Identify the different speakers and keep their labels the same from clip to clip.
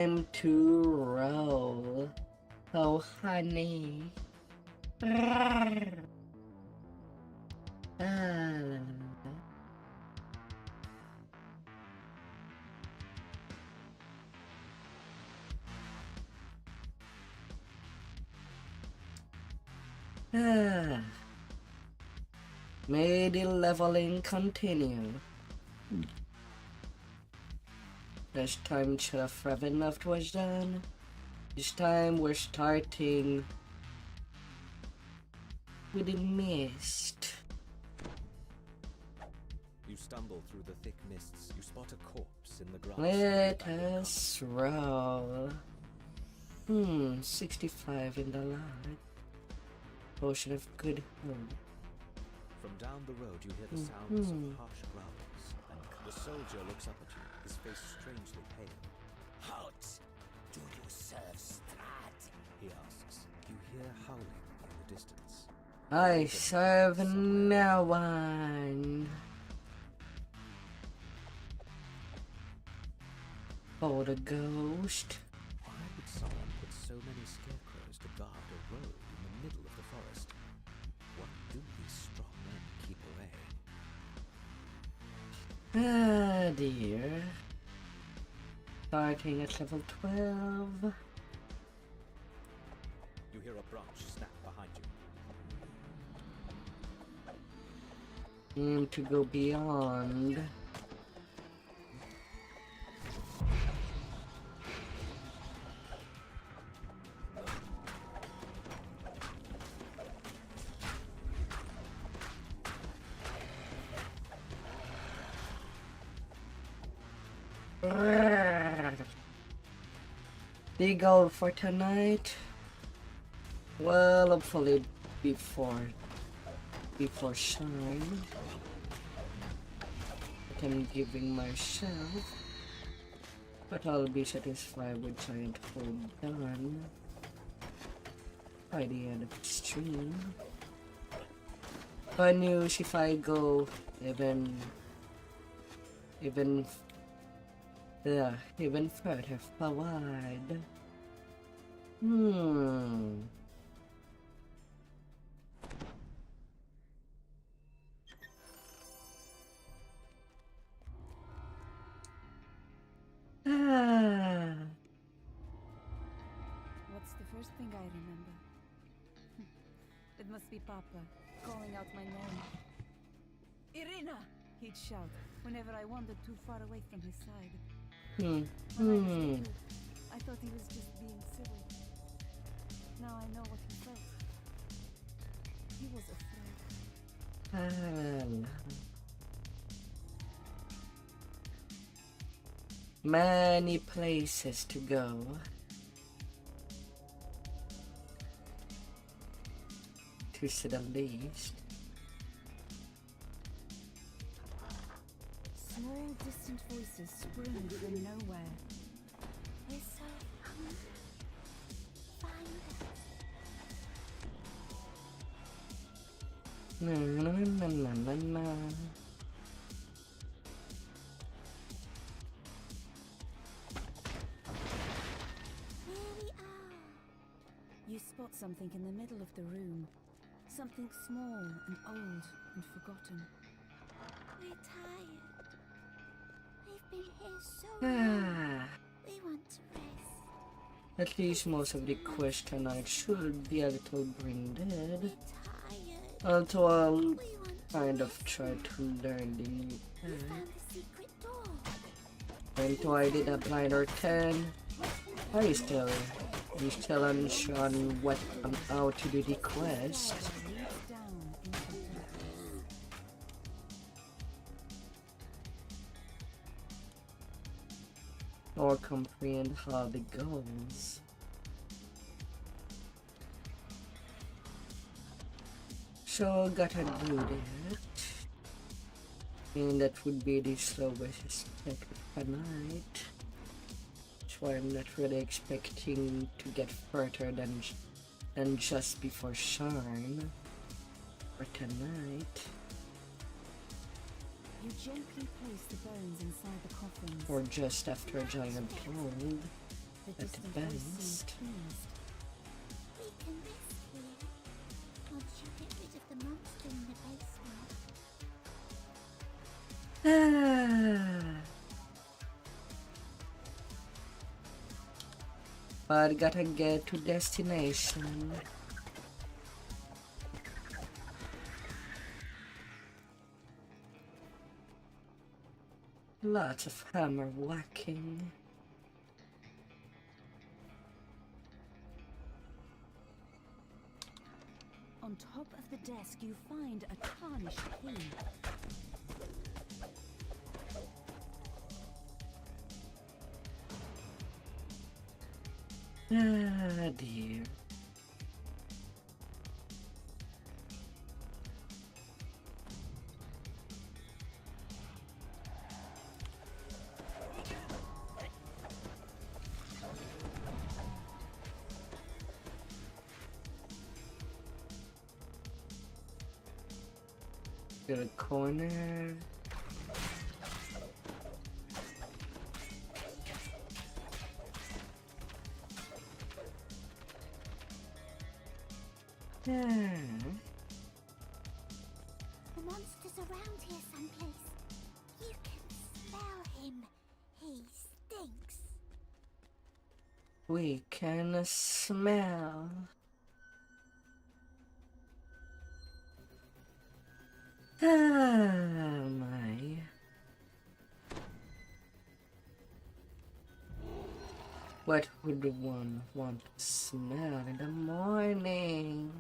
Speaker 1: Time to roll. Oh, honey. May the leveling continue. This time Chef Revenant was done. This time we're starting with the mist.
Speaker 2: You stumble through the thick mists. You spot a corpse in the grass.
Speaker 1: Let us roll. 65 in the light. Potion of good hope.
Speaker 2: From down the road you hear the sounds of harsh growls, and the soldier looks up at you, his face strangely pale.
Speaker 3: Halt! Do you serve Strat?
Speaker 2: He asks. You hear howling in the distance.
Speaker 1: I serve no one. Oh, the ghost.
Speaker 2: Why would someone put so many scarecrows to guard a road in the middle of the forest? What do these strong men keep away?
Speaker 1: Ah, dear. Starting at level 12.
Speaker 2: You hear a branch snap behind you.
Speaker 1: To go beyond. The goal for tonight, well, hopefully before shine, that I'm giving myself, but I'll be satisfied with giant hold done by the end of the stream. But news if I go even further forward.
Speaker 4: What's the first thing I remember? It must be Papa, calling out my name. Irina! He'd shout whenever I wandered too far away from his side. When I was little, I thought he was just being silly. Now I know what he felt. He was afraid.
Speaker 1: Many places to go. To say the least.
Speaker 4: Small, distant voices spring from nowhere.
Speaker 5: We're so hungry. Find us.
Speaker 1: Na na na na na na.
Speaker 5: Here we are.
Speaker 4: You spot something in the middle of the room. Something small and old and forgotten.
Speaker 5: We're tired. We've been here so long. We want to rest.
Speaker 1: At least most of the quest tonight should be a little brain dead.
Speaker 5: We're tired.
Speaker 1: Although I'll
Speaker 5: We want
Speaker 1: kind
Speaker 5: to
Speaker 1: of try to learn the new
Speaker 5: We
Speaker 1: path.
Speaker 5: found a secret door.
Speaker 1: Until I did a blinder 10. I'm still unsure on what on how to do the quest.
Speaker 4: Leads down into the
Speaker 1: Or comprehend how the goes. So gotta do that. And that would be the slowest expected tonight. That's why I'm not really expecting to get further than just before shine for tonight.
Speaker 4: You gently place the bones inside the coffins.
Speaker 1: Or just after a giant cold. at
Speaker 4: distant voice seemed
Speaker 1: best.
Speaker 4: pleased.
Speaker 5: We can rest here once you get rid of the monster in the basement.
Speaker 1: But gotta get to destination. Lots of hammer whacking.
Speaker 4: On top of the desk, you find a tarnished key.
Speaker 1: Ah, dear. Got a corner.
Speaker 5: The monster's around here someplace. You can smell him. He stinks.
Speaker 1: We can smell. Ah, my. What would one want to smell in the morning?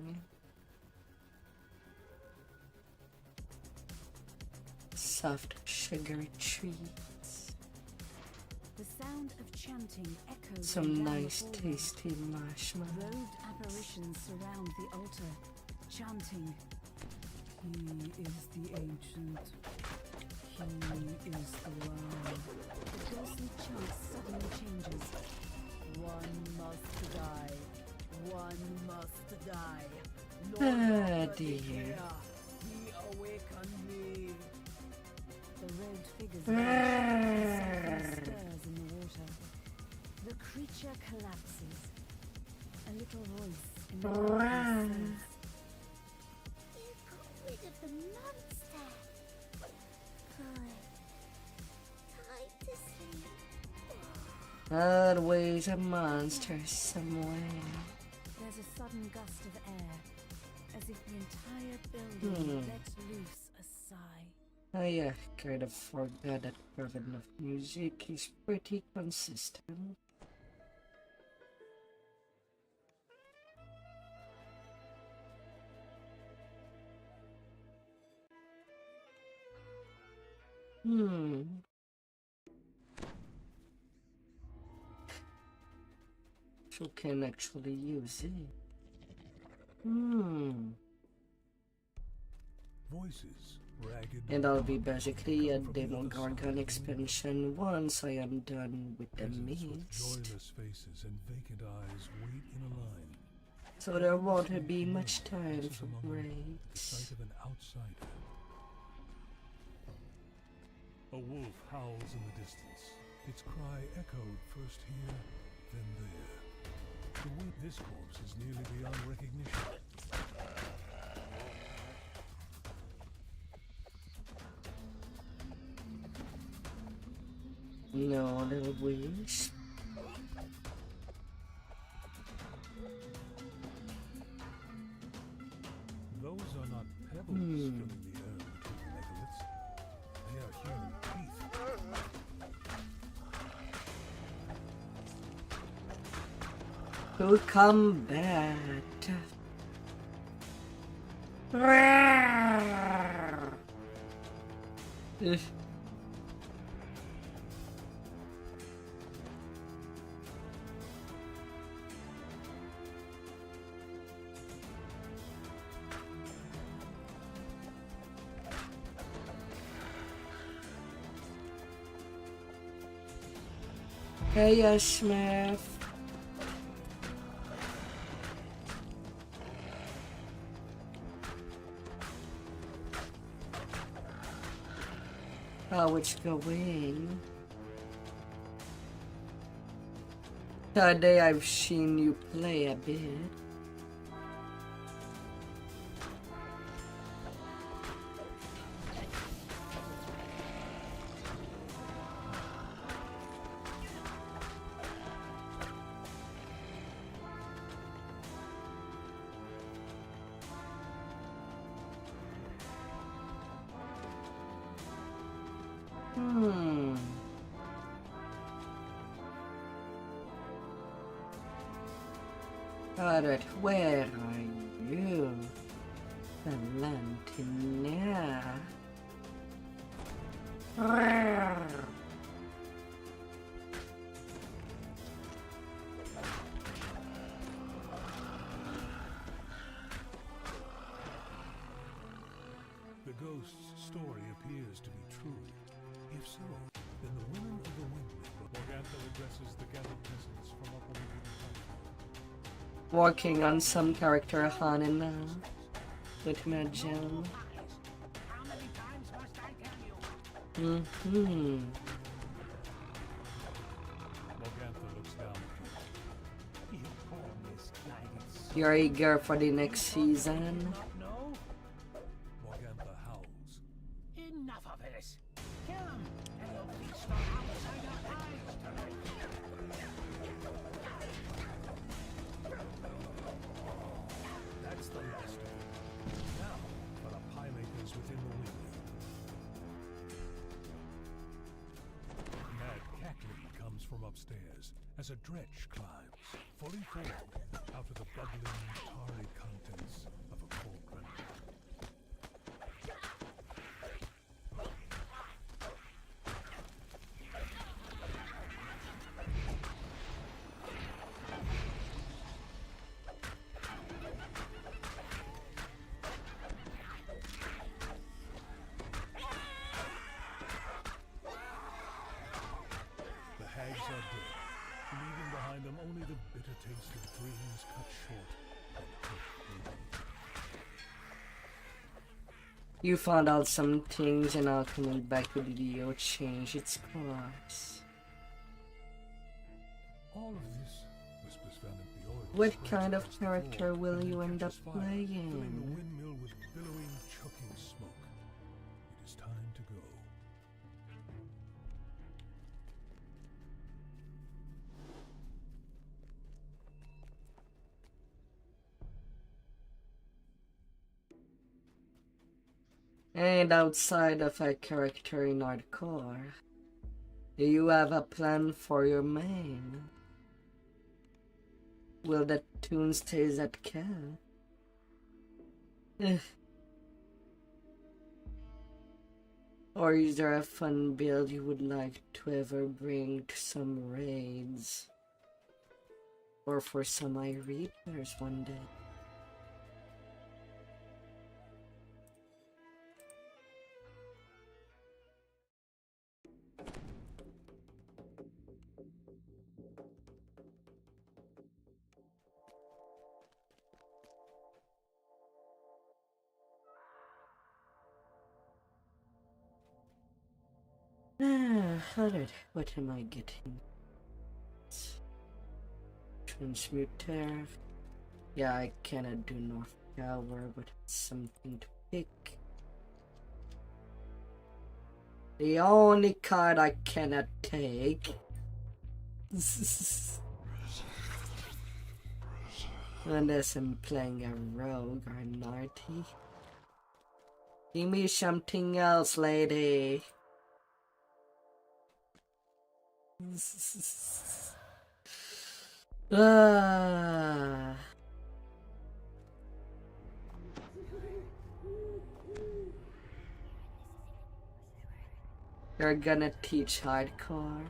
Speaker 1: Soft, sugary treats.
Speaker 4: The sound of chanting echoes
Speaker 1: Some
Speaker 4: down the
Speaker 1: nice,
Speaker 4: hallway.
Speaker 1: tasty marshmallows.
Speaker 4: Robed apparitions surround the altar, chanting, "He is the ancient. He is the one." The ghostly chant suddenly changes. "One must die. One must die. Lord
Speaker 1: Ah,
Speaker 4: of the
Speaker 1: dear.
Speaker 4: Declare, he awakened me." The robed figures
Speaker 1: Ah.
Speaker 4: vanish, and something stirs in the water. The creature collapses. A little voice in the darkness says,
Speaker 5: You got rid of the monster. Good. Time to sleep.
Speaker 1: Always a monster somewhere.
Speaker 4: There's a sudden gust of air, as if the entire building lets loose a sigh.
Speaker 1: I kind of forgot that Paladin of music is pretty consistent. So can actually use it.
Speaker 6: Voices, ragged.
Speaker 1: And I'll be basically a Demogorgon expansion once I am done with the
Speaker 6: Peasants with
Speaker 1: mist.
Speaker 6: joyless faces and vacant eyes wait in a line.
Speaker 1: So there won't be much time
Speaker 6: Passes
Speaker 1: for
Speaker 6: among them, the
Speaker 1: breaks.
Speaker 6: sight of an outsider. A wolf howls in the distance. Its cry echoed first here, then there. The weight of this corpse is nearly beyond recognition.
Speaker 1: No little wish.
Speaker 6: Those are not pebbles filling the air between the megaliths. They are human teeth.
Speaker 1: To combat. Ugh. Hey, Smith. How it's going? Today I've seen you play a bit. Alright, where are you? Valentina.
Speaker 6: The ghost's story appears to be true. If so, then the women of the windmill. Morgantha addresses the gathered peasants from up on the wooden platform.
Speaker 1: Working on some character Hana now. With my gem.
Speaker 3: How many times must I tell you?
Speaker 6: Morgantha looks down at you. You poor misguided soul.
Speaker 1: You're eager for the next season.
Speaker 3: No?
Speaker 6: Morgantha howls.
Speaker 3: Enough of this. Kill him, and you'll feast on outside your eyes tonight.
Speaker 6: That's the last of it. Now, for the pie makers within the windmill. Mad cackling comes from upstairs as a dretch climbs, fully formed, out of the bubbling, tarry contents of a cauldron. The hags are dead, leaving behind them only the bitter taste of dreams cut short and hope broken.
Speaker 1: You found out some things and now coming back to the video change its course.
Speaker 6: All of this, whispers Valent the Oracle,
Speaker 1: What
Speaker 6: spreads
Speaker 1: kind of
Speaker 6: across the
Speaker 1: character
Speaker 6: floor
Speaker 1: will
Speaker 6: and
Speaker 1: you end up
Speaker 6: catches fire, filling the
Speaker 1: playing?
Speaker 6: windmill with billowing, choking smoke. It is time to go.
Speaker 1: And outside of a character in hardcore, do you have a plan for your main? Will that tune stays at cat? Or is there a fun build you would like to ever bring to some raids? Or for some readers one day? Alright, what am I getting? Transmuter. Yeah, I cannot do North Tower, but it's something to pick. The only card I cannot take. Unless I'm playing a rogue or naughty. Give me something else, lady. Ah. You're gonna teach hardcore?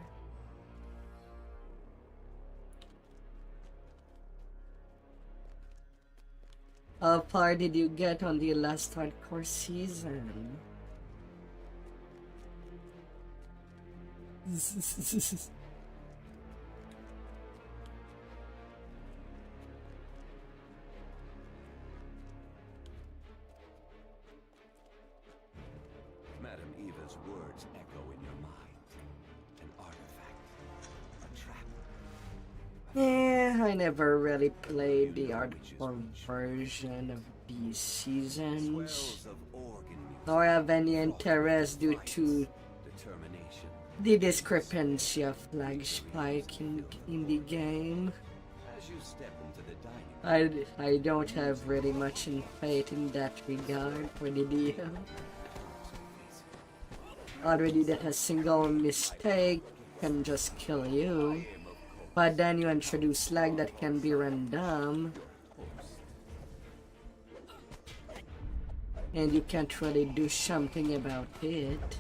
Speaker 1: How far did you get on the last hardcore season?
Speaker 7: Madam Eva's words echo in your mind. An artifact. A trap. A
Speaker 1: I never really played the hardcore version of these seasons, nor have any interest due to the discrepancy of flag spike in the game. I don't have really much in faith in that regard for the DM. Already that a single mistake can just kill you, but then you introduce lag that can be random, and you can't really do something about it.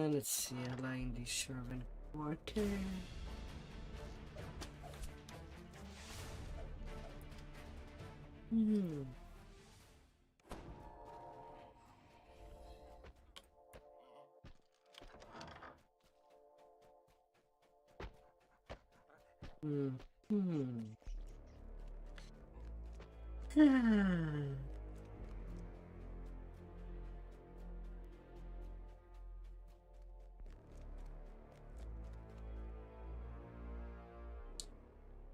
Speaker 1: Let's see, align the servant quarter.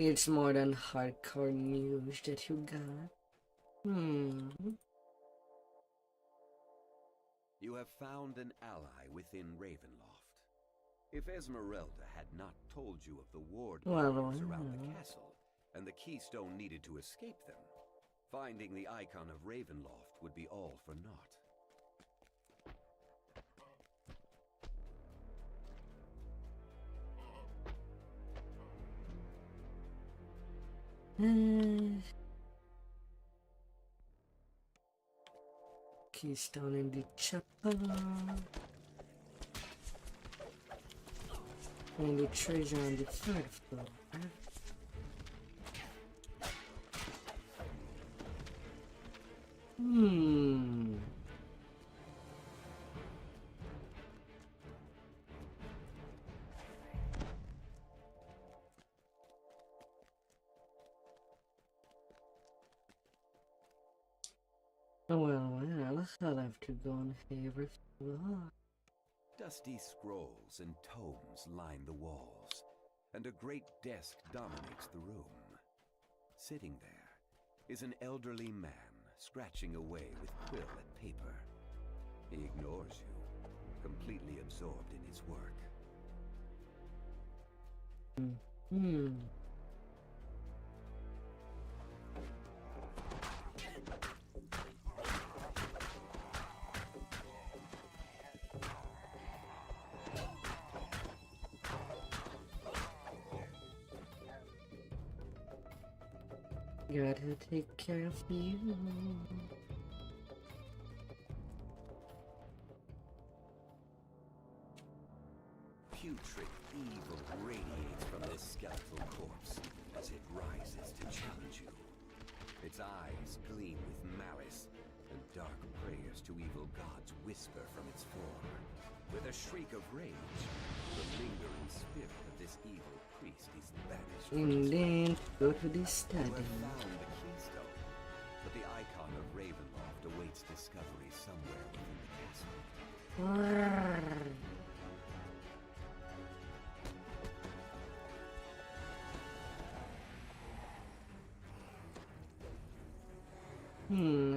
Speaker 1: It's more than hardcore news that you got.
Speaker 7: You have found an ally within Ravenloft. If Esmeralda had not told you of the ward lines around the castle, and the keystone needed to escape them, finding the icon of Ravenloft would be all for naught.
Speaker 1: Keystone in the chapel. And the treasure on the third floor. Well, I'll have to go and have a floor.
Speaker 7: Dusty scrolls and tomes line the walls, and a great desk dominates the room. Sitting there is an elderly man scratching away with quill at paper. He ignores you, completely absorbed in his work.
Speaker 1: Gotta take care of you.
Speaker 7: Putrid evil radiates from this skeletal corpse as it rises to challenge you. Its eyes gleam with malice, and dark prayers to evil gods whisper from its form. With a shriek of rage, the lingering spirit of this evil priest is banished.
Speaker 1: And then go to the study.
Speaker 7: You have found the keystone, but the icon of Ravenloft awaits discovery somewhere within the castle.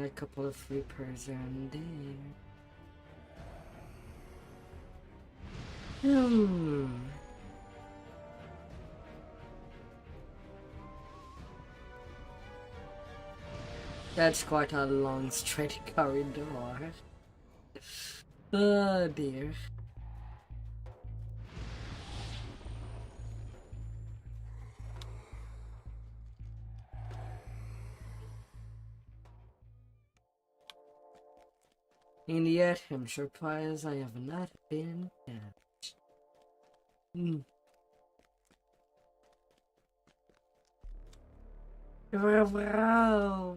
Speaker 1: A couple of reapers around there. That's quite a long straight corridor. Oh dear. And yet, I'm surprised I have not been catched. Wow.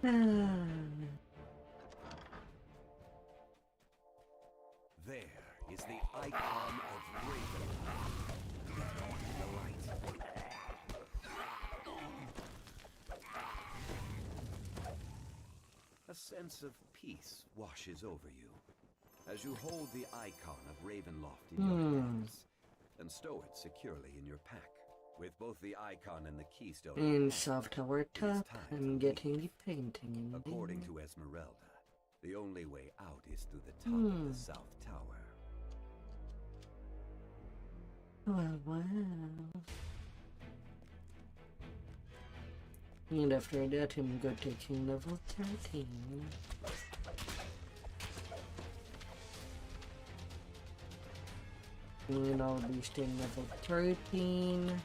Speaker 7: There is the icon of Ravenloft. The light. A sense of peace washes over you as you hold the icon of Ravenloft in your hands and stow it securely in your pack. With both the icon and the keystone
Speaker 1: In soft tower top, I'm getting the painting in
Speaker 7: according
Speaker 1: there.
Speaker 7: to Esmeralda, the only way out is through the top of the south tower.
Speaker 1: Well. And after that, I'm good taking level 13. And I'll be staying level 13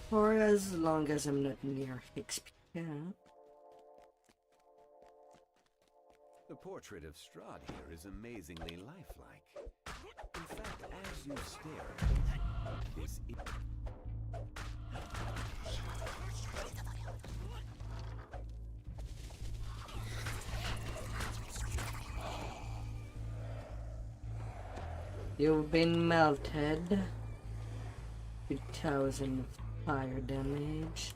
Speaker 1: for as long as I'm not near XP cap.
Speaker 7: The portrait of Strahd here is amazingly lifelike. In fact, as you stare at it, this
Speaker 1: You've been melted. 2,000 fire damage.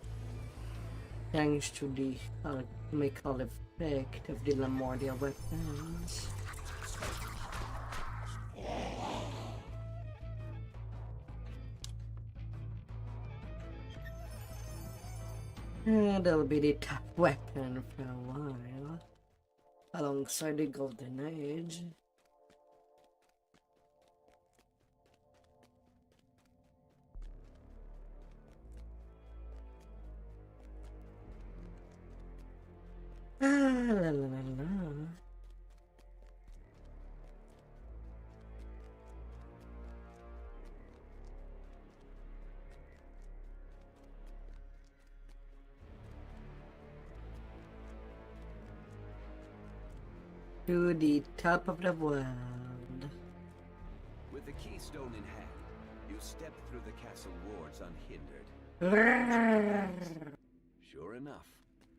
Speaker 1: Thanks to the chemical effect of the Lamordia weapons. And that'll be the top weapon for a while. Alongside the Golden Age. La la la la. To the top of the world.
Speaker 7: with the keystone in hand, you step through the castle wards unhindered. Sure enough,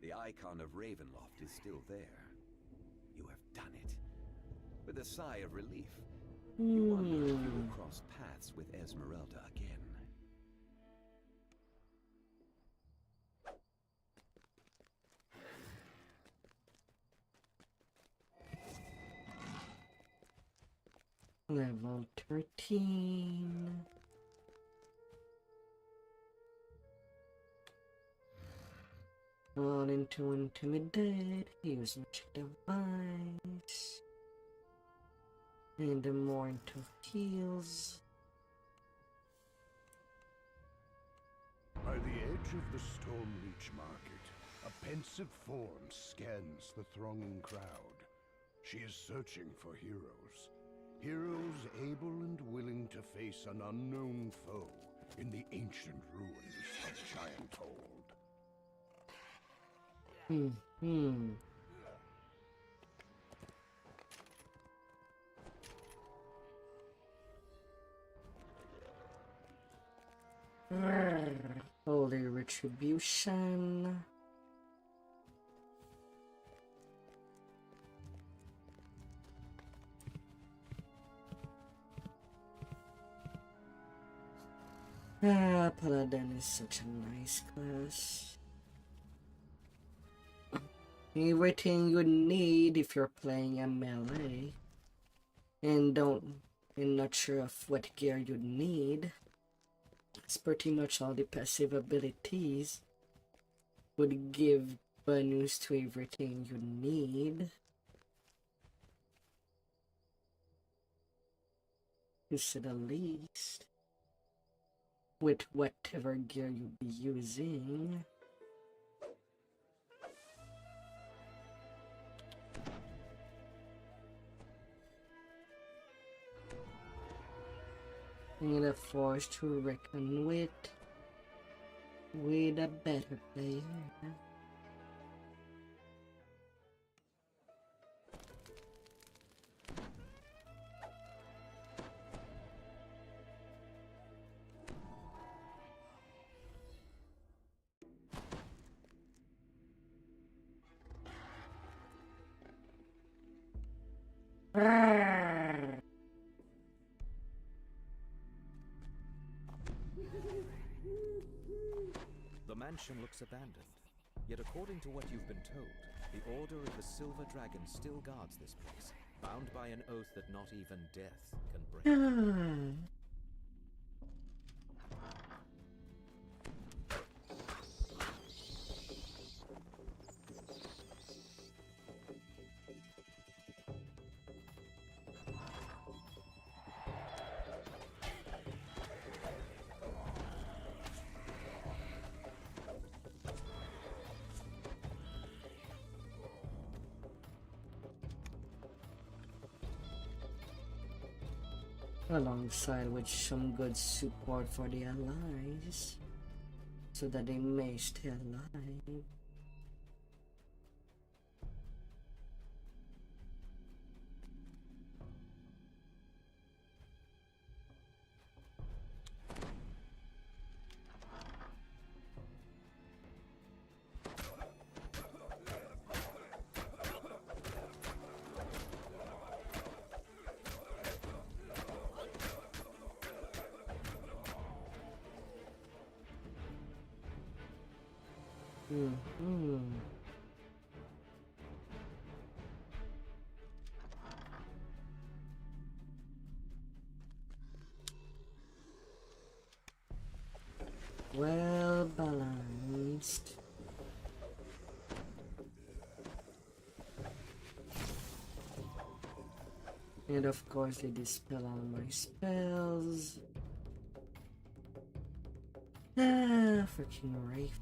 Speaker 7: the icon of Ravenloft is still there. You have done it. With a sigh of relief, you wonder if you will cross paths with Esmeralda again.
Speaker 1: Level 13. All into intimidate, use magic device. And more into heals.
Speaker 8: By the edge of the Stormreach market, a pensive form scans the thronging crowd. She is searching for heroes. Heroes able and willing to face an unknown foe in the ancient ruins of Gianthold.
Speaker 1: Holy Retribution. Paladin is such a nice class. Everything you need if you're playing a melee and not sure of what gear you need. It's pretty much all the passive abilities would give bonus to everything you need. To say the least. With whatever gear you'll be using. And a force to reckon with a better player.
Speaker 2: The mansion looks abandoned. Yet according to what you've been told, the Order of the Silver Dragon still guards this place, bound by an oath that not even death can break.
Speaker 1: Alongside with some good support for the allies, so that they may stay alive. Well balanced. And of course they dispel all my spells. Freaking Wraith.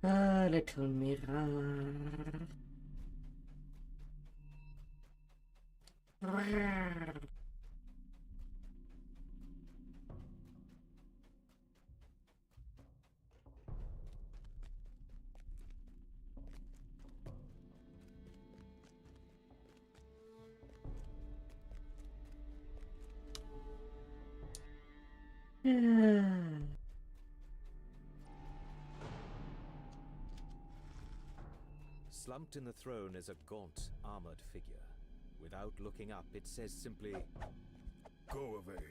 Speaker 1: A little mirror.
Speaker 2: Slumped in the throne is a gaunt, armored figure. Without looking up, it says simply,
Speaker 8: Go away.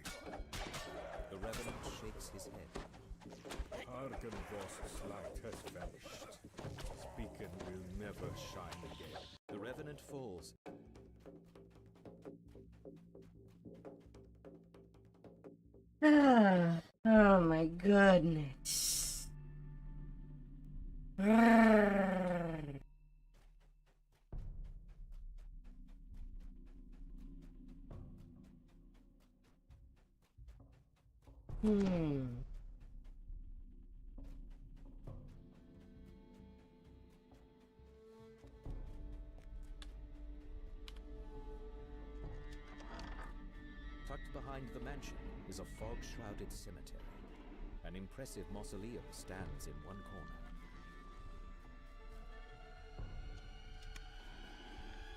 Speaker 2: The Revenant shakes his head.
Speaker 9: Argenvost's light has vanished. His beacon will never shine again.
Speaker 2: The Revenant falls.
Speaker 1: Oh my goodness.
Speaker 2: Tucked behind the mansion is a fog-shrouded cemetery. An impressive mausoleum stands in one corner.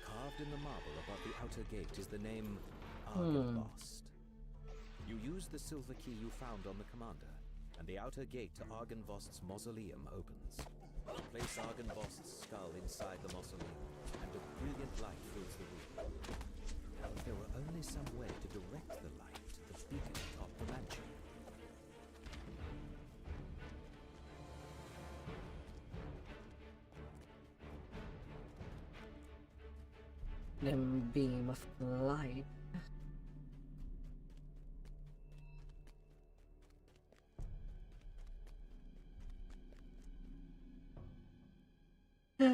Speaker 2: Carved in the marble above the outer gate is the name Argenvost. You use the silver key you found on the commander, and the outer gate to Argenvost's mausoleum opens. Place Argenvost's skull inside the mausoleum, and a brilliant light fills the room. If there were only some way to direct the light to the beacon atop the mansion.
Speaker 1: Them beam of light.
Speaker 2: The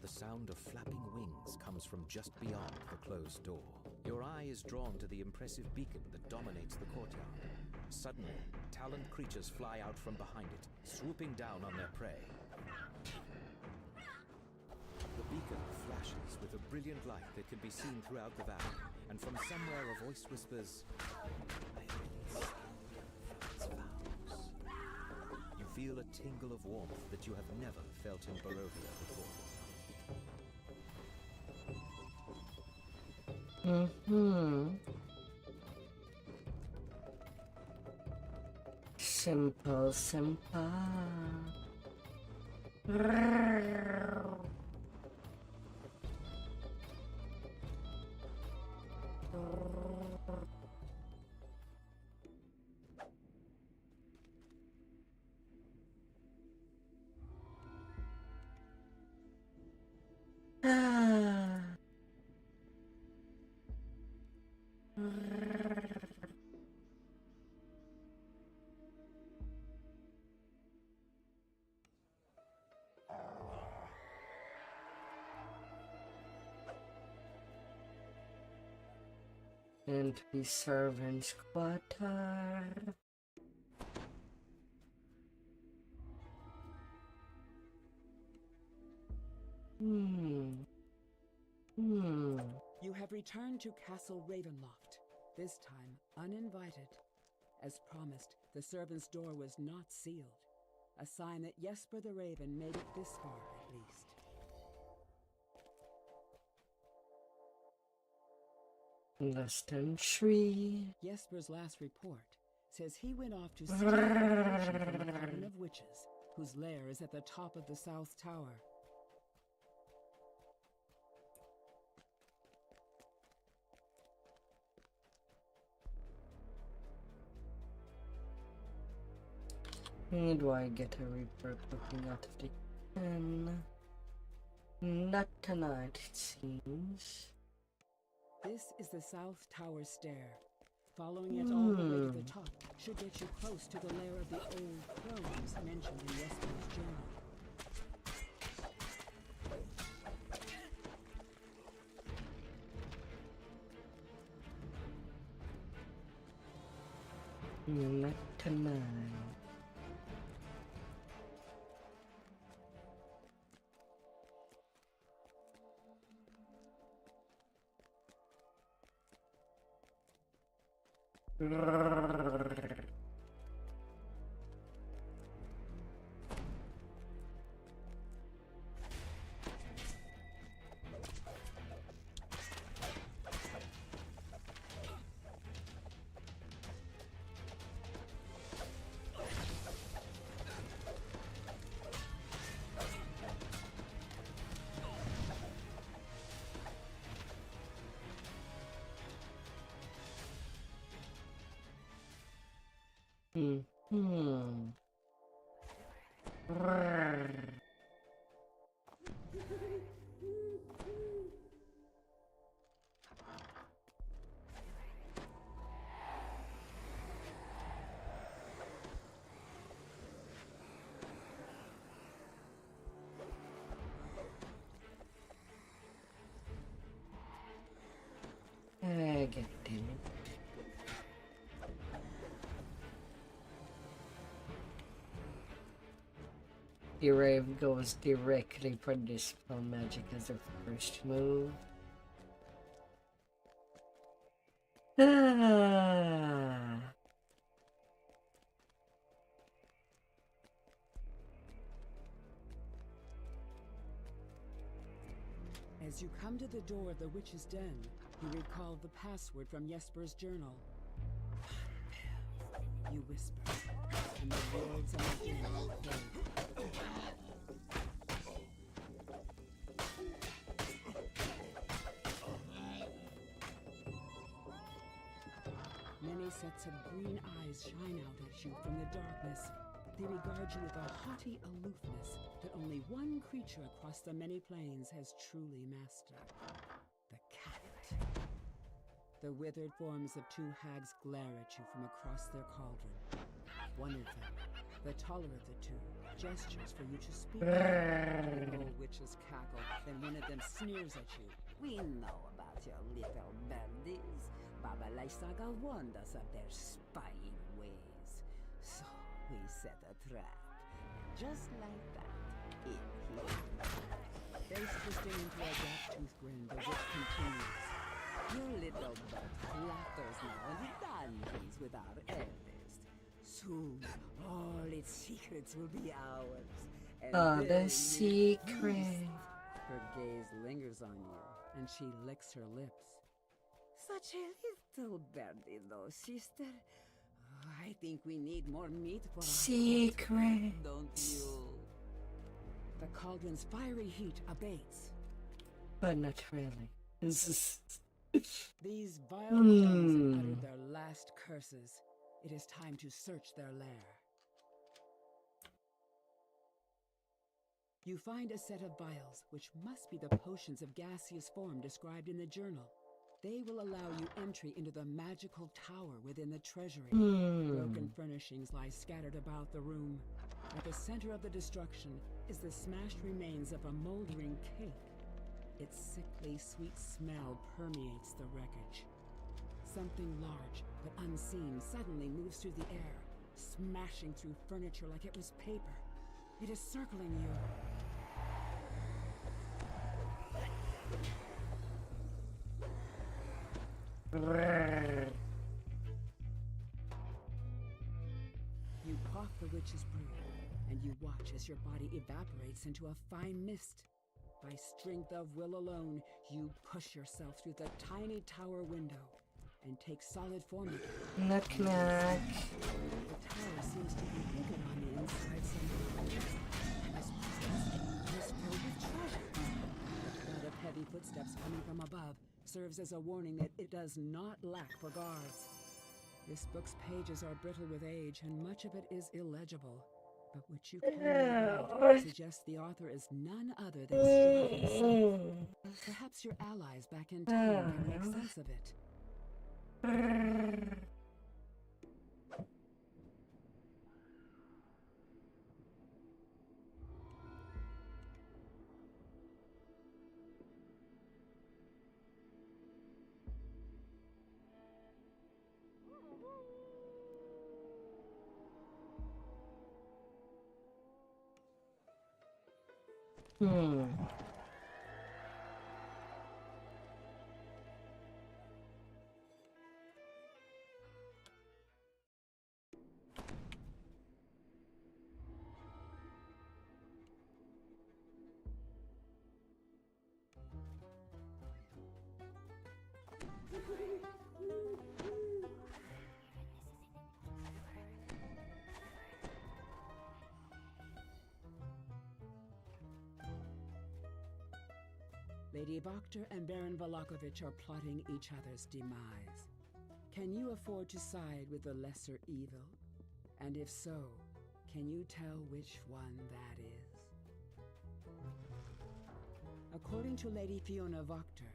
Speaker 2: sound of flapping wings comes from just beyond the closed door. Your eye is drawn to the impressive beacon that dominates the courtyard. Suddenly, taloned creatures fly out from behind it, swooping down on their prey. The beacon flashes with a brilliant light that can be seen throughout the valley, and from somewhere a voice whispers, "I have been scanned from its vows." You feel a tingle of warmth that you have never felt in Barovia before.
Speaker 1: Simple, simple. And the servant's quarter.
Speaker 10: You have returned to Castle Ravenloft, this time uninvited. As promised, the servant's door was not sealed, a sign that Jesper the Raven made it this far at least.
Speaker 1: Less than 3.
Speaker 10: Jesper's last report says he went off to steal information from the Paladin of Witches, whose lair is at the top of the South Tower.
Speaker 1: How do I get a report looking out of the pen? Not tonight, it seems.
Speaker 10: This is the South Tower stair. Following it all the way to the top should get you close to the lair of the old crones mentioned in Jesper's journal.
Speaker 1: Not tonight. God damn it. The Rave goes directly for Dispel Magic as their first move.
Speaker 10: As you come to the door of the witch's den, you recall the password from Jesper's journal. You whisper, and the words on the journal fade. Many sets of green eyes shine out at you from the darkness, They regard you with a haughty aloofness that only one creature across the many planes has truly mastered. The cat. The withered forms of two hags glare at you from across their cauldron. One of them, the taller of the two, gestures for you to speak. The old witches cackle, then one of them sneers at you. We know about your little birdies. Baba Lysaga warned us of their spying ways. So we set a trap. Just like that, in here. Face twisting into a gap-toothed grin, the witch continues. Your little bird flatters now and dandies with our eldest. Soon, all its secrets will be ours. And
Speaker 1: The
Speaker 10: then
Speaker 1: secret.
Speaker 10: her gaze lingers on you, and she licks her lips. Such a little birdie, though, sister. I think we need more meat for our
Speaker 1: Secret.
Speaker 10: don't you? The cauldron's fiery heat abates.
Speaker 1: But not really. This is.
Speaker 10: These vile tongues have uttered their last curses. It is time to search their lair. You find a set of vials, which must be the potions of gaseous form described in the journal. They will allow you entry into the magical tower within the treasury. Broken furnishings lie scattered about the room. At the center of the destruction is the smashed remains of a moldering cake. Its sickly sweet smell permeates the wreckage. Something large but unseen suddenly moves through the air, smashing through furniture like it was paper. It is circling you. You quaff the witch's brew, and you watch as your body evaporates into a fine mist. By strength of will alone, you push yourself through the tiny tower window and take solid form again.
Speaker 1: Knock knock.
Speaker 10: The tower seems to be bigger on the inside somehow. This place is filled with treasure. The thud of heavy footsteps coming from above serves as a warning that it does not lack for guards. This book's pages are brittle with age, and much of it is illegible. But what you can make out suggests the author is none other than Strahd himself. Perhaps your allies back in town can make sense of it. Lady Vokter and Baron Valakovich are plotting each other's demise. Can you afford to side with the lesser evil? And if so, can you tell which one that is? According to Lady Fiona Vokter,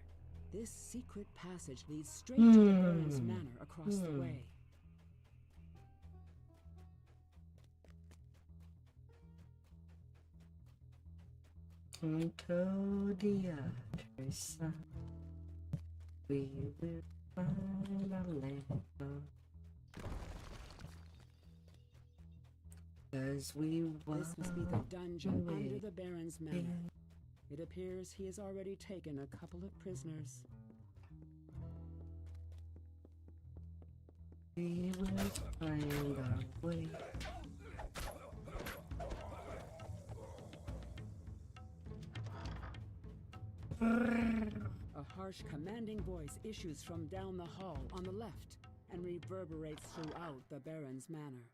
Speaker 10: this secret passage leads straight to the Baron's manor across the way.
Speaker 1: Into the other side, we will find a land. 'Cause we want
Speaker 10: This must be the dungeon under the Baron's manor. It appears he has already taken a couple of prisoners.
Speaker 1: We will find our way.
Speaker 10: A harsh, commanding voice issues from down the hall on the left and reverberates throughout the Baron's manor.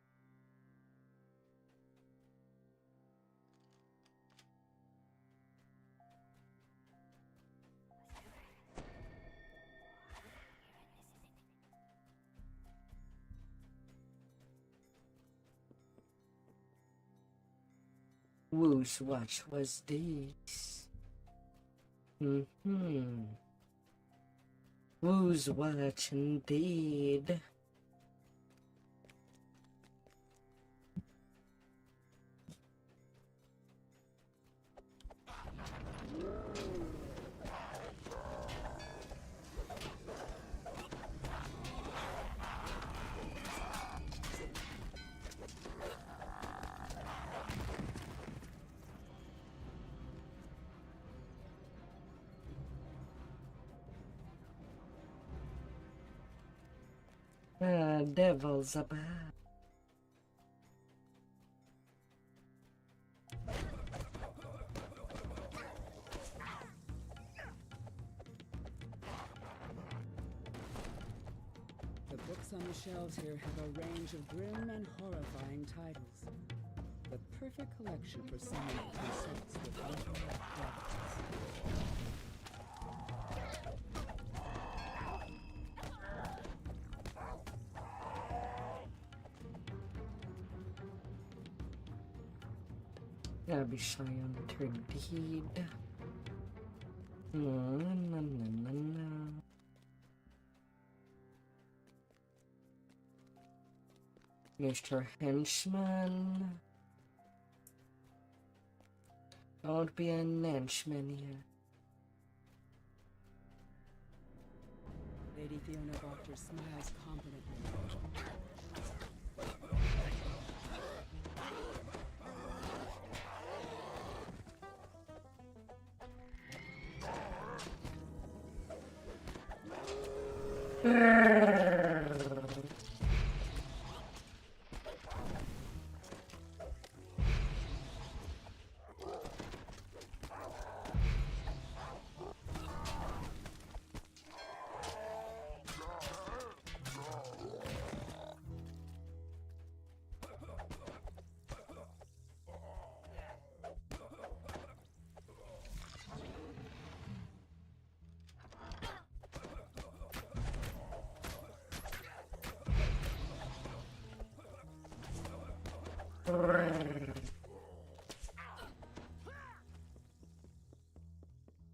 Speaker 1: Whose watch was this? Whose watch indeed? Devils above.
Speaker 10: The books on the shelves here have a range of grim and horrifying titles. The perfect collection for someone who consults with little devils.
Speaker 1: Gotta be shy on her deed. No. Mr. Henchman. Don't be an henchman here.
Speaker 10: Lady Fiona Proctor smiles confidently.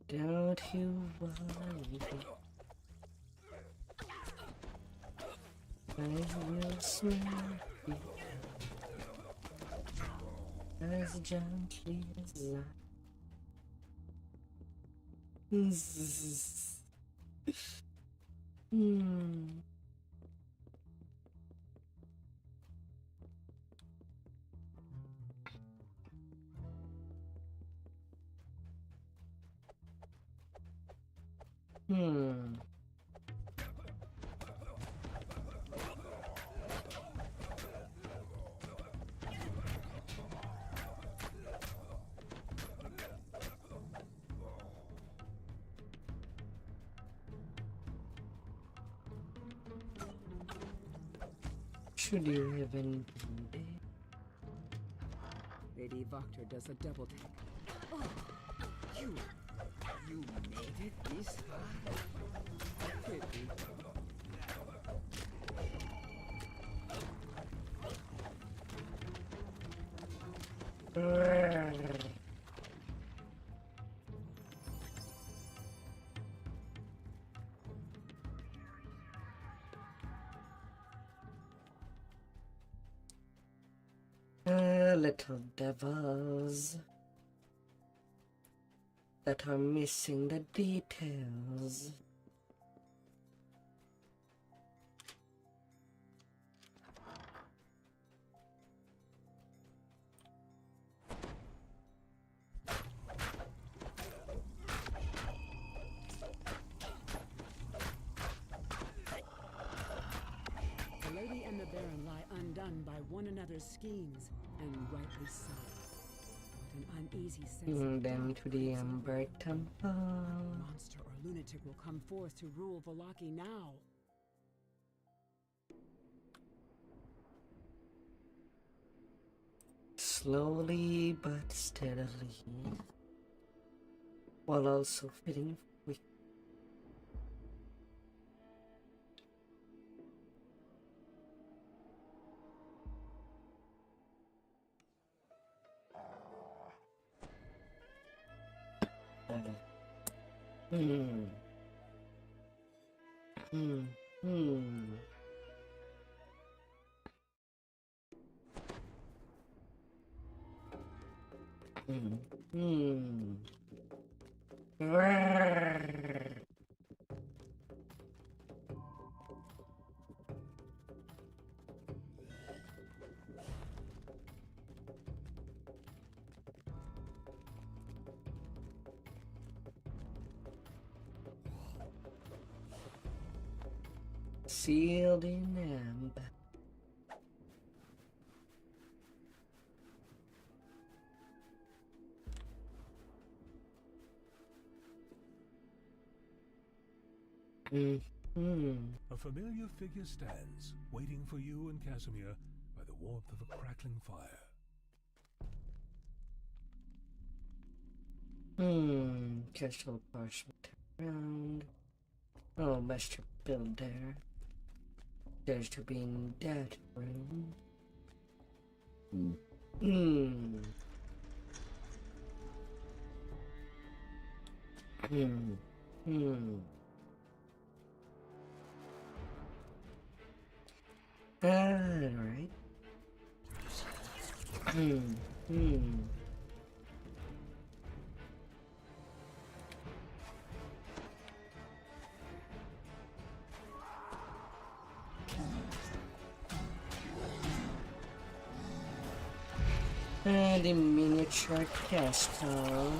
Speaker 1: Don't you worry, I will smack you as gently as Should you have indeed?
Speaker 10: Lady Proctor does a double take.
Speaker 3: Oh, you made it this far?
Speaker 10: Pretty.
Speaker 1: Little devils that are missing the details.
Speaker 10: The lady and the Baron lie undone by one another's schemes, and rightly so. What an uneasy sense of
Speaker 1: Them
Speaker 10: doubt
Speaker 1: to the
Speaker 10: creeps over
Speaker 1: Ember
Speaker 10: her.
Speaker 1: Temple.
Speaker 10: What monster or lunatic will come forth to rule Vallaki now?
Speaker 1: Slowly but steadily, while also fitting with Hmm. Hmm. Hmm. Hmm. Hmm. Grrr. Sealed in amber.
Speaker 6: A familiar figure stands, waiting for you and Casimir by the warmth of a crackling fire.
Speaker 1: Crystal parchment around. Oh, Mr. Builder. There's to be in that room. Hmm. Hmm. Hmm. Alright. Hmm. Hmm. And a miniature castle.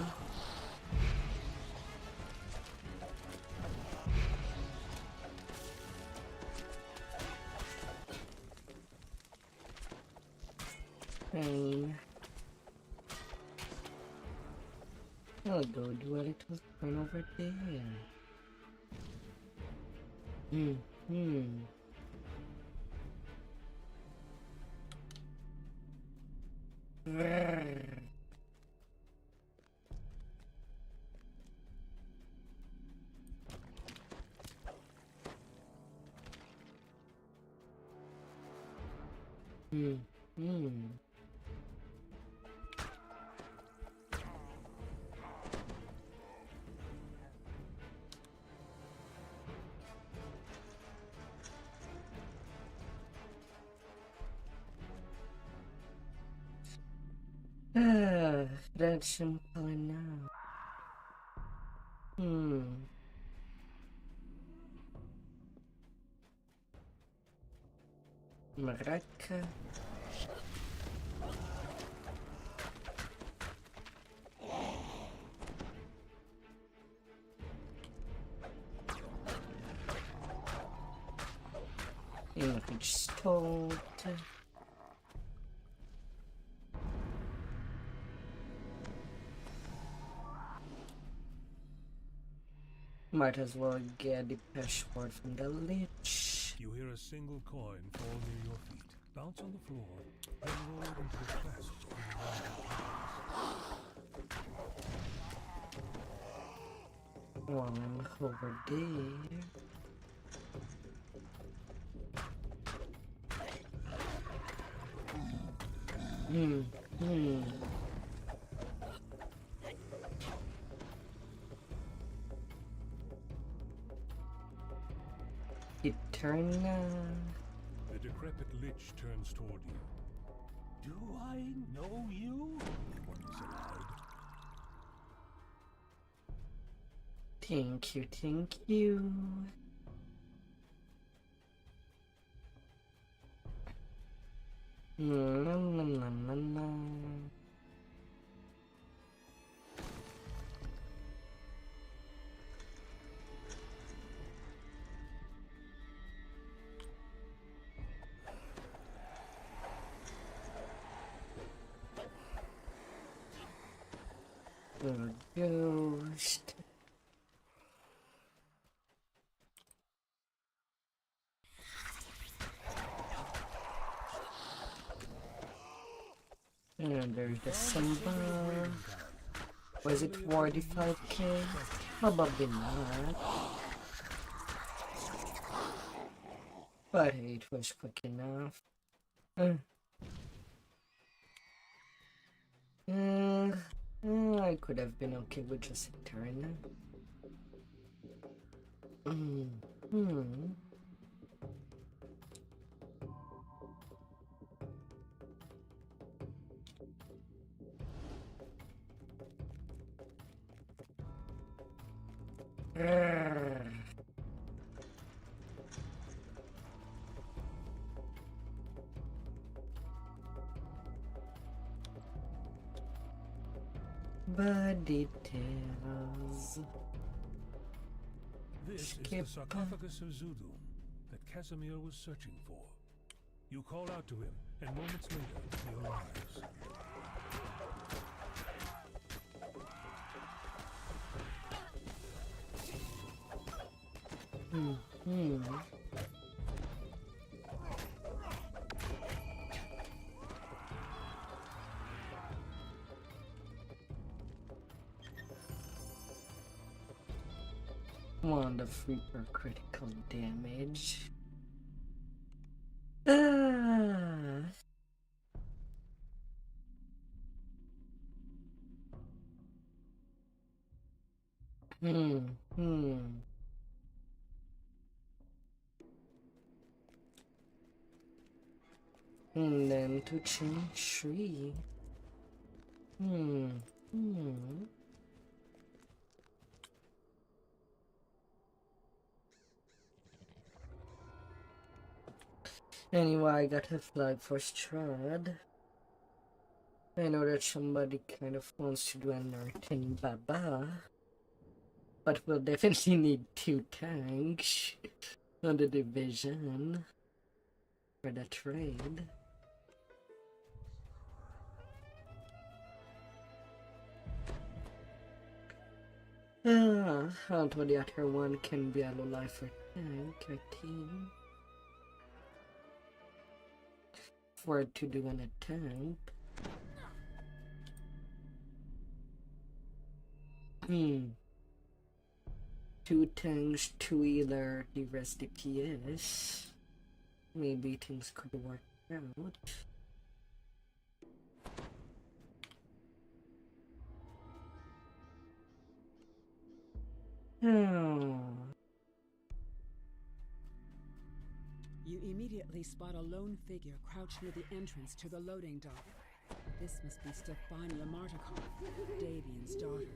Speaker 1: Fine. I'll go do a little run over there. Hmm. Grrr. Hmm. That's simple enough. Maraca. Image stored. Might as well get the password from the lich.
Speaker 6: You hear a single coin fall near your feet, bounce on the floor, then roll into the clasp of your
Speaker 1: One over there. Eternal.
Speaker 6: The decrepit lich turns toward you.
Speaker 8: Do I know you?
Speaker 6: He wonders aloud.
Speaker 1: Thank you, thank you. Na, na, na, na, na. Little ghost. And there's the symbol. Was it 45k? Probably not. But it was quick enough. I could have been okay with just a turn. Body details.
Speaker 6: This is the sarcophagus of Zudu that Casimir was searching for. You call out to him, and moments later, he arrives.
Speaker 1: Wand of Reaper critical damage. And then to change tree. Anyway, I got a flag for Strahd. I know that somebody kind of wants to do an Earthen Baba, but we'll definitely need 2 tanks on the division for the trade. Although the other one can be a low life for tank, I think. For it to do an attempt. 2 tanks, 2 healer, the rest DPS. Maybe things could work out.
Speaker 10: You immediately spot a lone figure crouched near the entrance to the loading dock. This must be Stefania Martikov, Davian's daughter.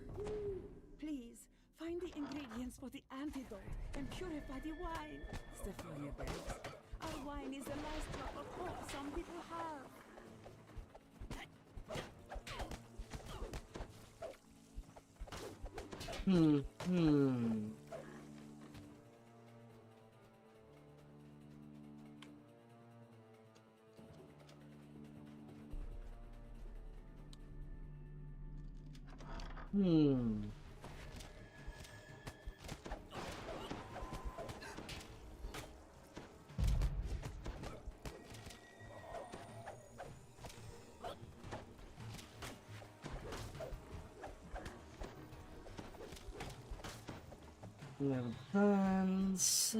Speaker 4: Please, find the ingredients for the antidote and purify the wine.
Speaker 10: Stefania begs.
Speaker 4: Our wine is the last drop of hope some people have.
Speaker 1: No plans.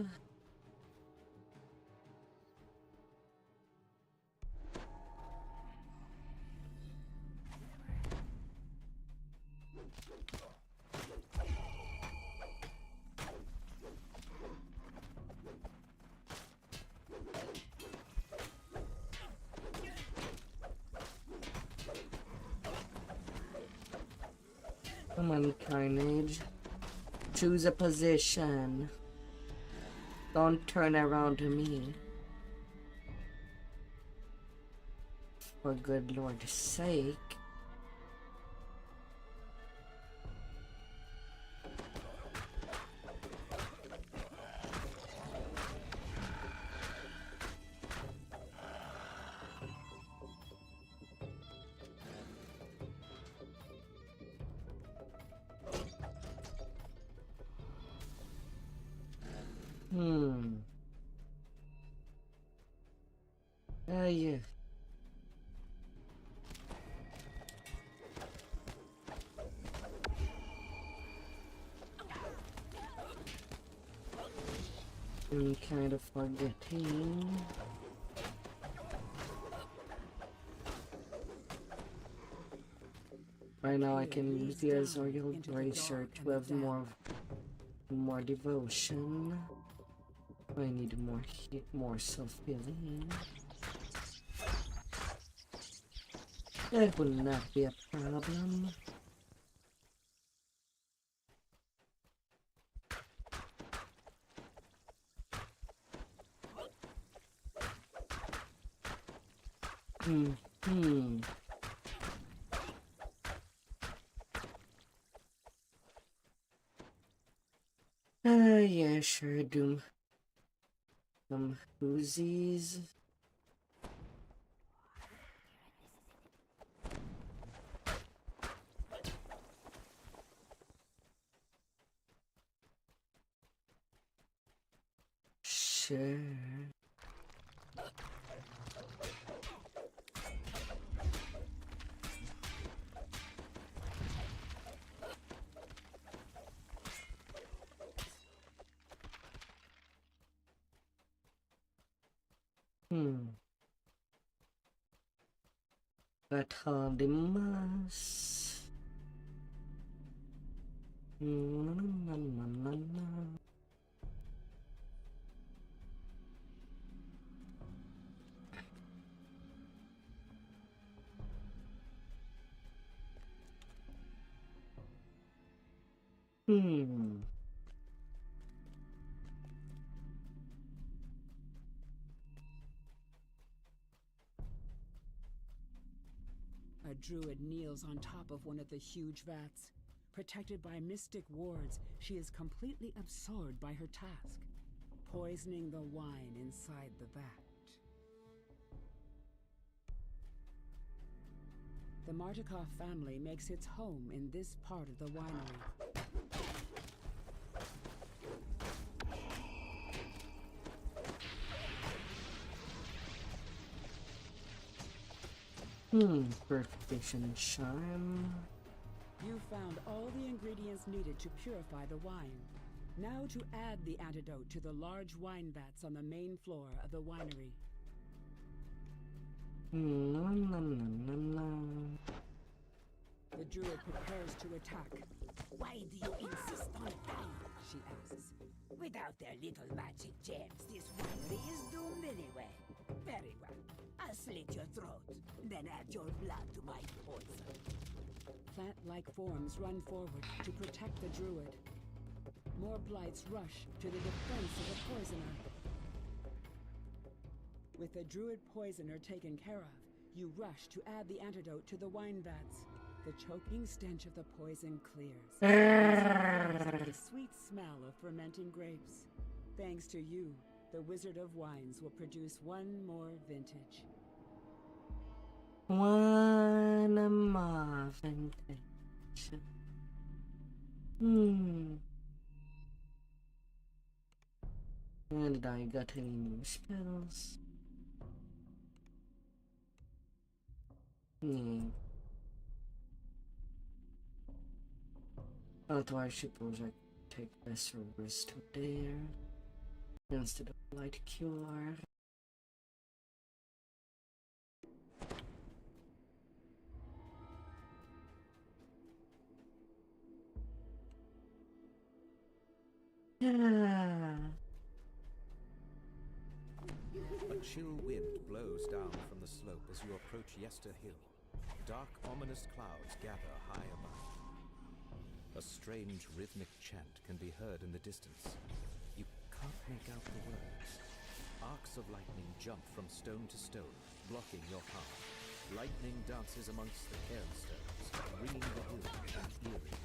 Speaker 1: Come on, Carnage. Choose a position. Don't turn around to me. For good Lord's sake. Yeah. I'm kind of forgetting. I Right now I can use the
Speaker 10: leads down
Speaker 1: Azorial
Speaker 10: into the
Speaker 1: Bracer
Speaker 10: dark
Speaker 1: to
Speaker 10: and
Speaker 1: have
Speaker 10: the
Speaker 1: more devotion. I need more self-healing. That will not be a problem. Yeah, sure, Doom. Some Uzis. Sure. Batalimas.
Speaker 10: A druid kneels on top of one of the huge vats. Protected by mystic wards, she is completely absorbed by her task, poisoning the wine inside the vat. The Martikov family makes its home in this part of the winery.
Speaker 1: Purification and charm.
Speaker 10: You found all the ingredients needed to purify the wine. Now to add the antidote to the large wine vats on the main floor of the winery. The druid prepares to attack.
Speaker 3: Why do you insist on dying?
Speaker 10: She asks.
Speaker 3: Without their little magic gems, this winery is doomed anyway. Very well. I'll slit your throat, then add your blood to my poison.
Speaker 10: Plant-like forms run forward to protect the druid. More blights rush to the defense of the poisoner. With the druid poisoner taken care of, you rush to add the antidote to the wine vats. The choking stench of the poison clears. The sweet smell of fermenting grapes. Thanks to you, the Wizard of Wines will produce one more vintage.
Speaker 1: One more vintage. And I got any new spells? Although I suppose I could take lesser risk there instead of light cure.
Speaker 2: A chill wind blows down from the slope as you approach Yester Hill. Dark, ominous clouds gather high above. A strange rhythmic chant can be heard in the distance. You can't make out the words. Arcs of lightning jump from stone to stone, blocking your path. Lightning dances amongst the cairnstones, ringing the hill with an eerie melody.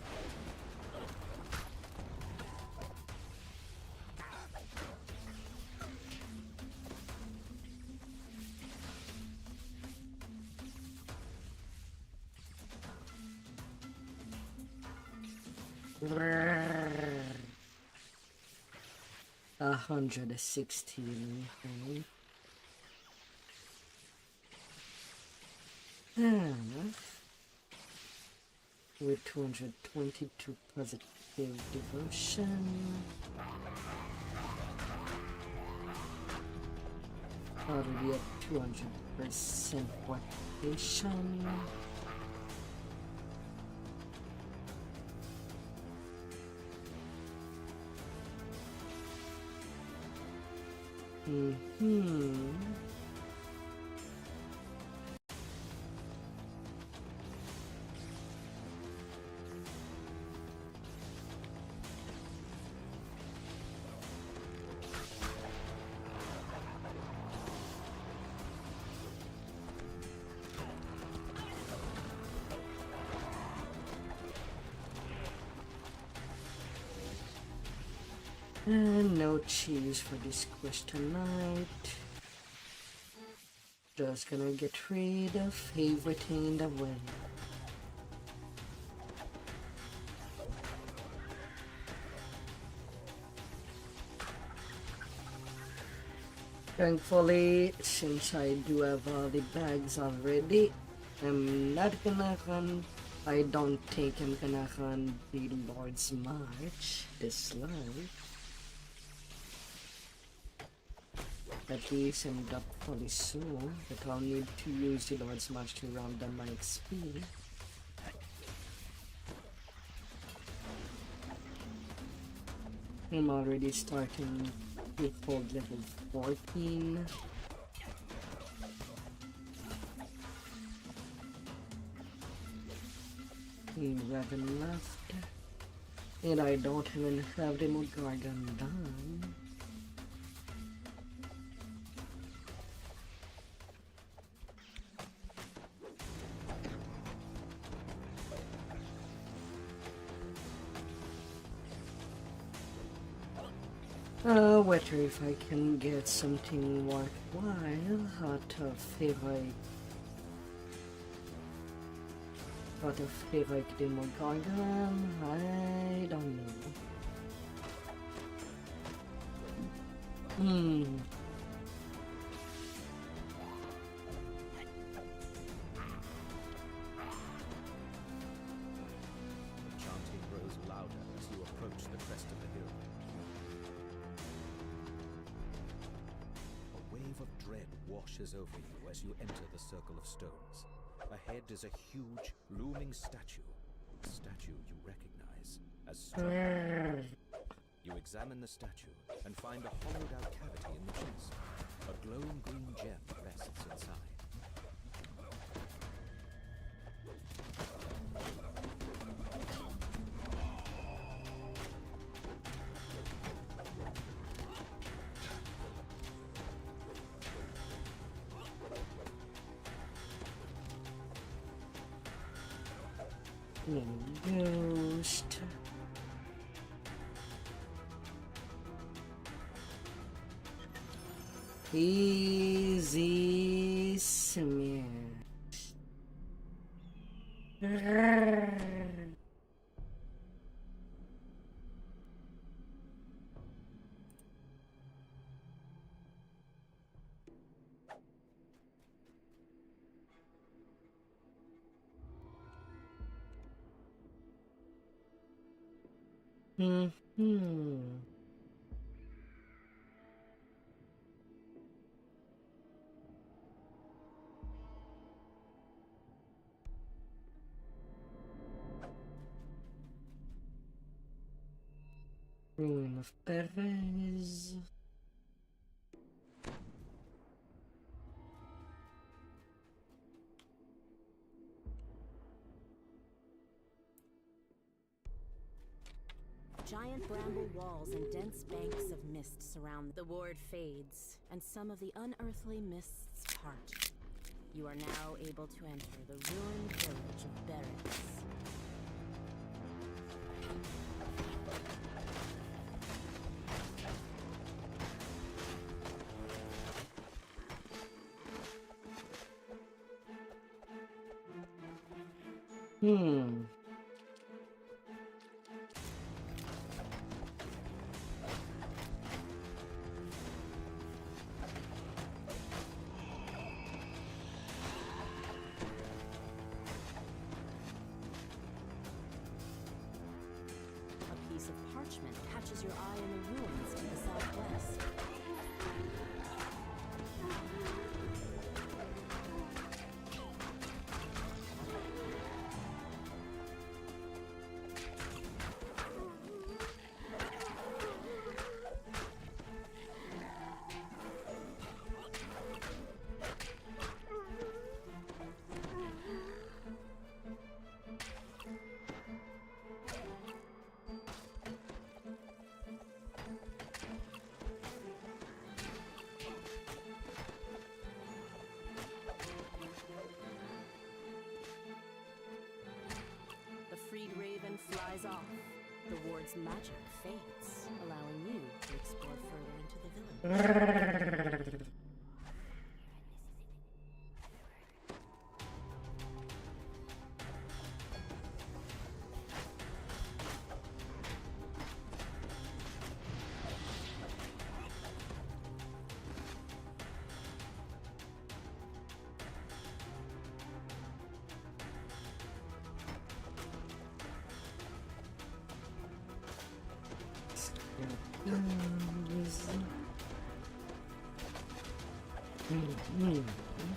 Speaker 1: $116. With 222 positive devotion. Already at 200% fortification. Mm-hmm. And no cheese for this quest tonight. Just gonna get rid of everything in the way. Thankfully, since I do have all the bags already, I'm not gonna run. I don't think I'm gonna run the Lord's March this live. At least I'm up fully soon, but I'll need to use the Lord's March to round down my XP. I'm already starting with hold level 14. Eleven left. And I don't even have the Gargan done. Whether if I can get something worthwhile out of heroic Demogorgon, I don't know.
Speaker 2: Chanting grows louder as you approach the crest of the hill. A wave of dread washes over you as you enter the circle of stones. Ahead is a huge, looming statue. A statue you recognize as Strahd. You examine the statue and find a hollowed-out cavity in the chest. A glowing green gem rests inside.
Speaker 1: Ghost. Easy smash. Ruin of Perez.
Speaker 11: Giant bramble walls and dense banks of mist surround. The ward fades, and some of the unearthly mists part. You are now able to enter the ruined village of Berets. A piece of parchment catches your eye in the ruins to the southwest. wears off, the ward's magic fades, allowing you to explore further into the village.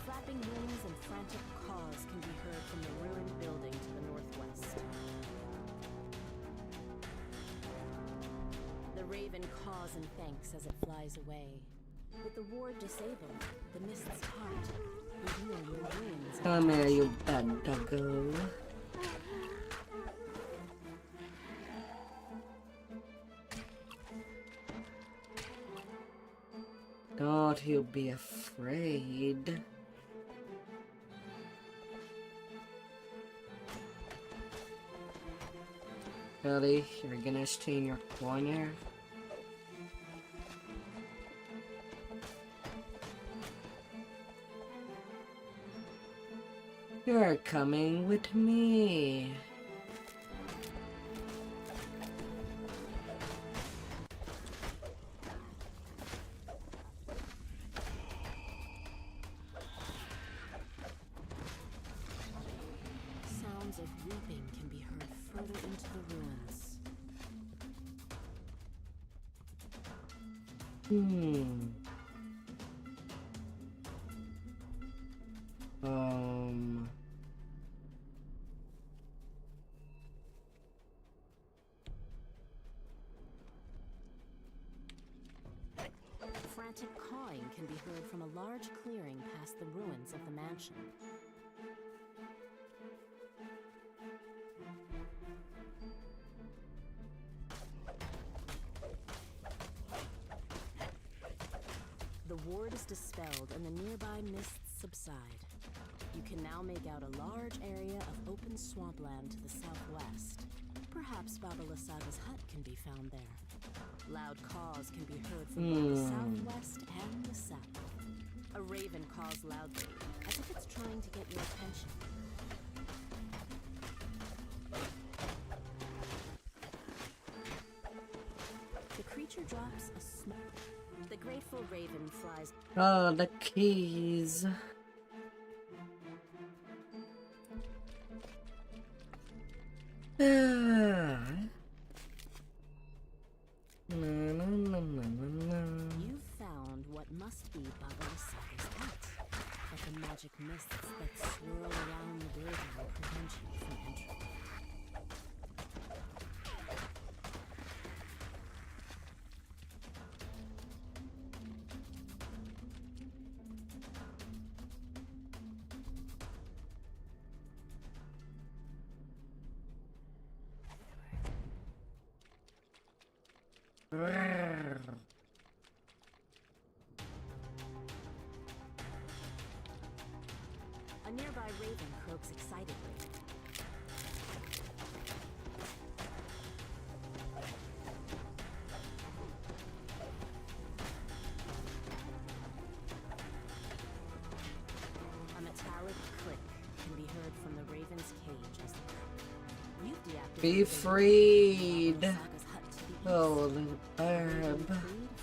Speaker 11: Flapping wings and frantic caws can be heard from the ruined building to the northwest. The raven caws and thanks as it flies away. With the ward disabled, the mists part, revealing the ruins.
Speaker 1: Come here, you bad doggo. Don't you be afraid. Really? You're gonna stay in your corner? You're coming with me.
Speaker 11: Sounds of weeping can be heard further into the ruins. Frantic cawing can be heard from a large clearing past the ruins of the mansion. The ward is dispelled and the nearby mists subside. You can now make out a large area of open swampland to the southwest. Perhaps Baba Lasaga's hut can be found there. Loud caws can be heard from both the southwest and the south. A raven caws loudly, as if it's trying to get your attention. The creature drops a smoke. The grateful raven flies.
Speaker 1: Oh, the keys.
Speaker 11: You found what must be Baba Lasaga's hut, but the magic mists that swirl around the building will prevent you from entering. A nearby raven croaks excitedly. A metallic click can be heard from the raven's cage as you've deactivated.
Speaker 1: Be freed. Oh, little herb.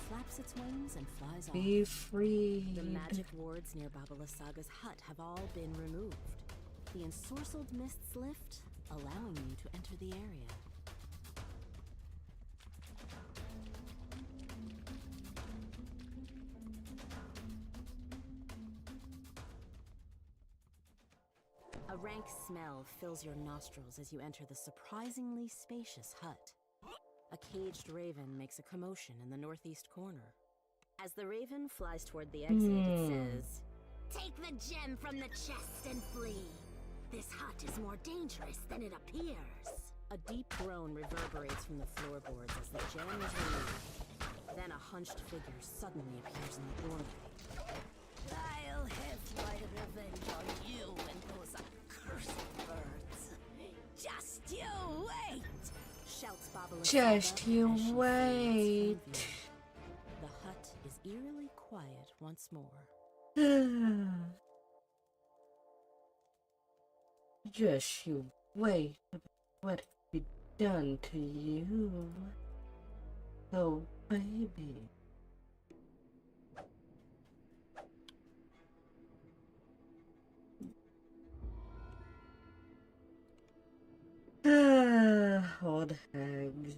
Speaker 11: Flaps its wings and flies off.
Speaker 1: Be freed.
Speaker 11: The magic wards near Baba Lasaga's hut have all been removed. The ensorcelled mists lift, allowing you to enter the area. A rank smell fills your nostrils as you enter the surprisingly spacious hut. A caged raven makes a commotion in the northeast corner. As the raven flies toward the exit, it says,
Speaker 5: Take the gem from the chest and flee. This hut is more dangerous than it appears.
Speaker 11: A deep groan reverberates from the floorboards as the gem is removed. Then a hunched figure suddenly appears in the doorway.
Speaker 3: I'll have my revenge on you and those accursed birds. Just you wait!
Speaker 11: of
Speaker 1: Just
Speaker 11: sawdust
Speaker 1: you
Speaker 11: as she fades
Speaker 1: wait.
Speaker 11: from view. The hut is eerily quiet once more.
Speaker 1: Just you wait. What be done to you? Oh, baby. Old hags.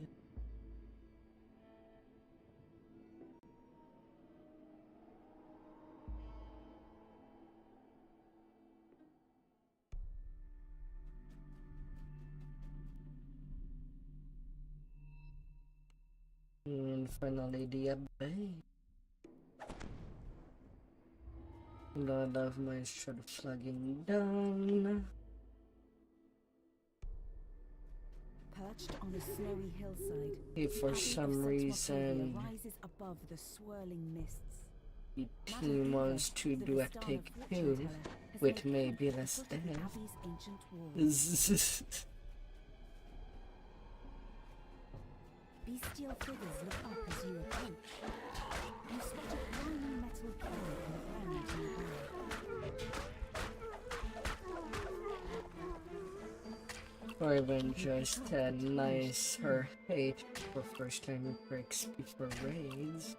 Speaker 1: And finally the abbey. Lord of my shirt flagging down.
Speaker 4: Perched on a snowy hillside,
Speaker 1: If
Speaker 4: the
Speaker 1: for
Speaker 4: Abbey
Speaker 1: some
Speaker 4: of St.
Speaker 1: reason
Speaker 4: Wachovia rises above the swirling mists.
Speaker 1: the
Speaker 4: Madame
Speaker 1: team
Speaker 4: Beaver,
Speaker 1: wants to
Speaker 4: the
Speaker 1: do a
Speaker 4: Vistana
Speaker 1: take
Speaker 4: fortune
Speaker 1: two
Speaker 4: teller, has
Speaker 1: with
Speaker 4: made
Speaker 1: maybe
Speaker 4: camp at
Speaker 1: less
Speaker 4: the foot of the
Speaker 1: death.
Speaker 4: Abbey's ancient walls. Bestial figures look up as you approach. You spot a grimy metal can on the ground nearby.
Speaker 1: Or even just a nice or hate for first time breaks before raids.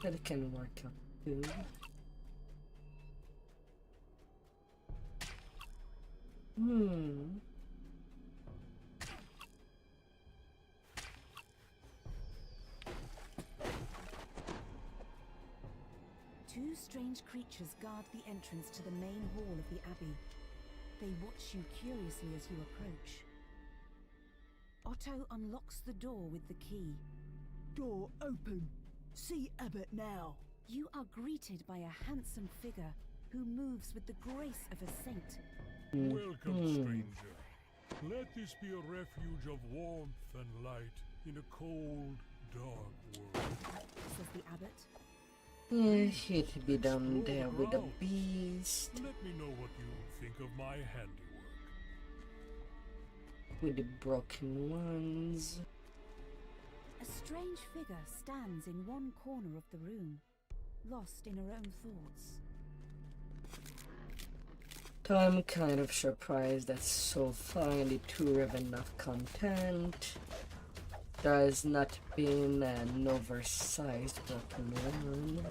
Speaker 1: That can work out too.
Speaker 4: Two strange creatures guard the entrance to the main hall of the Abbey. They watch you curiously as you approach. Otto unlocks the door with the key.
Speaker 3: Door open. See Abbot now.
Speaker 4: You are greeted by a handsome figure who moves with the grace of a saint.
Speaker 6: Welcome, stranger. Let this be a refuge of warmth and light in a cold, dark world.
Speaker 4: Says the abbot.
Speaker 1: He'd be down there with the beast.
Speaker 6: Let me know what you think of my handiwork.
Speaker 1: With the broken ones.
Speaker 4: A strange figure stands in one corner of the room, lost in her own thoughts.
Speaker 1: So I'm kind of surprised that so far in the tour of enough content, there has not been an oversized broken one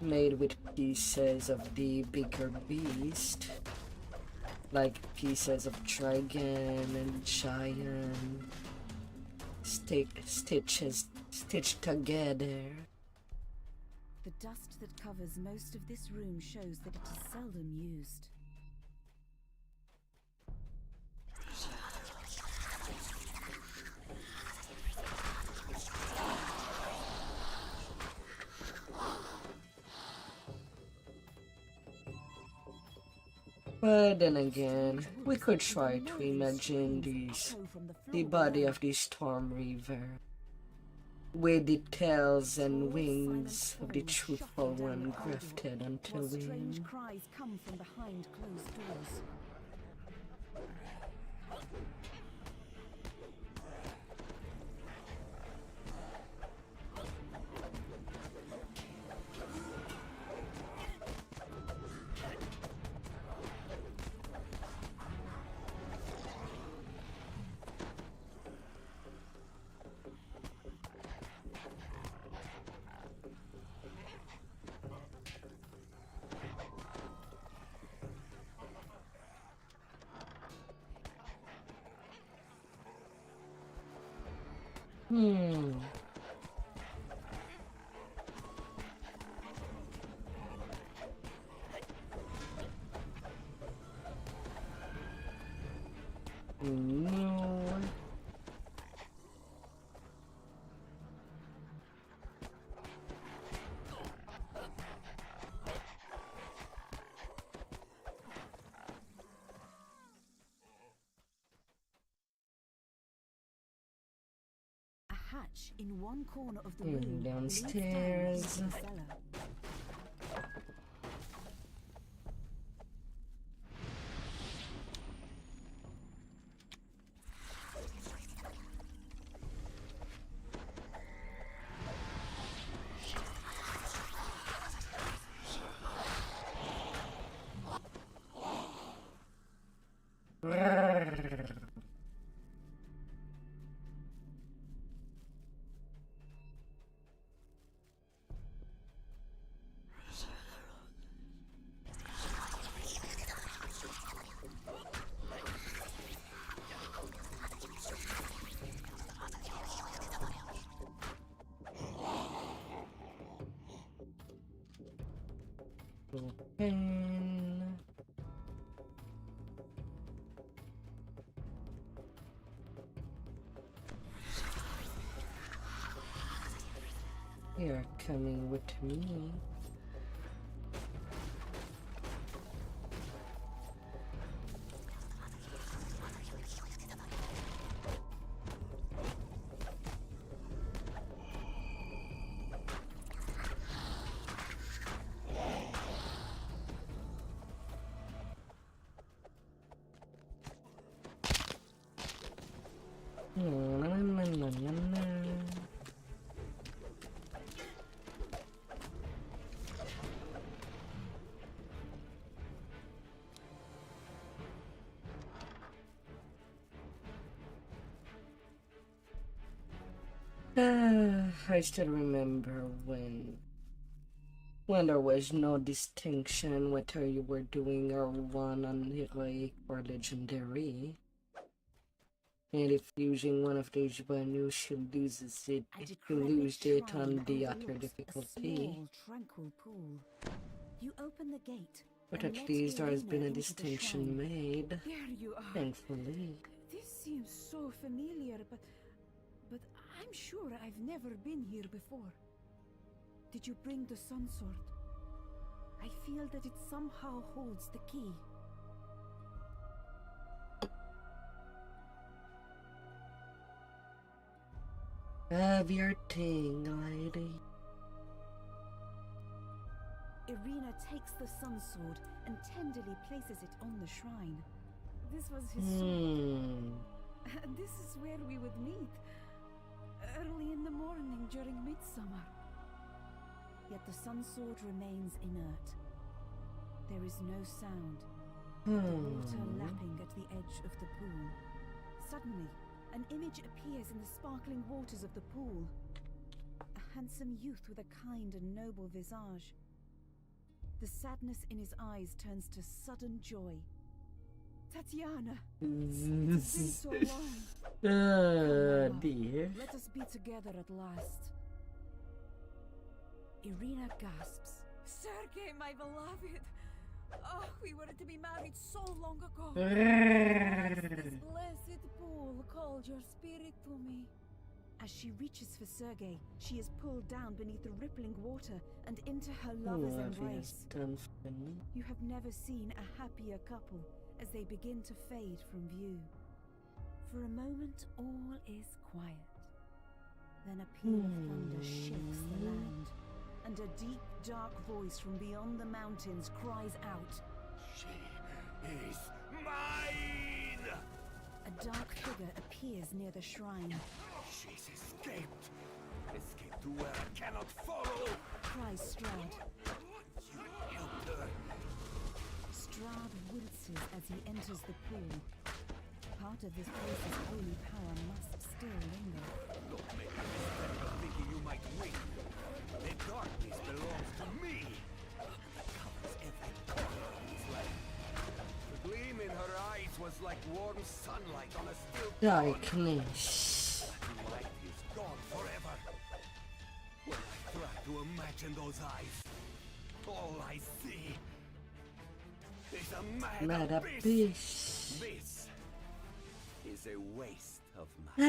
Speaker 1: made with pieces of the bigger beast, like pieces of dragon and giant stitched together.
Speaker 4: The dust that covers most of this room shows that it is seldom used.
Speaker 1: But then again, we could try to imagine the body of the Storm Reaver, with the tails and wings of the truthful one grafted onto
Speaker 4: Strange
Speaker 1: him.
Speaker 4: cries come from behind closed doors.
Speaker 1: No.
Speaker 4: A hatch in one corner of the room leads down
Speaker 1: Downstairs.
Speaker 4: into the cellar.
Speaker 1: Open. You're coming with me. I still remember when there was no distinction whether you were doing a run on heroic or legendary. And if using one of those menus, you loses it. You lose it on the other difficulty.
Speaker 11: Small, tranquil pool. You open the gate.
Speaker 1: But
Speaker 11: and
Speaker 1: at
Speaker 11: let
Speaker 1: least there has
Speaker 11: Irina
Speaker 1: been a
Speaker 11: into the
Speaker 1: distinction
Speaker 11: shrine.
Speaker 1: made.
Speaker 4: There you are.
Speaker 1: Thankfully.
Speaker 4: This seems so familiar, but I'm sure I've never been here before. Did you bring the sun sword? I feel that it somehow holds the key.
Speaker 1: Have your thing, lady.
Speaker 4: Irina takes the sun sword and tenderly places it on the shrine. This was his sword. And this is where we would meet. Early in the morning during midsummer. Yet the sun sword remains inert. There is no sound. The water lapping at the edge of the pool. Suddenly, an image appears in the sparkling waters of the pool. A handsome youth with a kind and noble visage. The sadness in his eyes turns to sudden joy. Tatiana! It has been so long.
Speaker 1: Dear.
Speaker 4: Let us be together at last. Irina gasps. Sergei, my beloved! Oh, we were to be married so long ago. This blessed pool called your spirit to me. As she reaches for Sergei, she is pulled down beneath the rippling water and into her lover's embrace. You have never seen a happier couple as they begin to fade from view. For a moment, all is quiet. Then a peal of thunder shakes the land, and a deep, dark voice from beyond the mountains cries out,
Speaker 7: She is mine!
Speaker 4: A dark figure appears near the shrine.
Speaker 7: She's escaped! Escaped to where I cannot follow!
Speaker 4: Cries Strahd.
Speaker 7: You helped her!
Speaker 4: Strahd winces as he enters the pool. Part of this place's holy power must still linger.
Speaker 7: Don't make the mistake of thinking you might win. The darkness belongs to me. It covers every corner of this land. The gleam in her eyes was like warm sunlight on a still
Speaker 1: Darkness.
Speaker 7: That light is gone forever. When I try to imagine those eyes, all I see is a mad abyss. This is a waste of my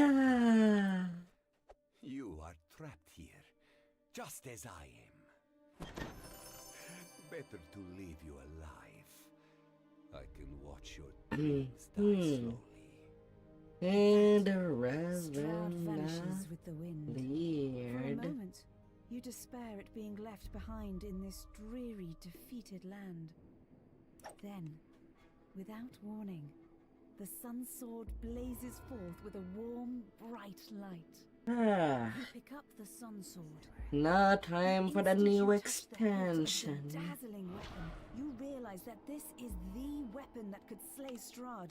Speaker 7: You are trapped here, just as I am. Better to leave you alive. I can watch your dreams die slowly.
Speaker 1: And the
Speaker 4: Strahd vanishes
Speaker 1: Reverend
Speaker 4: with the wind. For a
Speaker 1: Leard.
Speaker 4: moment, you despair at being left behind in this dreary, defeated land. Then, without warning, the sun sword blazes forth with a warm, bright light. You pick up the sun sword.
Speaker 1: Now time for the
Speaker 4: Instant
Speaker 1: new
Speaker 4: you touch the hilt of the
Speaker 1: expansion.
Speaker 4: dazzling weapon, you realize that this is the weapon that could slay Strahd.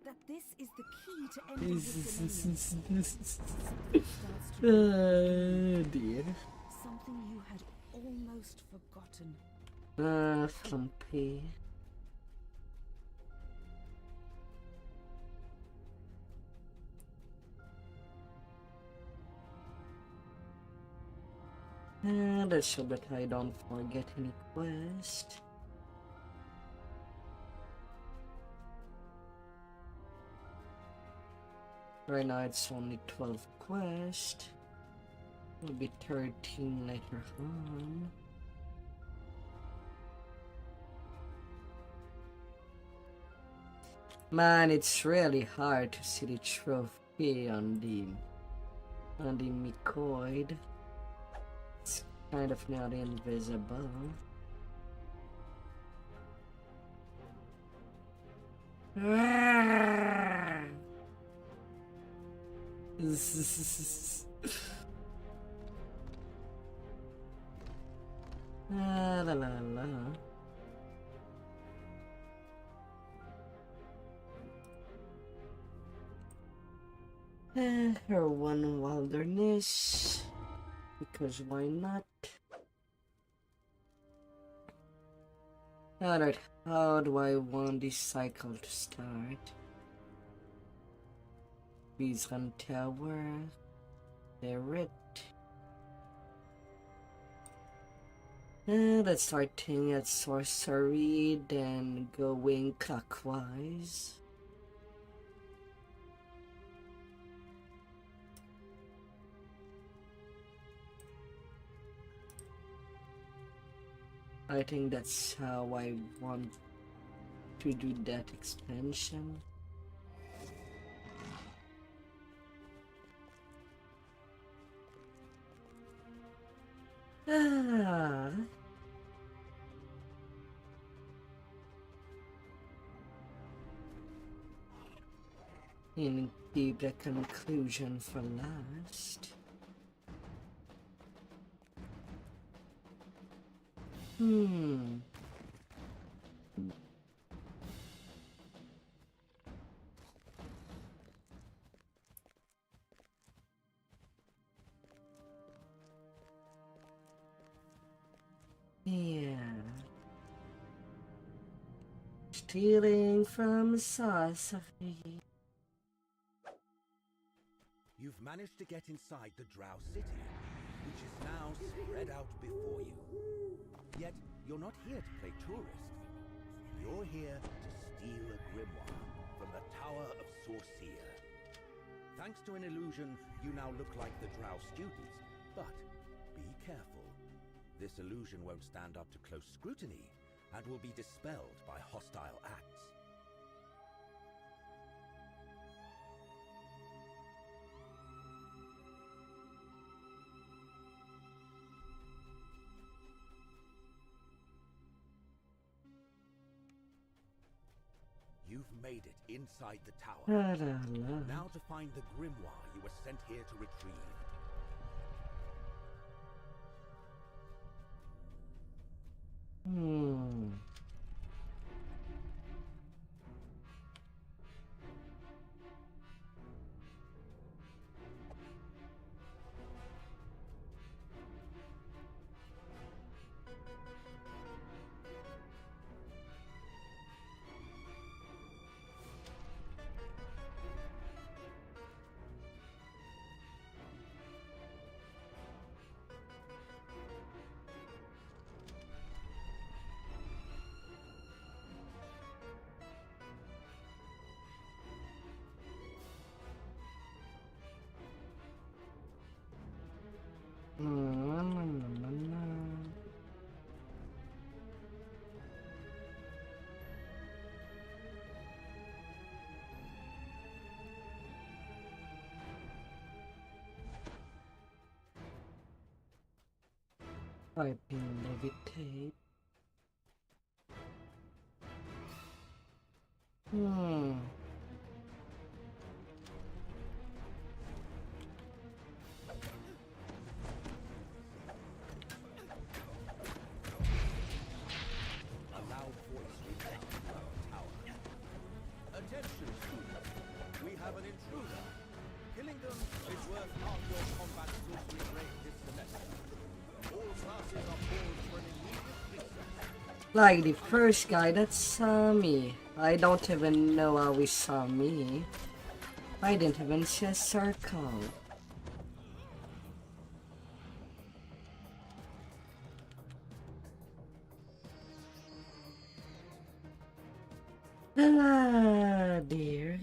Speaker 4: That this is the key to ending his dominion. Something starts to
Speaker 1: Dear.
Speaker 4: something you had almost forgotten.
Speaker 1: Slumpy. Let's hope that I don't forget any quest. Right now it's only 12 quests. Will be 13 later on. Man, it's really hard to see the trophy on the Mycoid. It's kind of not invisible. La la la la. Or one wilderness, because why not? Alright, how do I want this cycle to start? Beacon Tower, Ferret. Let's start at sorcery, then going clockwise. I think that's how I want to do that expansion. And keep the conclusion for last. Yeah. Stealing from sorcery.
Speaker 7: You've managed to get inside the Drow City, which is now spread out before you. Yet, you're not here to play tourist. You're here to steal a grimoire from the Tower of Sorceer. Thanks to an illusion, you now look like the Drow students, but be careful. This illusion won't stand up to close scrutiny and will be dispelled by hostile acts. You've made it inside the tower. Now to find the grimoire you were sent here to retrieve.
Speaker 1: Piping levitate. Like the first guy that saw me. I don't even know how he saw me. I didn't even see a circle. Ah, dear.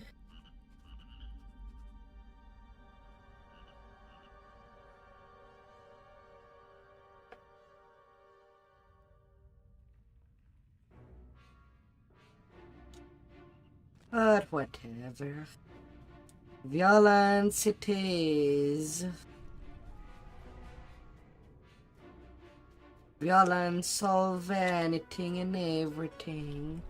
Speaker 1: But whatever. Violence it is. Violence solve anything and everything.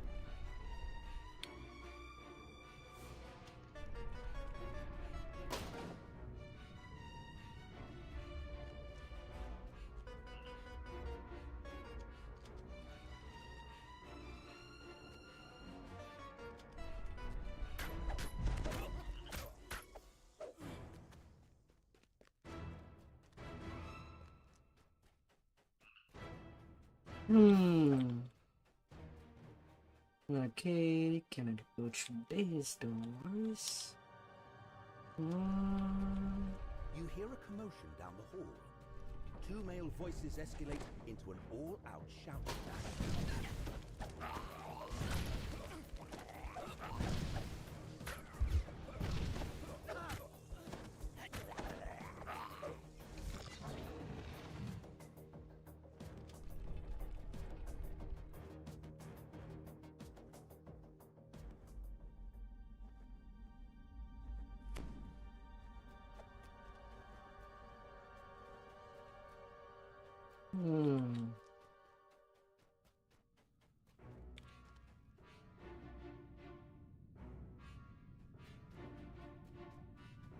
Speaker 1: Okay, can I go through these doors?
Speaker 7: You hear a commotion down the hall. Two male voices escalate into an all-out shouting match.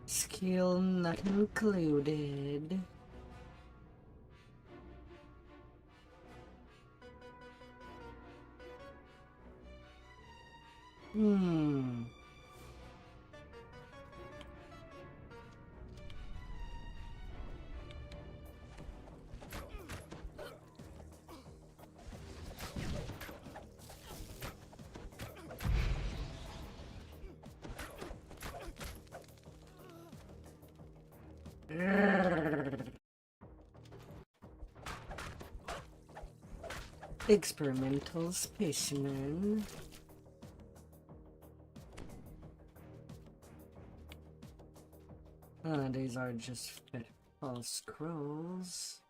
Speaker 1: Skill not included. Experimental specimen. These are just false scrolls.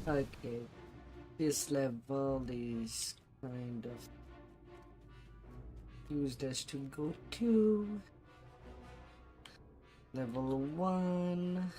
Speaker 1: Okay, this level is kind of used as to go to level 1.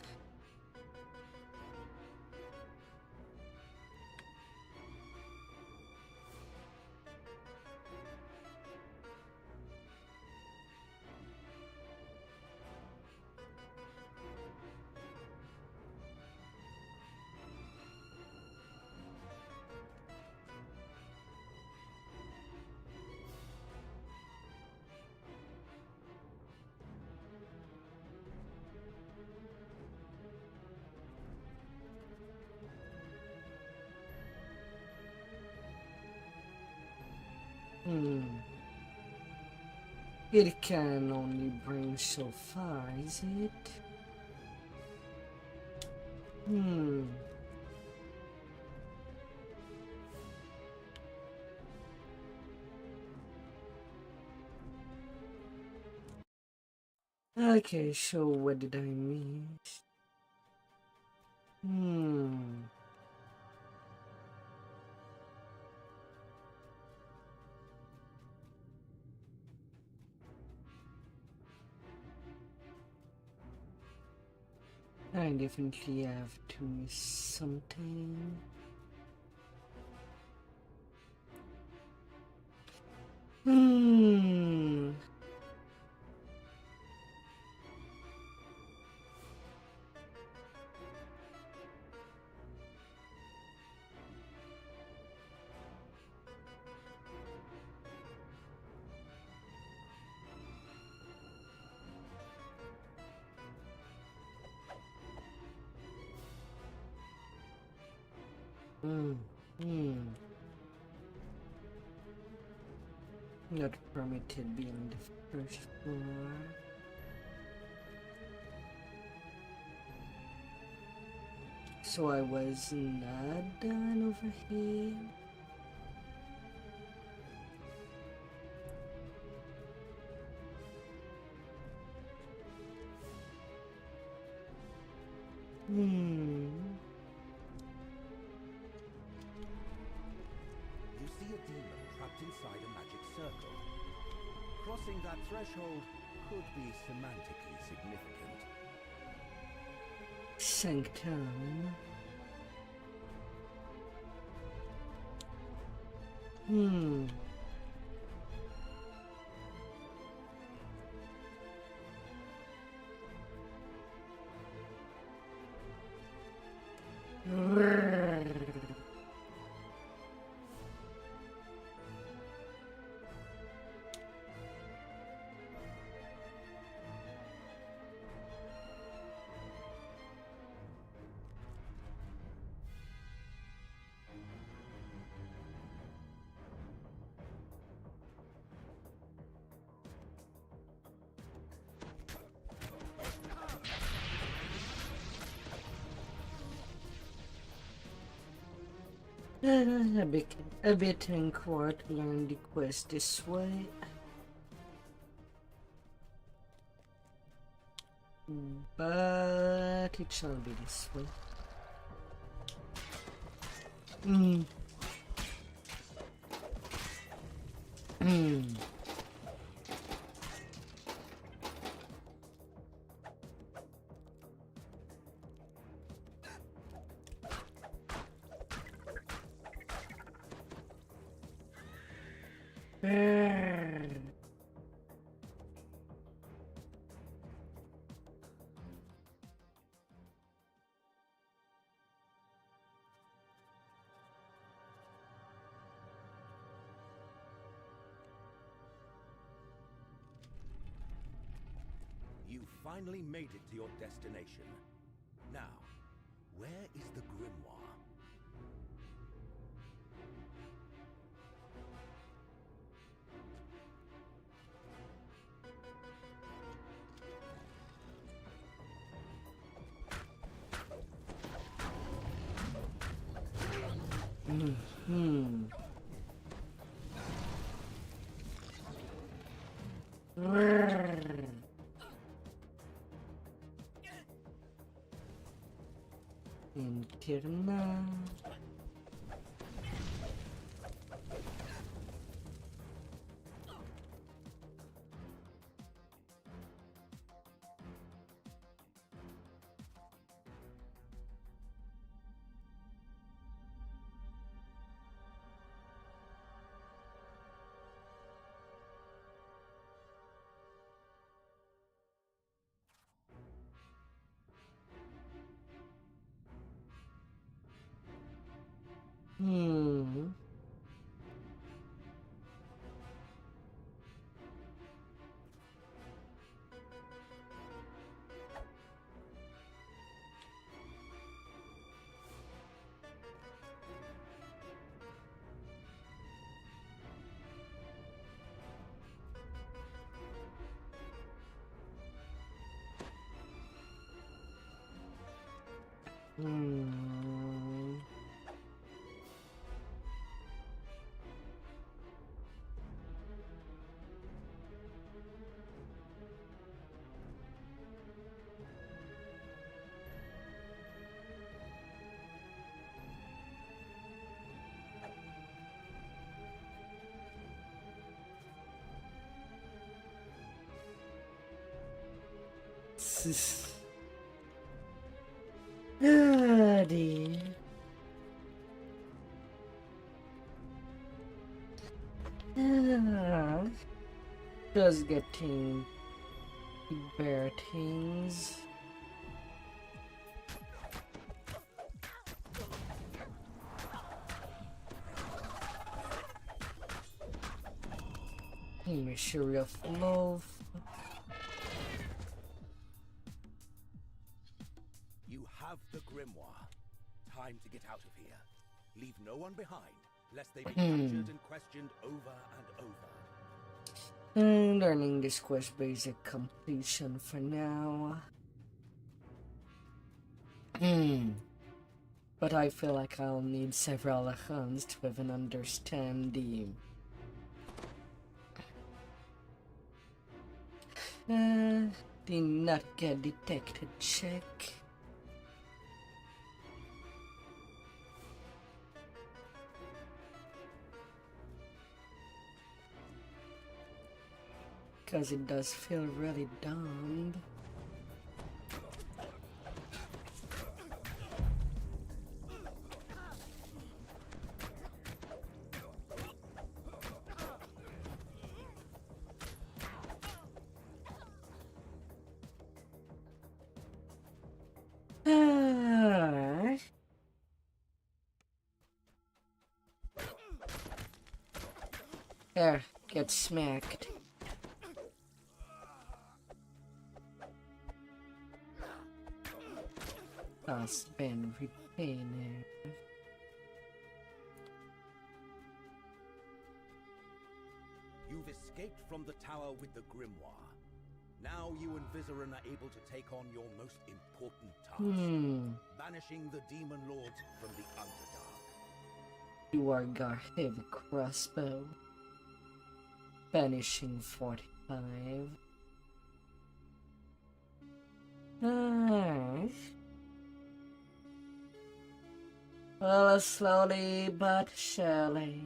Speaker 1: It can only bring so far, is it? Okay, so what did I miss? I definitely have to miss something. Not permitted beyond the first floor. So I was not done over here.
Speaker 7: You see a demon trapped inside a magic circle. Crossing that threshold could be semantically significant.
Speaker 1: Sanctum. A bit in court, learn the quest this way. But it shall be this way.
Speaker 7: You finally made it to your destination. Now, where is the grimoire?
Speaker 1: Interna. Ah, dear. Just getting bear things. Mystery of love.
Speaker 7: You have the grimoire. Time to get out of here. Leave no one behind, lest they be captured and questioned over and over.
Speaker 1: Learning this quest basic completion for now. But I feel like I'll need several hands to even understand the not get detected check. Because it does feel really dumb. There, get smacked. Suspend retainer.
Speaker 7: You've escaped from the tower with the grimoire. Now you and Vizerin are able to take on your most important task. Banishing the demon lords from the Underdark.
Speaker 1: You are got heavy crossbow. Banishing 45. Well, slowly but surely.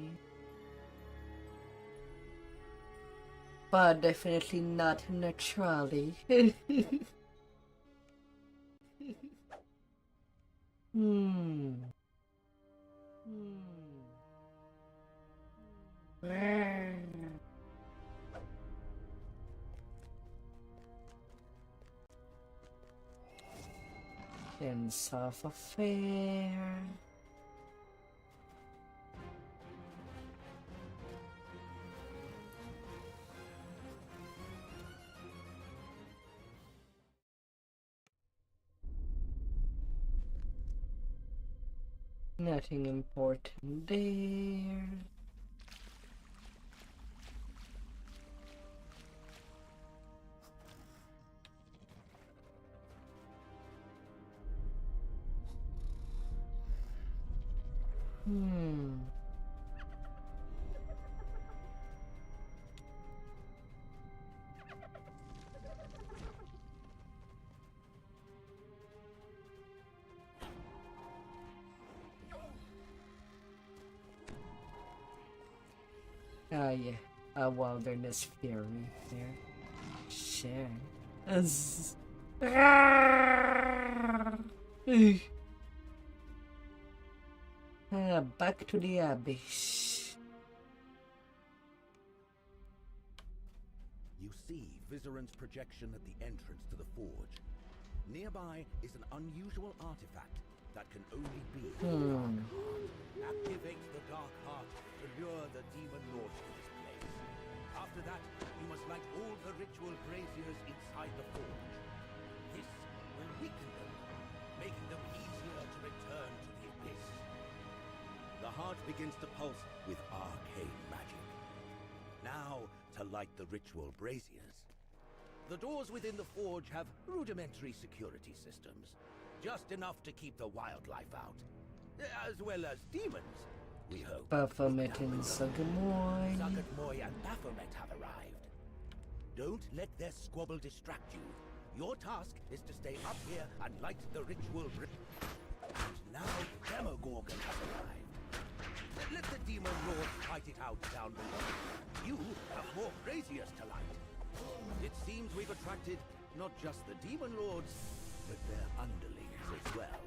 Speaker 1: But definitely not naturally. Sense of affair. Nothing important there. Ah, yeah, a wilderness fury there. Sure. Back to the abyss.
Speaker 7: You see Vizerin's projection at the entrance to the forge. Nearby is an unusual artifact that can only be the Dark Heart. Activate the Dark Heart to lure the demon lords to this place. After that, you must light all the ritual braziers inside the forge. This will weaken them, making them easier to return to the abyss. The heart begins to pulse with arcane magic. Now, to light the ritual braziers. The doors within the forge have rudimentary security systems. Just enough to keep the wildlife out. As well as demons, we hope.
Speaker 1: Baphomet and Sagamoy.
Speaker 7: Sagamoy and Baphomet have arrived. Don't let their squabble distract you. Your task is to stay up here and light the ritual. And now Demogorgon has arrived. Let the demon lord fight it out down below. You have more braziers to light. It seems we've attracted not just the demon lords, but their underlings as well.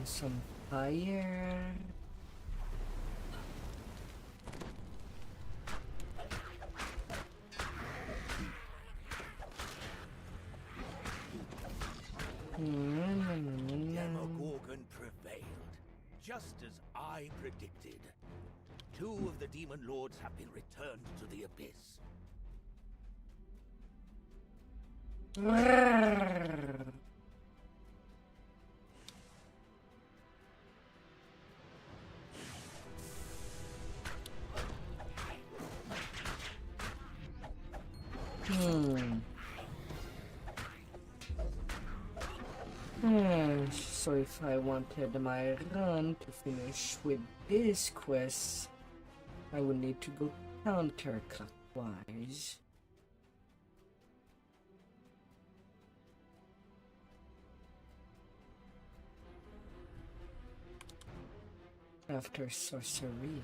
Speaker 1: Some fire.
Speaker 7: Demogorgon prevailed, just as I predicted. 2 of the demon lords have been returned to the abyss.
Speaker 1: So if I wanted my run to finish with this quest, I would need to go counterclockwise. After sorcery.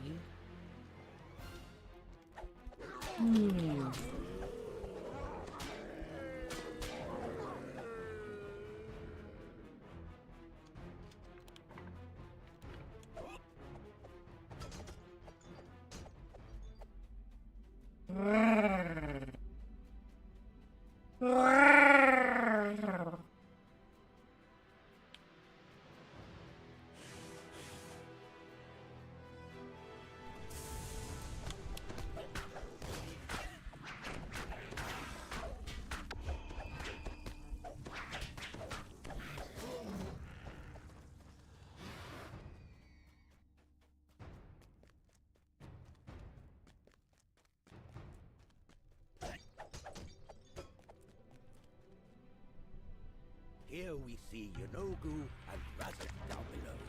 Speaker 7: Here we see Yanogu and Razak down below.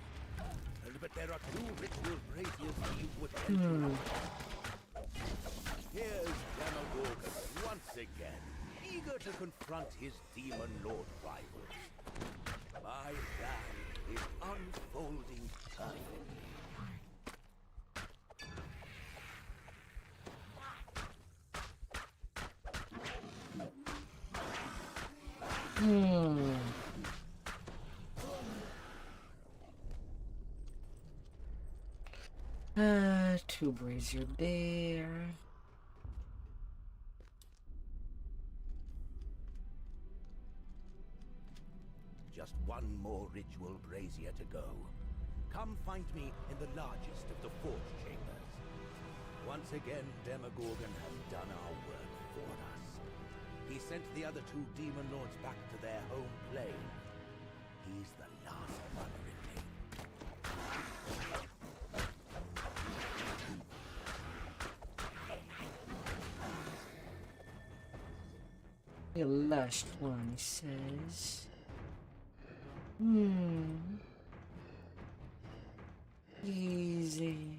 Speaker 7: But there are 2 ritual braziers you would enter. Here's Demogorgon once again, eager to confront his demon lord rivals. My plan is unfolding perfectly. Two brazier there. Just 1 more ritual brazier to go. Come find me in the largest of the forge chambers. Once again, Demogorgon has done our work for us. He sent the other 2 demon lords back to their home plane. He's the last one remaining.
Speaker 1: The last one says, easy.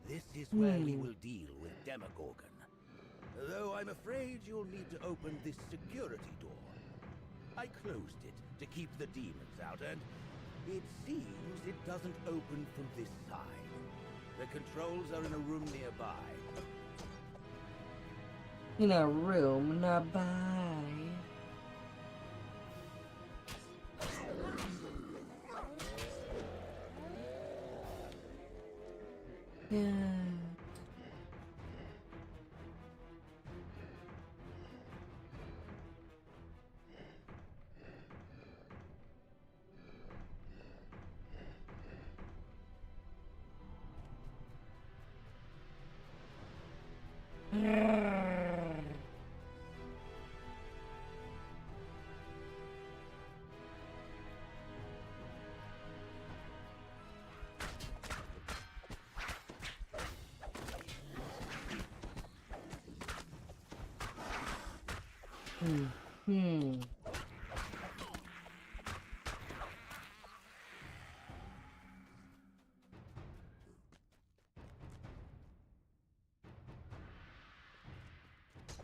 Speaker 7: This is where we will deal with Demogorgon. Though I'm afraid you'll need to open this security door. I closed it to keep the demons out, and it seems it doesn't open from this side. The controls are in a room nearby.
Speaker 1: In a room nearby. Yeah.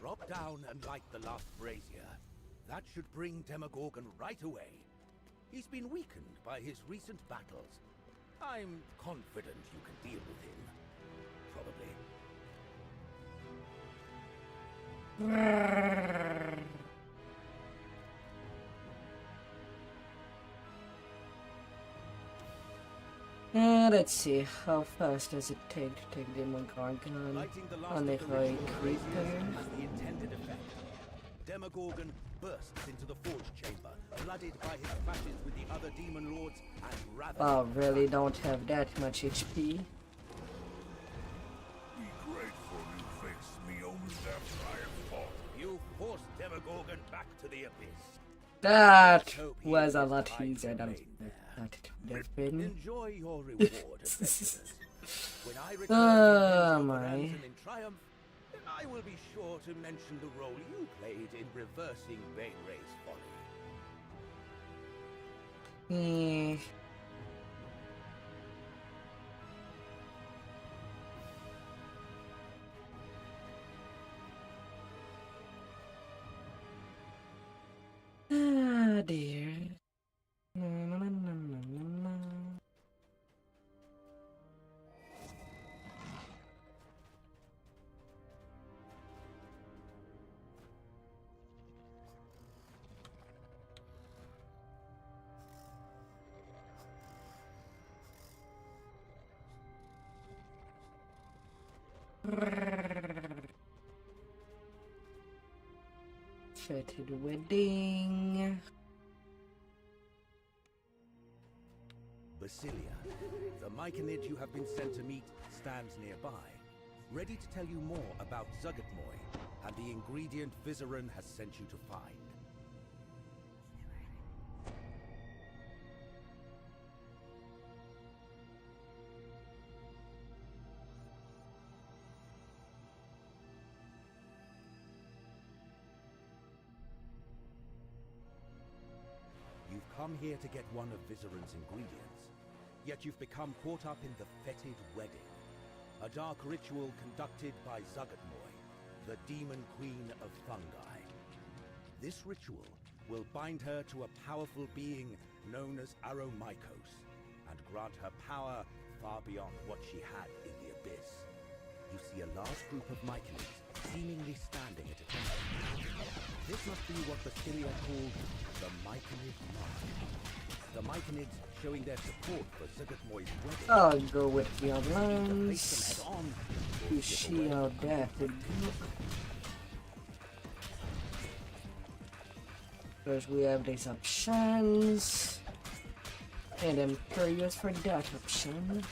Speaker 7: Drop down and light the last brazier. That should bring Demogorgon right away. He's been weakened by his recent battles. I'm confident you can deal with him. Probably.
Speaker 1: Let's see, how fast does it take to take the Demogorgon
Speaker 2: Lighting the last
Speaker 1: on the
Speaker 2: of the ritual
Speaker 1: heroic
Speaker 2: braziers
Speaker 1: creeper?
Speaker 2: has the intended effect. Demogorgon bursts into the forge chamber, flooded by his clashes with the other demon lords, and ravaged.
Speaker 1: Oh, really don't have that much HP?
Speaker 8: Be grateful you faced me only after I have fought.
Speaker 2: You forced Demogorgon back to the abyss.
Speaker 1: That was a lot easier than I thought it would have been.
Speaker 2: Enjoy your reward, adventurers. When I return
Speaker 1: Oh
Speaker 2: to
Speaker 1: my.
Speaker 2: Ransom in triumph, I will be sure to mention the role you played in reversing Bane Ray's folly.
Speaker 1: Ah, dear. Na, na, na, na, na, na. Fetid wedding.
Speaker 2: Basilia, the Myconid you have been sent to meet stands nearby, ready to tell you more about Zugatmoy and the ingredient Vizeran has sent you to find. You've come here to get one of Vizeran's ingredients, yet you've become caught up in the Fetid Wedding, a dark ritual conducted by Zugatmoy, the Demon Queen of Fungi. This ritual will bind her to a powerful being known as Aromykos, and grant her power far beyond what she had in the Abyss. You see a large group of Myconids seemingly standing at attention. This must be what Basilia called the Myconid March. The Myconids showing their support for Zugatmoy's wedding.
Speaker 1: I'll go with the
Speaker 2: Ready to face
Speaker 1: alliance.
Speaker 2: them head on,
Speaker 1: To see how that would go. Because we have these options. And I'm curious for that option.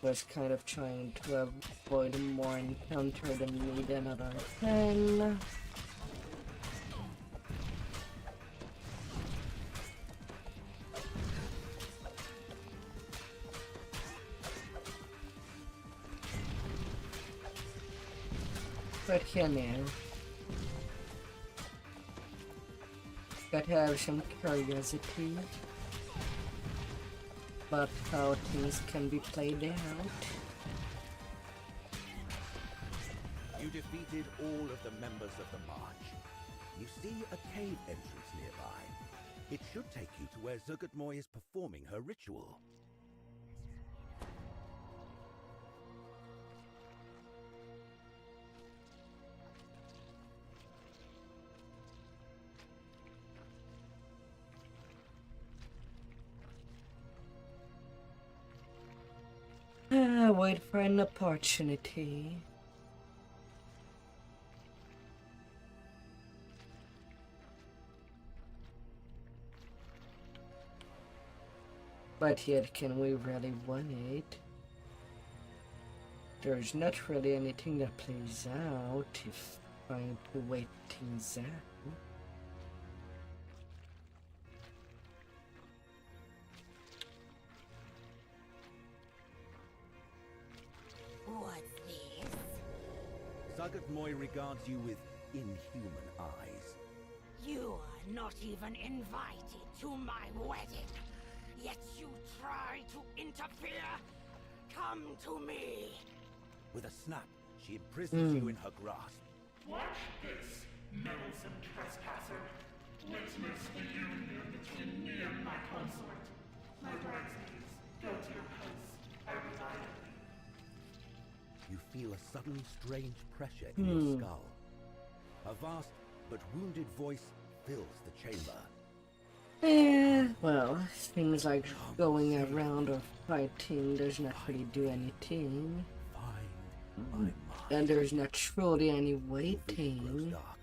Speaker 1: Was kind of trying to avoid more encounter than need another 10. But here now. Gotta have some curiosity about how things can be played out.
Speaker 2: You defeated all of the members of the March. You see a cave entrance nearby. It should take you to where Zugatmoy is performing her ritual.
Speaker 1: Wait for an opportunity. But yet, can we really win it? There's not really anything that plays out if trying to wait things out.
Speaker 3: What's this?
Speaker 2: Zugatmoy regards you with inhuman eyes.
Speaker 3: You are not even invited to my wedding, yet you try to interfere. Come to me.
Speaker 2: With a snap, she imprisons you in her grasp.
Speaker 12: Watch this, meddlesome trespasser. Witness the union between me and my consort. My bridesmaids, go to your host. I reside at
Speaker 2: You feel a sudden strange pressure in your skull.
Speaker 7: A vast but wounded voice fills the chamber.
Speaker 1: Well, things like going around or fighting does not really do anything. And there's not truly any waiting.
Speaker 7: Dark,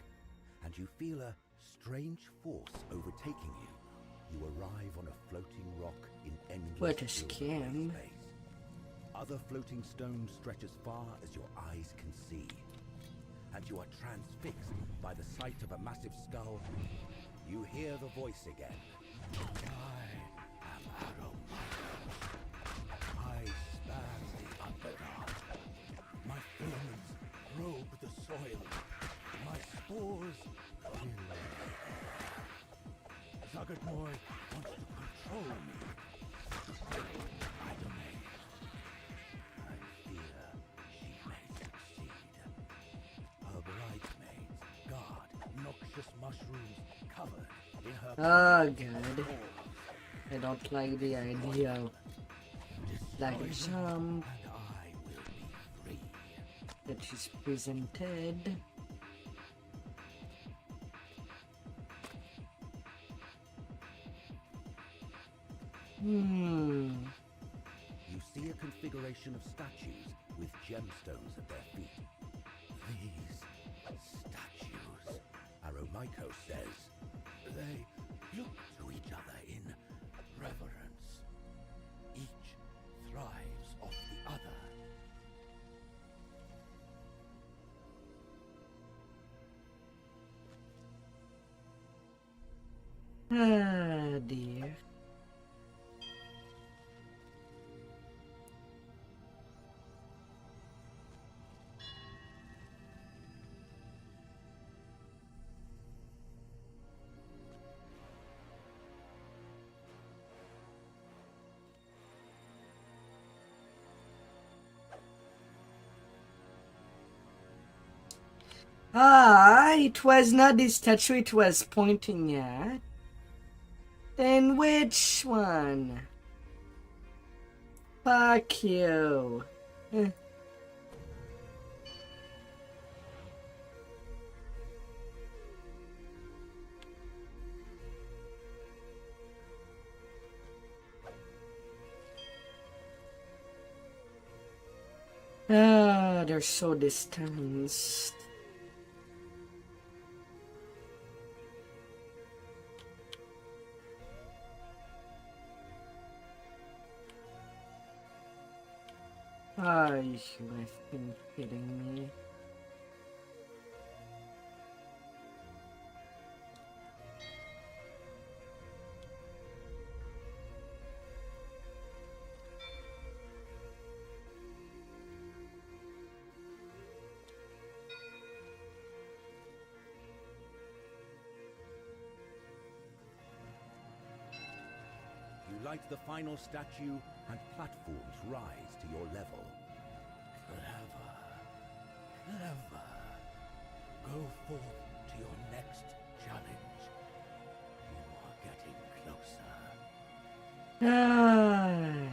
Speaker 7: and you feel a strange force overtaking you. You arrive on a floating rock in endless
Speaker 1: What a scam.
Speaker 7: space. Other floating stones stretch as far as your eyes can see. And you are transfixed by the sight of a massive skull. You hear the voice again. I am Aromite. I span the underdark. My filaments probe the soil. My spores fill the air. Zagadmoy wants to control me. My domain. I fear she may succeed. Her bridesmaids guard noxious mushrooms covered in her...
Speaker 1: Oh, good. I don't like the idea of like some that she's presented.
Speaker 7: You see a configuration of statues with gemstones at their feet. These statues, Aromiko says, they look to each other in reverence. Each thrives off the other.
Speaker 1: Ah, dear. Ah, it was not the statue it was pointing at. Then which one? Fuck you. Ah, they're so distanced. Ah, you should have been kidding me.
Speaker 7: You light the final statue, and platforms rise to your level. Clever. Clever. Go forth to your next challenge. You are getting closer.
Speaker 1: Ah.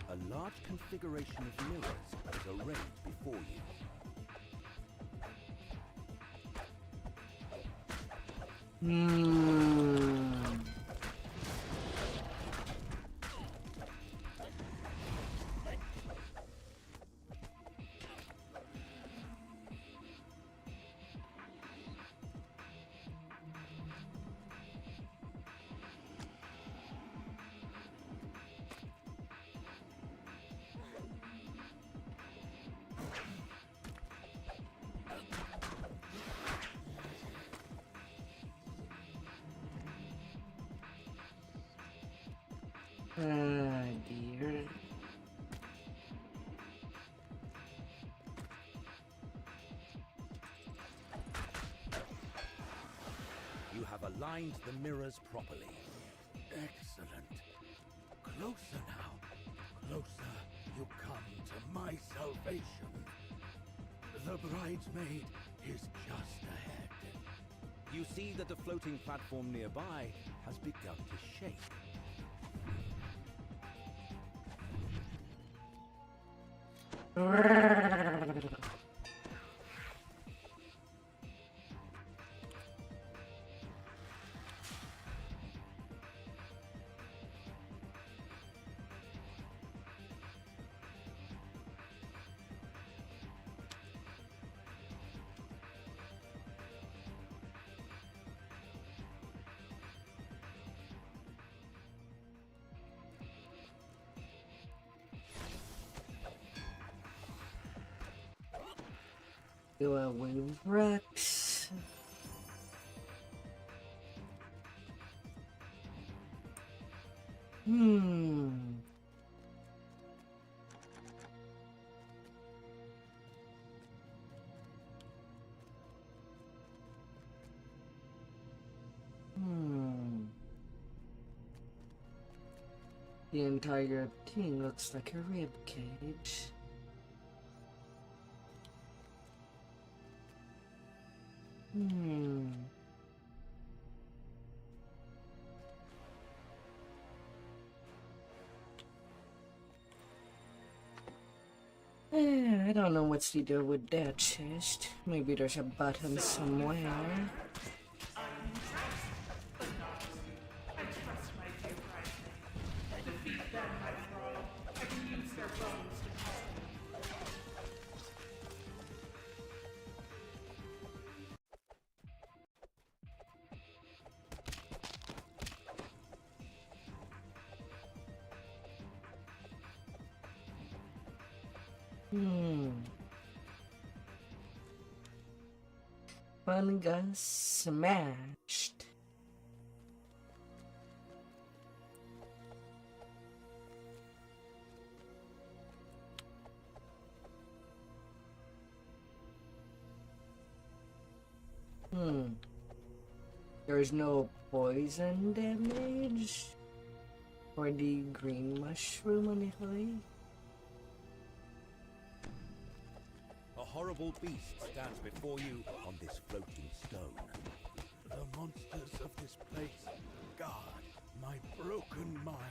Speaker 7: A large configuration of mirrors is arrayed before you.
Speaker 1: Ah, dear.
Speaker 2: You have aligned the mirrors properly.
Speaker 13: Excellent. Closer now. Closer you come to my salvation. The bridesmaid is just ahead.
Speaker 2: You see that the floating platform nearby has begun to shake.
Speaker 1: Do a wave Rex. The entire thing looks like a rib cage. I don't know what's to do with that chest. Maybe there's a button somewhere. Finally got smashed. There's no poison damage for the green mushroom on the way.
Speaker 2: A horrible beast stands before you on this floating stone.
Speaker 13: The monsters of this place guard my broken mind.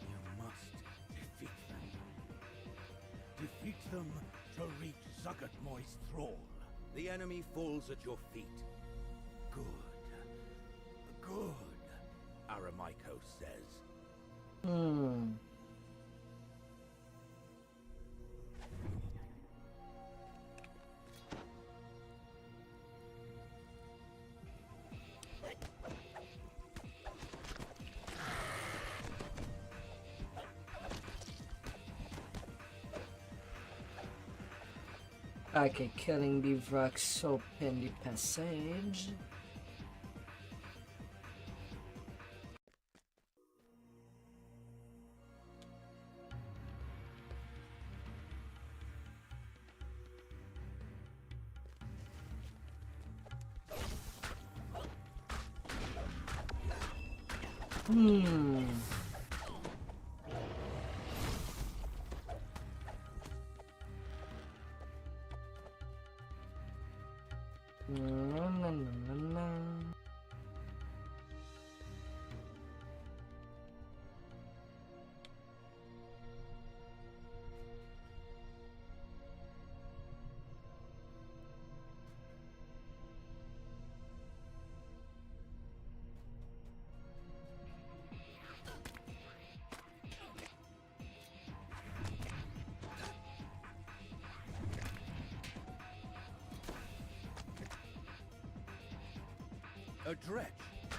Speaker 13: You must defeat them. Defeat them to reach Zuckertmoy's thrall.
Speaker 2: The enemy falls at your feet.
Speaker 13: Good. Good,
Speaker 2: Aramiko says.
Speaker 1: Okay, killing the Vrux open the passage.
Speaker 2: A dretch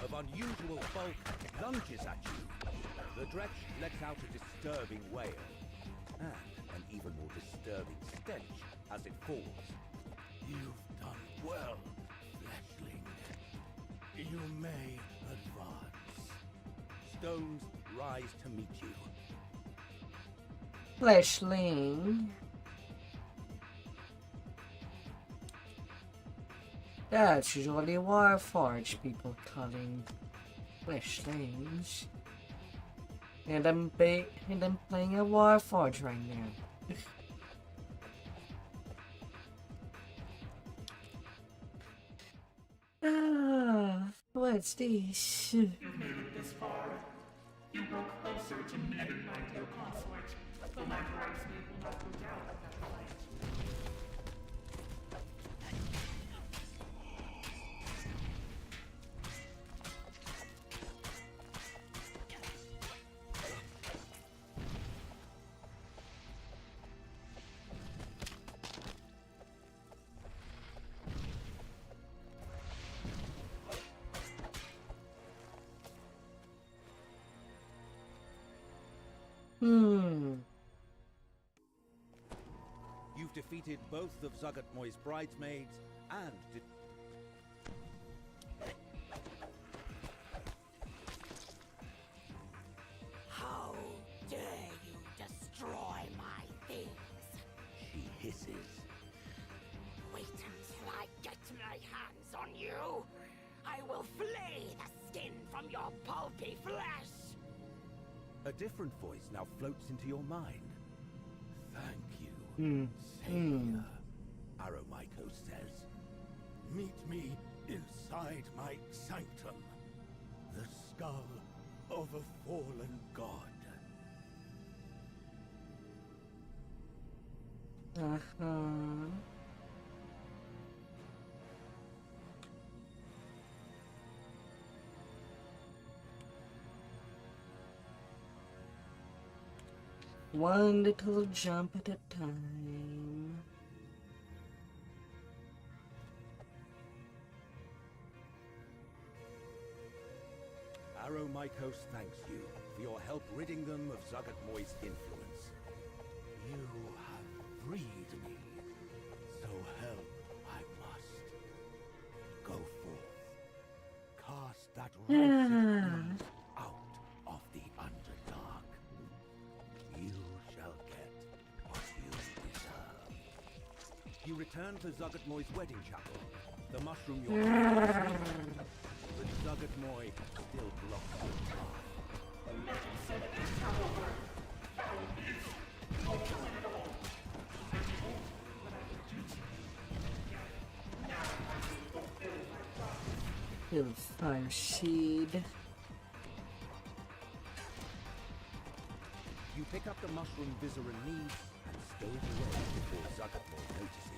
Speaker 2: of unusual bulk lunges at you. The dretch lets out a disturbing wail, and an even more disturbing stench as it falls.
Speaker 13: You've done well, fleshling. You may advance.
Speaker 2: Stones
Speaker 13: rise to meet you.
Speaker 1: Fleshling. That's usually Warforged people calling Fleshlings. And I'm playing a Warforged right now. What's this?
Speaker 12: You've made it this far. You go closer to meeting my dear consort, though my bridesmaid will not go down in that fight.
Speaker 13: You've defeated both of Zuggotmoy's bridesmaids and
Speaker 3: How dare you destroy my things?
Speaker 13: she hisses.
Speaker 3: Wait until I get my hands on you. I will flay the skin from your pulpy flesh.
Speaker 13: A different voice now floats into your mind. Thank you, Savior, Aromiko says. Meet me inside my sanctum, the skull of a fallen god.
Speaker 1: One little jump at a time.
Speaker 13: Aromikos thanks you for your help ridding them of Zuggotmoy's influence. You have freed me, so help I must. Go forth, cast that rancid out of the Underdark. You shall get what you deserve. You return to Zuggotmoy's wedding chapel. The mushroom you're but Zuggotmoy still blocks your path.
Speaker 1: Fire seed.
Speaker 13: You pick up the mushroom Vizeran needs and stow it away before Zuggotmoy notices.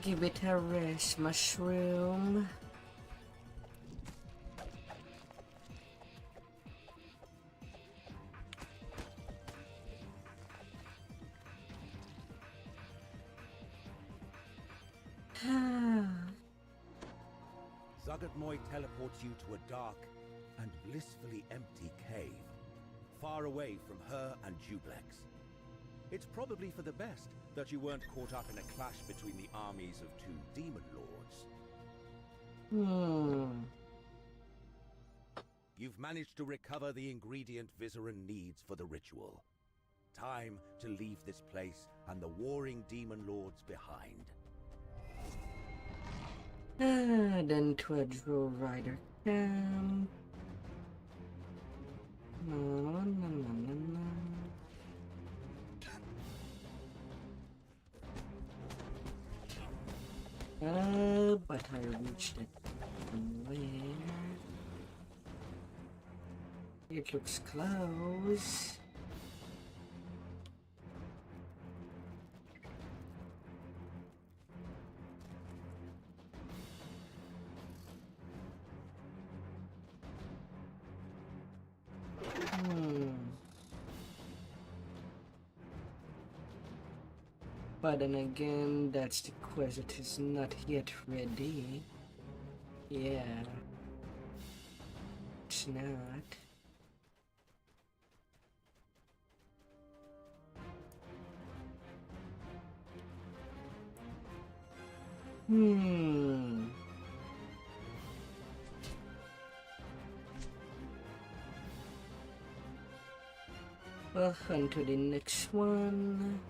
Speaker 1: Give it a rest, mushroom.
Speaker 13: Zuggotmoy teleports you to a dark and blissfully empty cave, far away from her and Jublex. It's probably for the best that you weren't caught up in a clash between the armies of two demon lords. You've managed to recover the ingredient Vizeran needs for the ritual. Time to leave this place and the warring demon lords behind.
Speaker 1: Then to a Drow Rider camp. But I reached it from where? It looks close. But then again, that's the quest that is not yet ready. Yeah. It's not. Well, on to the next one.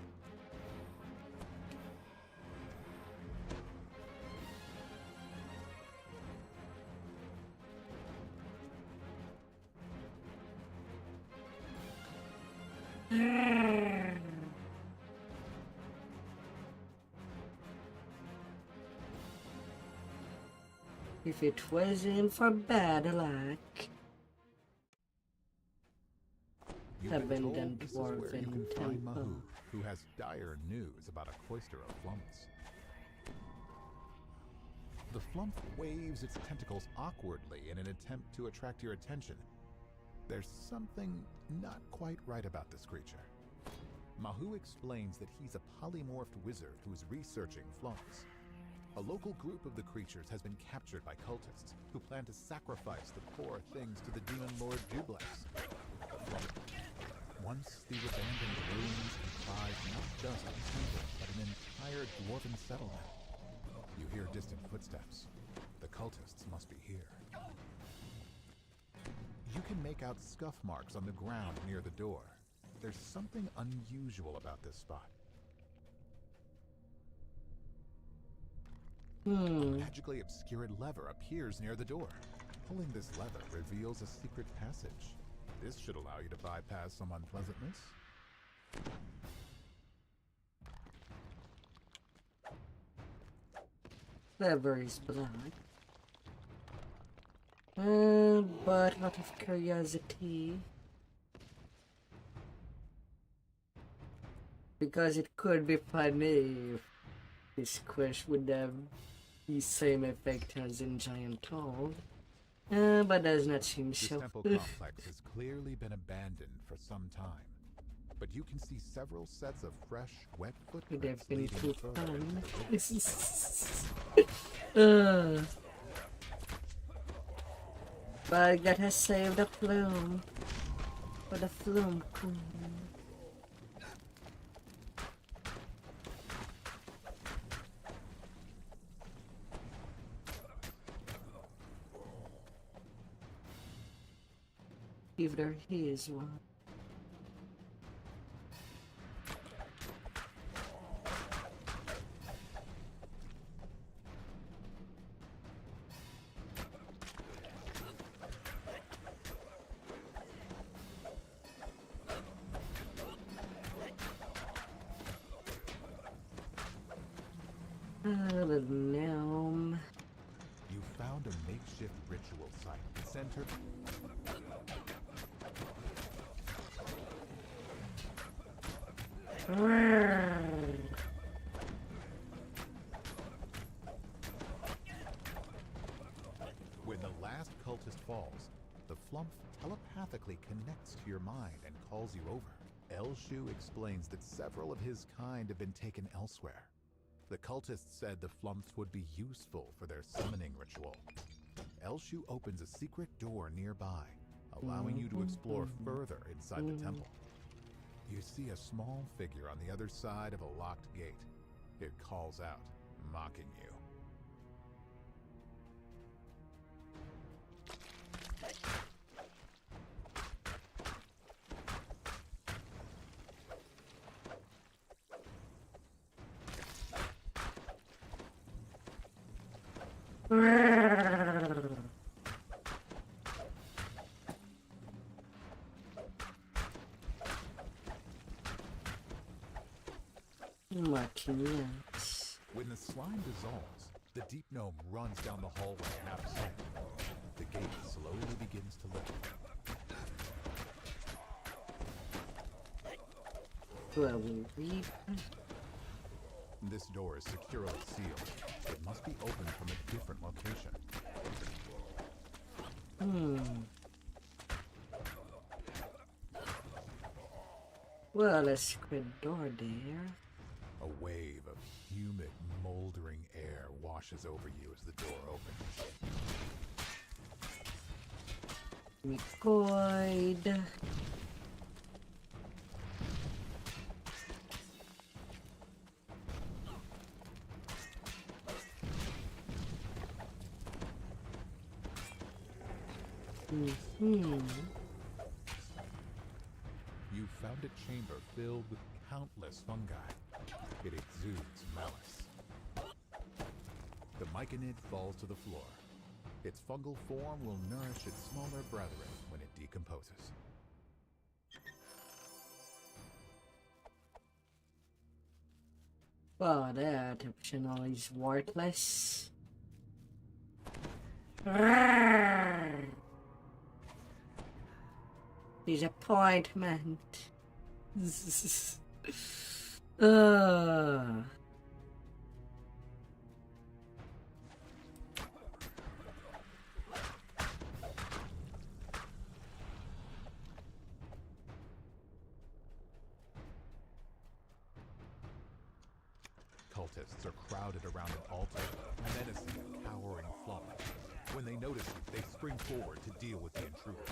Speaker 1: If it wasn't for bad luck. Abandoned dwarven temple.
Speaker 14: Who has dire news about a cloister of flumps. The flump waves its tentacles awkwardly in an attempt to attract your attention. There's something not quite right about this creature. Mahu explains that he's a polymorphed wizard who's researching flumps. A local group of the creatures has been captured by cultists who plan to sacrifice the poor things to the demon lord Dublex. Once these abandoned ruins comprised not just a temple, but an entire dwarven settlement. You hear distant footsteps. The cultists must be here. You can make out scuff marks on the ground near the door. There's something unusual about this spot. A magically obscured lever appears near the door. Pulling this lever reveals a secret passage. This should allow you to bypass some unpleasantness.
Speaker 1: Lever is black. But out of curiosity, because it could be funny if this quest would have the same effect as in Giant Hall. But does not seem so.
Speaker 14: This temple complex has clearly been abandoned for some time, but you can see several sets of fresh, wet footprints.
Speaker 1: Would have been
Speaker 14: leading
Speaker 1: too
Speaker 14: further
Speaker 1: fun.
Speaker 14: into the
Speaker 1: But God has saved the flume for the flume queen. If there is one. The gnome.
Speaker 14: You found a makeshift ritual site centered. When the last cultist falls, the flump telepathically connects to your mind and calls you over. Elshu explains that several of his kind have been taken elsewhere. The cultists said the flumps would be useful for their summoning ritual. Elshu opens a secret door nearby, allowing you to explore further inside the temple. You see a small figure on the other side of a locked gate. It calls out, mocking you. When the slime dissolves, the deep gnome runs down the hallway half asleep. The gate slowly begins to lift.
Speaker 1: Well, we read.
Speaker 14: This door is securely sealed. It must be opened from a different location.
Speaker 1: Well, a secret door there.
Speaker 14: A wave of humid, moldering air washes washes over you as the door opens.
Speaker 1: Me good.
Speaker 14: You found a chamber filled with countless fungi. It exudes malice. The myconid falls to the floor. Its fungal form will nourish its smaller brethren when it decomposes.
Speaker 1: Well, that optional is worthless. Disappointment.
Speaker 14: Cultists are crowded around an altar, menacing a cowering flump. When they notice you, they spring forward to deal with the intruders.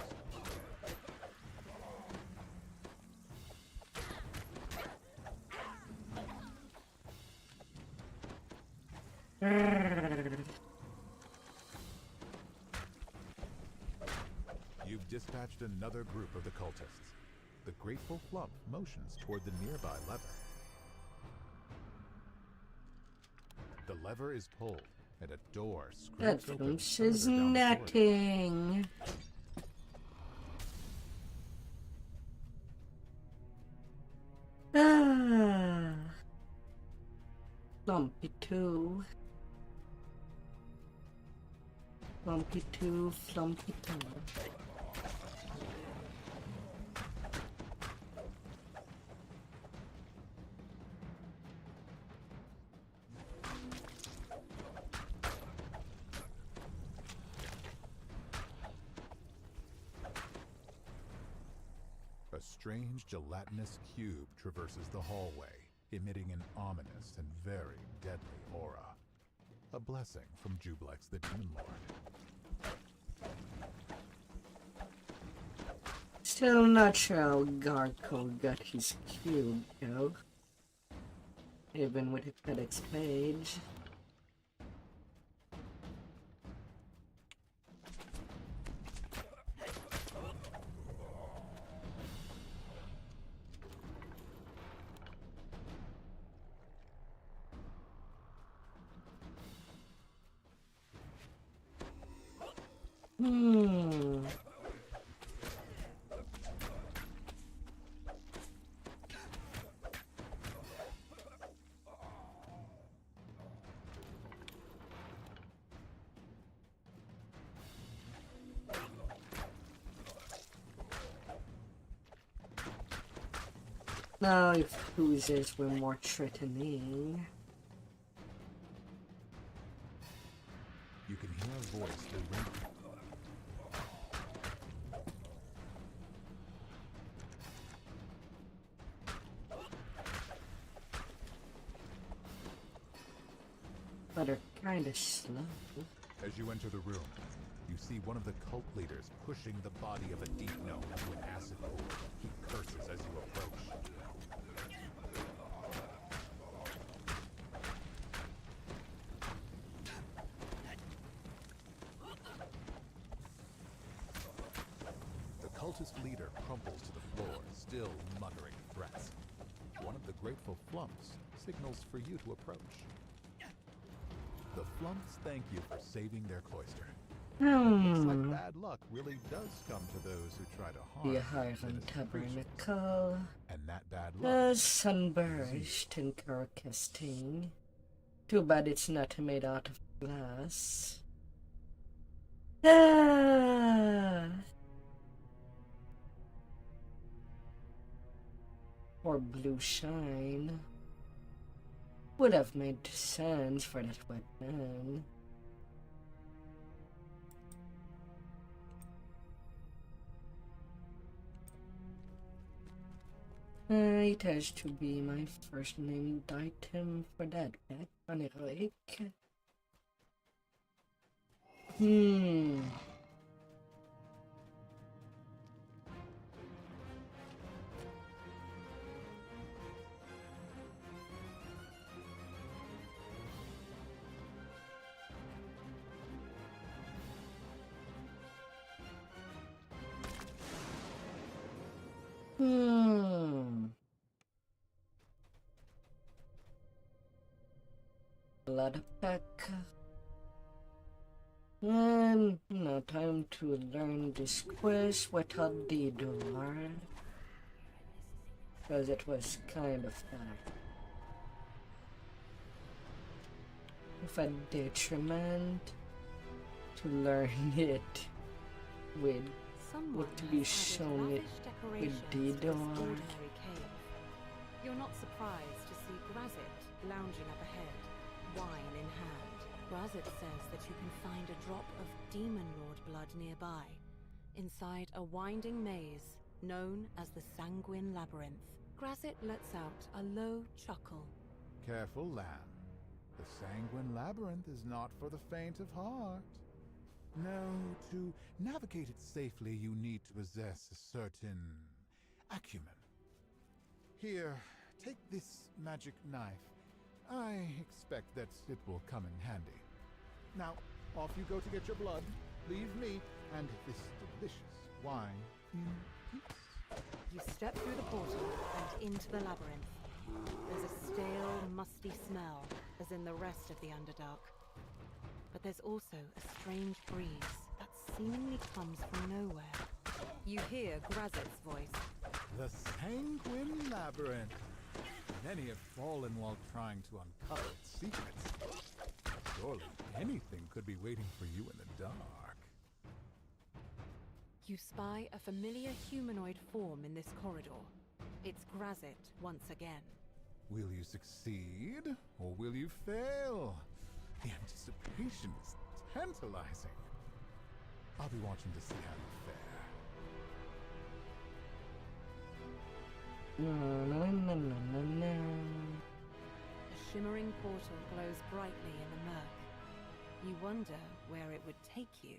Speaker 14: You've dispatched another group of the cultists. The grateful flump motions toward the nearby lever. The lever is pulled, and a door
Speaker 1: That
Speaker 14: screams open
Speaker 1: says
Speaker 14: further down the corridor.
Speaker 1: nothing. Flumpy 2. Flumpy 2, Flumpy 2.
Speaker 14: A strange gelatinous cube traverses the hallway, emitting an ominous and very deadly aura. A blessing from Jublex the Demon Lord.
Speaker 1: Still not sure how Garco got his cube, though. Even with the FedEx page. Now, if cruisers were more threatening.
Speaker 14: You can hear a voice through radio.
Speaker 1: But are kinda slow.
Speaker 14: As you enter the room, you see one of the cult leaders pushing the body of a deep gnome into an acid pool. He curses as you approach. The cultist leader crumples to the floor, still muttering threats. One of the grateful flumps signals for you to approach. The flumps thank you for saving their cloister. Looks like bad luck really does come to those who try to harm
Speaker 1: The Highland Tabernacle.
Speaker 14: And that bad luck.
Speaker 1: The Sunburst in Carcasting. Too bad it's not made out of glass. Or blue shine. Would have made sense for that weapon. It has to be my first named item for that back on Eric. Hmm. Blood pack. And now time to learn this quiz without the door. Because it was kind of of a detriment to learn it with what to be shown it with the door.
Speaker 11: You're not surprised to see Grazit lounging up ahead, wine in hand. Grazit says that you can find a drop of Demon Lord blood nearby, inside a winding maze known as the Sanguine Labyrinth. Grazit lets out a low chuckle.
Speaker 14: Careful, lamb. The Sanguine Labyrinth is not for the faint of heart. No, to navigate it safely, you need to possess a certain acumen. Here, take this magic knife. I expect that it will come in handy. Now, off you go to get your blood. Leave me and this delicious wine in peace.
Speaker 11: You step through the portal and into the labyrinth. There's a stale, musty smell, as in the rest of the Underdark. But there's also a strange breeze that seemingly comes from nowhere. You hear Grazit's voice.
Speaker 14: The Sanguine Labyrinth. Many have fallen while trying to uncover its secrets. Surely anything could be waiting for you in the dark.
Speaker 11: You spy a familiar humanoid form in this corridor. It's Grazit once again.
Speaker 14: Will you succeed, or will you fail? The anticipation is tantalizing. I'll be watching to see how you fare.
Speaker 11: A shimmering portal glows brightly in the murk. You wonder where it would take you.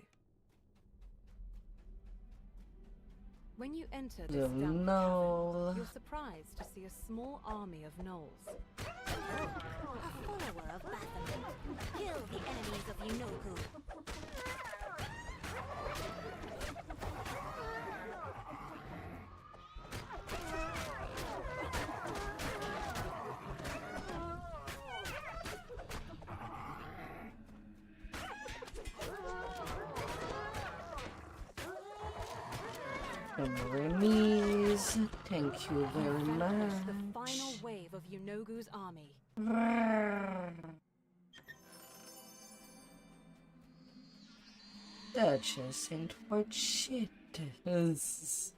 Speaker 11: When you enter this damp cavern, you're surprised to see a small army of gnolls.
Speaker 5: A follower of Baphomet. Kill the enemies of Yunoku.
Speaker 1: Enemies, thank you very much.
Speaker 11: The final wave of Yunogu's army.
Speaker 1: That just ain't worth shit. News.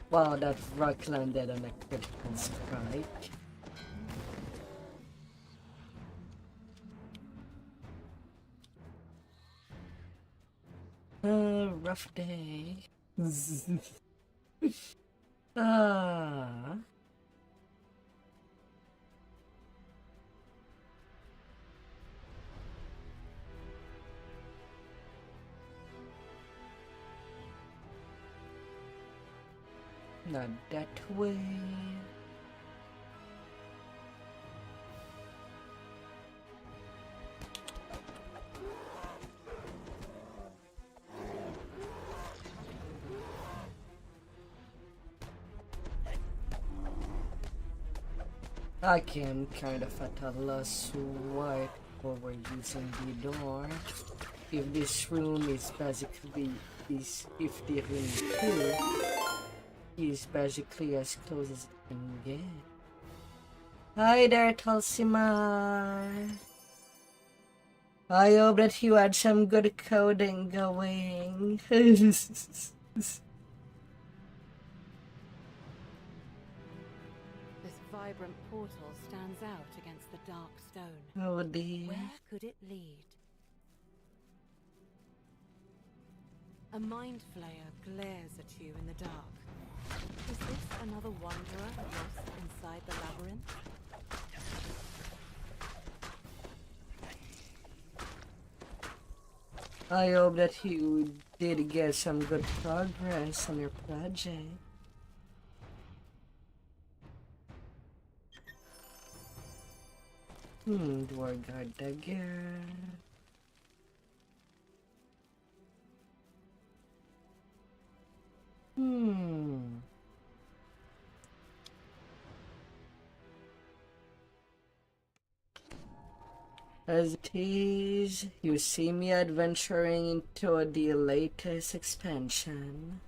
Speaker 1: Wow, that rock landed on a critical strike. Rough day. Not that way. Okay, I'm kind of at a loss why we're using the door. If this room is basically if the room 2 is basically as close as it can get. Hi there, Tulsimar. I hope that you had some good coding going.
Speaker 11: This vibrant portal stands out against the dark stone.
Speaker 1: Oh dear.
Speaker 11: Where could it lead? A mind flayer glares at you in the dark. Is this another wanderer lost inside the labyrinth?
Speaker 1: I hope that you did get some good progress on your project. Dwarf guard dagger. As it is, you see me adventuring into the latest expansion.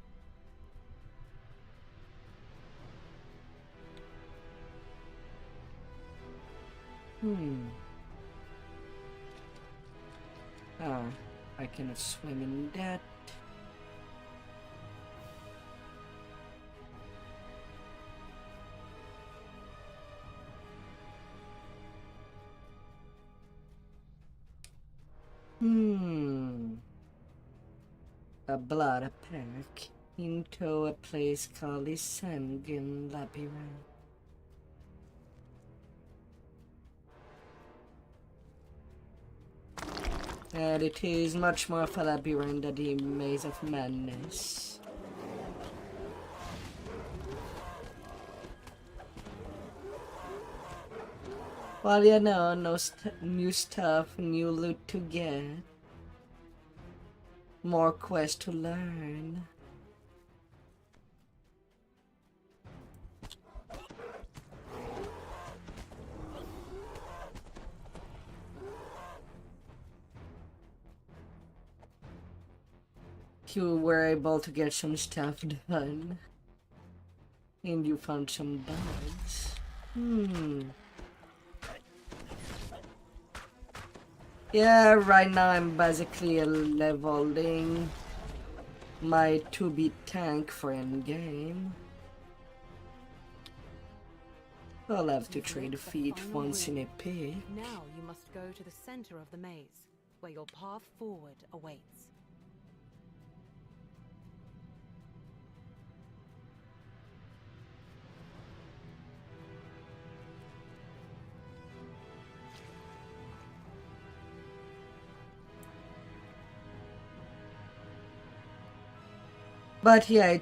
Speaker 1: I cannot swim in that. A blood pack into a place called the Sanguine Labyrinth. And it is much more of a labyrinth than the Maze of Madness. Well, you know, no new stuff, new loot to get. More quests to learn. You were able to get some stuff done. And you found some bugs. Yeah, right now I'm basically leveling my 2-bit tank for endgame. I'll have to trade defeat once in a pick.
Speaker 11: Now you must go to the center of the maze, where your path forward awaits.
Speaker 1: But yeah,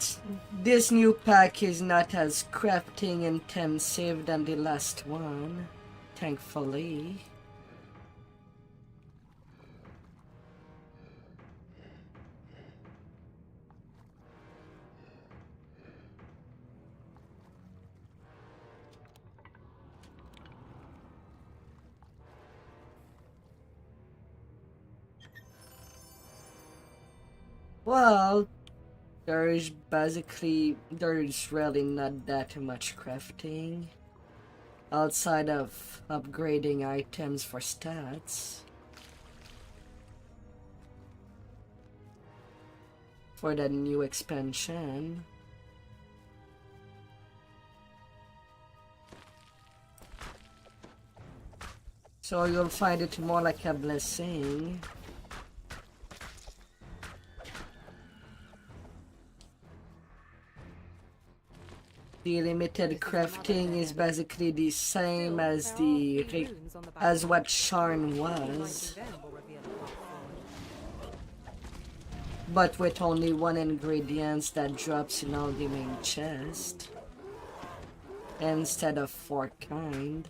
Speaker 1: this new pack is not as crafting intensive than the last one, thankfully. Well, there's really not that much crafting outside of upgrading items for stats for the new expansion. So you'll find it more like a blessing. The limited crafting is basically the same as what Sharn was, but with only one ingredient that drops in all the main chest instead of 4 kind.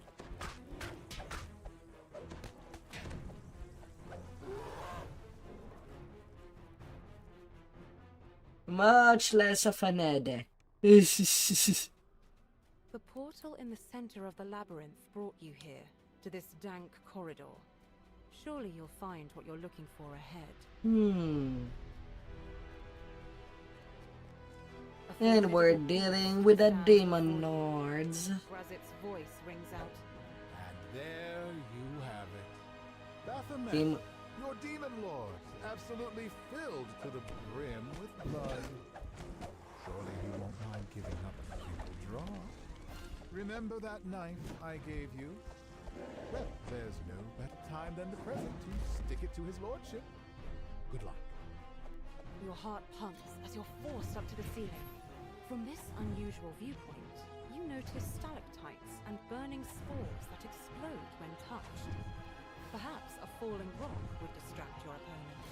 Speaker 1: Much less of an headache.
Speaker 11: The portal portal in the center of the labyrinth brought you here, to this dank corridor. Surely you'll find what you're looking for ahead.
Speaker 1: And we're dealing with the Demon Lords.
Speaker 11: Grazit's voice rings out.
Speaker 14: And there you have it. Baphomet, your demon lords, absolutely filled to the brim with blood. Surely you won't mind giving up a little draw. Remember that knife I gave you? Well, there's no better time than the present to stick it to his lordship. Good luck.
Speaker 11: Your heart pumps as you're forced up to the ceiling. From this unusual viewpoint, you notice stalactites and burning spores that explode when touched. Perhaps a falling rock would distract your opponent.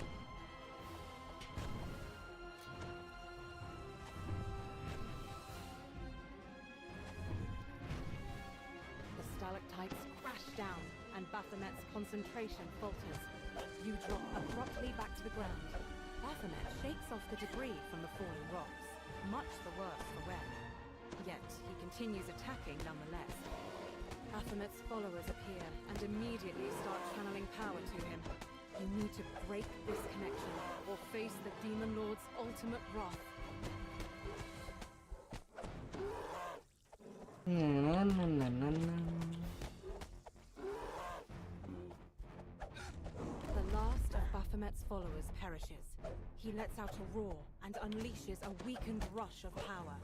Speaker 11: The stalactites crash down, and Baphomet's concentration falters. You drop abruptly back to the ground. Baphomet shakes off the debris from the falling rocks, much the worse for wear. Yet he continues attacking nonetheless. Baphomet's followers appear and immediately start channeling power to him. You need to break this connection or face the Demon Lord's ultimate wrath. The last of Baphomet's followers perishes. He lets out a roar and unleashes a weakened rush of power.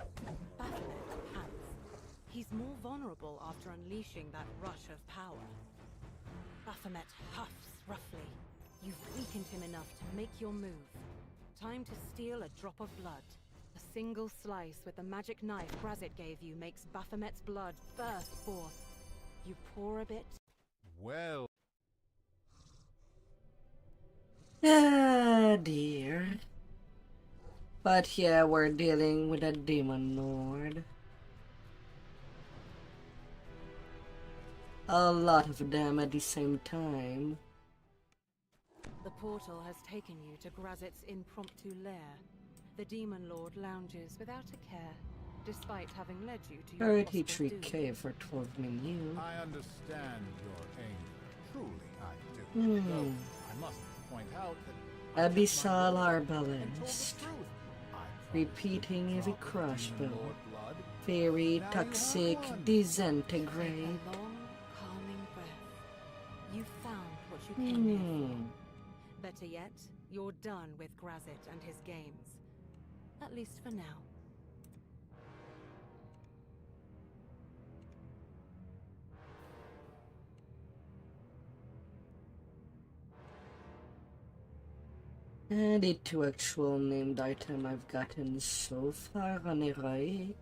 Speaker 11: Baphomet pants. He's more vulnerable after unleashing that rush of power. Baphomet huffs roughly. You've weakened him enough to make your move. Time to steal a drop of blood. A single slice with the magic knife Grazit gave you makes Baphomet's blood burst forth. You pour a bit.
Speaker 14: Well.
Speaker 1: Ah, dear. But yeah, we're dealing with a Demon Lord. A lot of them at the same time.
Speaker 11: The portal has taken you to Grazit's impromptu lair. The Demon Lord lounges without a care, despite having led you to your
Speaker 1: 33k for 12 minutes.
Speaker 14: I understand your anger. Truly, I do. Though I must point out that
Speaker 1: Abyssal Arbalest. Repeating heavy crossbow. Very toxic disintegrate.
Speaker 11: Calming breath. You found what you came here for. Better yet, you're done with Grazit and his games. At least for now.
Speaker 1: And the two actual named item I've gotten so far on a right.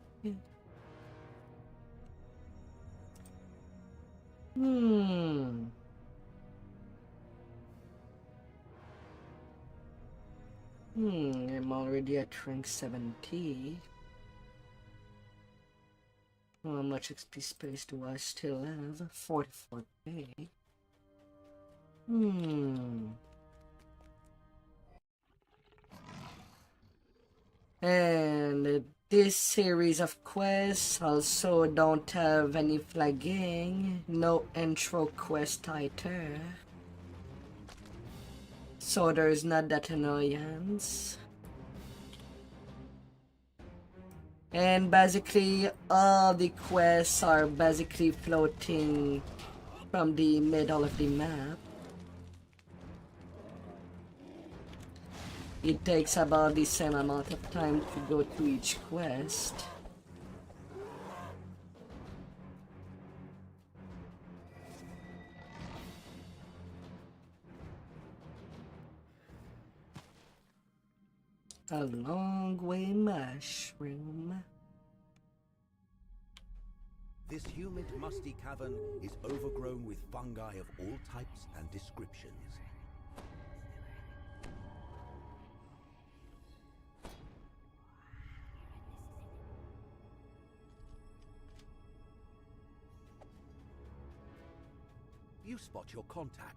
Speaker 1: I'm already at rank 70. How much XP space do I still have? 44k. And this series of quests also don't have any flagging, no intro quest either. So there's not that annoyance. And basically all the quests are basically floating from the middle of the map. It takes about the same amount of time to go to each quest. A long way mushroom.
Speaker 13: This humid, musty cavern is overgrown with fungi of all types and descriptions. You spot your contact,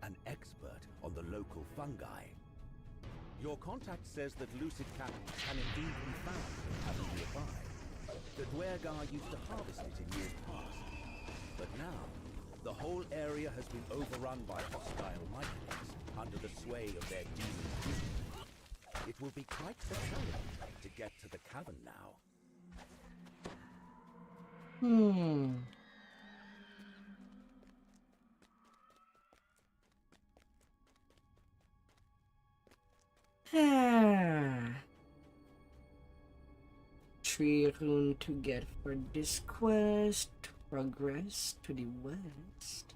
Speaker 13: an expert on the local fungi. Your contact says that Lucid Cap can indeed be found in the cavern nearby. The Dwergar used to harvest it in years past. But now, the whole area has been overrun by hostile myconids under the sway of their demon king. It will be quite the challenge to get to the cavern now.
Speaker 1: Tree rune to get for this quest. Progress to the west.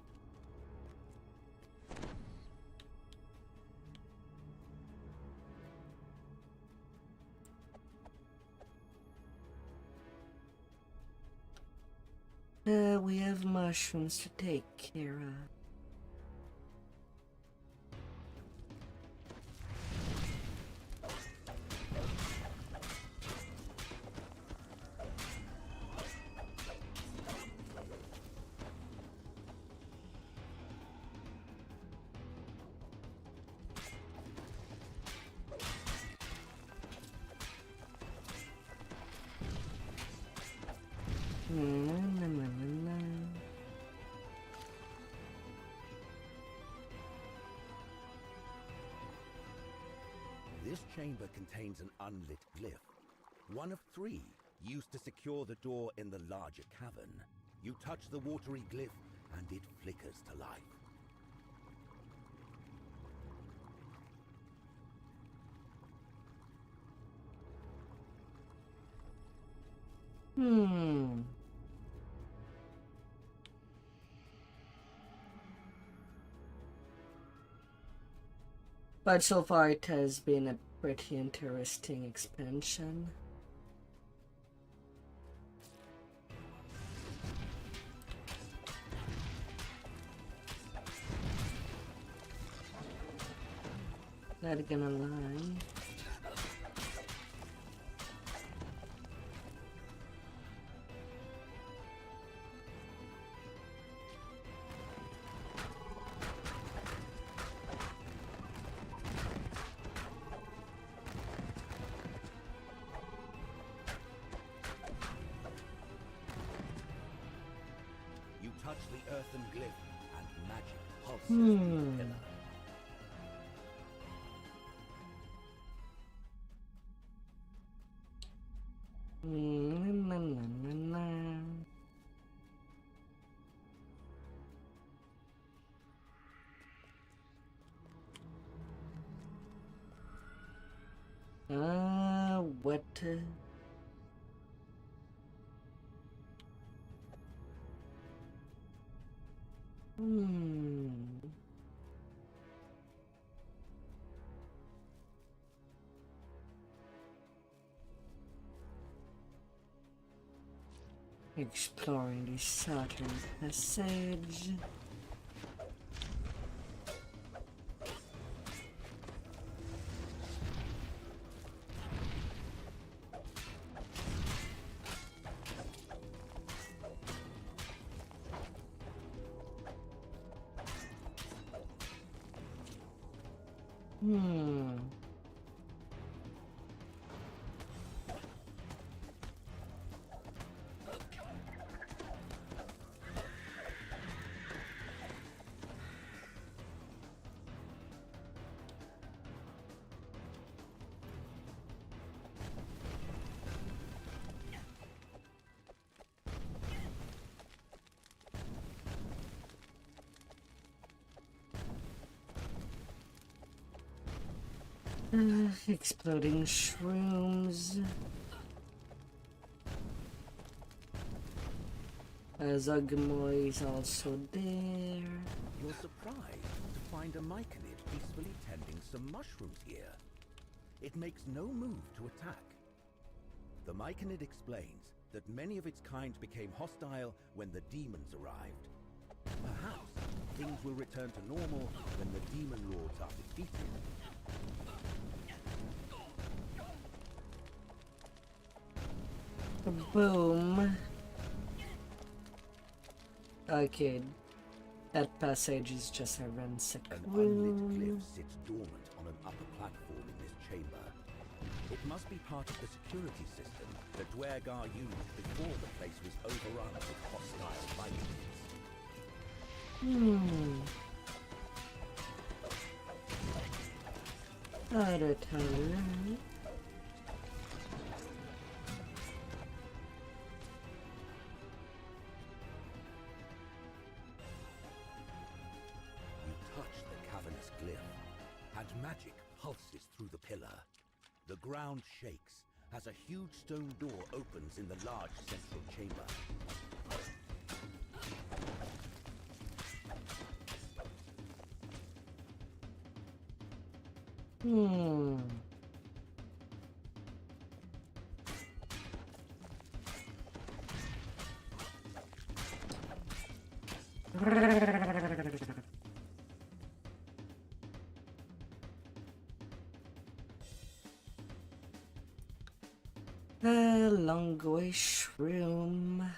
Speaker 1: We have mushrooms to take care of.
Speaker 13: This chamber contains an unlit glyph, one of 3 used to secure the door in the larger cavern. You touch the watery glyph and it flickers to life.
Speaker 1: But so far it has been a pretty interesting expansion. Not gonna lie.
Speaker 13: You touch the earthen glyph and magic pulses through the pillar.
Speaker 1: What? Exploring the Saturn Passage. Exploding shrooms. Zugmoy is also there.
Speaker 13: You're surprised to find a myconid peacefully tending some mushrooms here. It makes no move to attack. The myconid explains that many of its kind became hostile when the demons arrived. Perhaps things will return to normal when the demon lords are defeated.
Speaker 1: Boom. Okay, that passage is just a ransack
Speaker 13: An
Speaker 1: room.
Speaker 13: unlit glyph sits dormant on an upper platform in this chamber. It must be part of the security system that Dwergar used before the place was overrun with hostile Vikings.
Speaker 1: Other time.
Speaker 13: You touch the cavernous glyph, and magic pulses through the pillar. The ground shakes as a huge stone door opens in the large central chamber.
Speaker 1: The longish room.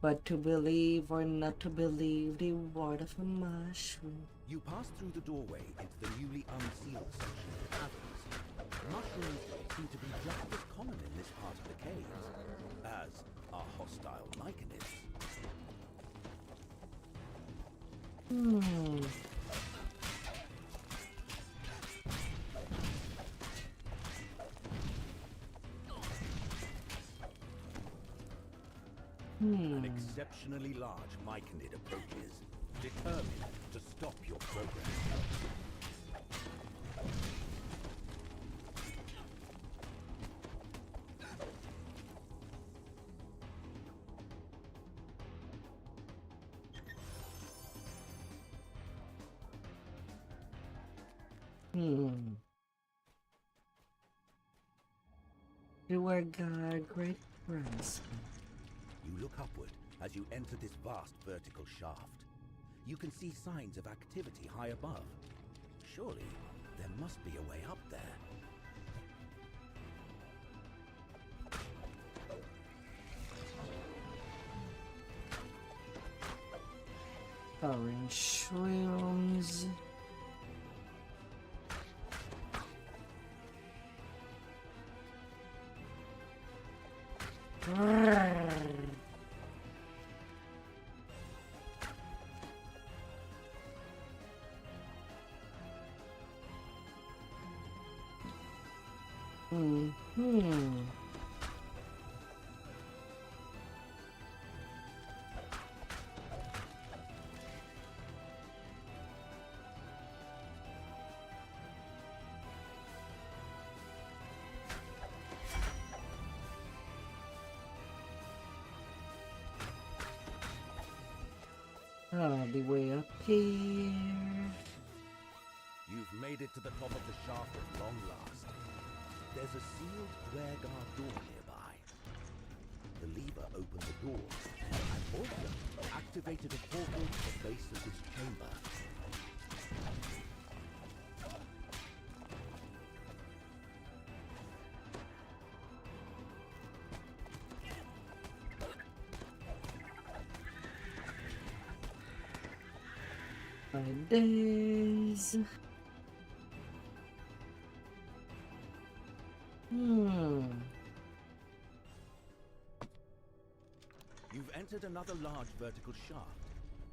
Speaker 1: But to believe or not to believe the word of a mushroom.
Speaker 13: You pass through the doorway into the newly unsealed section of the caverns. Mushrooms seem to be just as common in this part of the caves as are hostile myconids. An exceptionally large myconid approaches, determined to stop your progress.
Speaker 1: You are God, great prince.
Speaker 13: You look upward as you enter this vast vertical shaft. You can see signs of activity high above. Surely, there must be a way up there.
Speaker 1: Orange shrooms. I'll be way up here.
Speaker 13: You've made it to the top of the shaft at long last. There's a sealed Dwergar door nearby. The lever opened the door, and also activated a portal to the base of this chamber.
Speaker 1: Days.
Speaker 13: You've entered another large vertical shaft,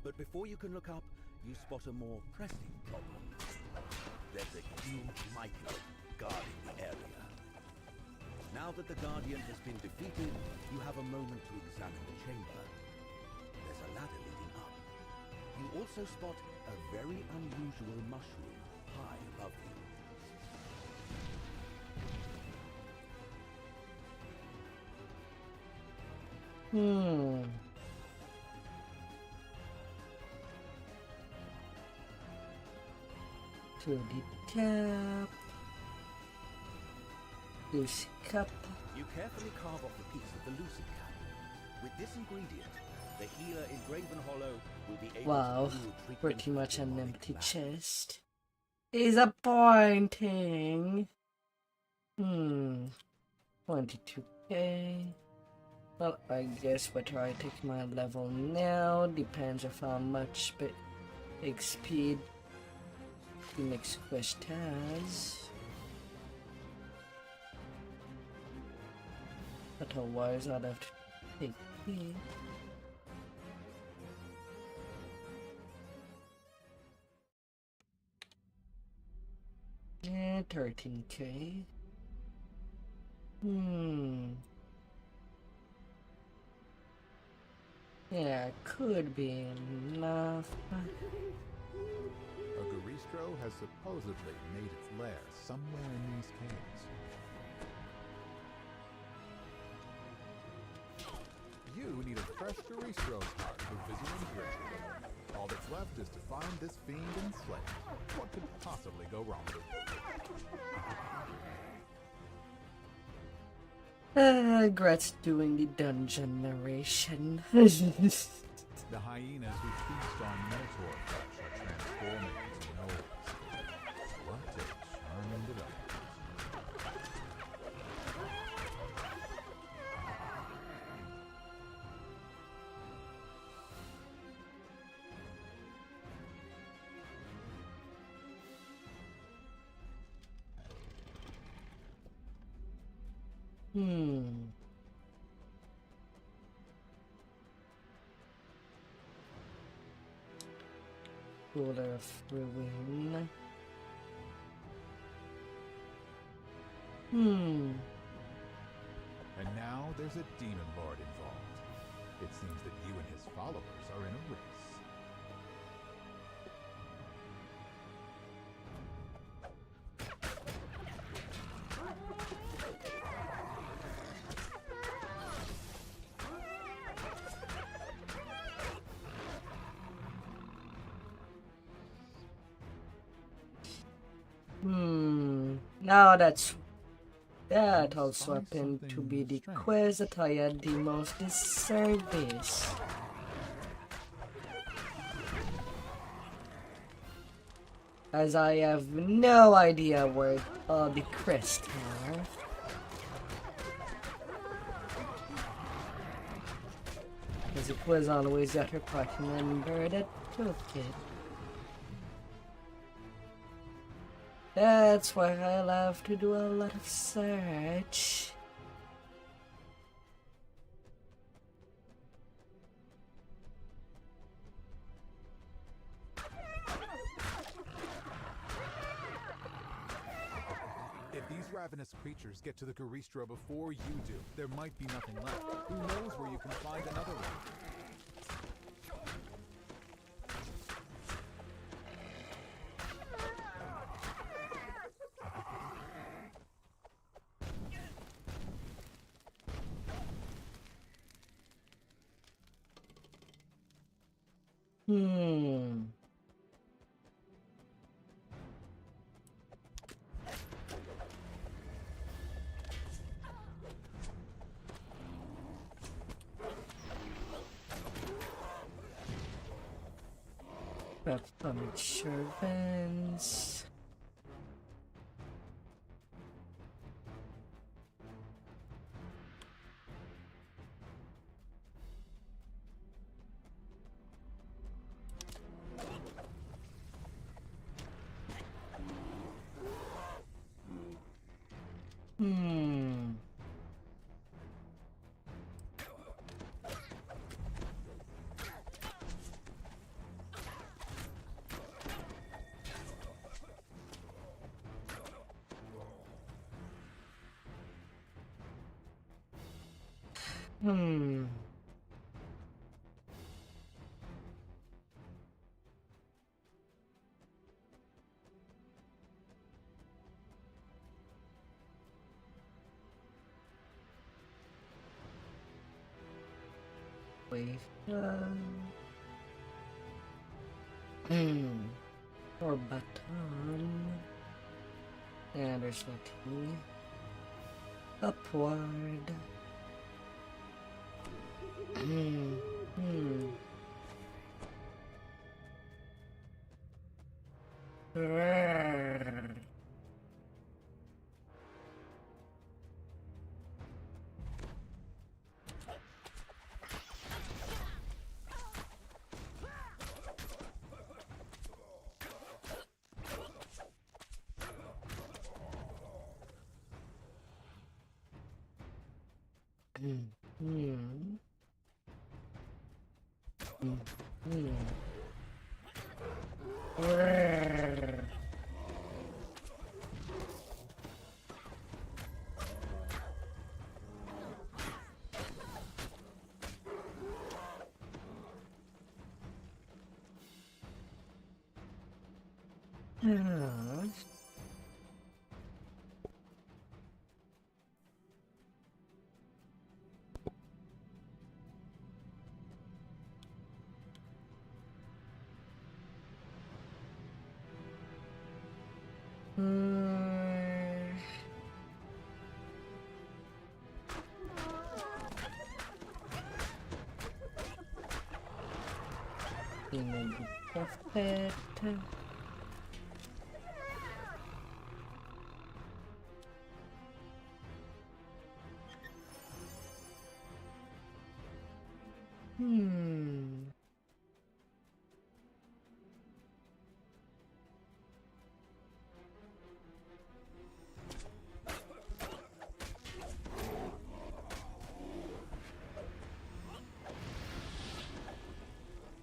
Speaker 13: but before you can look up, you spot a more pressing problem. There's a huge myconid guarding the area. Now that the Guardian has been defeated, you have a moment to examine the chamber. There's a ladder leading up. You also spot a very unusual mushroom high above you.
Speaker 1: To the cap. Lucy cup.
Speaker 13: You carefully carve off a piece of the lucid cap. With this ingredient, the healer in Graven Hollow will be able
Speaker 1: Wow,
Speaker 13: to do treatment
Speaker 1: pretty much
Speaker 13: for
Speaker 1: an
Speaker 13: demonic
Speaker 1: empty
Speaker 13: malady.
Speaker 1: chest. Disappointing. 22k. Well, I guess whether I take my level now depends on how much XP the next quest has. Otherwise, I'd have to take it. Yeah, 13k. Yeah, could be enough.
Speaker 14: A Garistro has supposedly made its lair somewhere in these caves. You need a fresh Garistro's heart for visiting ritual. All that's left is to find this fiend and slay it. What could possibly go wrong?
Speaker 1: Grat's doing the dungeon narration.
Speaker 14: The hyenas who feast on Minotaur flesh are transforming into gnolls. What a charming development.
Speaker 1: Ruler of Ruin.
Speaker 14: And now there's a demon lord involved. It seems that you and his followers are in a race.
Speaker 1: Now that also happened to be the quest that I had the most disservice. As I have no idea where all the crests are. Because it was always the other party member that took it. That's why I'll have to do a lot of search.
Speaker 14: If these ravenous creatures get to the Garistro before you do, there might be nothing left. Who knows where you can find another one?
Speaker 1: From servants. Or baton. And there's nothing. Upward. Perfect.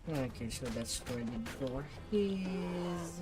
Speaker 1: Okay, so that's where the door is.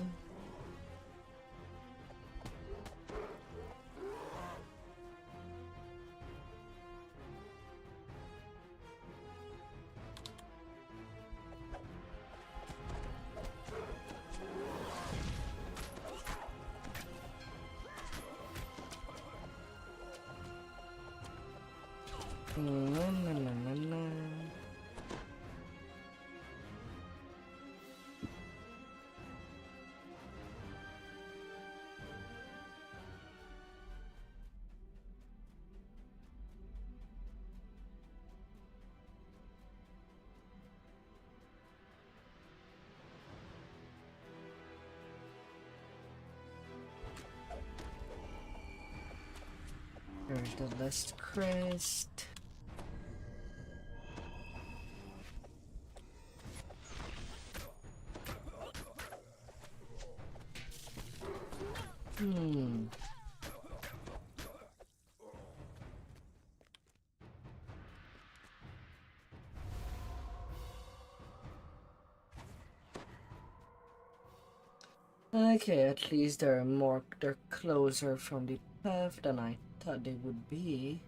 Speaker 1: There's the last crest. Okay, at least they're closer from the path than I thought they would be.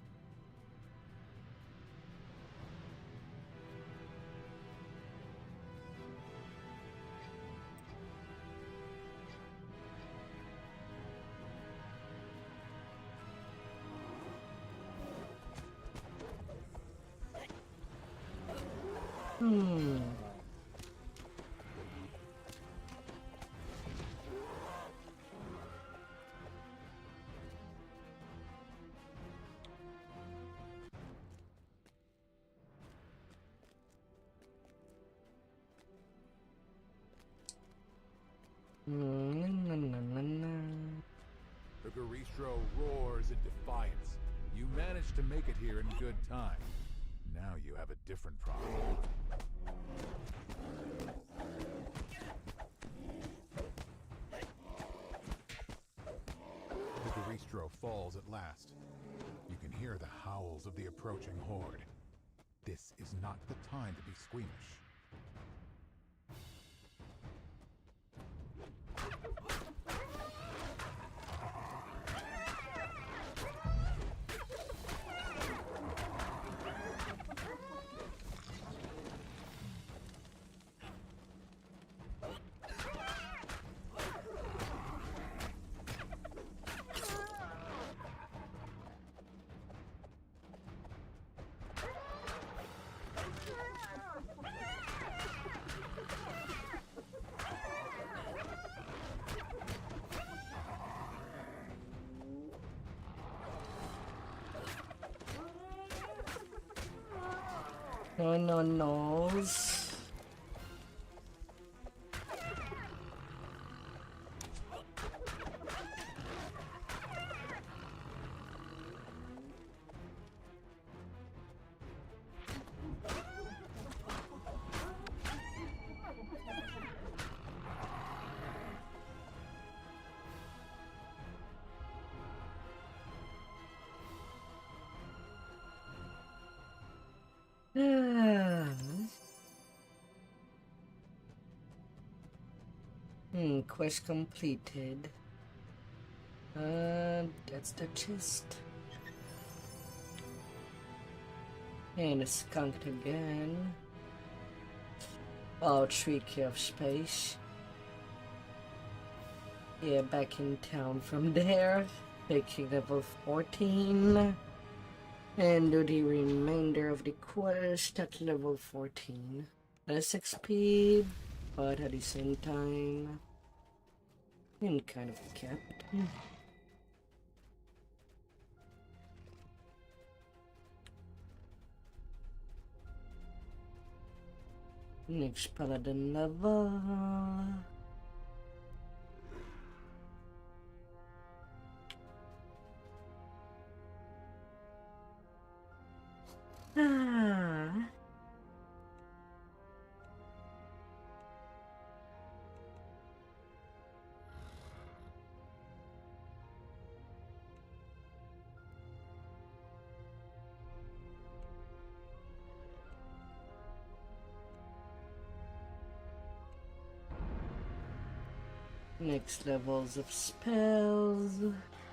Speaker 14: The Garistro roars in defiance. You managed to make it here in good time. Now you have a different problem. The Garistro falls at last. You can hear the howls of the approaching horde. This is not the time to be squeamish. No.
Speaker 1: Quest completed. That's the chest. And it's skunked again. Oh, 3k of space. Yeah, back in town from there. Taking level 14. And do the remainder of the quest at level 14. Less XP, but at the same time, and kind of kept. Next Paladin level. Next levels of spells.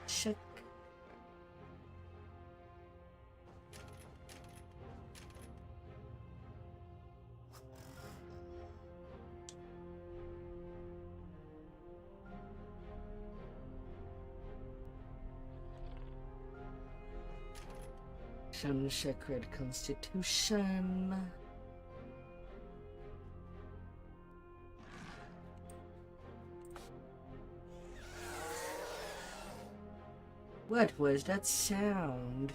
Speaker 1: Check. Some sacred constitution. What was that sound?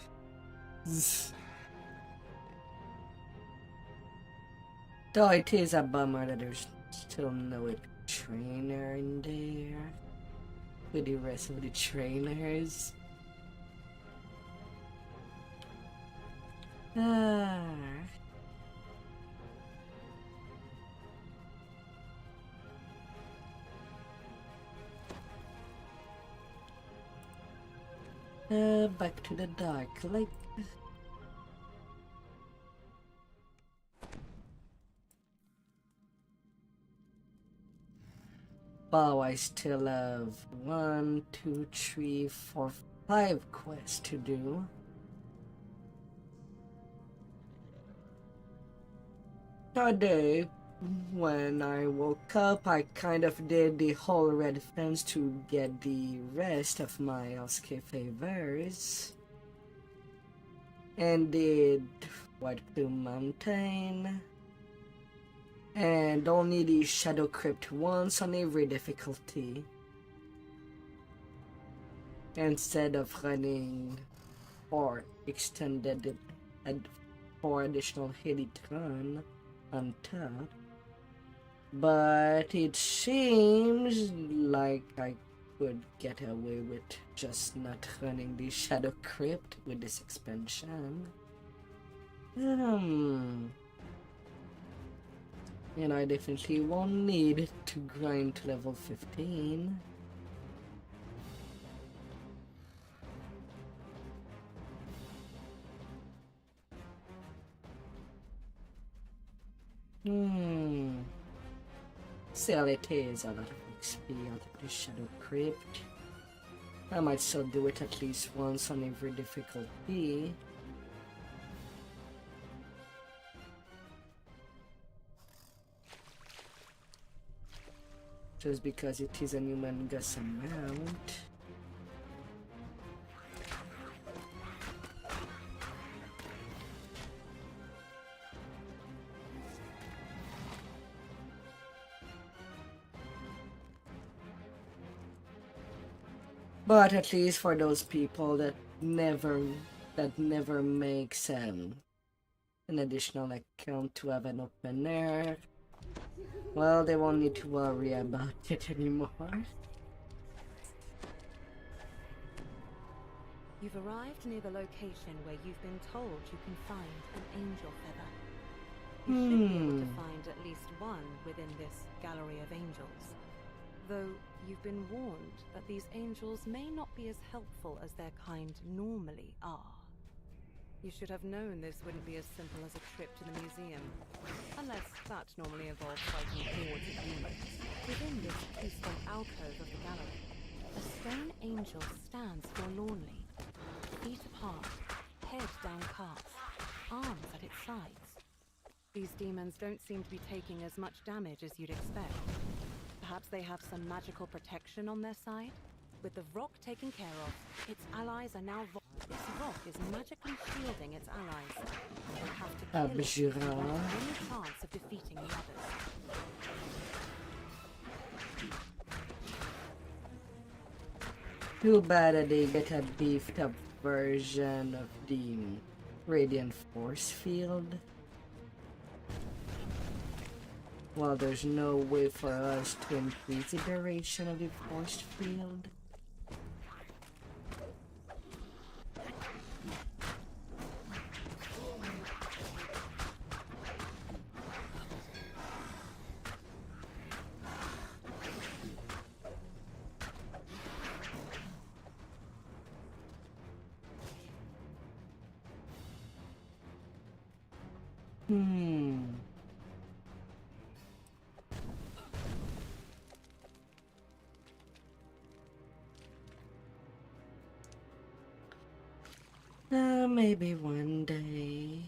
Speaker 1: Though it is a bummer that there's still no trainer in there with the rest of the trainers. Back to the dark lake. Wow, I still have 1, 2, 3, 4, 5 quests to do. Today, when I woke up, I kind of did the whole red fence to get the rest of my Oscar favors. And did White Plume Mountain. And only the Shadow Crypt once on every difficulty. Instead of running or extended and 4 additional Heditron on top. But it seems like I could get away with just not running the Shadow Crypt with this expansion. And I definitely won't need to grind to level 15. Still, it is a lot of XP out of the Shadow Crypt. I might still do it at least once on every difficulty. Just because it is a humongous amount. But at least for those people that never makes an additional account to have an open air, well, they won't need to worry about it anymore.
Speaker 11: You've arrived near the location where you've been told you can find an angel feather. You should be able to find at least one within this gallery of angels. Though you've been warned that these angels may not be as helpful as their kind normally are.
Speaker 4: You should have known this wouldn't be as simple as a trip to the museum. Unless that normally involves fighting hordes of demons. Within this peaceful alcove of the gallery, a stone angel stands forlornly, feet apart, head downcast, arms at its sides. These demons don't seem to be taking as much damage as you'd expect. Perhaps they have some magical protection on their side? With the rock taken care of, its allies are now... This rock is magically shielding its allies. You'll have to kill it to have any chance of defeating the others.
Speaker 1: Too bad that they get a beefed up version of the Radiant Force Field. Well, there's no way for us to increase the duration of the Force Field. Maybe one day.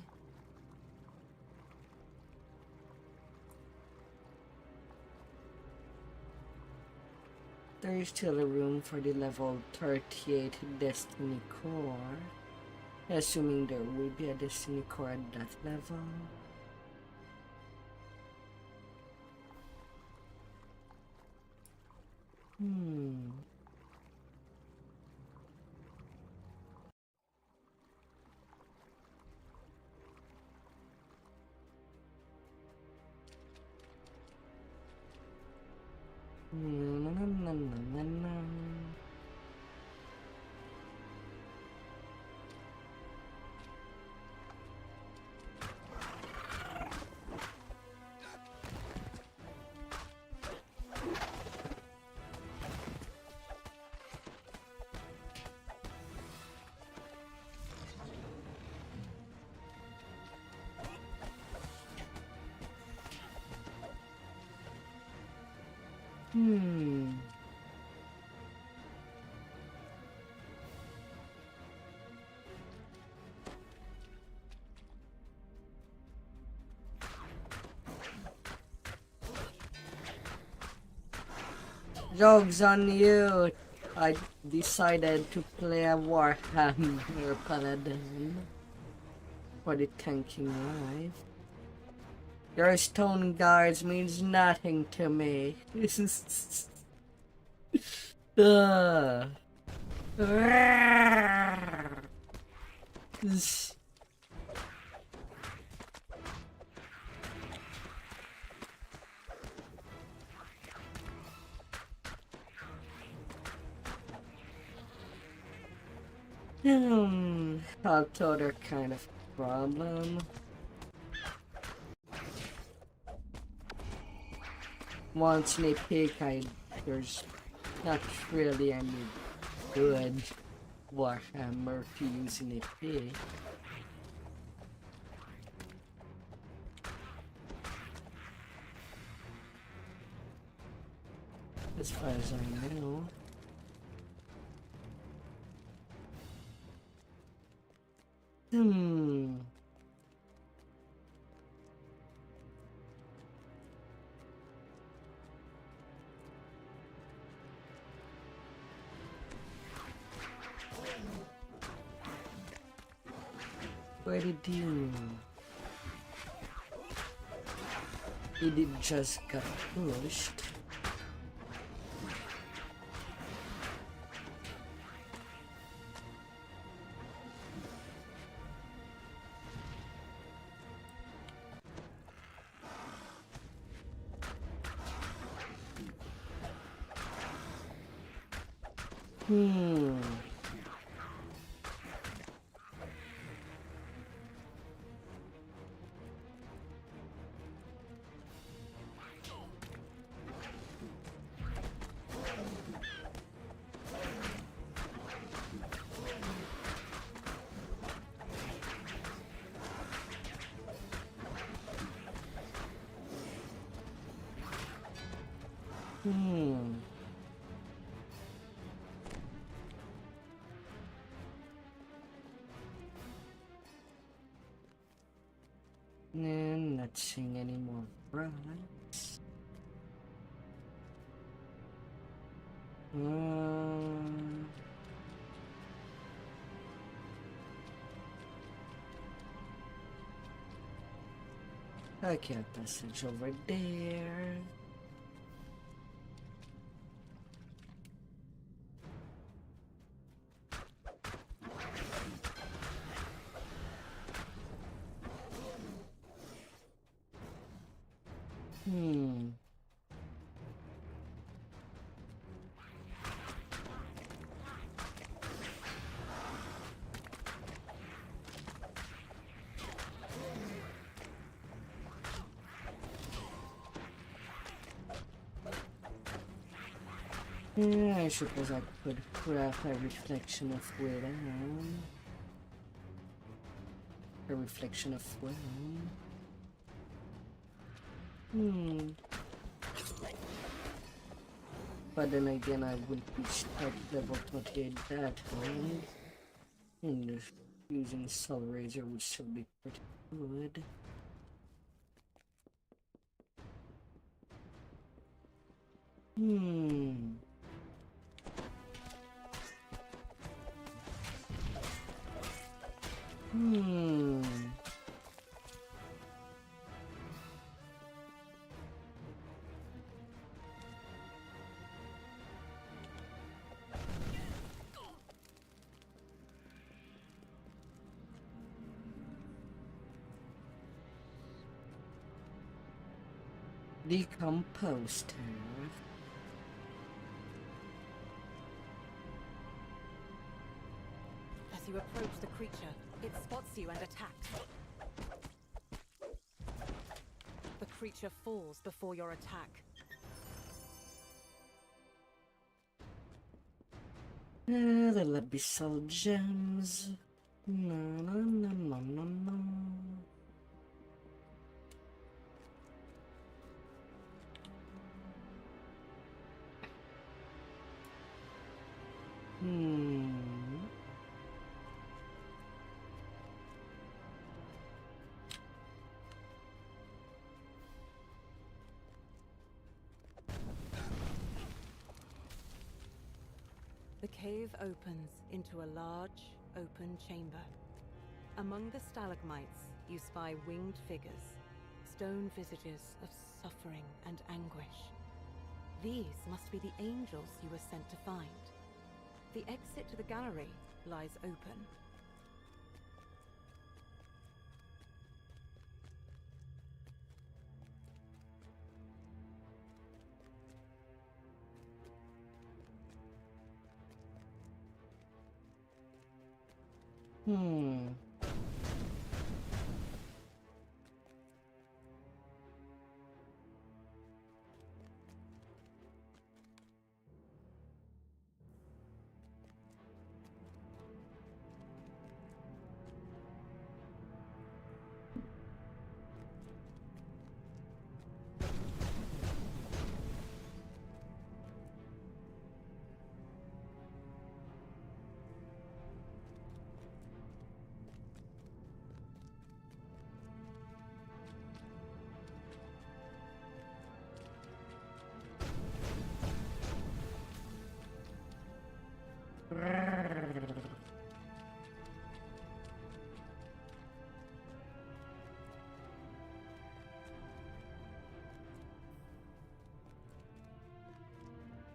Speaker 1: There is still a room for the level 38 Destiny Core. Assuming there will be a Destiny Core at that level. Joke's on you. I decided to play a Warhammer Paladin for the tanking life. Your stone guards means nothing to me. Other kind of problem. One sneak peek, there's not really any good Warhammer to use in a peek. As far as I know. Where did you? He did just got pushed. Hmm. Not seeing any more rats. Okay, passage over there. Yeah, I suppose I could craft a reflection of will. A reflection of will. But then again, I wouldn't be stuck level 28 that time. And using Soul Razor would still be pretty good. Decomposed.
Speaker 11: As you approach the creature, it spots you and attacks. The creature falls before your attack.
Speaker 1: The abyssal gems. No, no, no, no, no, no.
Speaker 11: The cave opens into a large, open chamber. Among the stalagmites, you spy winged figures, stone visages of suffering and anguish. These must be the angels you were sent to find. The exit to the gallery lies open.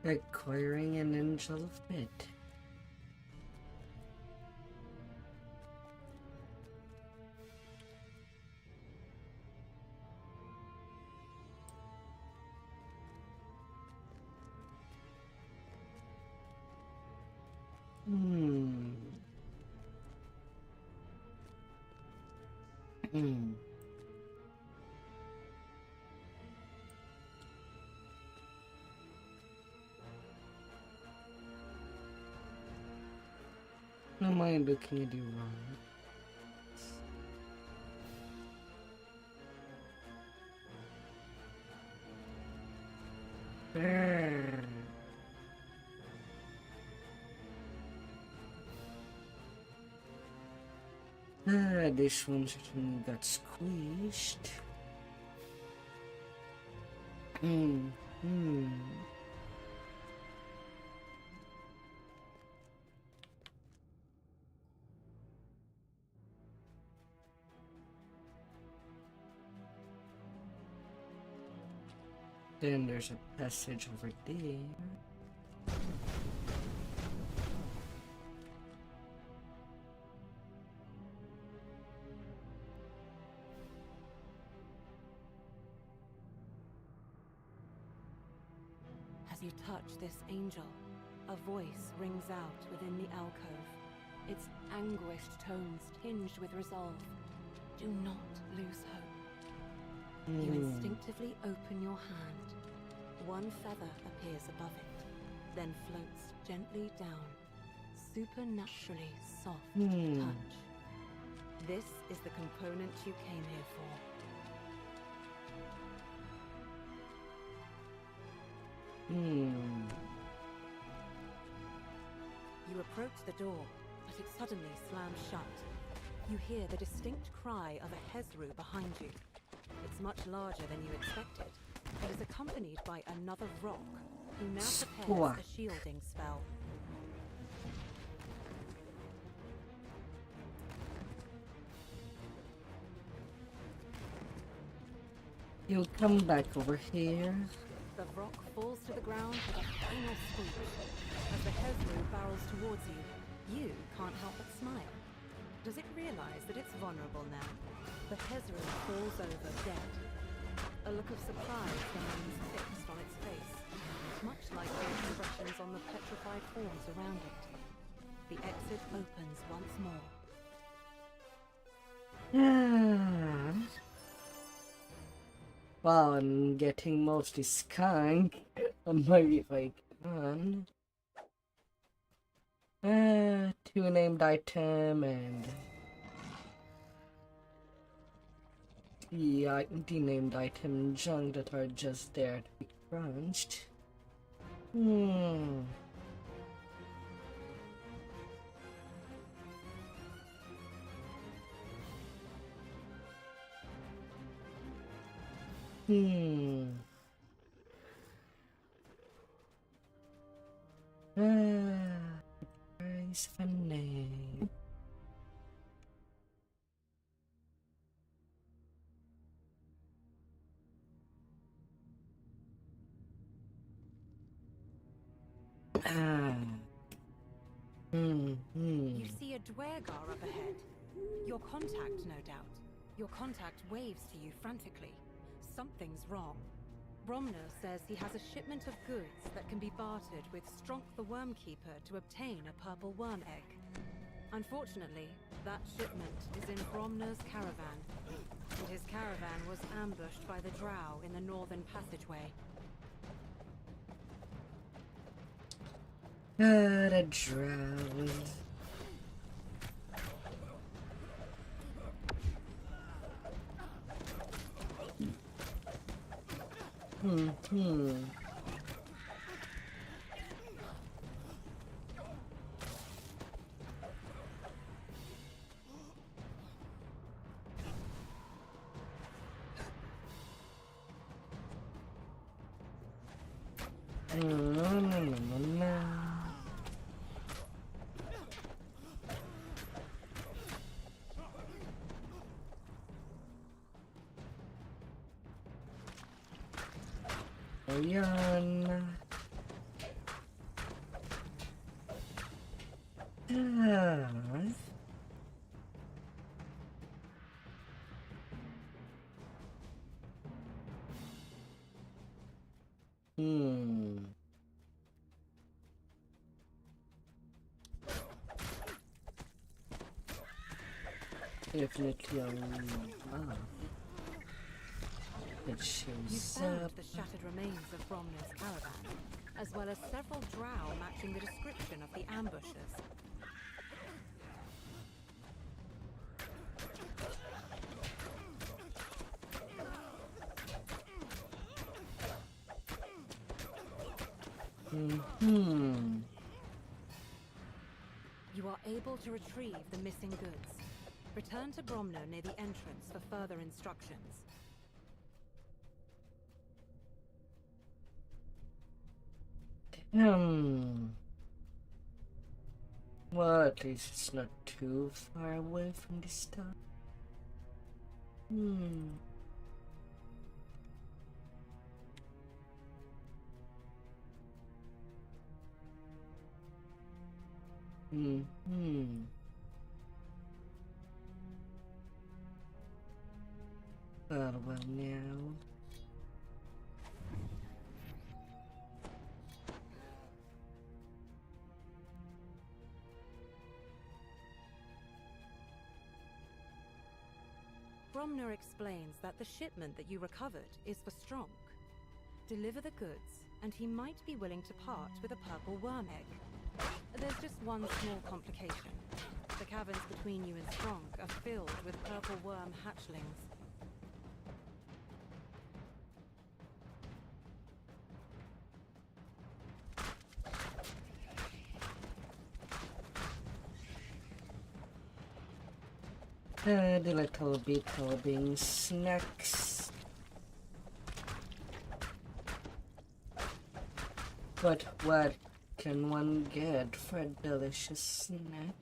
Speaker 11: Acquiring an angel fit. Am I looking at you wrong?
Speaker 1: This one certainly got squeezed. Then there's a passage over there.
Speaker 11: As you touch this angel, a voice rings out within the alcove, its anguished tones tinged with resolve. Do not lose hope. You instinctively open your hand. One feather appears above it, then floats gently down, supernaturally soft touch. This is the component you came here for. You approach the door, but it suddenly slams shut. You hear the distinct cry of a Hezru behind you. It's much larger than you expected. It is accompanied by another rock, who now prepares a shielding spell.
Speaker 1: You'll come back over here.
Speaker 11: The rock falls to the ground with a final screech. As the Hezru barrels towards you, you can't help but smile. Does it realize that it's vulnerable now? The Hezru falls over dead. A look of surprise remains fixed on its face, much like the expressions on the petrified forms around it. The exit opens once more.
Speaker 1: Wow, I'm getting mostly skunk on my if I can. 2 named item and the named item junk that are just there to be crunched. Price of a name.
Speaker 11: You see a Dwergar up ahead. Your contact, no doubt. Your contact waves to you frantically. Something's wrong. Bromner says he has a shipment of goods that can be bartered with Stronk the Wormkeeper to obtain a purple worm egg. Unfortunately, that shipment is in Bromner's caravan, and his caravan was ambushed by the Drow in the northern passageway.
Speaker 1: The Drow. Definitely a map. It shows
Speaker 11: You found
Speaker 1: up.
Speaker 11: the shattered remains of Bromner's caravan, as well as several Drow matching the description of the ambushers. You are able to retrieve the missing goods. Return to Bromner near the entrance for further instructions.
Speaker 1: Well, at least it's not too far away from this town. Well now.
Speaker 11: Bromner explains that the shipment that you recovered is for Stronk. Deliver the goods, and he might be willing to part with a purple worm egg. There's just one small complication. The caverns between you and Stronk are filled with purple worm hatchlings.
Speaker 1: The little beetle being snacks. But what can one get for a delicious snack?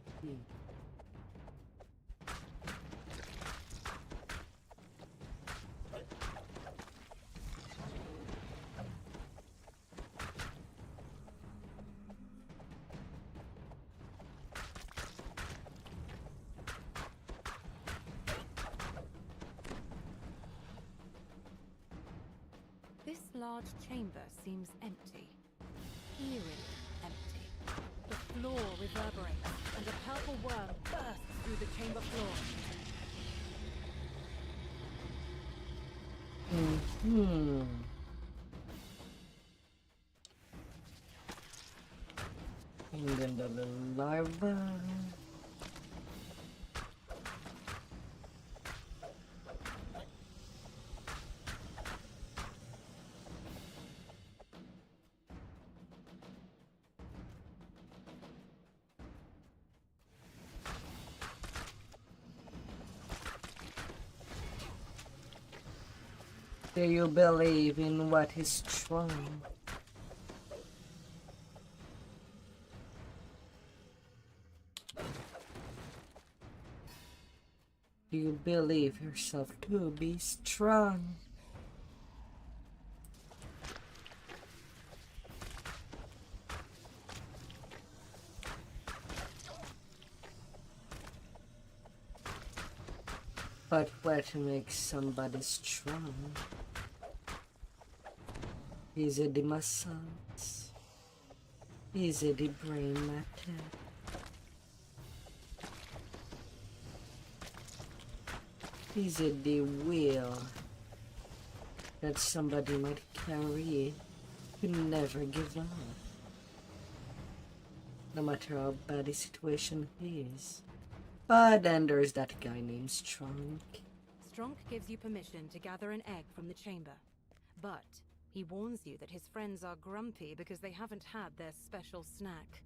Speaker 11: This large chamber seems empty. Eerily empty. The floor reverberates, and a purple worm bursts through the chamber floor.
Speaker 1: And then the little larva. Do you believe in what is true? Do you believe yourself to be strong? But what makes somebody strong? Is it the muscles? Is it the brain matter? Is it the will that somebody might carry to never give up? No matter how bad the situation is. But then there's that guy named Stronk.
Speaker 11: Stronk gives you permission to gather an egg from the chamber. But he warns you that his friends are grumpy because they haven't had their special snack.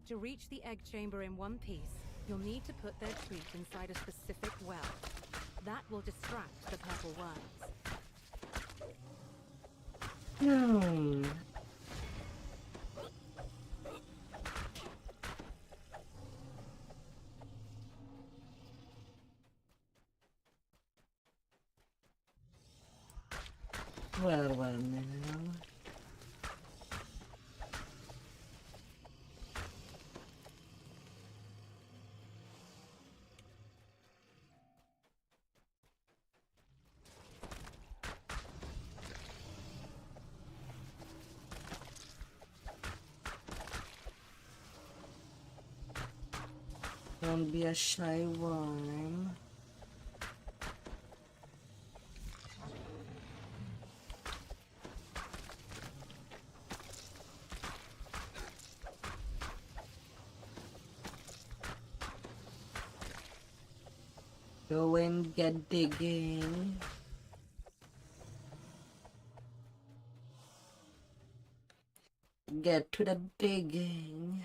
Speaker 11: To reach the egg chamber in one piece, you'll need to put their treat inside a specific well. That will distract the purple worms.
Speaker 1: No. Well now. Don't be a shy worm. Go and get digging. Get to the digging.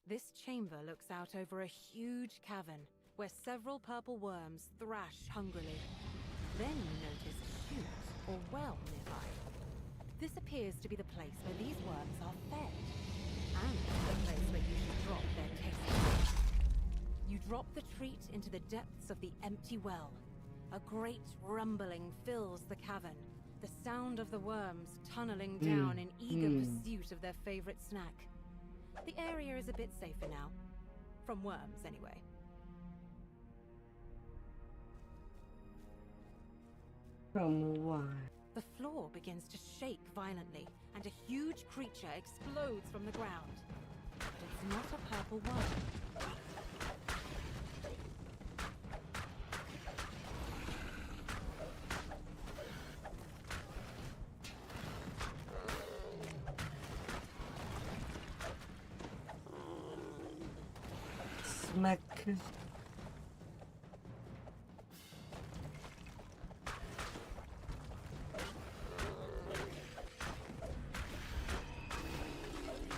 Speaker 11: This chamber looks out over a huge cavern where several purple worms thrash hungrily. Then you notice a chute or well nearby. This appears to be the place where these worms are fed, and the place where you should drop their taste. You drop the treat into the depths of the empty well. A great rumbling fills the cavern, the sound of the worms tunneling down in eager pursuit of their favorite snack. The area is a bit safer now. From worms, anyway.
Speaker 1: From what?
Speaker 11: The floor begins to shake violently, and a huge creature explodes from the ground. But it's not a purple worm.
Speaker 1: Smack.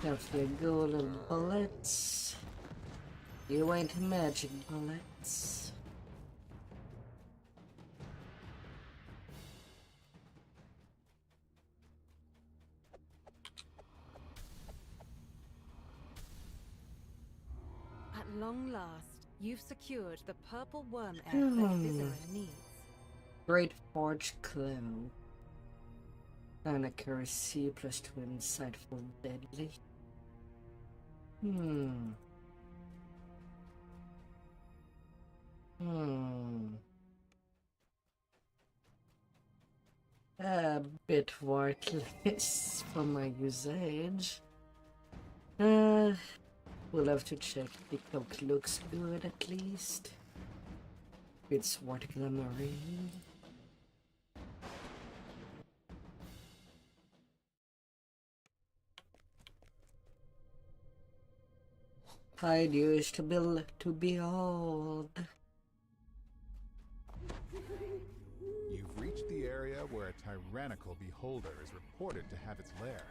Speaker 1: Have your golden bullets. You ain't magic bullets.
Speaker 11: At long last, you've secured the purple worm egg that Vizerin needs.
Speaker 1: Great Forge Claw. And accuracy plus 2 insightful deadly. A bit worthless for my usage. We'll have to check. The cloak looks good at least. It's worth glamoring. I'd used to be old.
Speaker 14: You've reached the area where a tyrannical beholder is reported to have its lair.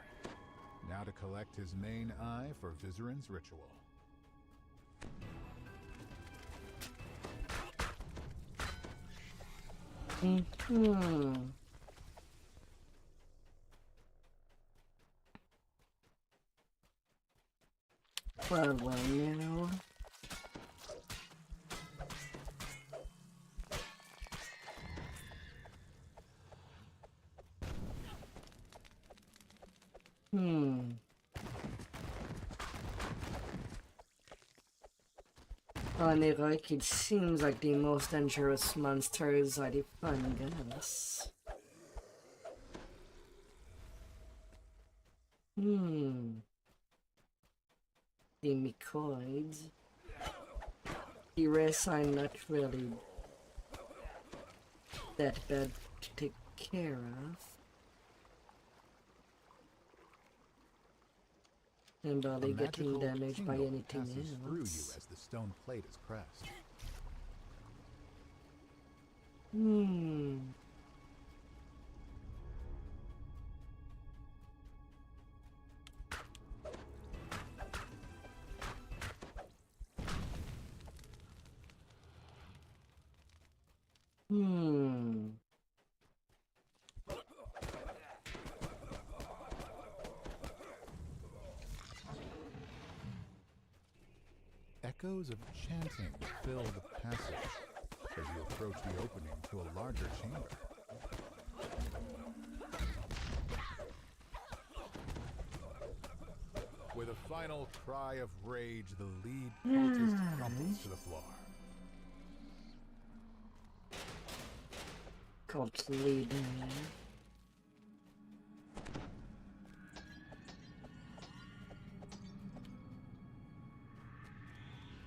Speaker 14: Now to collect his main eye for Vizerin's ritual.
Speaker 1: Well, now. On Iraq, it seems like the most dangerous monsters are the fungus. The mycoids. The rest are not really that bad to take care of. And barely getting damaged by anything
Speaker 14: through you
Speaker 1: else.
Speaker 14: as the stone plate is pressed. Echoes of chanting fill the passage as you approach the opening to a larger chamber. With a final cry of rage, the lead cultist crumbles to the floor.
Speaker 1: Cult leader.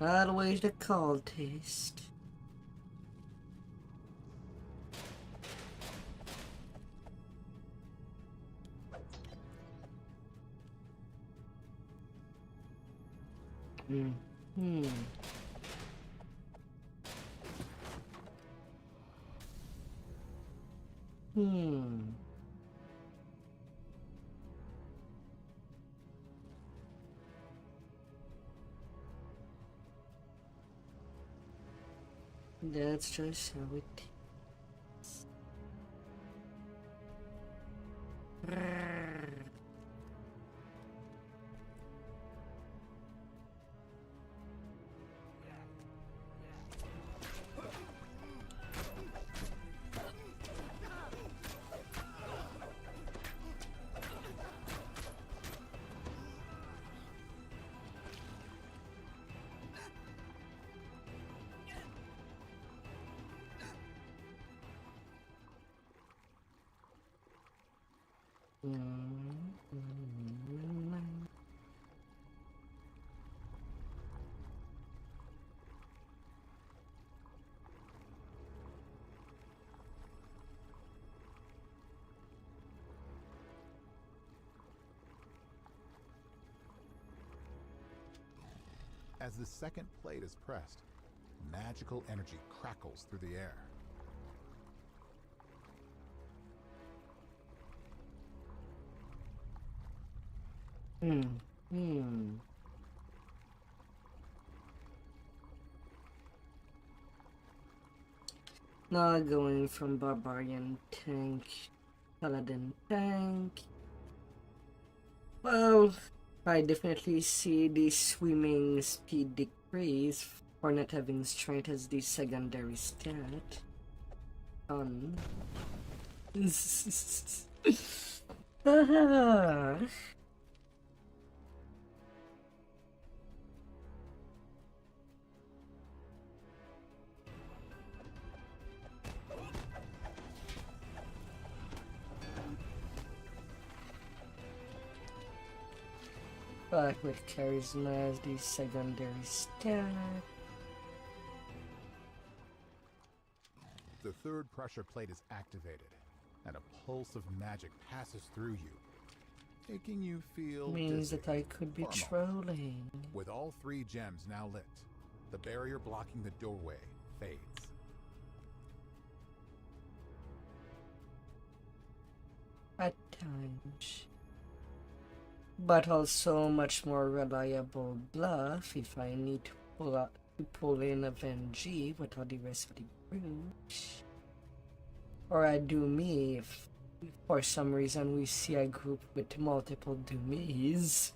Speaker 1: Always the cultist. That's just how it is.
Speaker 14: As the second plate is pressed, magical energy crackles through the air.
Speaker 1: Now going from Barbarian Tank, Paladin Tank. Well, I definitely see the swimming speed decrease for not having strength as the secondary stat. Ah. Back with charisma as the secondary stat.
Speaker 14: The third pressure plate is activated, and a pulse of magic passes through you, making you feel
Speaker 1: Means
Speaker 14: dizzy
Speaker 1: that I could be
Speaker 14: for a moment.
Speaker 1: trolling.
Speaker 14: With all 3 gems now lit, the barrier blocking the doorway fades.
Speaker 1: At times. But also much more reliable bluff if I need to pull in a Venji without the rest of the group. Or I do me if for some reason we see a group with multiple do-me's.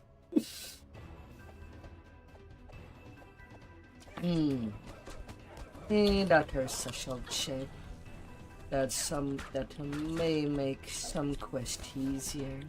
Speaker 1: That her social check. That may make some quest easier.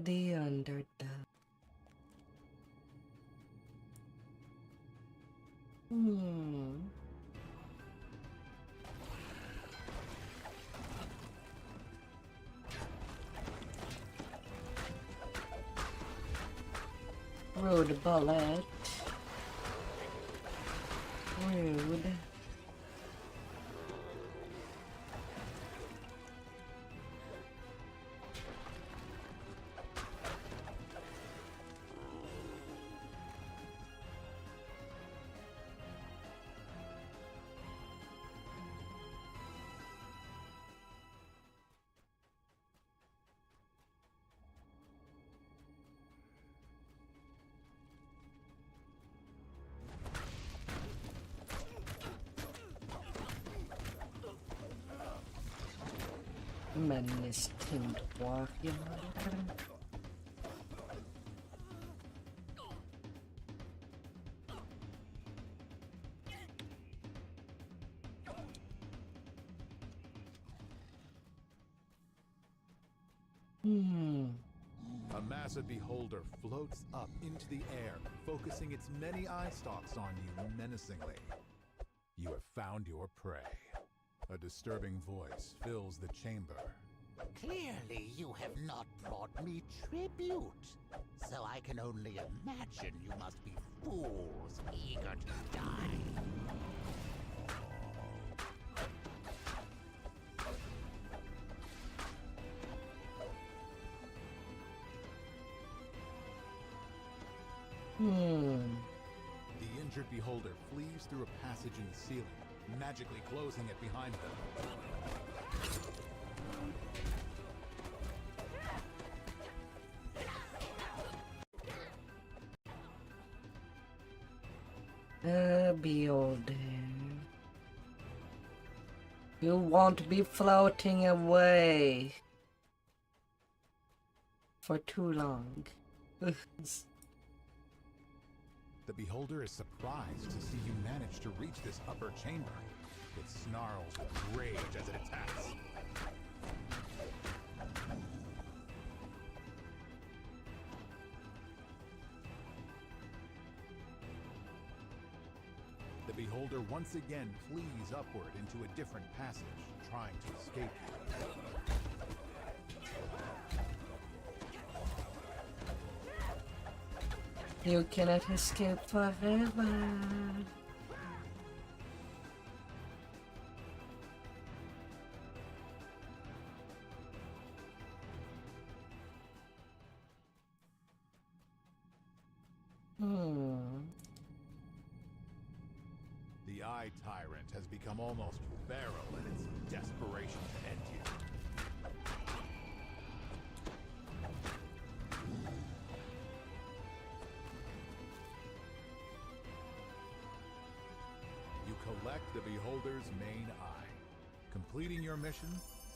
Speaker 1: The underdog. Rude bullet. Rude. Madness Teamed Warrior.
Speaker 14: A massive beholder floats up into the air, focusing its many eye stalks on you menacingly. You have found your prey. A disturbing voice fills the chamber.
Speaker 15: Clearly you have not brought me tribute, so I can only imagine you must be fools eager to die.
Speaker 14: The injured beholder flees through a passage in the ceiling, magically closing it behind them.
Speaker 1: Beholder. You won't be floating away for too long.
Speaker 14: The beholder is surprised to see you manage to reach this upper chamber. It snarls with rage as it attacks. The beholder once again flees upward into a different passage, trying to escape you.
Speaker 1: You cannot escape forever.
Speaker 14: The Eye Tyrant has become almost feral in its desperation to end you. You collect the beholder's main eye, completing your mission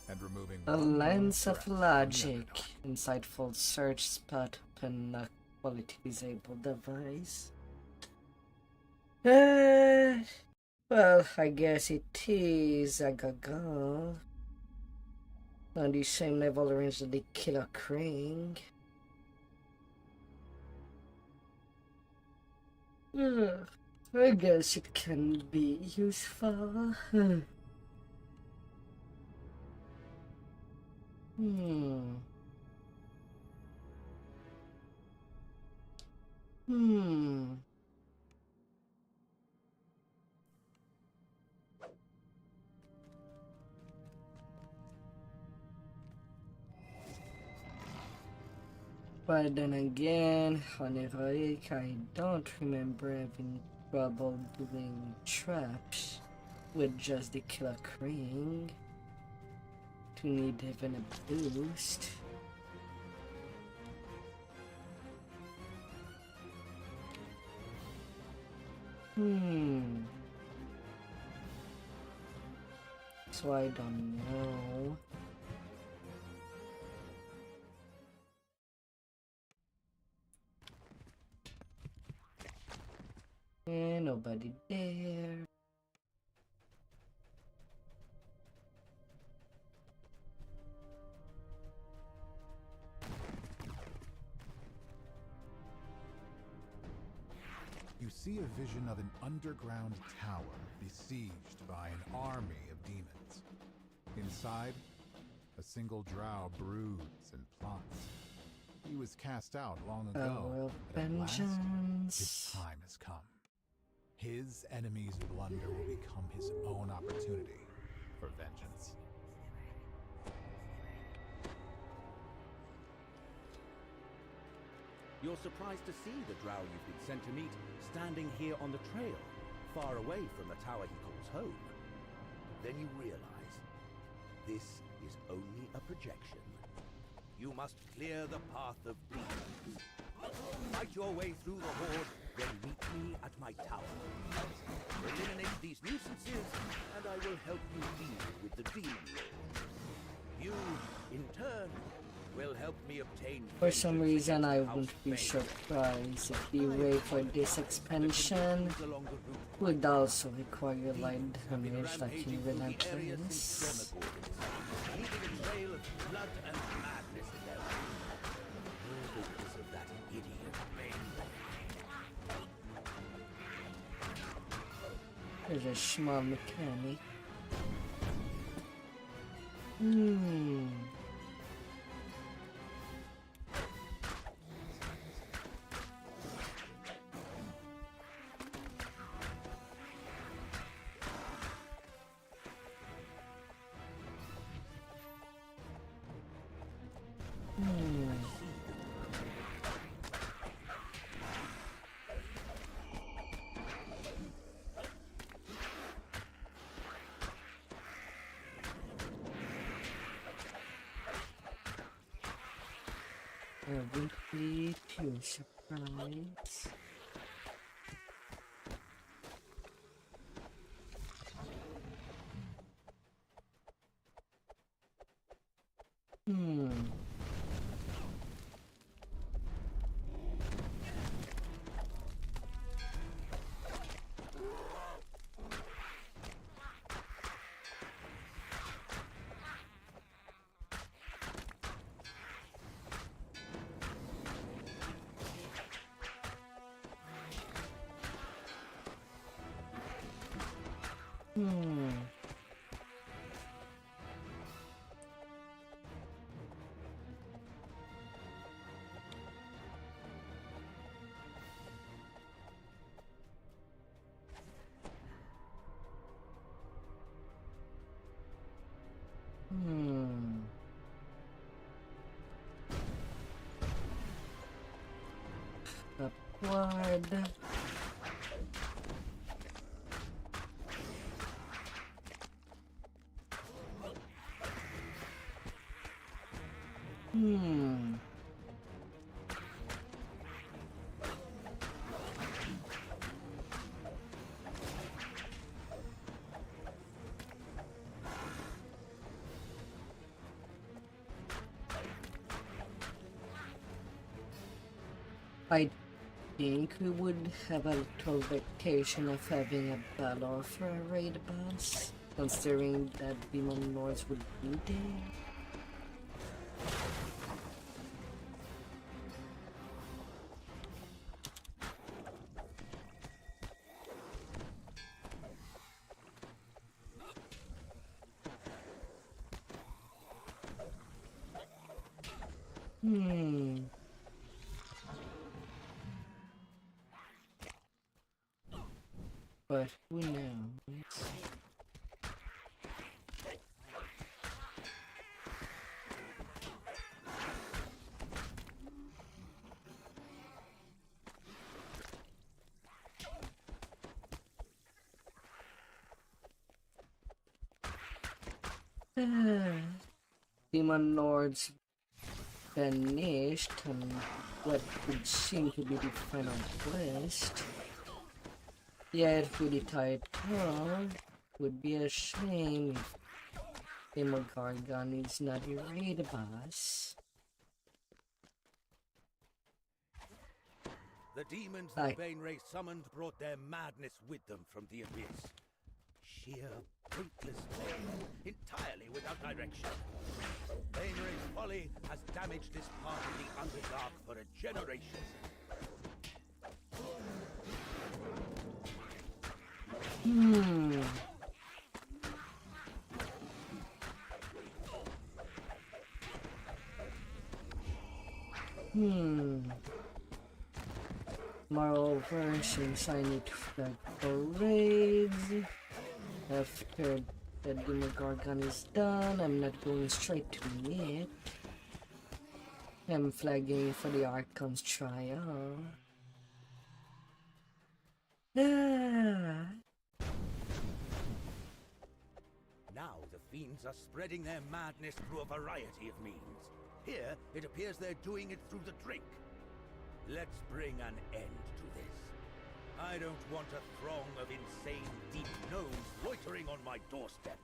Speaker 14: and removing
Speaker 1: A
Speaker 14: one
Speaker 1: lens
Speaker 14: more
Speaker 1: of
Speaker 14: threat
Speaker 1: logic. Insightful search spot open a quality disabled device. Well, I guess it is a gaga. On the same level range as the Killer Crane. I guess it can be useful. But then again, on Heroic, I don't remember having trouble doing traps with just the Killer Crane to need even a boost. So I don't know. And nobody there.
Speaker 14: You see a vision of an underground tower besieged by an army of demons. Inside, a single drow broods and plots. He was cast out long ago, but at last, his time has come. His enemy's blunder will become his own opportunity for vengeance.
Speaker 13: You're surprised to see the drow you've been sent to meet standing here on the trail, far away from the tower he calls home. Then you realize this is only a projection. You must clear the path of demons. Fight your way through the horde, then meet me at my tower. Eliminate these nuisances, and I will help you deal with the demon lord. you, in turn, will help me obtain.
Speaker 1: For some reason, I wouldn't be surprised if the way for this expansion would also require light damage like in Relentless.
Speaker 13: Leaving a trail of blood and madness in their wake. All because of that idiot Bane.
Speaker 1: There's a small mechanic. I wouldn't be too surprised. Upward. I think we would have a little vacation of having a battle for a raid boss, considering that Demon Lords would be there. But who knows? Demon Lords finished and what would seem to be the final quest. Yet with the tight card, would be a shame if Demogorgon is not a raid boss.
Speaker 13: The demons the Bane race summoned brought their madness with them from the abyss. Sheer, pointless pain, entirely without direction. Bane race folly has damaged this part of the Underdark for a generation.
Speaker 1: Moreover, since I need to flag for raids, after the Demogorgon is done, I'm not going straight to it. I'm flagging for the Archon's trial.
Speaker 13: Now the fiends are spreading their madness through a variety of means. Here, it appears they're doing it through the drink. Let's bring an end to this. I don't want a throng of insane deep gnomes loitering on my doorstep.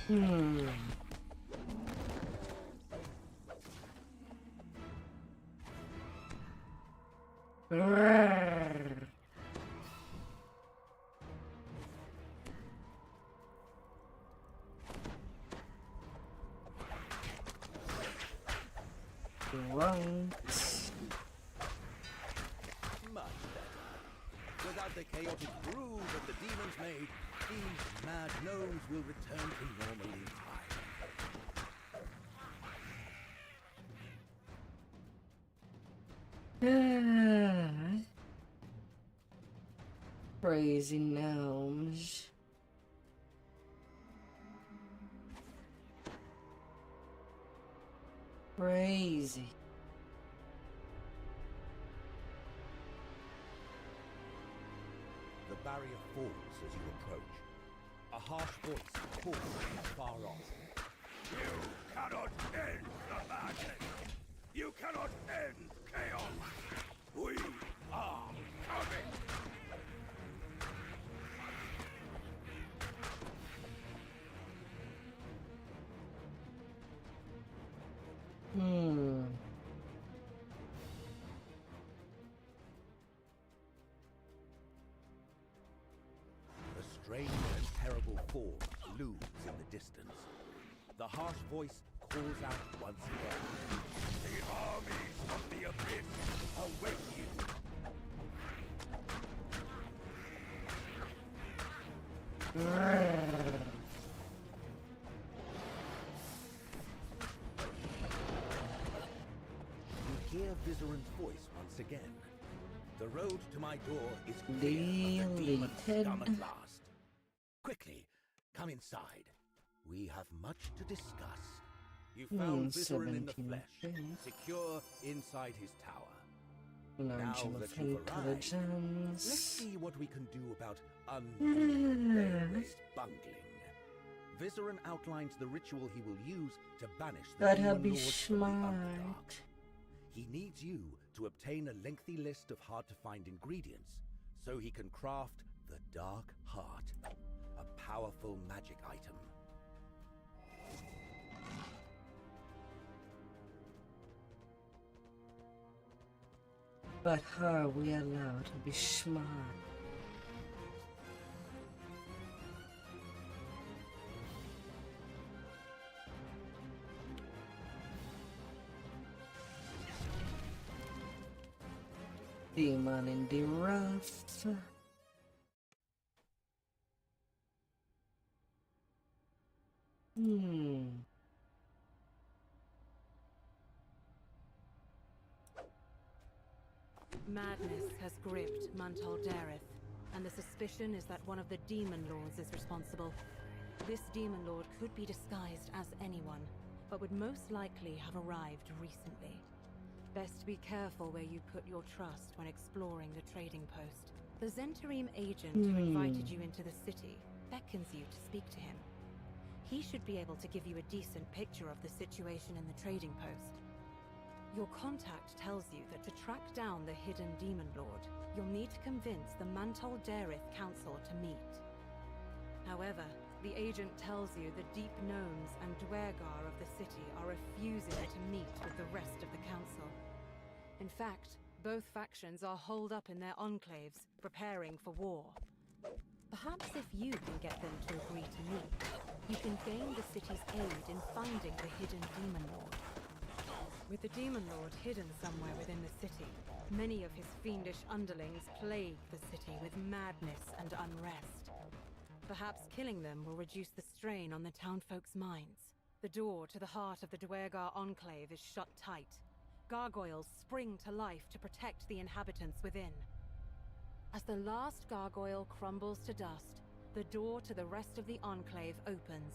Speaker 1: Hmm. Roar. Right.
Speaker 13: Much better. Without the chaotic brew that the demons made, these mad gnomes will return to normal in time.
Speaker 1: Crazy gnomes. Crazy.
Speaker 13: The barrier falls as you approach. A harsh voice calls from far off.
Speaker 8: You cannot end the madness! You cannot end chaos! We are coming!
Speaker 1: Hmm.
Speaker 13: A strange and terrible form looms in the distance. The harsh voice calls out once again.
Speaker 8: The armies of the abyss await you!
Speaker 13: You hear Vizeran's voice once again. The road to my door is clear of the demons come at last. Quickly, come inside. We have much to discuss. You found Vizeran in the flesh, secure inside his tower.
Speaker 1: Large
Speaker 13: Now
Speaker 1: of
Speaker 13: that you've arrived, let's
Speaker 1: intelligence.
Speaker 13: see what we can do about undoing their bungling. Vizeran outlines the ritual he will use to banish the
Speaker 1: Gotta
Speaker 13: demon
Speaker 1: be
Speaker 13: lords from the Underdark.
Speaker 1: smart.
Speaker 13: He needs you to obtain a lengthy list of hard-to-find ingredients, so he can craft the Dark Heart, a powerful magic item.
Speaker 1: But how are we allowed to be smart? Demon in the rough.
Speaker 11: Madness has gripped Mantal Dareth, and the suspicion is that one of the Demon Lords is responsible. This Demon Lord could be disguised as anyone, but would most likely have arrived recently. Best be careful where you put your trust when exploring the trading post. The Zentarim agent who invited you into the city beckons you to speak to him. He should be able to give you a decent picture of the situation in the trading post. Your contact tells you that to track down the hidden Demon Lord, you'll need to convince the Mantal Dareth Council to meet. However, the agent tells you the Deep Gnomes and Dwergar of the city are refusing to meet with the rest of the council. In fact, both factions are holed up in their enclaves, preparing for war. Perhaps if you can get them to agree to meet, you can gain the city's aid in finding the hidden Demon Lord. With the Demon Lord hidden somewhere within the city, many of his fiendish underlings plague the city with madness and unrest. Perhaps killing them will reduce the strain on the townfolk's minds. The door to the heart of the Dwergar Enclave is shut tight. Gargoyles spring to life to protect the inhabitants within. As the last gargoyle crumbles to dust, the door to the rest of the Enclave opens.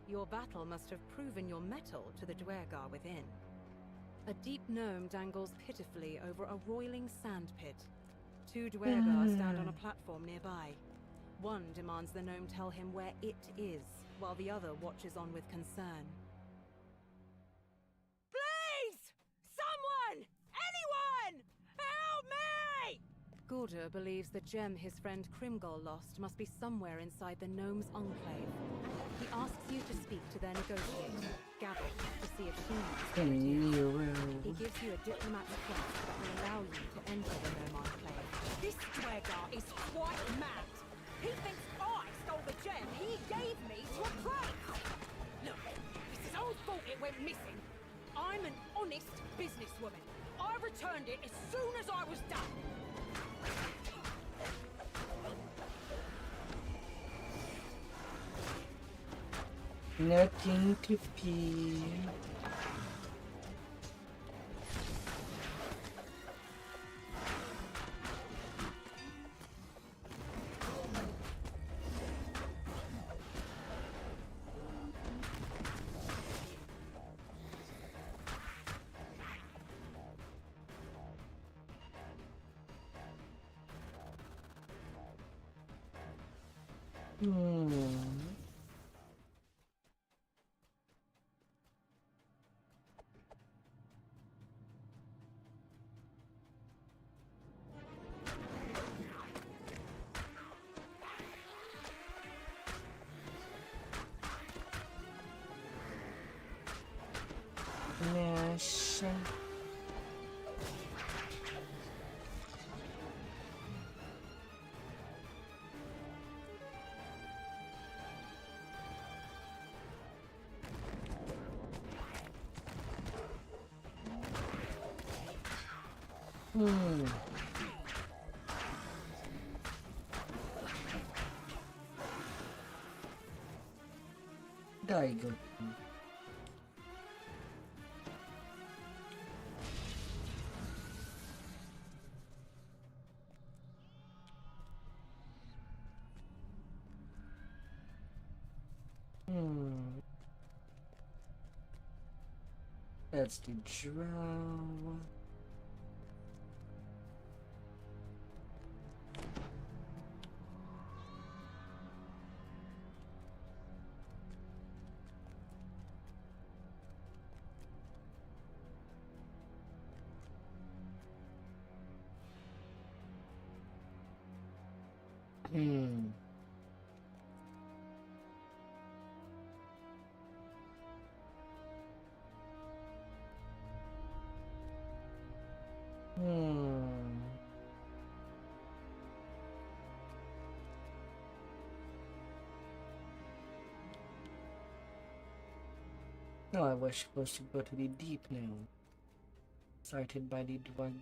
Speaker 11: Your battle must have proven your mettle to the Dwergar within. A deep gnome dangles pitifully over a roiling sand pit. Two Dwergar stand on a platform nearby. One demands the gnome tell him where it is, while the other watches on with concern.
Speaker 3: Please! Someone! Anyone! Help me!
Speaker 11: Guldur believes the gem his friend Krimgol lost must be somewhere inside the Gnome's Enclave. He asks you to speak to their negotiator, Gabble, to see if she knows where it is. He gives you a diplomat's quest that will allow you to enter the Gnome Enclave.
Speaker 3: This swagger is quite mad. He thinks I stole the gem he gave me to a prize. Look, it's his own fault it went missing. I'm an honest businesswoman. I returned it as soon as I was done.
Speaker 1: Nothing to fear. Yes. Die good. That's the drow. No, I was supposed to go to the deep now. Started by the dwarf.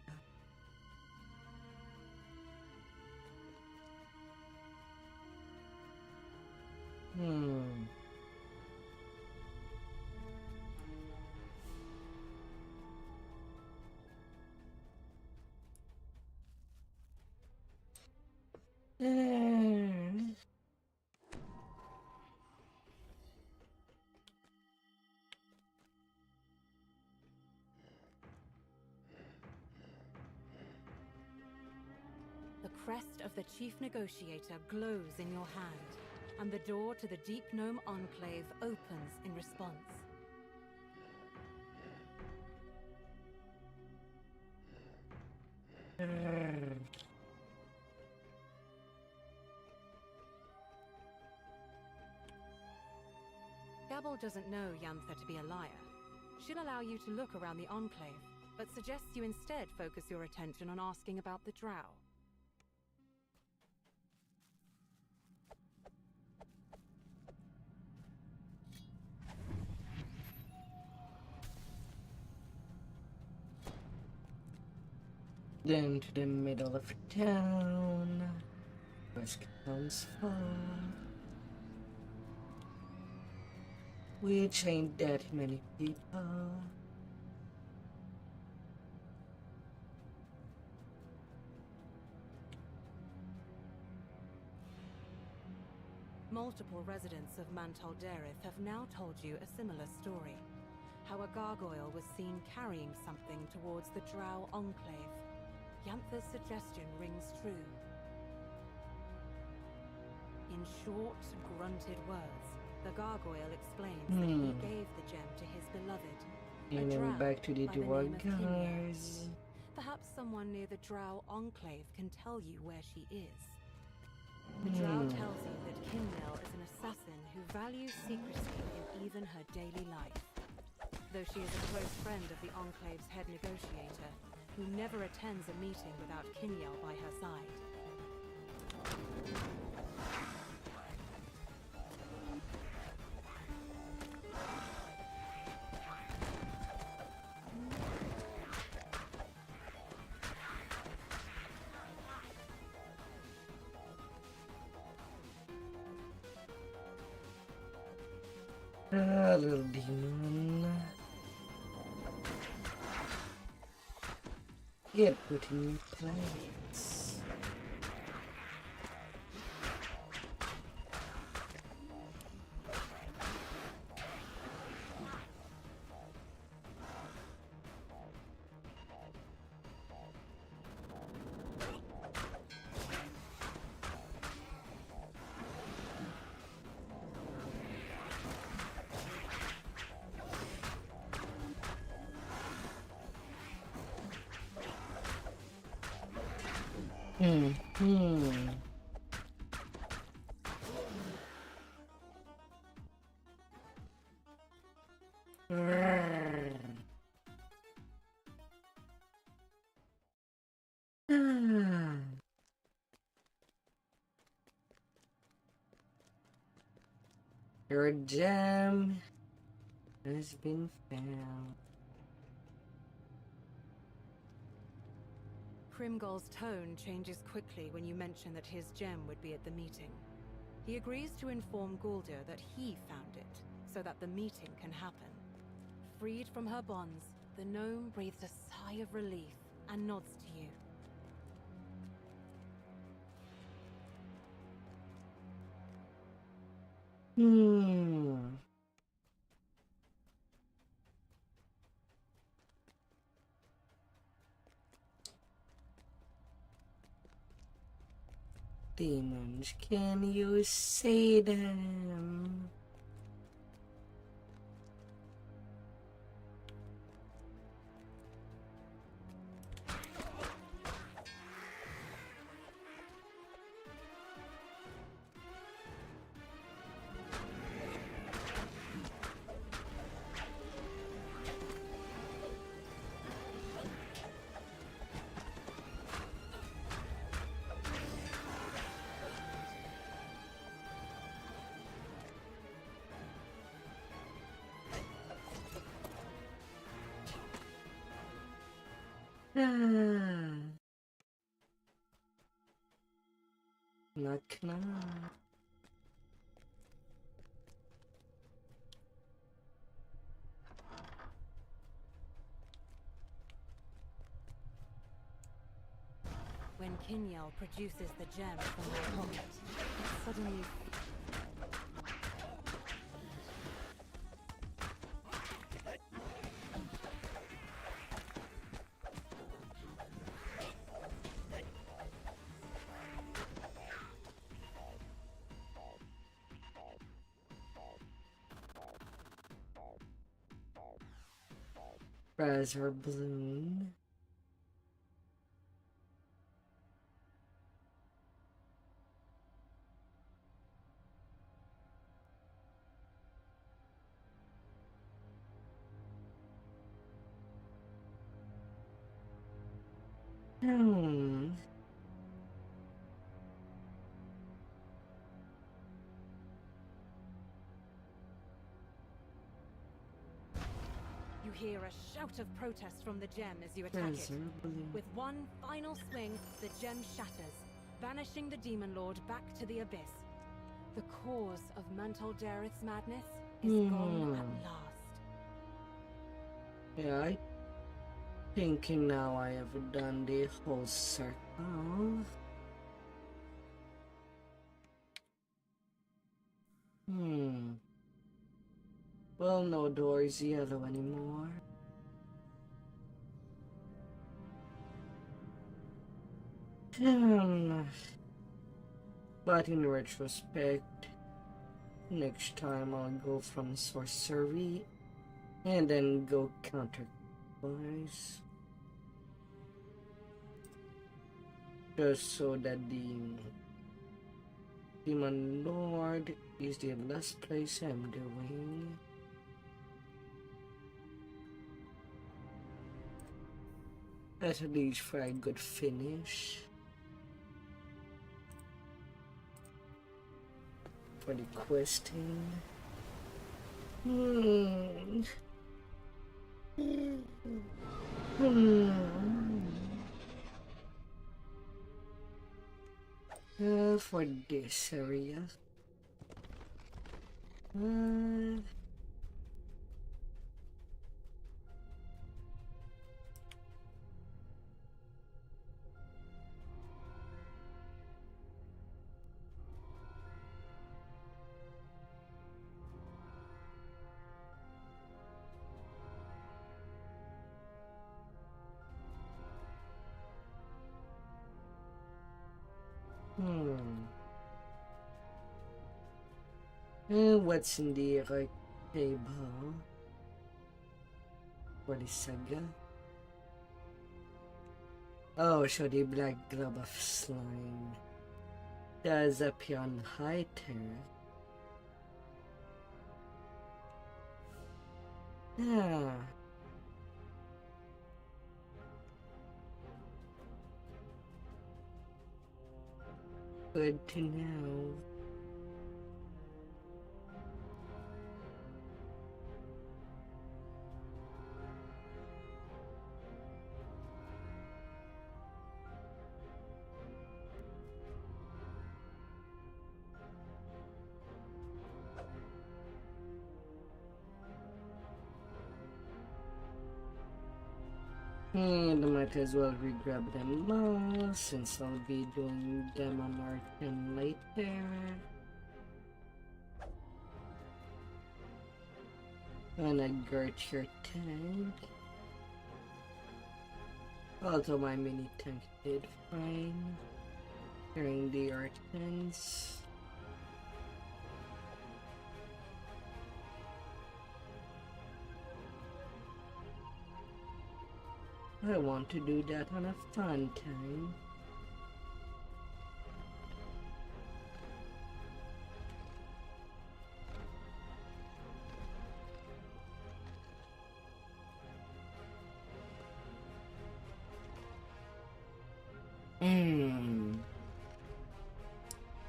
Speaker 11: The crest of the Chief Negotiator glows in your hand, and the door to the Deep Gnome Enclave opens in response. Gabble doesn't know Yantha to be a liar. She'll allow you to look around the Enclave, but suggests you instead focus your attention on asking about the drow.
Speaker 1: Then to the middle of town. Risk comes far. Which ain't that many people.
Speaker 11: Multiple residents of Mantal Dareth have now told you a similar story. How a gargoyle was seen carrying something towards the Drow Enclave. Yantha's suggestion rings true. In short, grunted words, the gargoyle explains that he gave the gem to his beloved, a drow
Speaker 1: back to the
Speaker 11: by the
Speaker 1: dwarf
Speaker 11: name of Kinnear.
Speaker 1: guys.
Speaker 3: Perhaps someone near the Drow Enclave can tell you where she is. The Drow tells you that Kinmel is an assassin who values secrecy in even her daily life. Though she is a close friend of the Enclave's head negotiator, who never attends a meeting without Kinyel by her side.
Speaker 1: Little demon. Get put in your place. Your gem has been found.
Speaker 3: Krimgol's tone changes quickly when you mention that his gem would be at the meeting. He agrees to inform Guldur that he found it, so that the meeting can happen. Freed from her bonds, the gnome breathes a sigh of relief and nods to you.
Speaker 1: Demons, can you see them? Knock, knock.
Speaker 3: When Kinyel produces the gem from her pocket, it suddenly...
Speaker 1: Razor balloon.
Speaker 3: You hear a shout of protest from the gem as you attack it. With one final swing, the gem shatters, banishing the Demon Lord back to the abyss. The cause of Mantle Jareth's madness is gone at last.
Speaker 1: Yeah, I think now I have done the whole circle. Well, no door is yellow anymore. But in retrospect, next time I'll go from sorcery and then go counterclockwise. just so that the Demon Lord is the last place I'm doing. At least for a good finish. For the questing. For this area. What's in the right table for the saga? Oh, so the black glob of slime does appear on high terror. Ah. Good to know. And I might as well re-grab them all since I'll be doing them on Arkham later. And I got your tank. Although my mini tank did fine during the Arkhams. I want to do that on a fun time.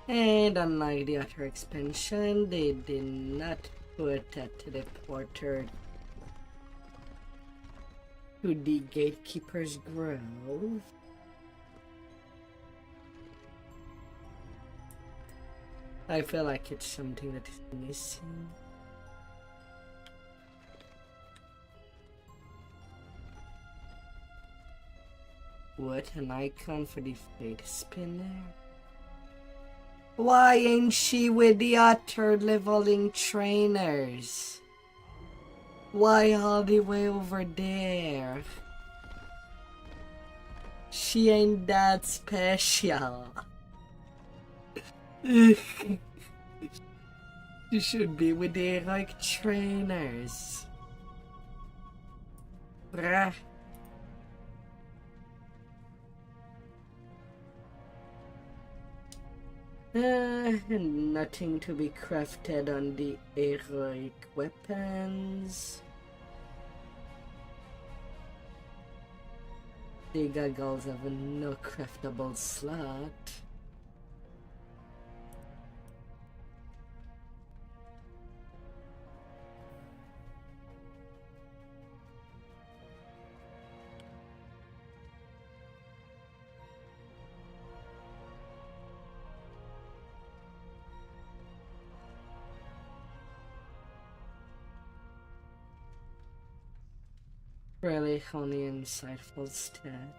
Speaker 1: And unlike the other expansion, they did not put a teleporter to the Gatekeeper's Grove. I feel like it's something that is missing. What an icon for the Fate Spinner. Why ain't she with the other leveling trainers? Why all the way over there? She ain't that special. She should be with the heroic trainers. Bruh. Nothing to be crafted on the heroic weapons. The goggles have no craftable slot. Really only insightful stat.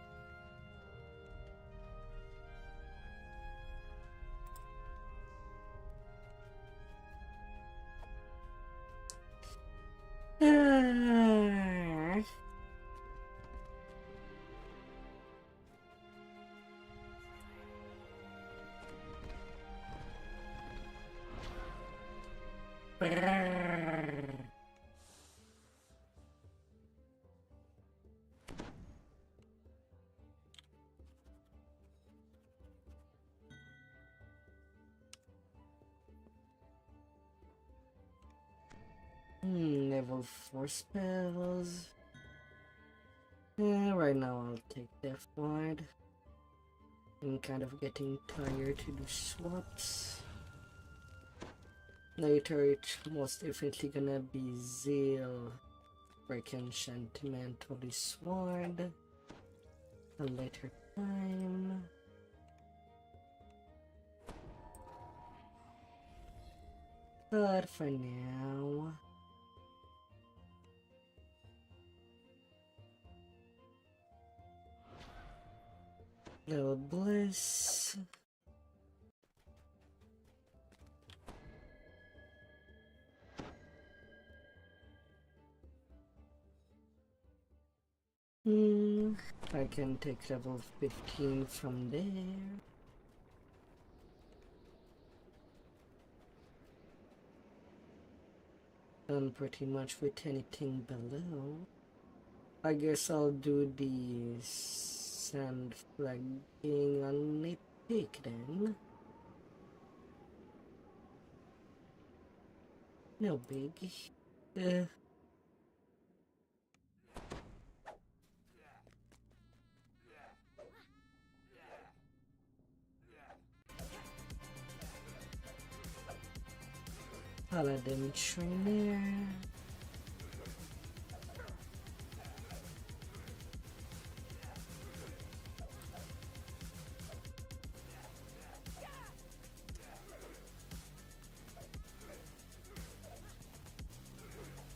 Speaker 1: level 4 spells. Yeah, right now I'll take Death Ward. I'm kind of getting tired to do swaps. Later it's most definitely gonna be Zeal, Break Enchantment, Holy Sword. A later time. But for now, little bliss. I can take level 15 from there. Done pretty much with anything below. I guess I'll do the sand flagging on the peak then. No big. Paladin trainer.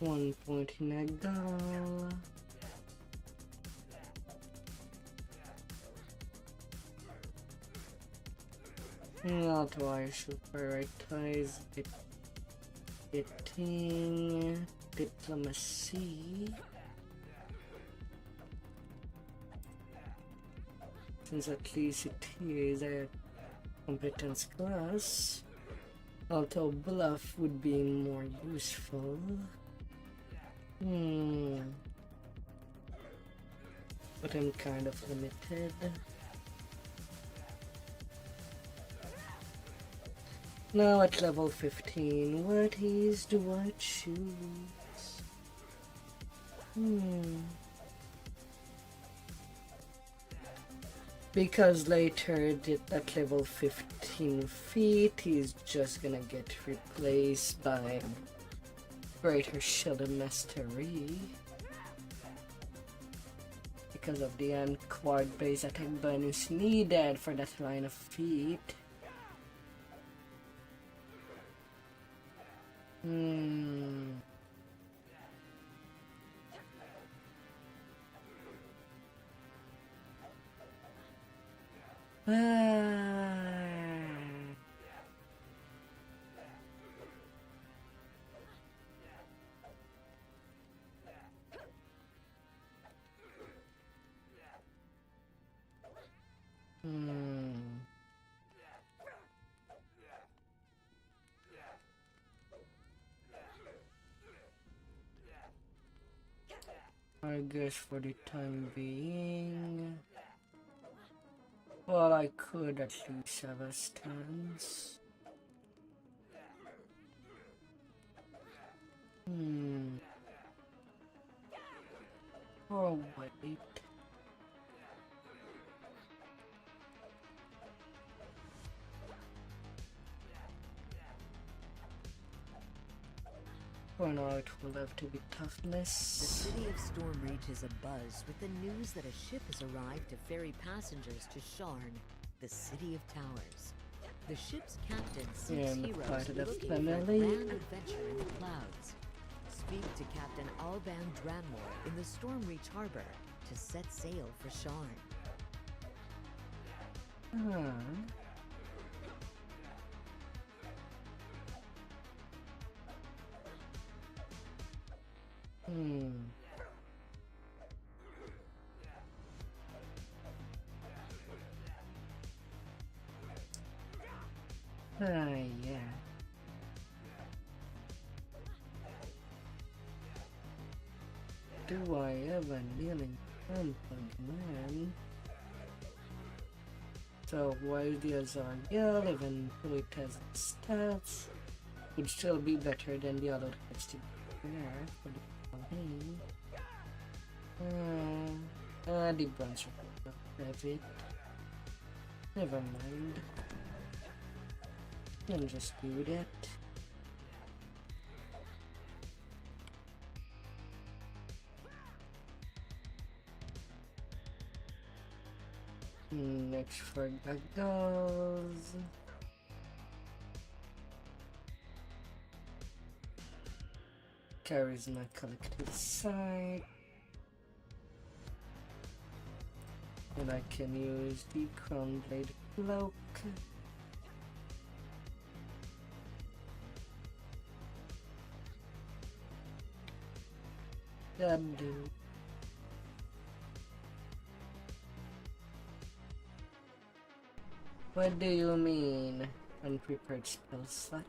Speaker 1: One point in a goal. Although I should prioritize getting diplomacy, since at least it is a competence class, although bluff would be more useful. But I'm kind of limited. Now at level 15, what is do I choose? Because later at level 15 feet is just gonna get replaced by Greater Shield Mastery. Because of the unquad base attack bonus needed for that line of feet. I guess for the time being, well, I could at least have a stance. Oh, wait. For now, it will have to be toughness.
Speaker 16: The city of Stormreach is abuzz with the news that a ship has arrived to ferry passengers to Sharn, the city of towers. The ship's captain seeks heroes looking for a grand adventure in the clouds. Speak to Captain Alban Dranmore in the Stormreach harbor to set sail for Sharn.
Speaker 1: Yeah. Do I ever kneeling man? So while the Azariel, even though it has stats, would still be better than the other text there for the campaign. The bronze of it. Never mind. I'll just do that. Next for the goes. Carries my collective side. And I can use the Crown Blade Cloak. That do. What do you mean, unprepared spell slot?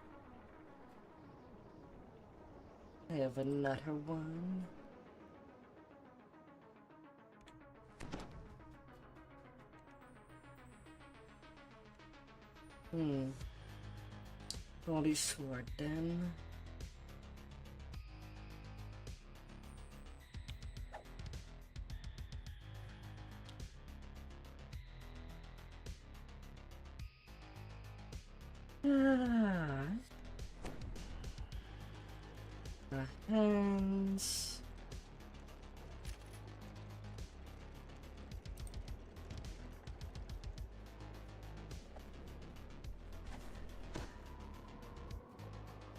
Speaker 1: I have another one. Holy sword then. Hands.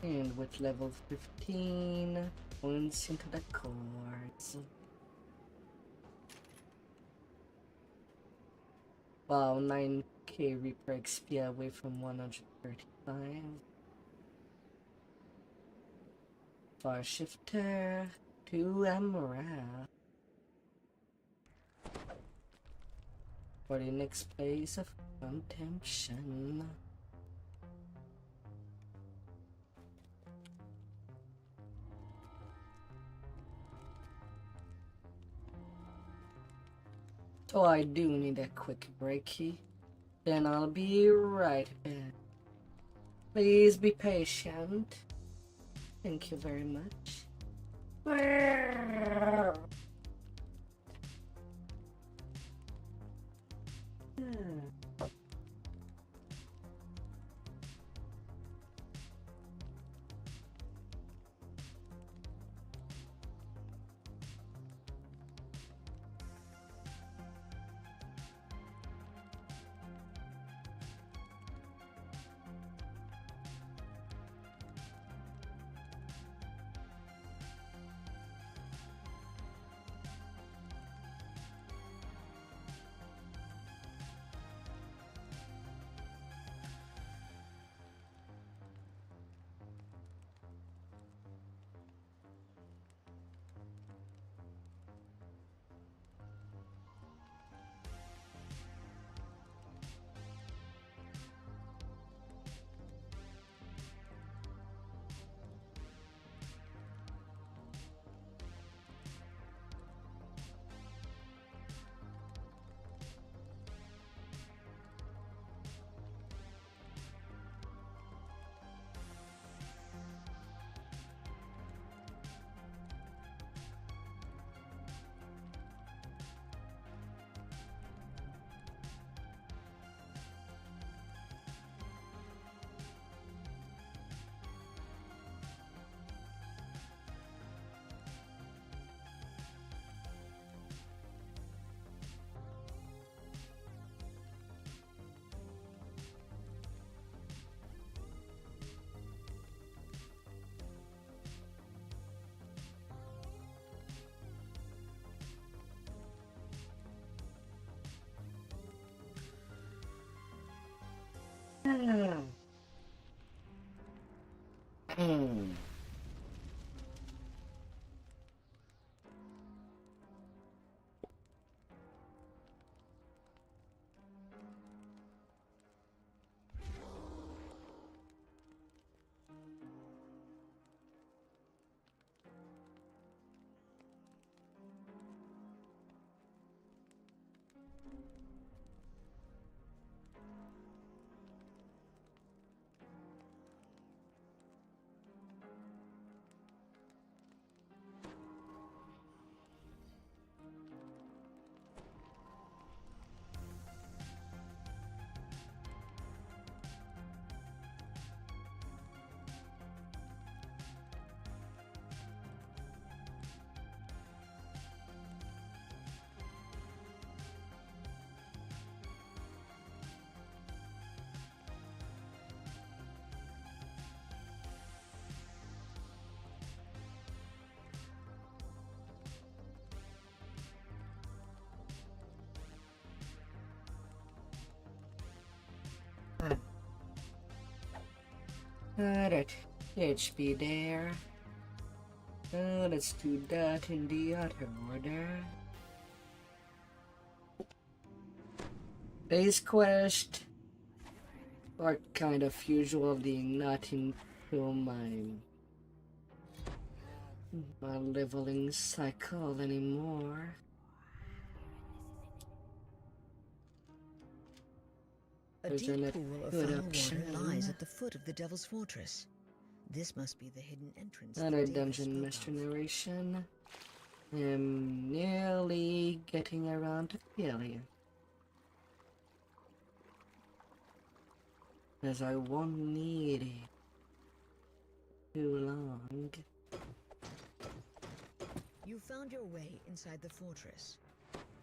Speaker 1: And with level 15, points into the cards. Wow, 9k Reaper XP away from 135. Far Shifter to Emerald. For the next place of contention. So I do need a quick breaky. Then I'll be right back. Please be patient. Thank you very much. Alright, HP there. Let's do that in the other order. Base quest, or kind of usually not into my leveling cycle anymore.
Speaker 16: A deep pool of foul water lies at the foot of the Devil's Fortress. This must be the hidden entrance.
Speaker 1: Another dungeon master narration. I'm nearly getting around to failure. As I won't need it too long.
Speaker 16: You found your way inside the fortress.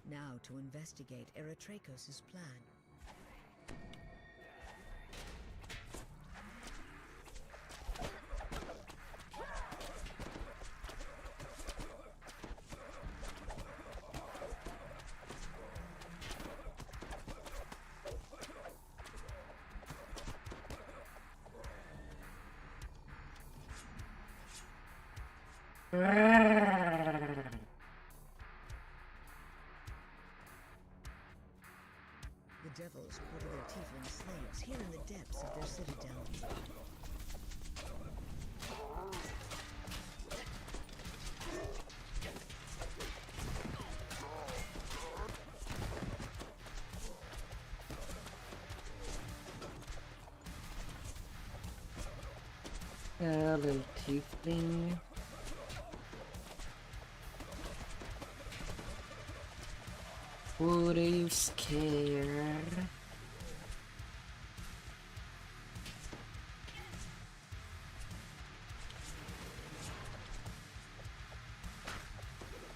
Speaker 16: Now to investigate Eretrakos' plan.
Speaker 1: The
Speaker 16: devils quarter their tiefling slaves here in the depths of their citadel.
Speaker 1: Little tiefling. What are you scared?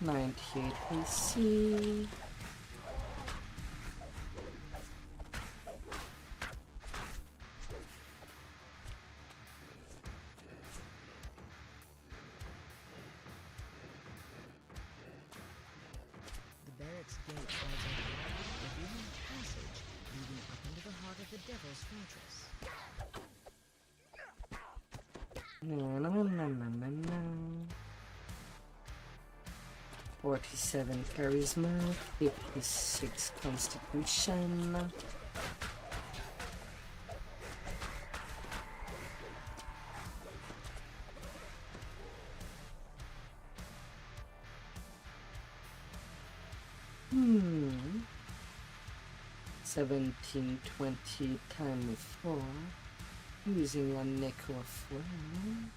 Speaker 1: $98 PC. No. 47 charisma, 56 constitution. Hmm. 1720 times 4. Using a Neko flame.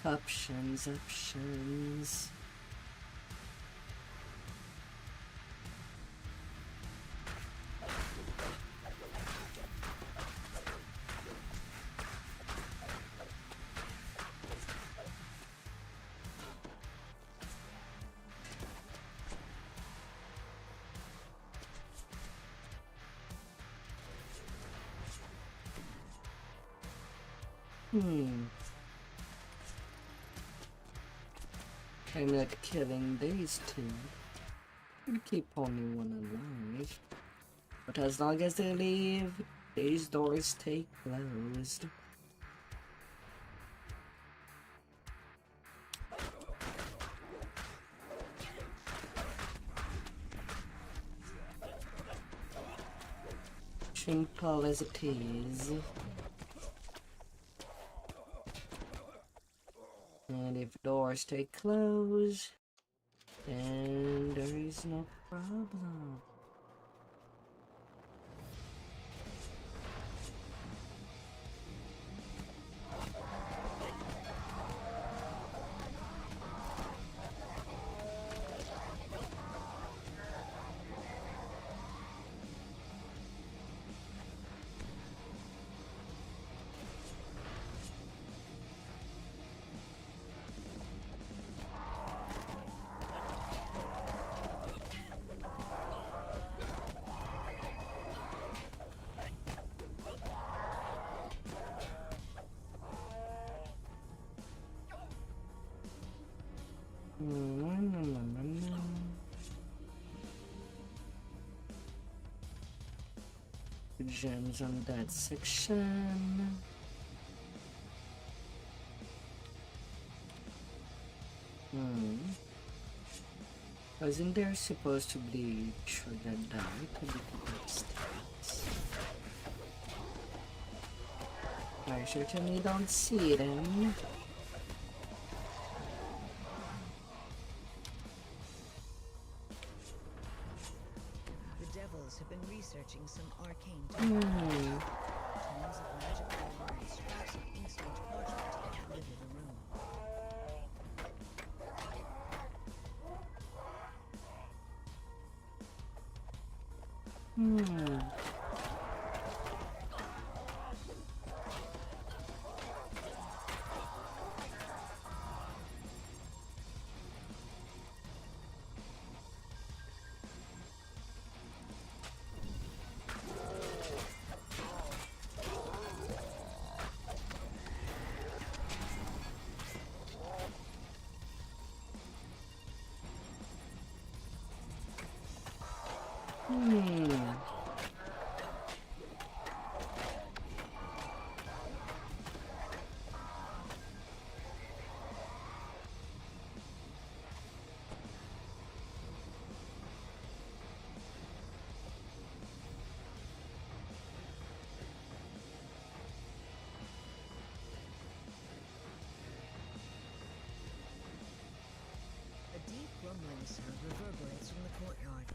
Speaker 1: Options. I'm not killing these two. I'll keep only one alive. But as long as they leave, these doors stay closed. Simple as it is. And if doors stay closed, then there is no problem. Gems on that section. Wasn't there supposed to be sugar down to the stats? I certainly don't see them.
Speaker 16: The devils have been researching some arcane tools of magic paper and scraps of ink-stained parchment that litter the room. Rumbling sound reverberates from the courtyard.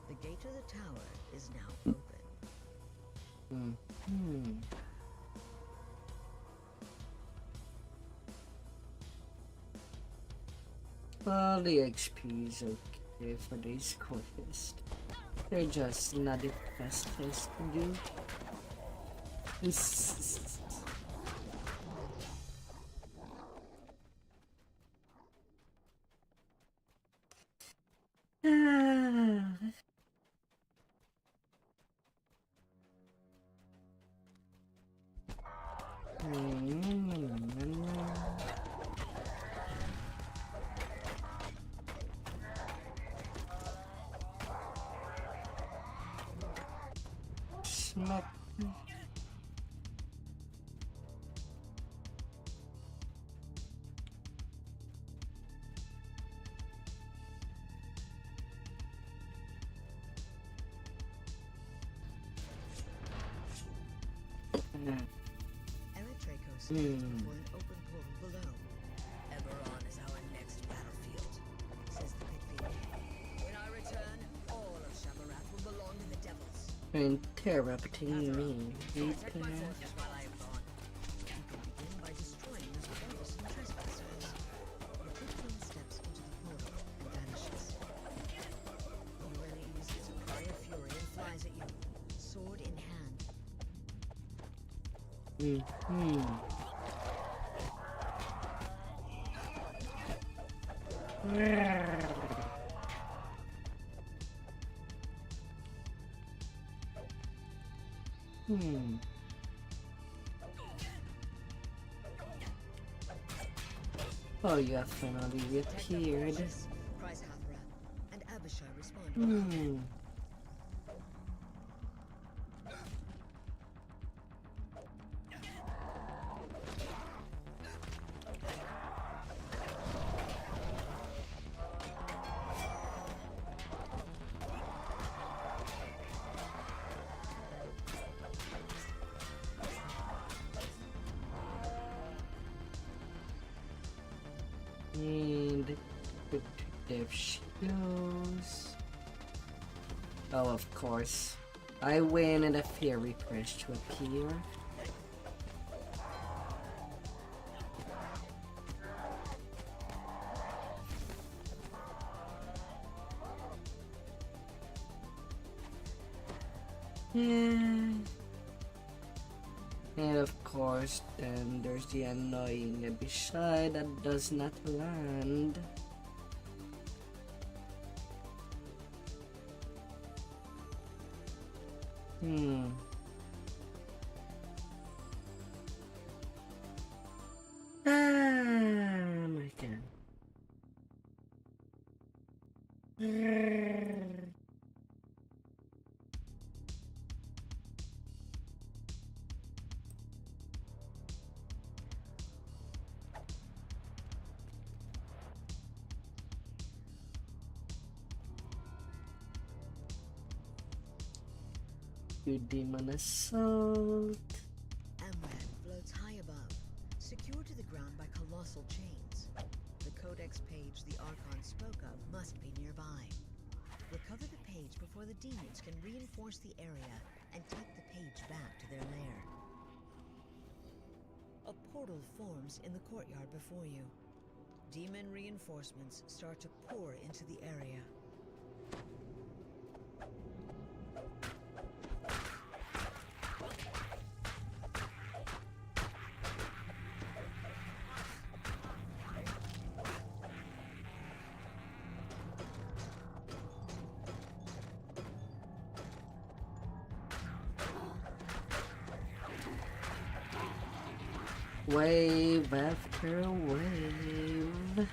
Speaker 16: The gate to the tower is now open.
Speaker 1: Well, the XP is okay for these quests. They're just not the fastest to do. Smack.
Speaker 16: For an open portal below. Eberron is our next battlefield, says the Pit Fiend. When I return, all of Shabarath will belong to the devils.
Speaker 1: Interrupting me.
Speaker 16: Protect my forces while I am gone. You can begin by destroying this fortress and trespassers. The Pit Fiend steps into the portal and vanishes. He releases a cry of fury and flies at you, sword in hand.
Speaker 1: Oh, you have finally reappeared.
Speaker 16: Price Hathra and Abishai respond.
Speaker 1: And protective shields. Oh, of course. I win and a fairy press to appear. And of course, then there's the annoying Abishai that does not land. My God. You demon assault.
Speaker 16: Amran floats high above, secured to the ground by colossal chains. The codex page the Archon spoke of must be nearby. Recover the page before the demons can reinforce the area and take the page back to their lair. A portal forms in the courtyard before you. Demon reinforcements start to pour into the area.
Speaker 1: Wave after wave.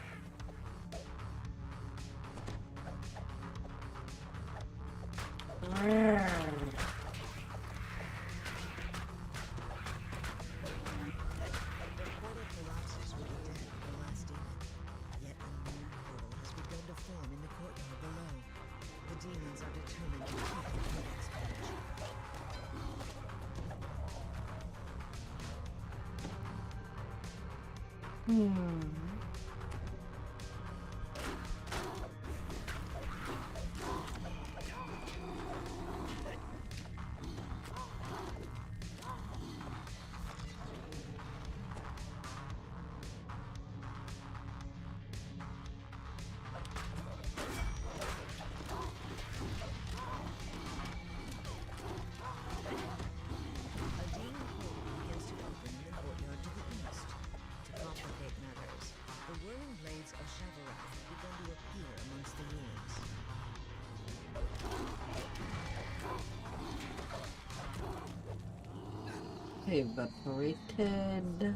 Speaker 1: Evaporated.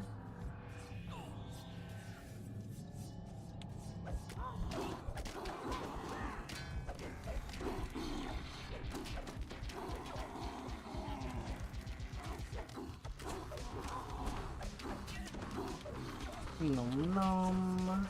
Speaker 1: Nom nom.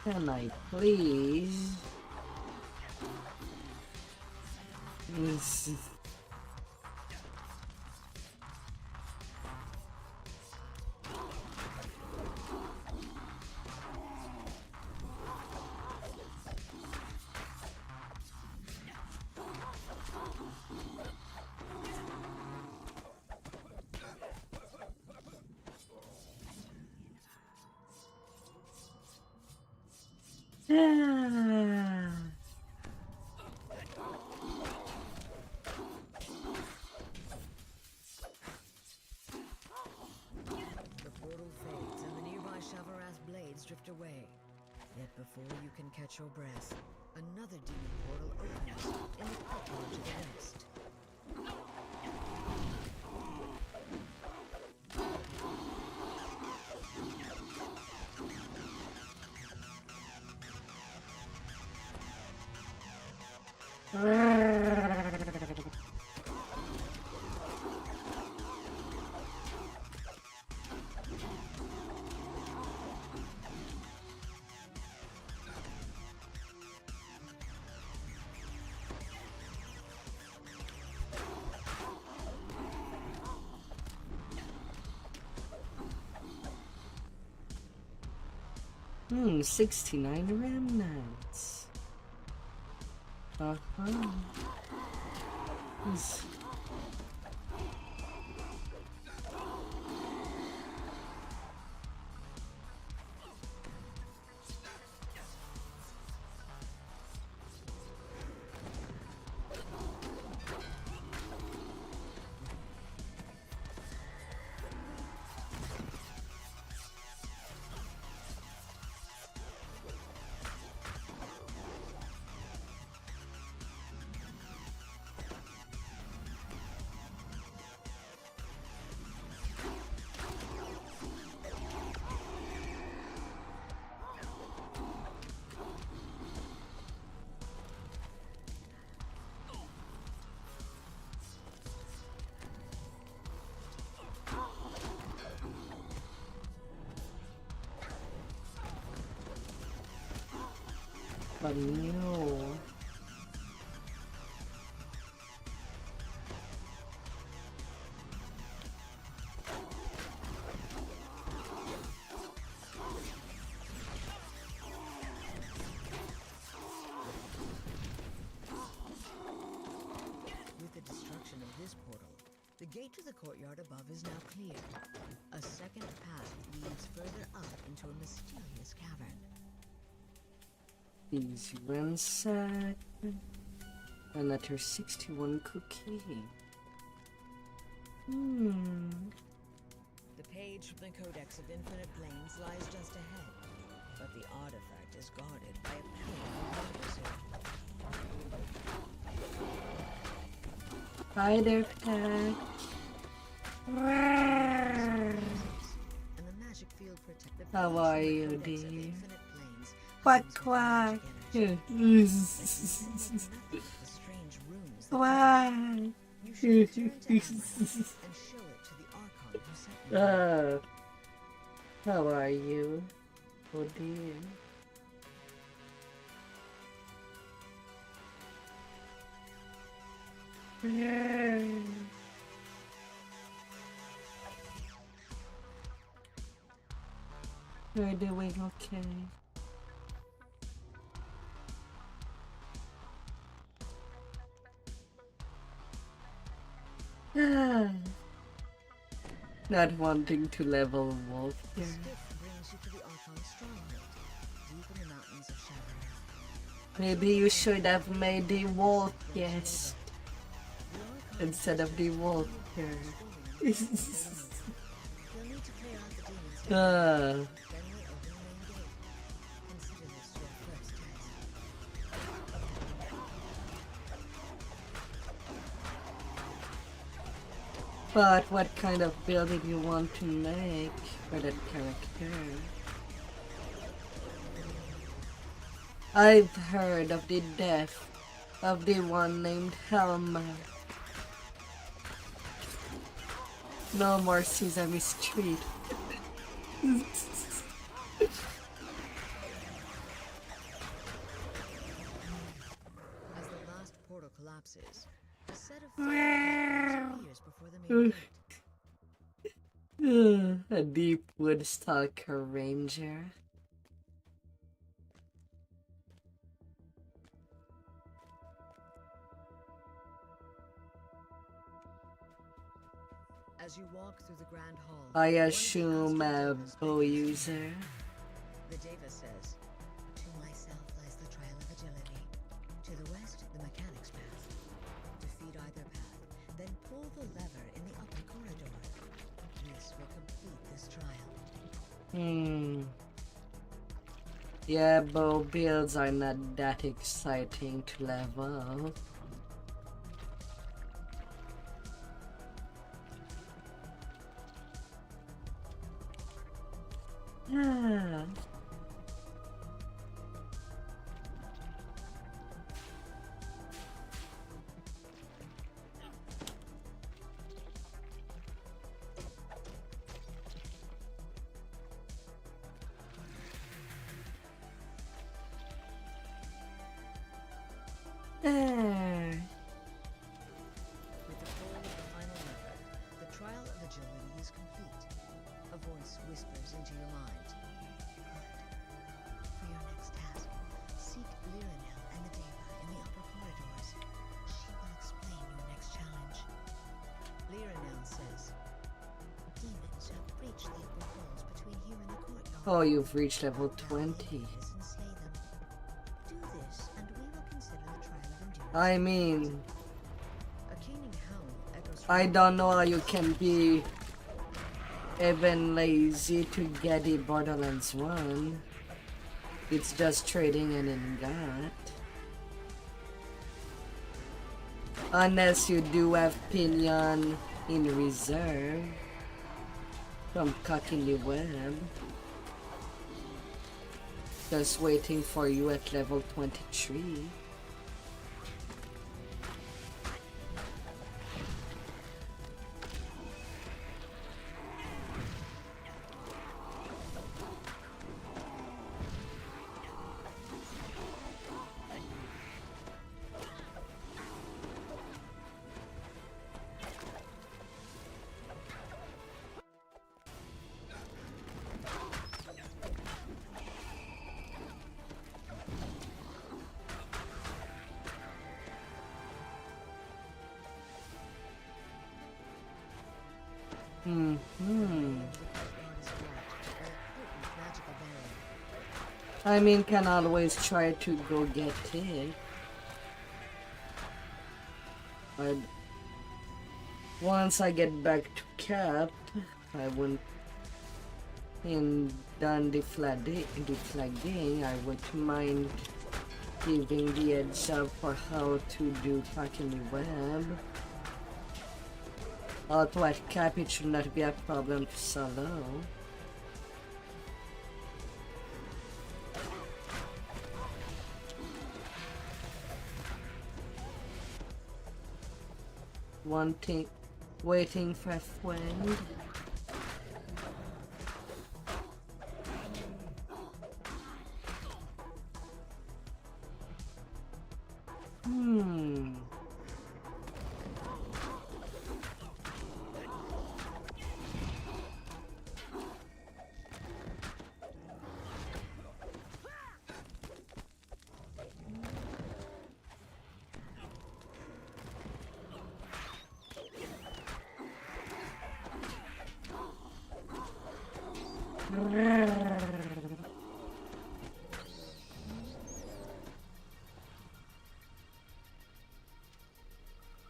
Speaker 1: Can I please? This.
Speaker 16: Drift away. Yet before you can catch your breath, another demon portal opens in the courtyard to the west.
Speaker 1: Hmm, 69 remnants. from you.
Speaker 16: With the destruction of this portal, the gate to the courtyard above is now clear. A second path leads further up into a mysterious cavern.
Speaker 1: Easy one sec. Another 61 cookie.
Speaker 16: The page from the Codex of Infinite Planes lies just ahead, but the artifact is guarded by a powerful
Speaker 1: Hi there, Pet. How are you, dear? Quack quack. Quack. How are you? Oh dear. You're doing okay. Not wanting to level wolf here. Maybe you should have made the wolf, yes, instead of the wolf here. But what kind of building you want to make for that character? I've heard of the death of the one named Helma. No more Sesame Street.
Speaker 16: As the last portal collapses, a set of appears before the main gate.
Speaker 1: A deep wood stalker ranger.
Speaker 16: As you walk through the grand hall,
Speaker 1: I assume a bow user.
Speaker 16: The Deva says, "To myself lies the trail of agility. To the west, the mechanics path. Defeat either path, then pull the lever in the upper corridor. This will complete this trial."
Speaker 1: Yeah, bow builds are not that exciting to level.
Speaker 16: With the pull of the final lever, the trial of agility is complete. A voice whispers into your mind. Good. For your next task, seek Lirinel and the Deva in the upper corridors. She will explain your next challenge. Lirinel says, "Demons have breached the upper halls between here and the courtyard.
Speaker 1: Oh, you've reached level 20.
Speaker 16: And slay them. Do this, and we will consider the trial of endurance."
Speaker 1: I mean,
Speaker 16: A keening howl echoes
Speaker 1: I don't know how you can be even lazy to get the Borderlands 1. It's just trading an ingot. Unless you do have Pinion in reserve from cutting the web. Just waiting for you at level 23. I mean, can always try to go get it. But once I get back to Cap, I won't. And done deflagging, I wouldn't mind giving the heads up for how to do packing the web. Although at Cap it should not be a problem to solo. Waiting for a friend.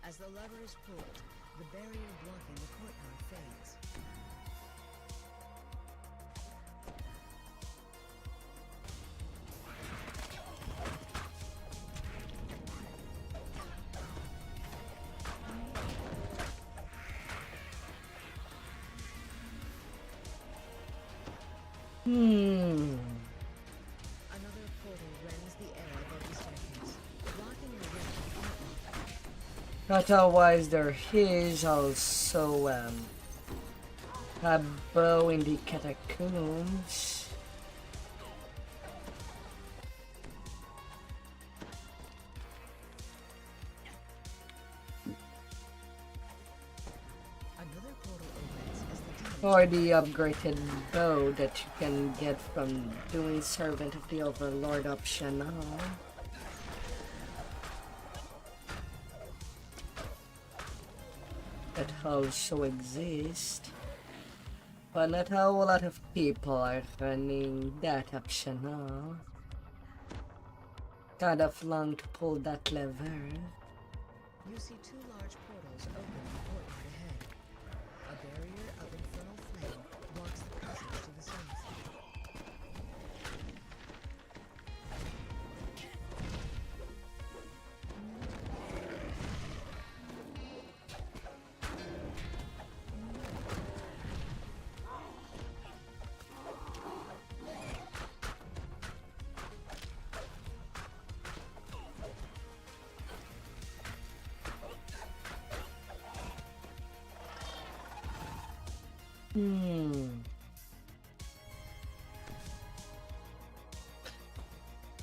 Speaker 16: As the lever is pulled, the barrier blocking the courtyard fades. Another portal rends the air above the staircase, blocking the way to the courtyard.
Speaker 1: But otherwise there is also a bow in the catacombs. Or the upgraded bow that you can get from doing Servant of the Overlord optional. That also exists. But not a whole lot of people are running that optional. Kind of long to pull that lever.
Speaker 16: You see two large portals open in the courtyard ahead. A barrier of infernal flame blocks the passage to the south.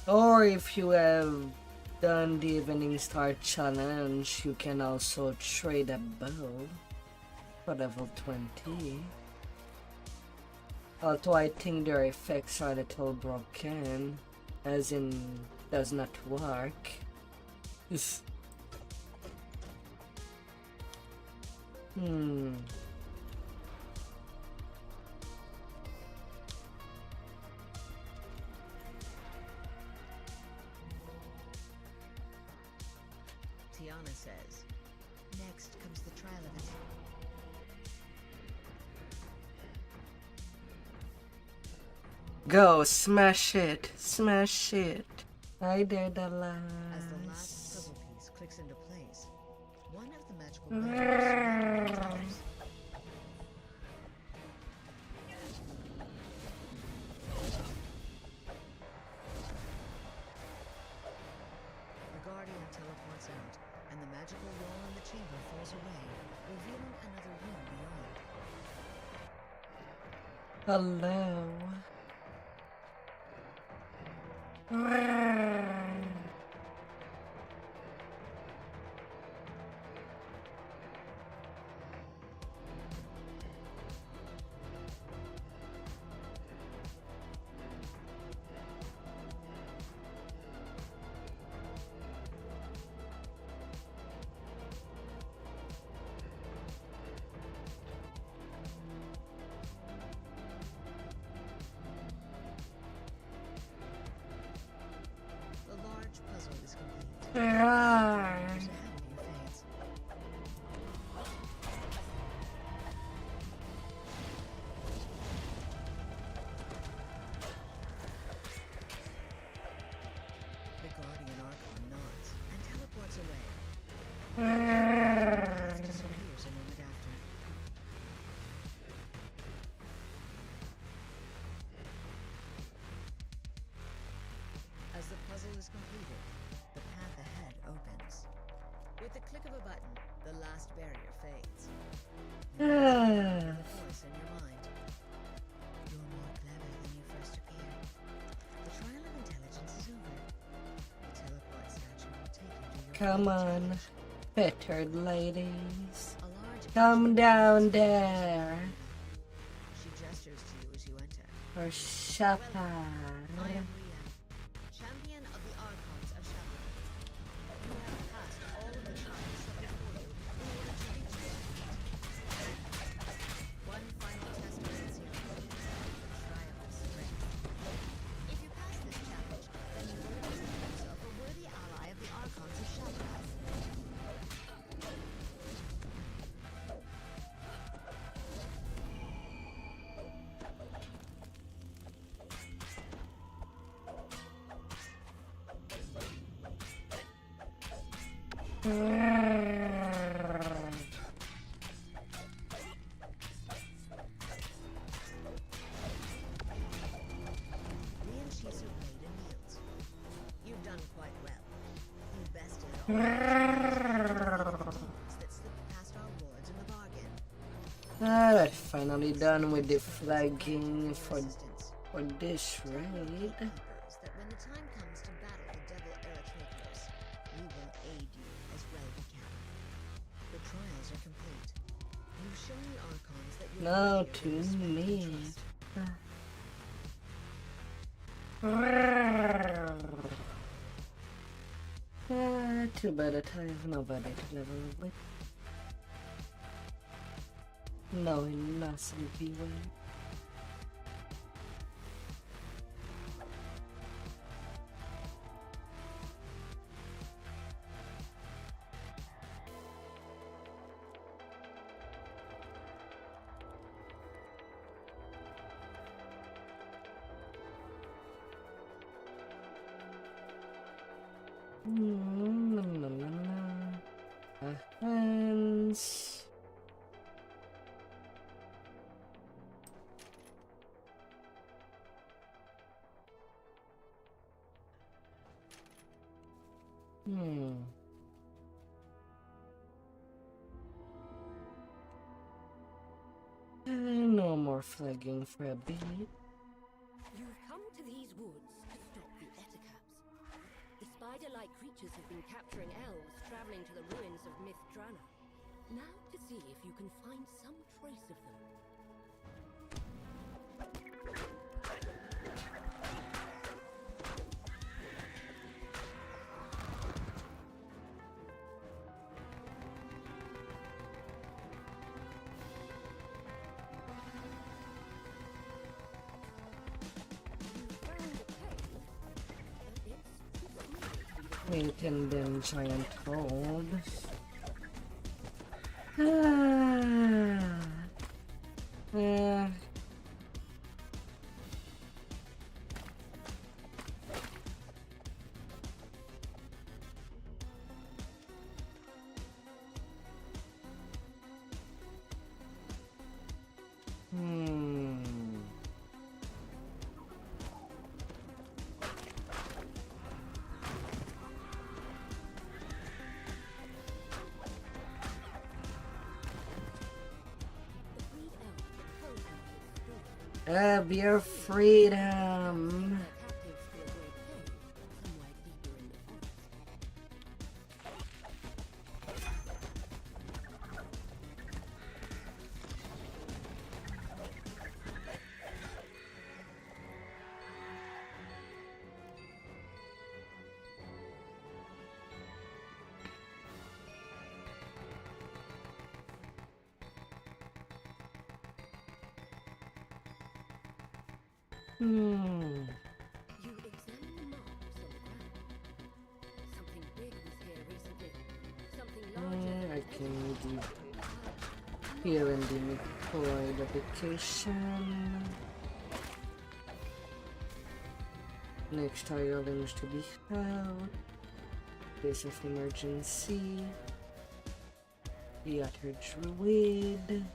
Speaker 1: Or if you have done the Evening Star challenge, you can also trade a bow for level 20. Although I think their effects are a little broken, as in does not work.
Speaker 16: Tiana says, next comes the trial of it.
Speaker 1: Go, smash it, smash it. I did the last.
Speaker 16: As the last puzzle piece clicks into place, one of the magical barriers retires. The Guardian teleports out, and the magical wall in the chamber falls away, revealing another room beyond.
Speaker 1: Hello. Roar.
Speaker 16: The Guardian Archon nods and teleports away. Disappears a moment after. As the puzzle is completed, the path ahead opens. With the click of a button, the last barrier fades. You hear the voice in your mind. You're more clever than you first appeared. The trial of intelligence is over. The teleport statue will take you to your
Speaker 1: Come on, fettered ladies. Come down there.
Speaker 16: She gestures to you as you enter.
Speaker 1: Or Shapa.
Speaker 16: I am Ria, champion of the Archons of Shapa. You have passed all of the trials set before you in order to reach this feat. One final test awaits you. The trial of strength. If you pass this challenge, then you will consider yourself a worthy ally of the Archons of Shapa. You've done quite well. You bested all that slipped past our wards in the bargain.
Speaker 1: Alright, finally done with the flagging for this raid.
Speaker 16: That when the time comes to battle the devil Erythraikos, we will aid you as well we can. The trials are complete. You've shown the Archons that you're
Speaker 1: Now
Speaker 16: worthy
Speaker 1: to
Speaker 16: of respect and
Speaker 1: me.
Speaker 16: trust.
Speaker 1: Too bad that I have nobody to level with. No, in nothing be well. Hands. No more flagging for a bit.
Speaker 17: You've come to these woods to stop the Etacaps. The spider-like creatures have been capturing elves traveling to the ruins of Mythdrana. Now to see if you can find some trace of them.
Speaker 1: Maintain them giant hold. Of your freedom.
Speaker 17: You examine the marks on the ground. Something big was
Speaker 1: checking the here in the deployed application. Next islands to be held. Place of emergency. The utter druid.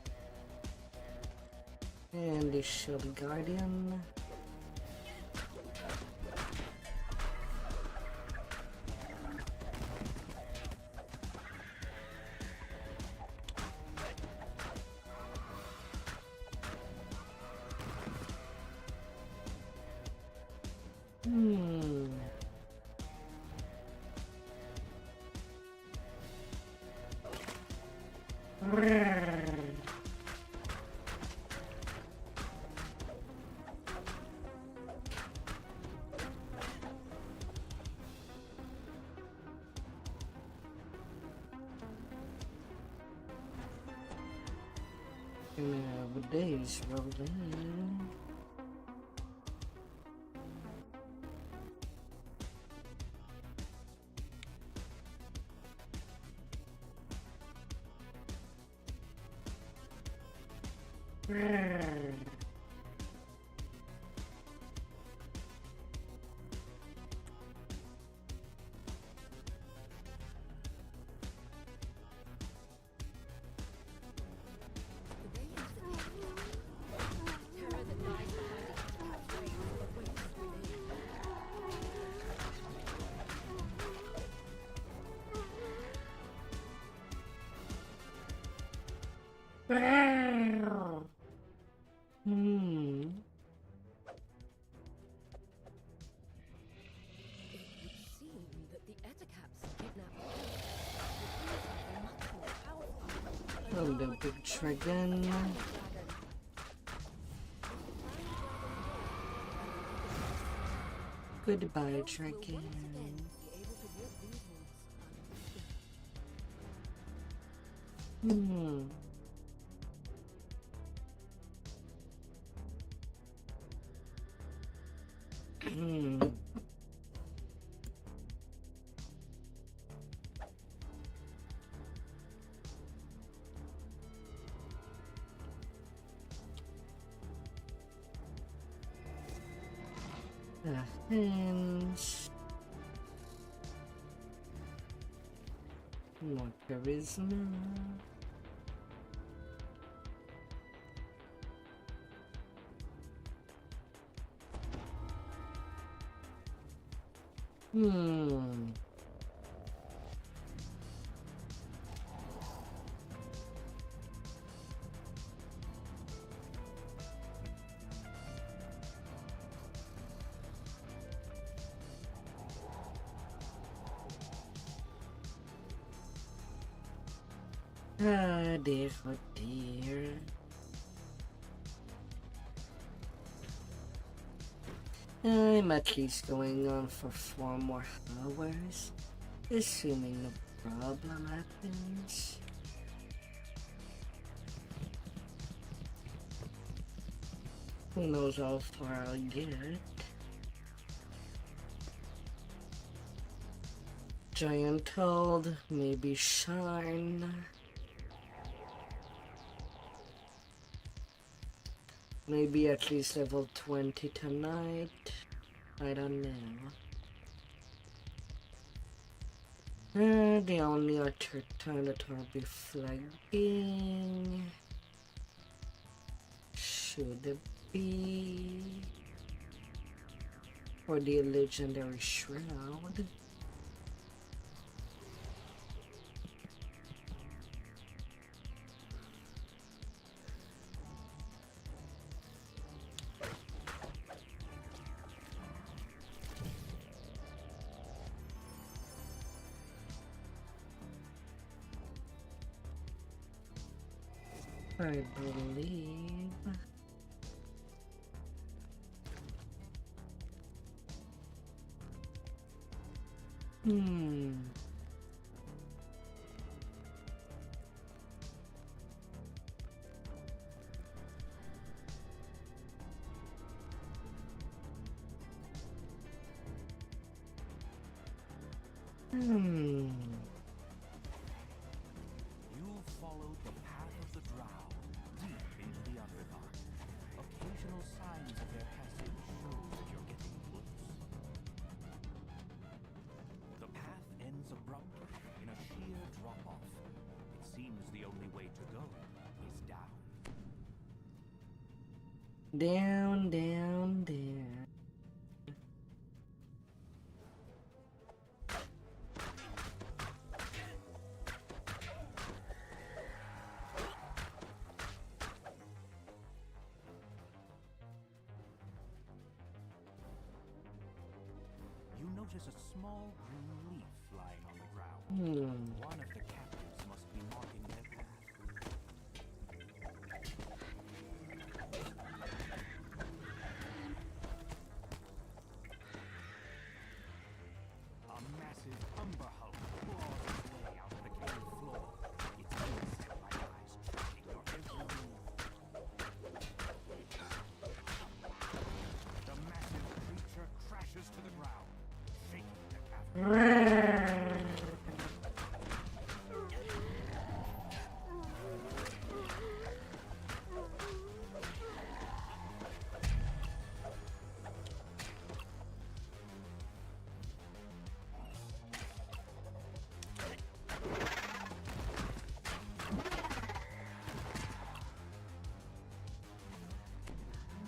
Speaker 1: And the shield guardian. The days rolling. Oh, the big dragon. Goodbye, dragon. Hands. More charisma. Ah, dear, oh dear. I'm at least going on for 4 more hours, assuming no problem happens. Who knows how far I'll get. Giant Hold, maybe Sharn. Maybe at least level 20 tonight. I don't know. The only alternative will be flagging. Should it be? Or the legendary shroud? I believe. Down, down, down.
Speaker 18: You notice a small green leaf lying on the ground. One of the captives must be marking their path. A massive umber hulk claws its way out of the cave floor. Its beast-like eyes tracking your every move. The massive creature crashes to the ground, shaking the cavern.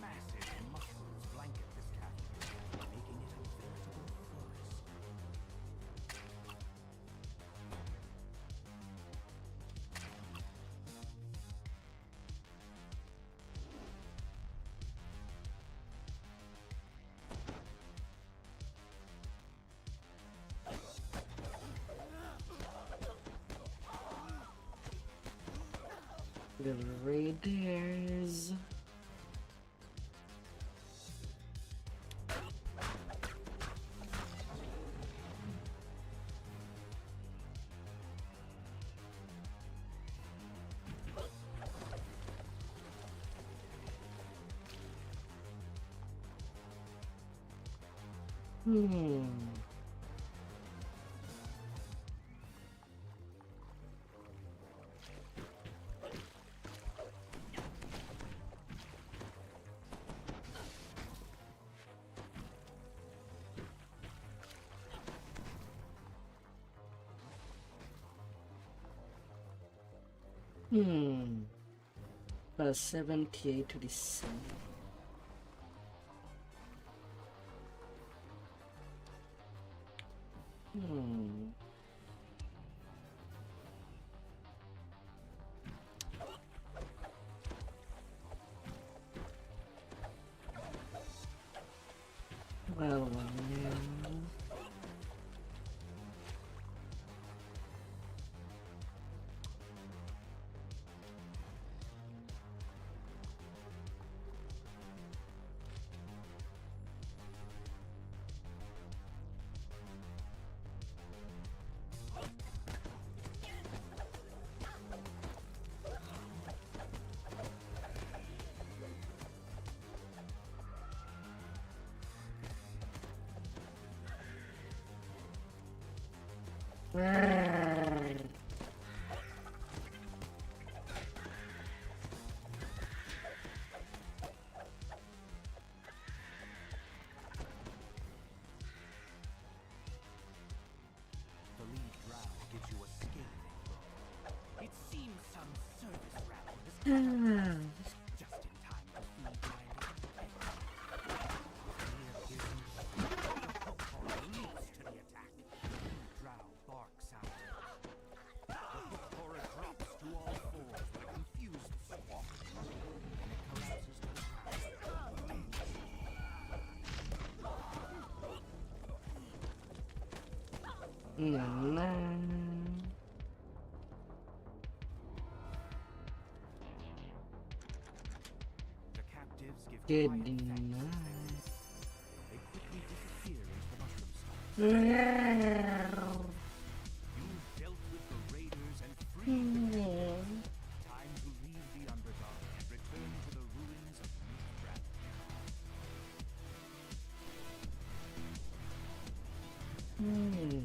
Speaker 18: Massive mushrooms blanket this cavern, making it a veritable forest.
Speaker 1: The raiders. Plus 78 to the sun. Well, yeah.
Speaker 18: The lead drow gives you a scathing blow. It seems some service rabble has come just in time to feed my little pet. The hook horror leaps to the attack. Drow barks out. The hook horror drops to all fours with a confused squawk, and it collapses to the ground. The captives give
Speaker 1: Good
Speaker 18: quiet thanks as
Speaker 1: night.
Speaker 18: they quickly disappear into the mushroom stalk. You've dealt with the raiders and freed the captives. Time to leave the Underdark and return to the ruins of Myth.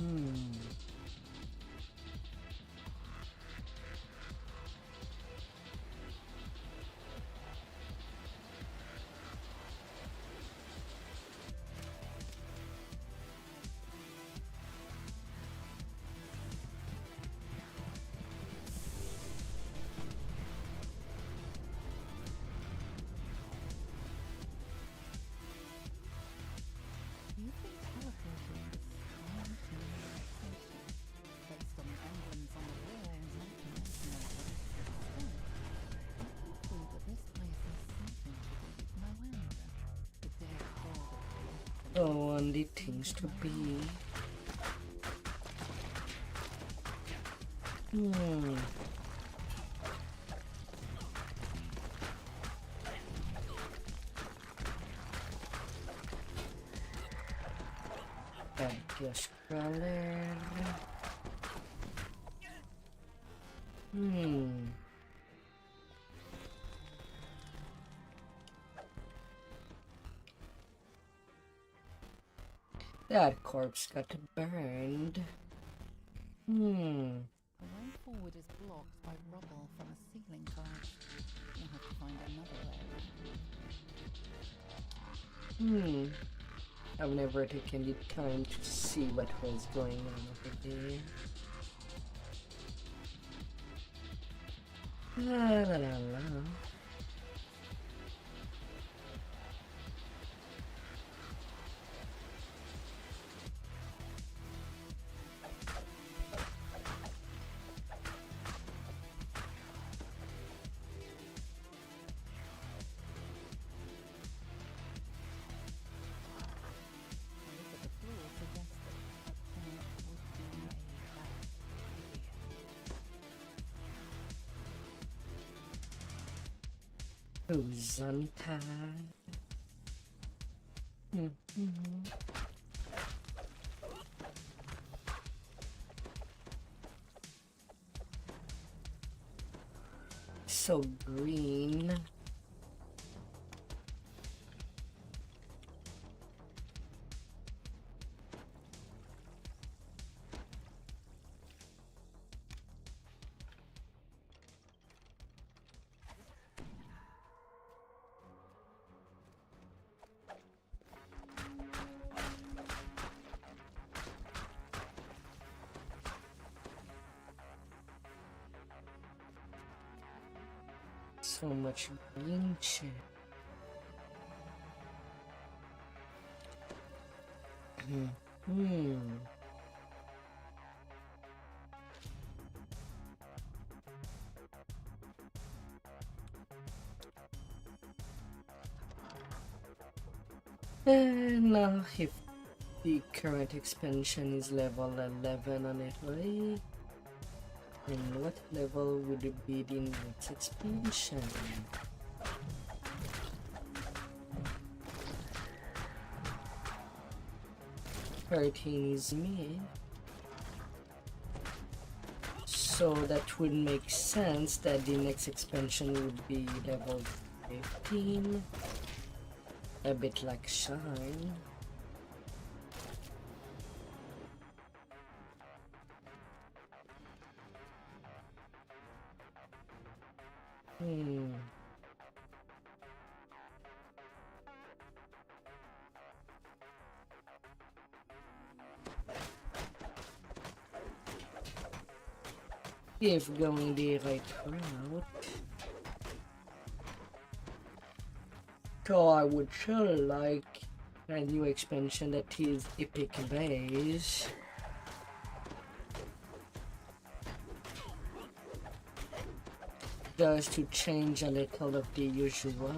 Speaker 4: You think teleporting is trying to based on the emblems on the walls, not to mention the distance. I conclude that this place has something to do with my land. The day called
Speaker 1: Oh, only things to be. Guess crawler. That corpse got burned.
Speaker 4: The way forward is blocked by rubble from a ceiling collapse. You'll have to find another area.
Speaker 1: I've never taken the time to see what was going on over there. La la la la. Who's untied? So green. So much green shit. And now if the current expansion is level 11 on Italy, and what level would it be the next expansion? Is me, so that would make sense that the next expansion would be level 15, a bit like Shine. If going the right route, so I would sure like a new expansion that is epic base. Just to change a little of the usual.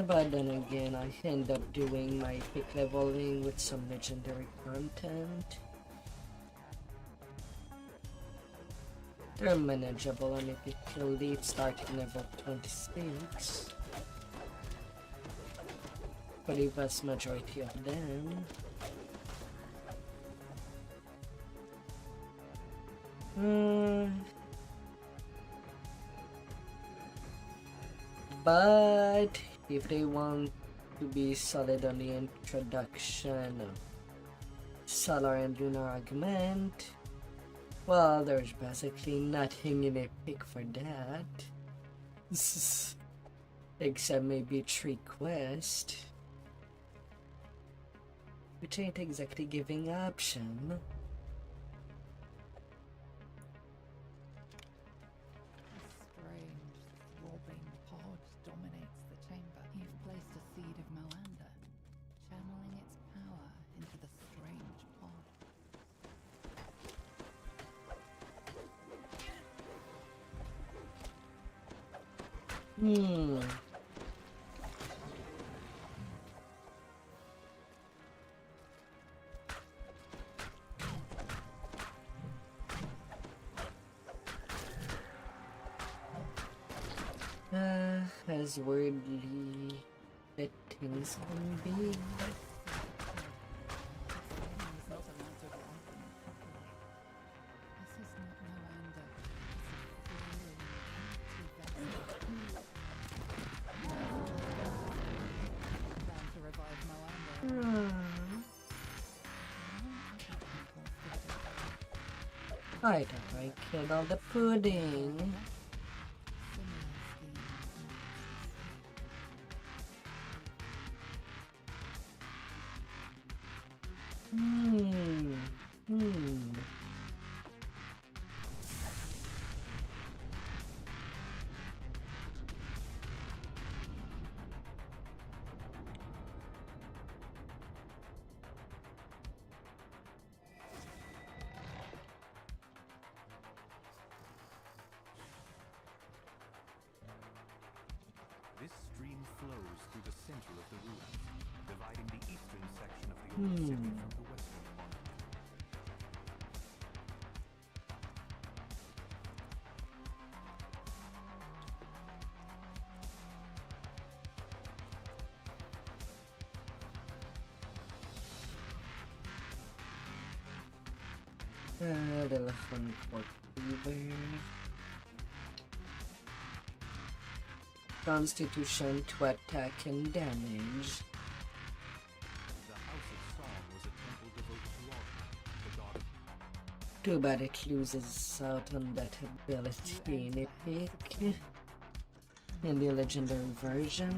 Speaker 1: But then again, I end up doing my epic leveling with some legendary content. They're manageable on epic elite starting level 26. For the vast majority of them. But if they want to be solid on the introduction of Solar and Lunar Augment, well, there's basically nothing in a pick for that. Except maybe 3 quests, which ain't exactly giving option.
Speaker 19: Strange, throbbing pod dominates the chamber. You've placed a seed of Moanda, channeling its power into the strange pod.
Speaker 1: As weirdly that things can be. I thought I killed all the pudding.
Speaker 18: This stream flows through the center of the ruins, dividing the eastern section of the old city from the western one.
Speaker 1: Little fun for Vtuber. Constitution to attack and damage.
Speaker 18: The House of Song was a temple devoted to Autumn, the god of...
Speaker 1: Too bad it loses out on that ability in Epic. In the legendary version.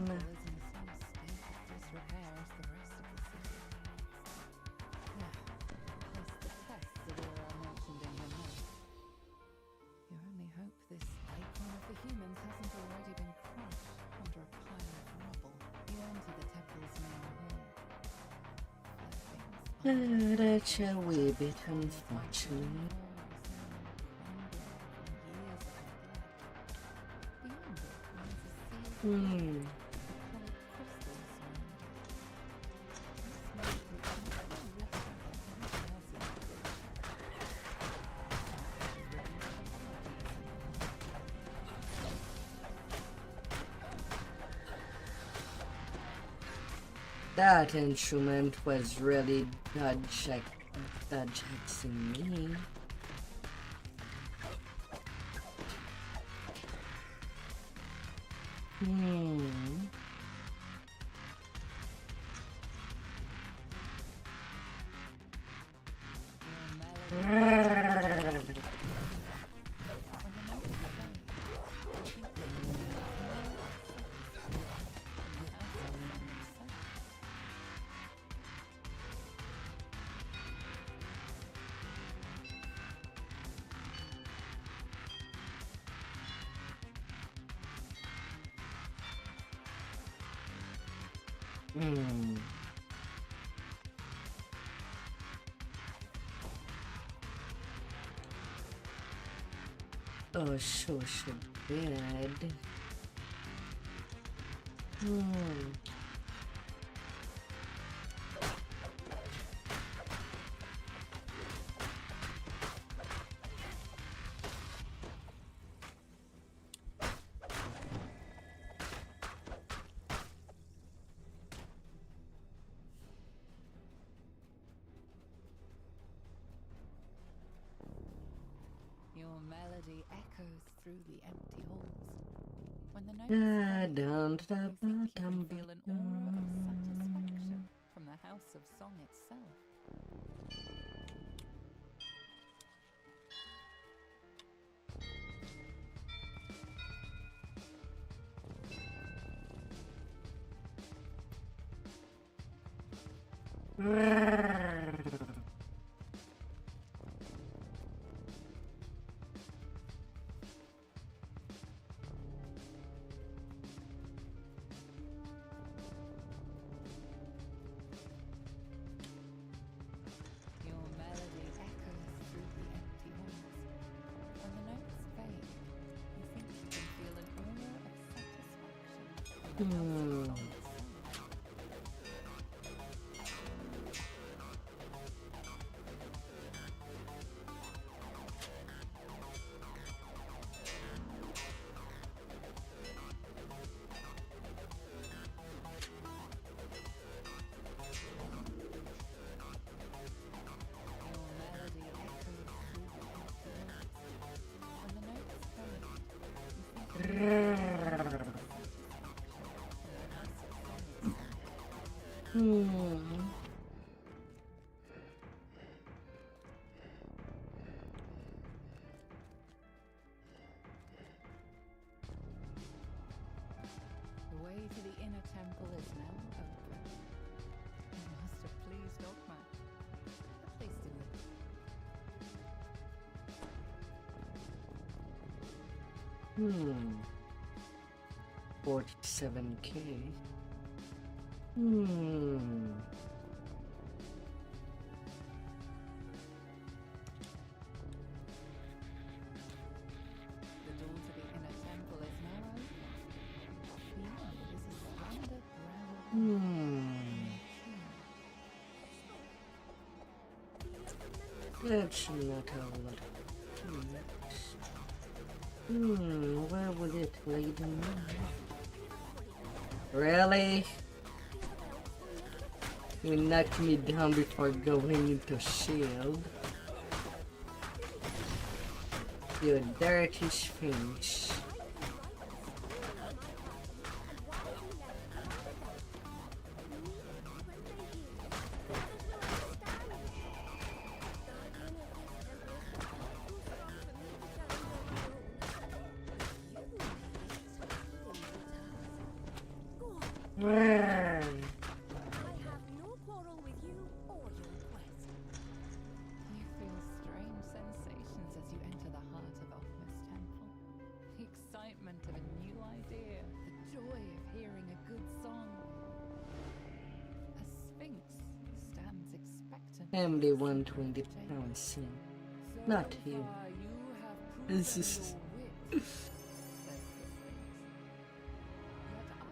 Speaker 1: That's a wee bit unfortunate. That instrument was really dodging me. Oh, so bad.
Speaker 19: Your melody echoes through the empty halls. When the notes
Speaker 1: Down to the
Speaker 19: you think you
Speaker 1: bottom.
Speaker 19: can feel an aura of satisfaction from the House of Song itself. Your melody echoes through the empty halls. When the notes fade, you think you can feel an aura of satisfaction from the House of Song itself. Your melody echoes through the empty halls. When the notes fade, you think you can feel an aura of satisfaction from the House of Song itself. The way to the inner temple is now open. You must have pleased Dogma, at least a little.
Speaker 1: 47K.
Speaker 19: The door to the inner temple is now open. Beyond is a slender
Speaker 1: That's not a lot of where would it lead me? Really? You knocked me down before going into shield. You dirty sphinx.
Speaker 19: You feel strange sensations as you enter the heart of Ophnis Temple. The excitement of a new idea, the joy of hearing a good song. A sphinx stands expectant.
Speaker 1: Family 120 pounds. Not you. This is.
Speaker 19: Yet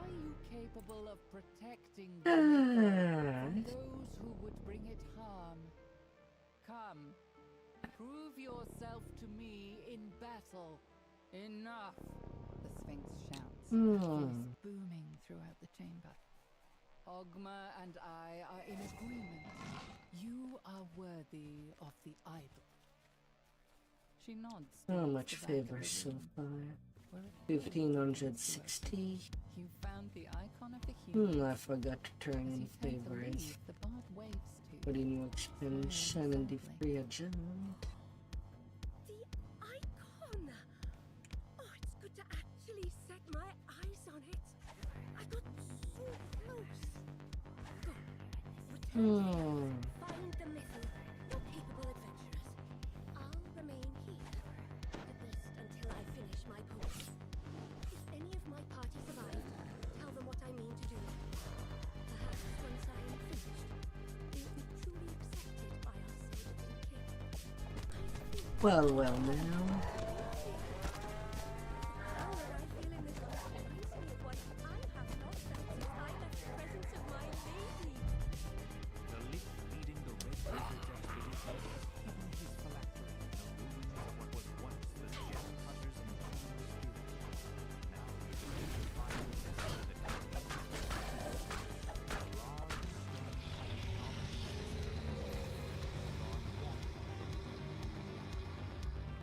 Speaker 19: are you capable of protecting the from those who would bring it harm? Come, prove yourself to me in battle. Enough! The Sphinx shouts, voice booming throughout the chamber. Ogma and I are in agreement. You are worthy of the idol. She nods.
Speaker 1: How
Speaker 19: towards
Speaker 1: much
Speaker 19: the back of
Speaker 1: favor
Speaker 19: the
Speaker 1: so
Speaker 19: room,
Speaker 1: far?
Speaker 19: where it
Speaker 1: 1560.
Speaker 19: You found the icon of the human.
Speaker 1: I forgot to turn in favorites.
Speaker 19: The bard waves to
Speaker 1: For the new expansion and the free adjustment.
Speaker 5: The icon! Oh, it's good to actually set my eyes on it. I got so close. Go. Find the missing, your capable adventurers. I'll remain here, at least until I finish my poem. If any of my party survive, tell them what I mean to do. Perhaps once I am finished, they will be truly accepted by our savior king.
Speaker 1: Well, now.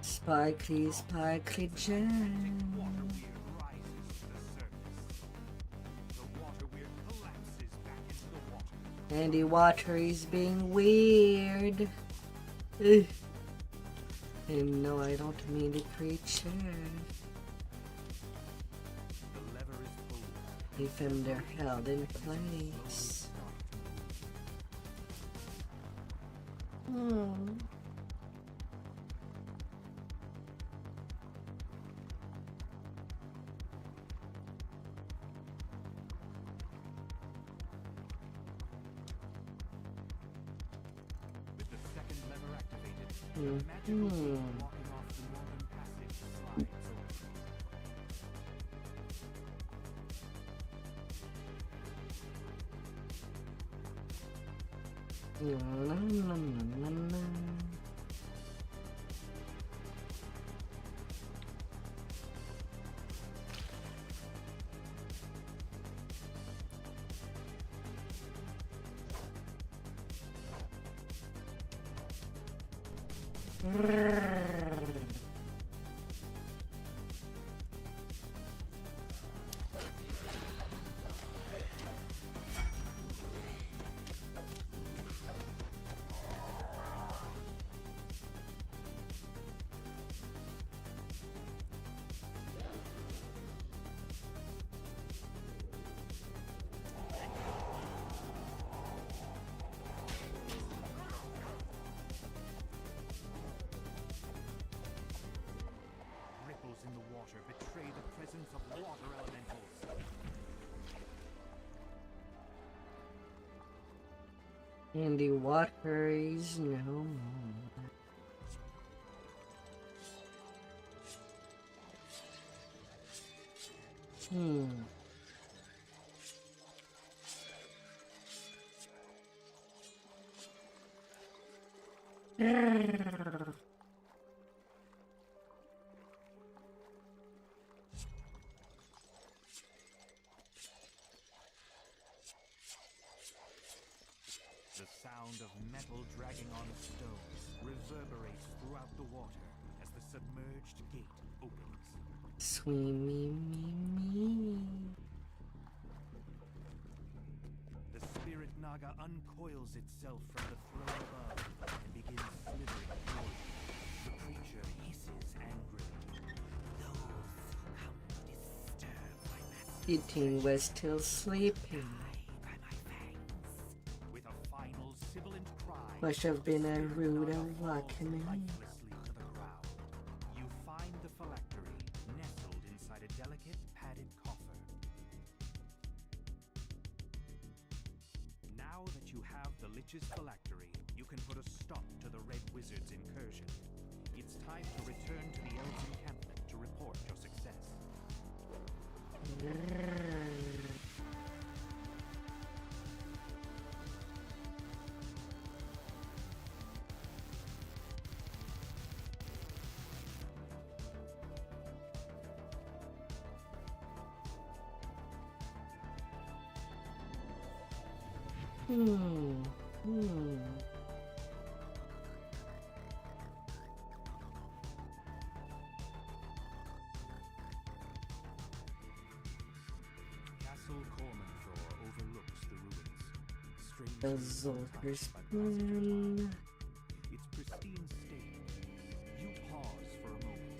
Speaker 1: Sparkly, sparkly gem. And the water is being weird. Ugh. And no, I don't mean the creature. Even they're held in place.
Speaker 18: With the second lever activated, the magical gate blocking off the northern passage slides open. Ripples in the water betray the presence of water elementals.
Speaker 1: And the water is no more.
Speaker 18: The sound of metal dragging on stone reverberates throughout the water as the submerged gate opens.
Speaker 1: Swimmy me.
Speaker 18: The spirit naga uncoils itself from the throne above and begins slithering toward you. The creature hisses angrily. Those who come to disturb my master
Speaker 1: The thing was still sleeping.
Speaker 18: with a final sibilant cry.
Speaker 1: Must have been a rude awakening.
Speaker 18: Lifelessly to the ground. You find the phylactery nestled inside a delicate padded coffer. Now that you have the Lich's phylactery, you can put a stop to the Red Wizard's incursion. It's time to return to the Elves' encampment to report your success. Castle Cormanthor overlooks the ruins.
Speaker 1: The Zolker's plan.
Speaker 18: Its pristine state. You pause for a moment.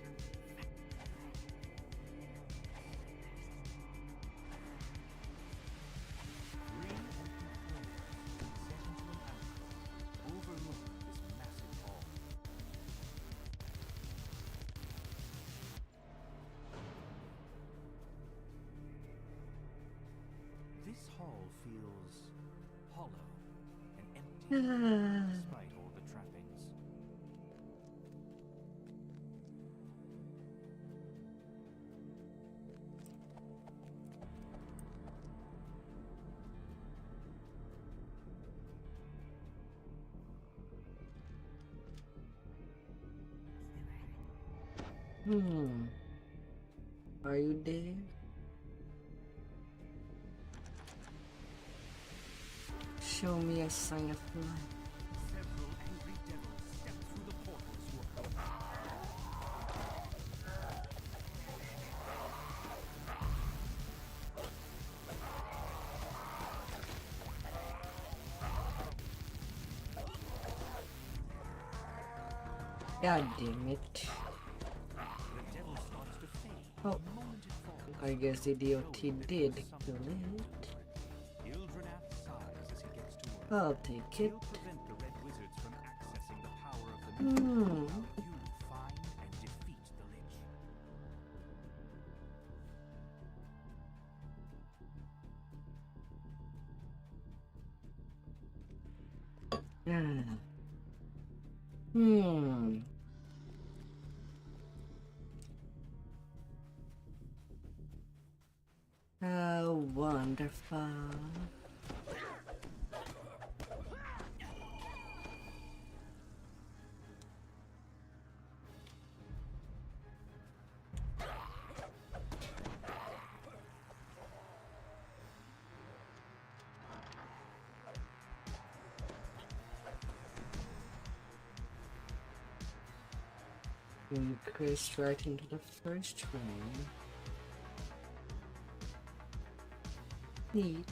Speaker 18: Three empty thrones set into an alcove overlook this massive hall. This hall feels hollow and empty, despite all the trappings.
Speaker 1: Are you there? Show me a sign of life.
Speaker 18: Several angry devils step through the portals you approach.
Speaker 1: God damn it. Oh, I guess the DOT did kill it. I'll take it. Oh, wonderful. Increased right into the first room. Neat.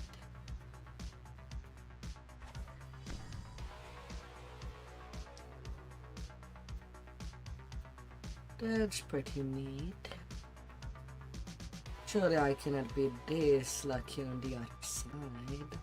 Speaker 1: That's pretty neat. Surely I cannot be this lucky on the other side.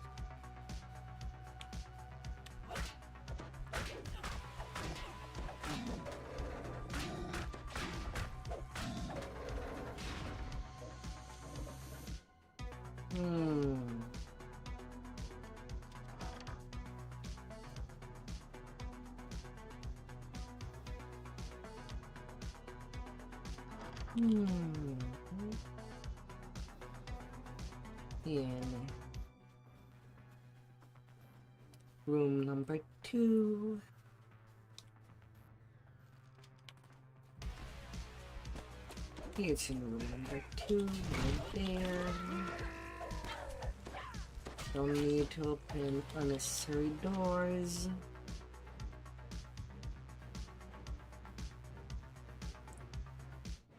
Speaker 1: Room number 2. It's in room number 2, right there. Don't need to open unnecessary doors.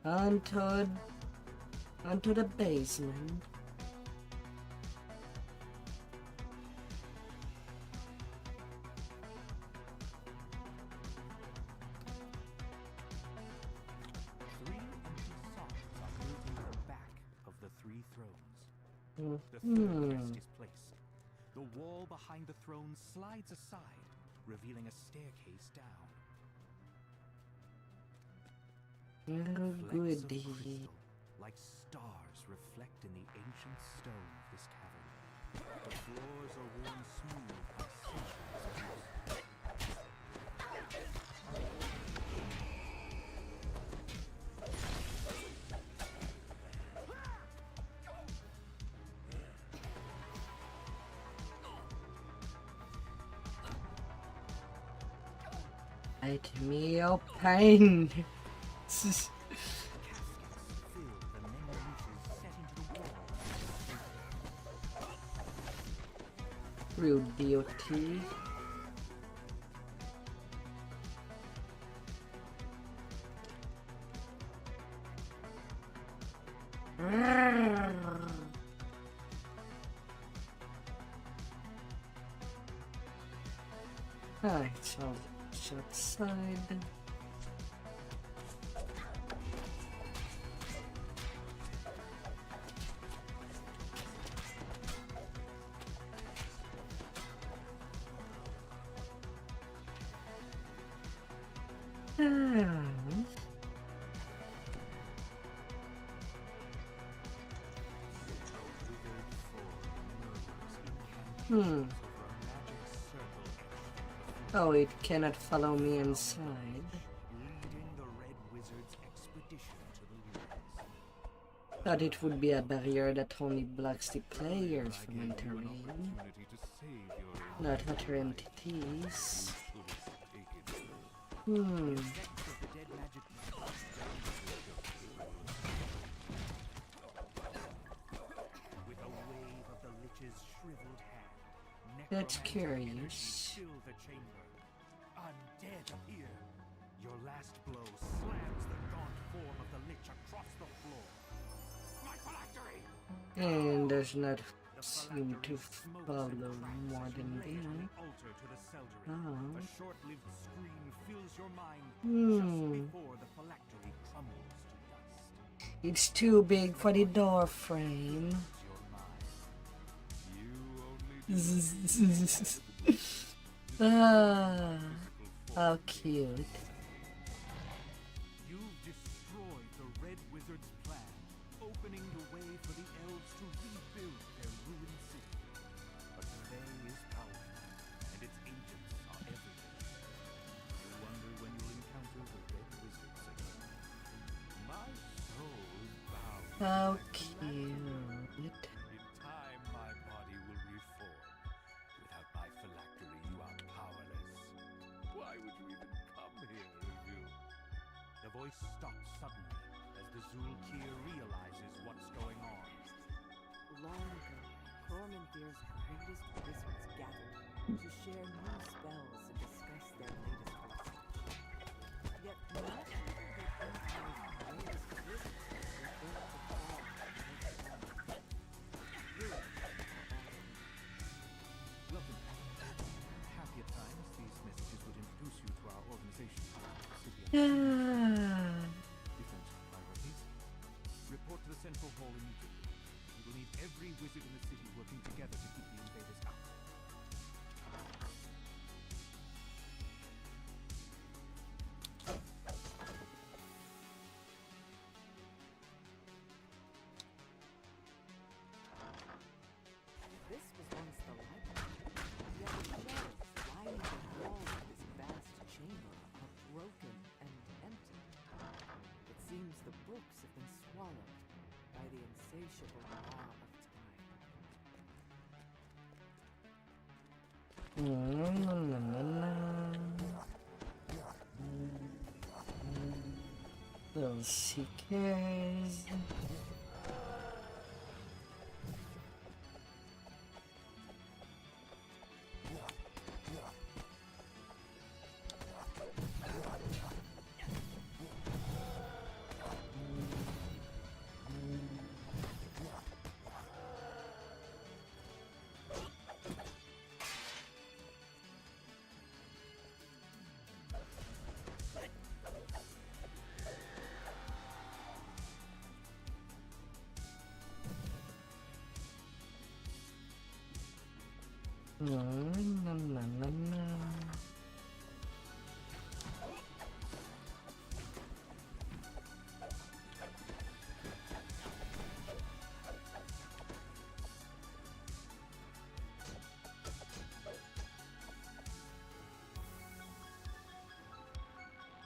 Speaker 1: Onto the basement.
Speaker 18: The third rest is placed. The wall behind the throne slides aside, revealing a staircase down.
Speaker 1: Oh,
Speaker 18: Flecks of
Speaker 1: goody.
Speaker 18: crystal, like stars, reflect in the ancient stone of this cavern. The floors are worn smooth by centuries of use.
Speaker 1: Let me open. Rude DOT. Alright, so it's outside. Oh, it cannot follow me inside.
Speaker 18: Leading the Red Wizard's expedition to the ruins.
Speaker 1: Thought it would be a barrier that only blocks the players from entering, not other entities.
Speaker 18: With a wave of the Lich's shriveled hand,
Speaker 1: That's
Speaker 18: necromantic
Speaker 1: curious.
Speaker 18: energy fill the chamber. Undead appear. Your last blow slams the gaunt form of the Lich across the floor. My phylactery!
Speaker 1: And there's not
Speaker 18: The
Speaker 1: seem to follow more than that. Oh.
Speaker 18: A short-lived scream fills your mind just before the phylactery crumbles to dust.
Speaker 1: It's too big for the door frame. Ah, how cute.
Speaker 18: You've destroyed the Red Wizard's plan, opening the way for the elves to rebuild their ruined city. But the Bay is powerful, and its agents are everywhere. You wonder when you'll encounter the Red Wizards again. My soul bows.
Speaker 1: How cute.
Speaker 18: In time, my body will reform. Without my phylactery, you are powerless. Why would you even come here if you... The voice stops suddenly as the Zulkir realizes what's going on.
Speaker 10: Long ago, Cormandir's greatest wizards gathered to share new spells and discuss their latest research. Yet not even the Empire's greatest wizards were built to fall
Speaker 18: Welcome. Happy at times, these messages would introduce you to our organization, the City of Defense priorities. Report to the Central Hall immediately. We will need every wizard in the city working together to keep the invaders out.
Speaker 10: This was once the library, yet the shelves lining the walls of this vast chamber are broken and empty. It seems the books have been swallowed by the insatiable maw of
Speaker 1: Those seekers.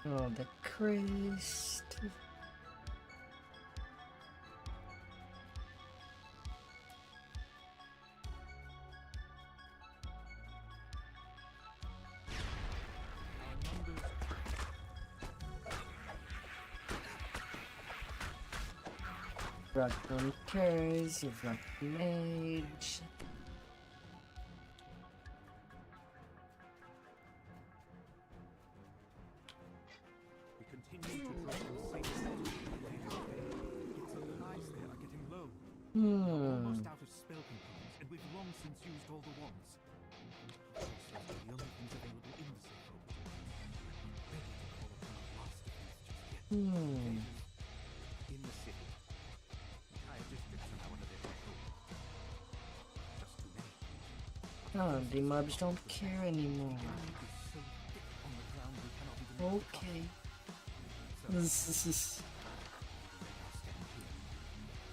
Speaker 1: Oh, the Christ. Rock on Curse, you've got Mage.
Speaker 18: We continue to drop the same message. Its supplies there are getting low. We're almost out of spell components, and we've long since used all the wands. Those are the only things available in the safe room. Ready to call upon the last of these just yet. In the city. Entire districts are now under their control. Just too many.
Speaker 1: Oh, the mobs don't care anymore. Okay. This is...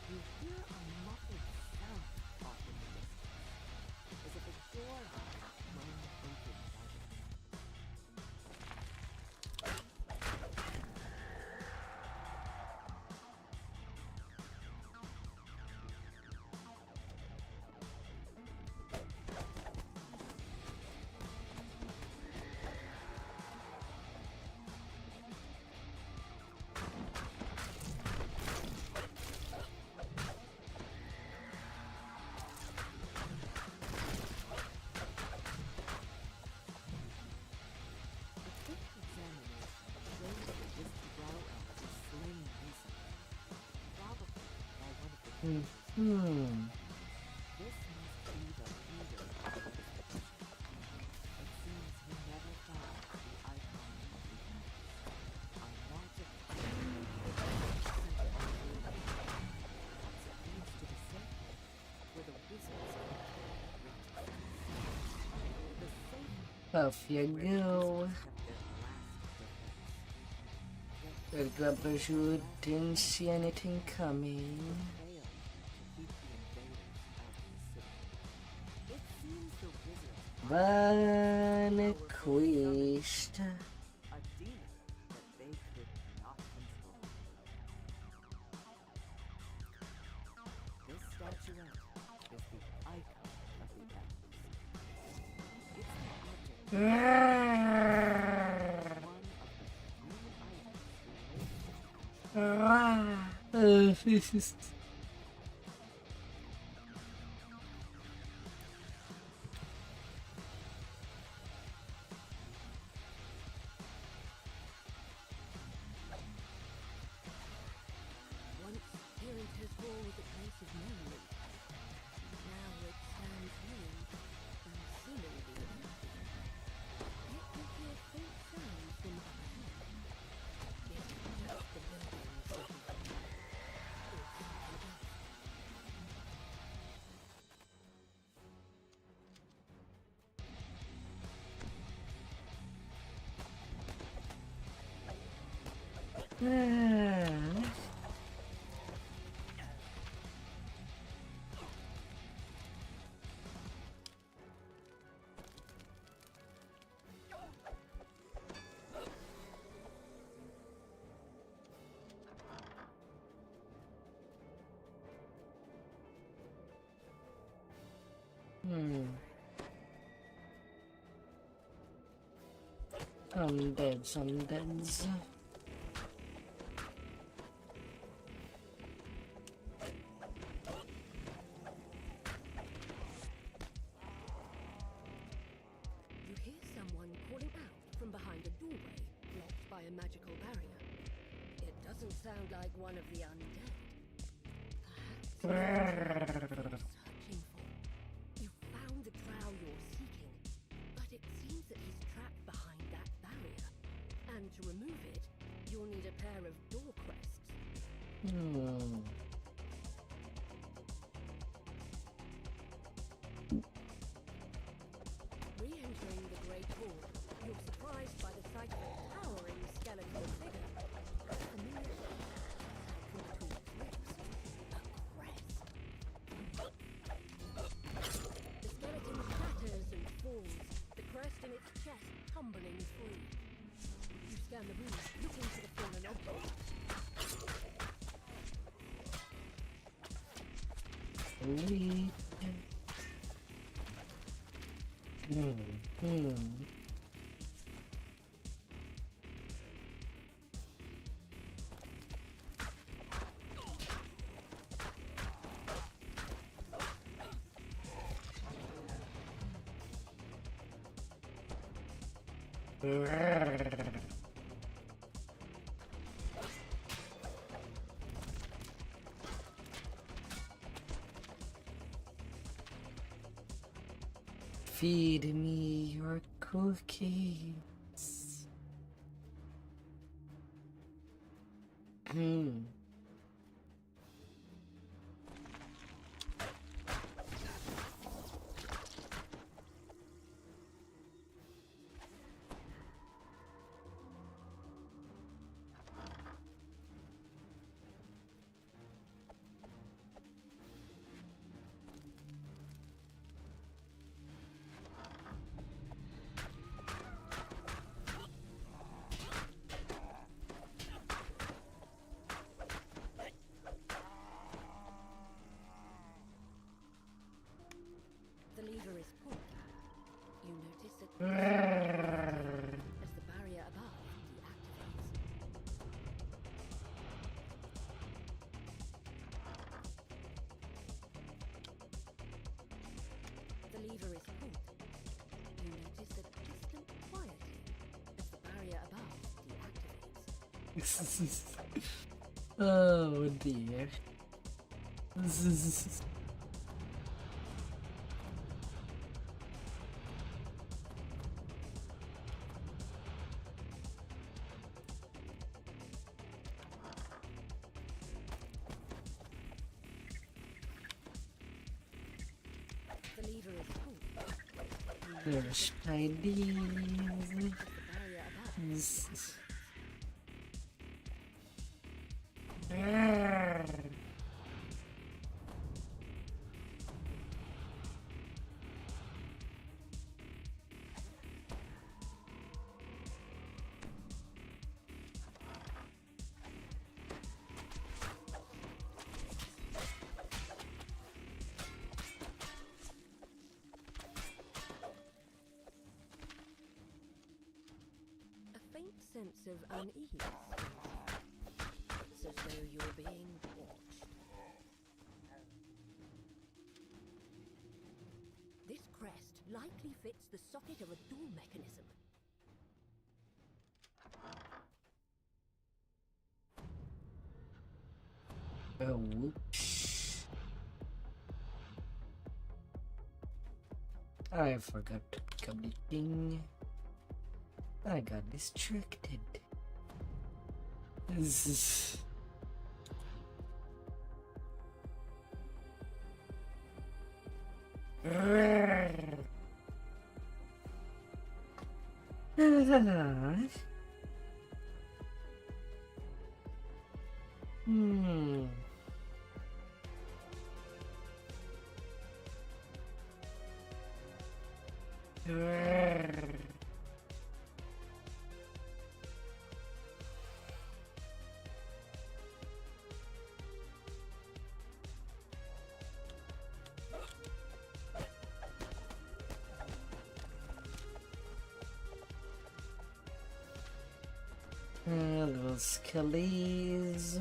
Speaker 10: You hear a muffled sound off in the distance, as if a door had blown open by the This
Speaker 1: Off you go. The grubblers who didn't see anything coming. Vanquished. Some deads.
Speaker 17: You hear someone calling out from behind a doorway blocked by a magical barrier. It doesn't sound like one of the undead. Perhaps searching for. You found the drow you're seeking, but it seems that he's trapped behind that barrier. And to remove it, you'll need a pair of door crests. Re-entering the Great Hall, you're surprised by the sight of a towering skeletal figure. A familiar shape from between its ribs. A crest. The skeleton shatters and falls, the crest in its chest tumbling free. You scan the room, looking for the fallen object.
Speaker 1: Feed me your cookies.
Speaker 17: The lever is pulled. You notice that as the barrier above deactivates. The lever is pulled. You notice a distant quieting as the barrier above deactivates.
Speaker 1: Oh dear.
Speaker 17: The lever is pulled. You
Speaker 1: There's ideas.
Speaker 17: A faint sense of unease. It's as though you're being watched. This crest likely fits the socket of a door mechanism.
Speaker 1: Oh, whoops. I forgot to pick up the thing. I got distracted. This is... Little skellies.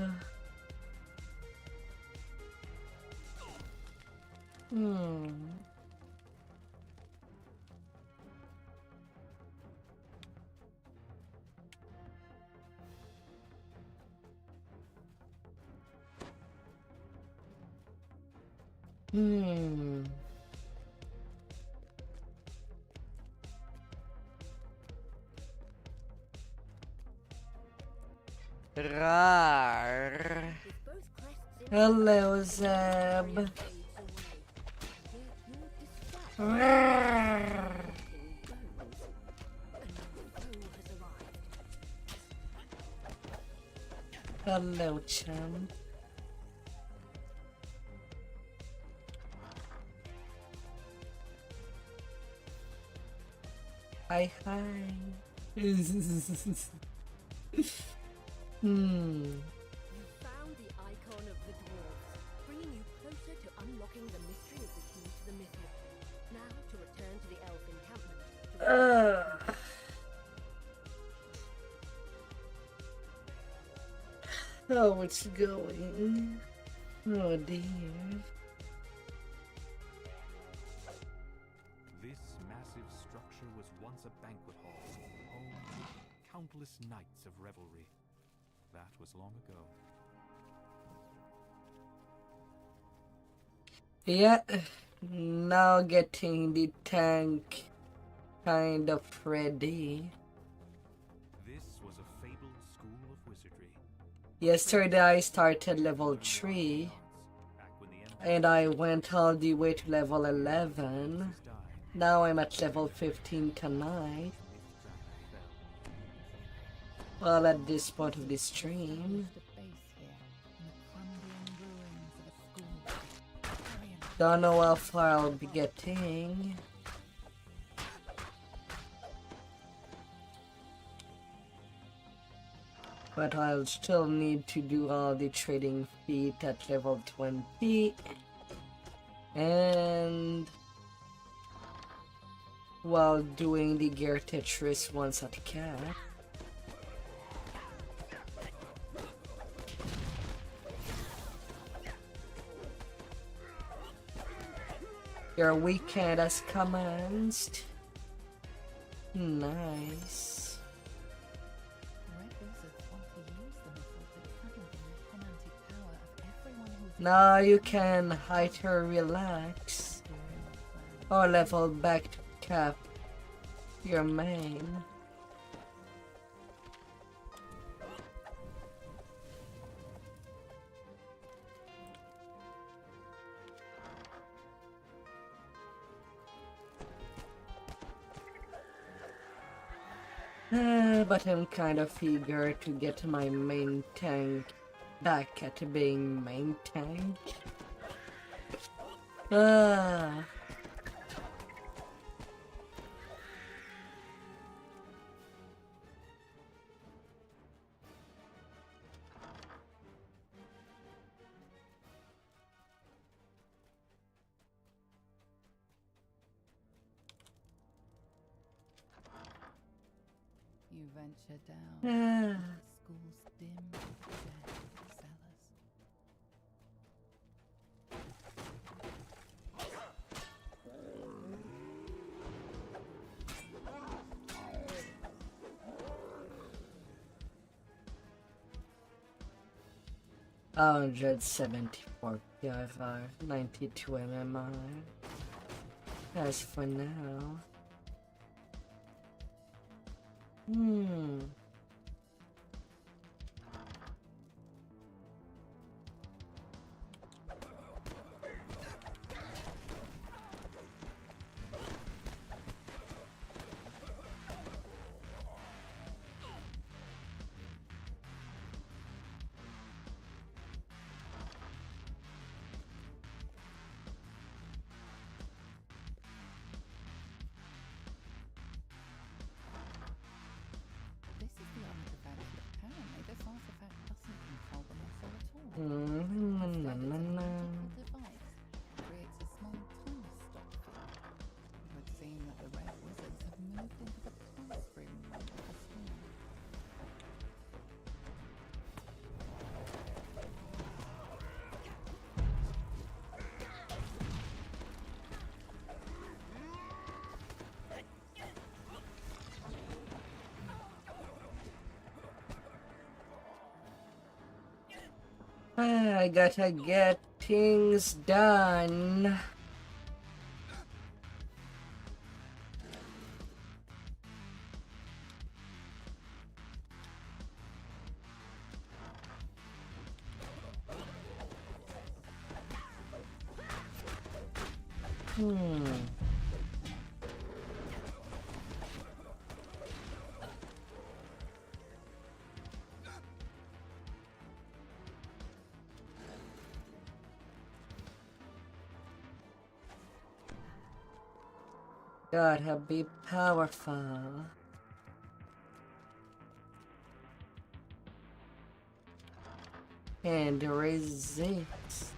Speaker 1: Rar. Hello, Zeb. Rar. Hello, champ. Hi, hi.
Speaker 17: You found the icon of the dwarves, bringing you closer to unlocking the mystery of the key to the mythic. Now to return to the elf encampment.
Speaker 1: Oh, it's going. Oh dear.
Speaker 20: This massive structure was once a banquet hall, home to countless nights of revelry. That was long ago.
Speaker 1: Yeah, now getting the tank kind of ready.
Speaker 20: This was a fabled school of wizardry.
Speaker 1: Yesterday I started level 3 and I went all the way to level 11. Now I'm at level 15 tonight. Well, at this point of the stream. Don't know how far I'll be getting. But I'll still need to do all the trading feat at level 20. And while doing the gear Tetris once at cap. Your weekend has commenced. Nice. Now you can either relax or level back to cap your main. But I'm kind of eager to get my main tank back at being main tank.
Speaker 4: You venture down the school's dim cellars.
Speaker 1: $174 PFR, 92 MMR. As for now. I gotta get things done. Gotta be powerful. And resist.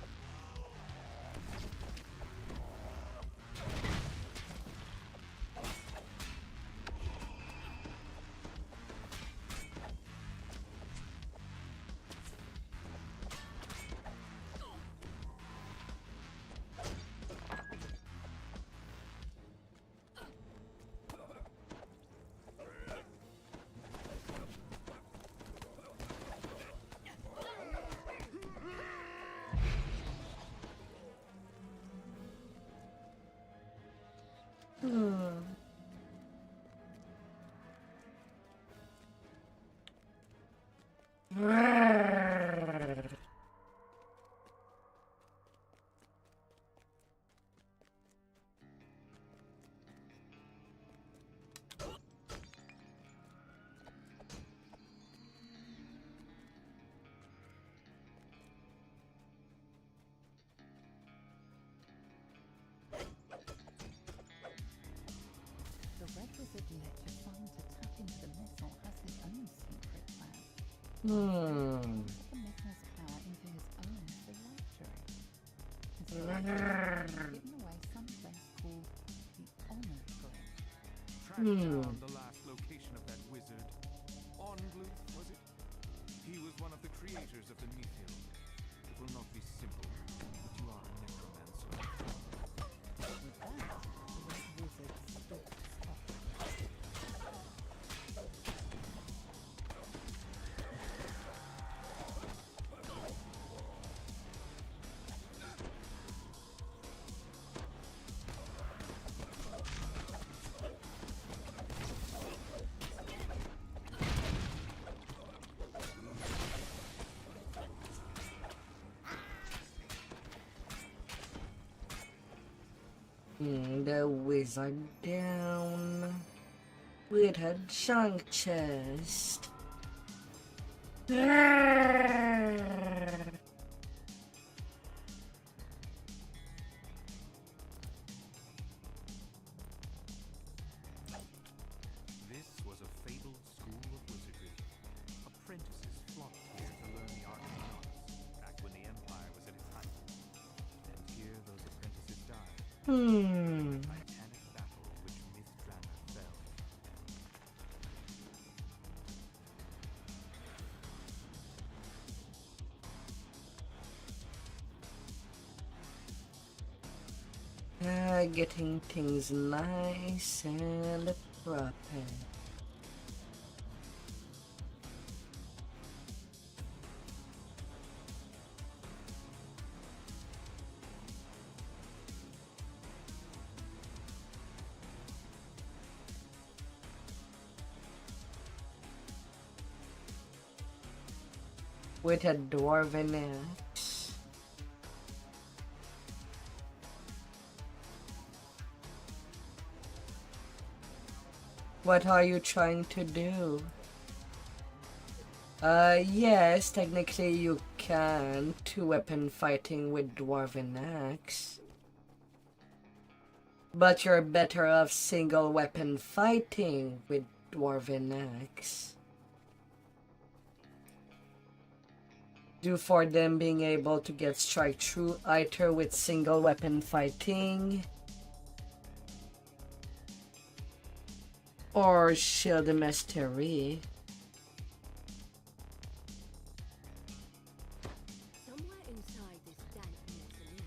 Speaker 20: Down the last location of that wizard. Ongloof, was it? He was one of the creators of the Mythium. It will not be simple, but you are a necromancer.
Speaker 4: With that, the wizard stopped.
Speaker 1: The wizard down. with a junk chest.
Speaker 20: This was a fabled school of wizardry. Apprentices flocked here to learn the art of the arts, back when the Empire was at its height. And here those apprentices died.
Speaker 1: Hmm.
Speaker 20: The titanic battle which Mithranor fell.
Speaker 1: Getting things nice and proper. With a dwarven axe. What are you trying to do? Yes, technically you can two-weapon fighting with dwarven axe. But you're better off single-weapon fighting with dwarven axe. Due for them being able to get strike through either with single-weapon fighting or shield mastery.
Speaker 17: Somewhere inside this dank mausoleum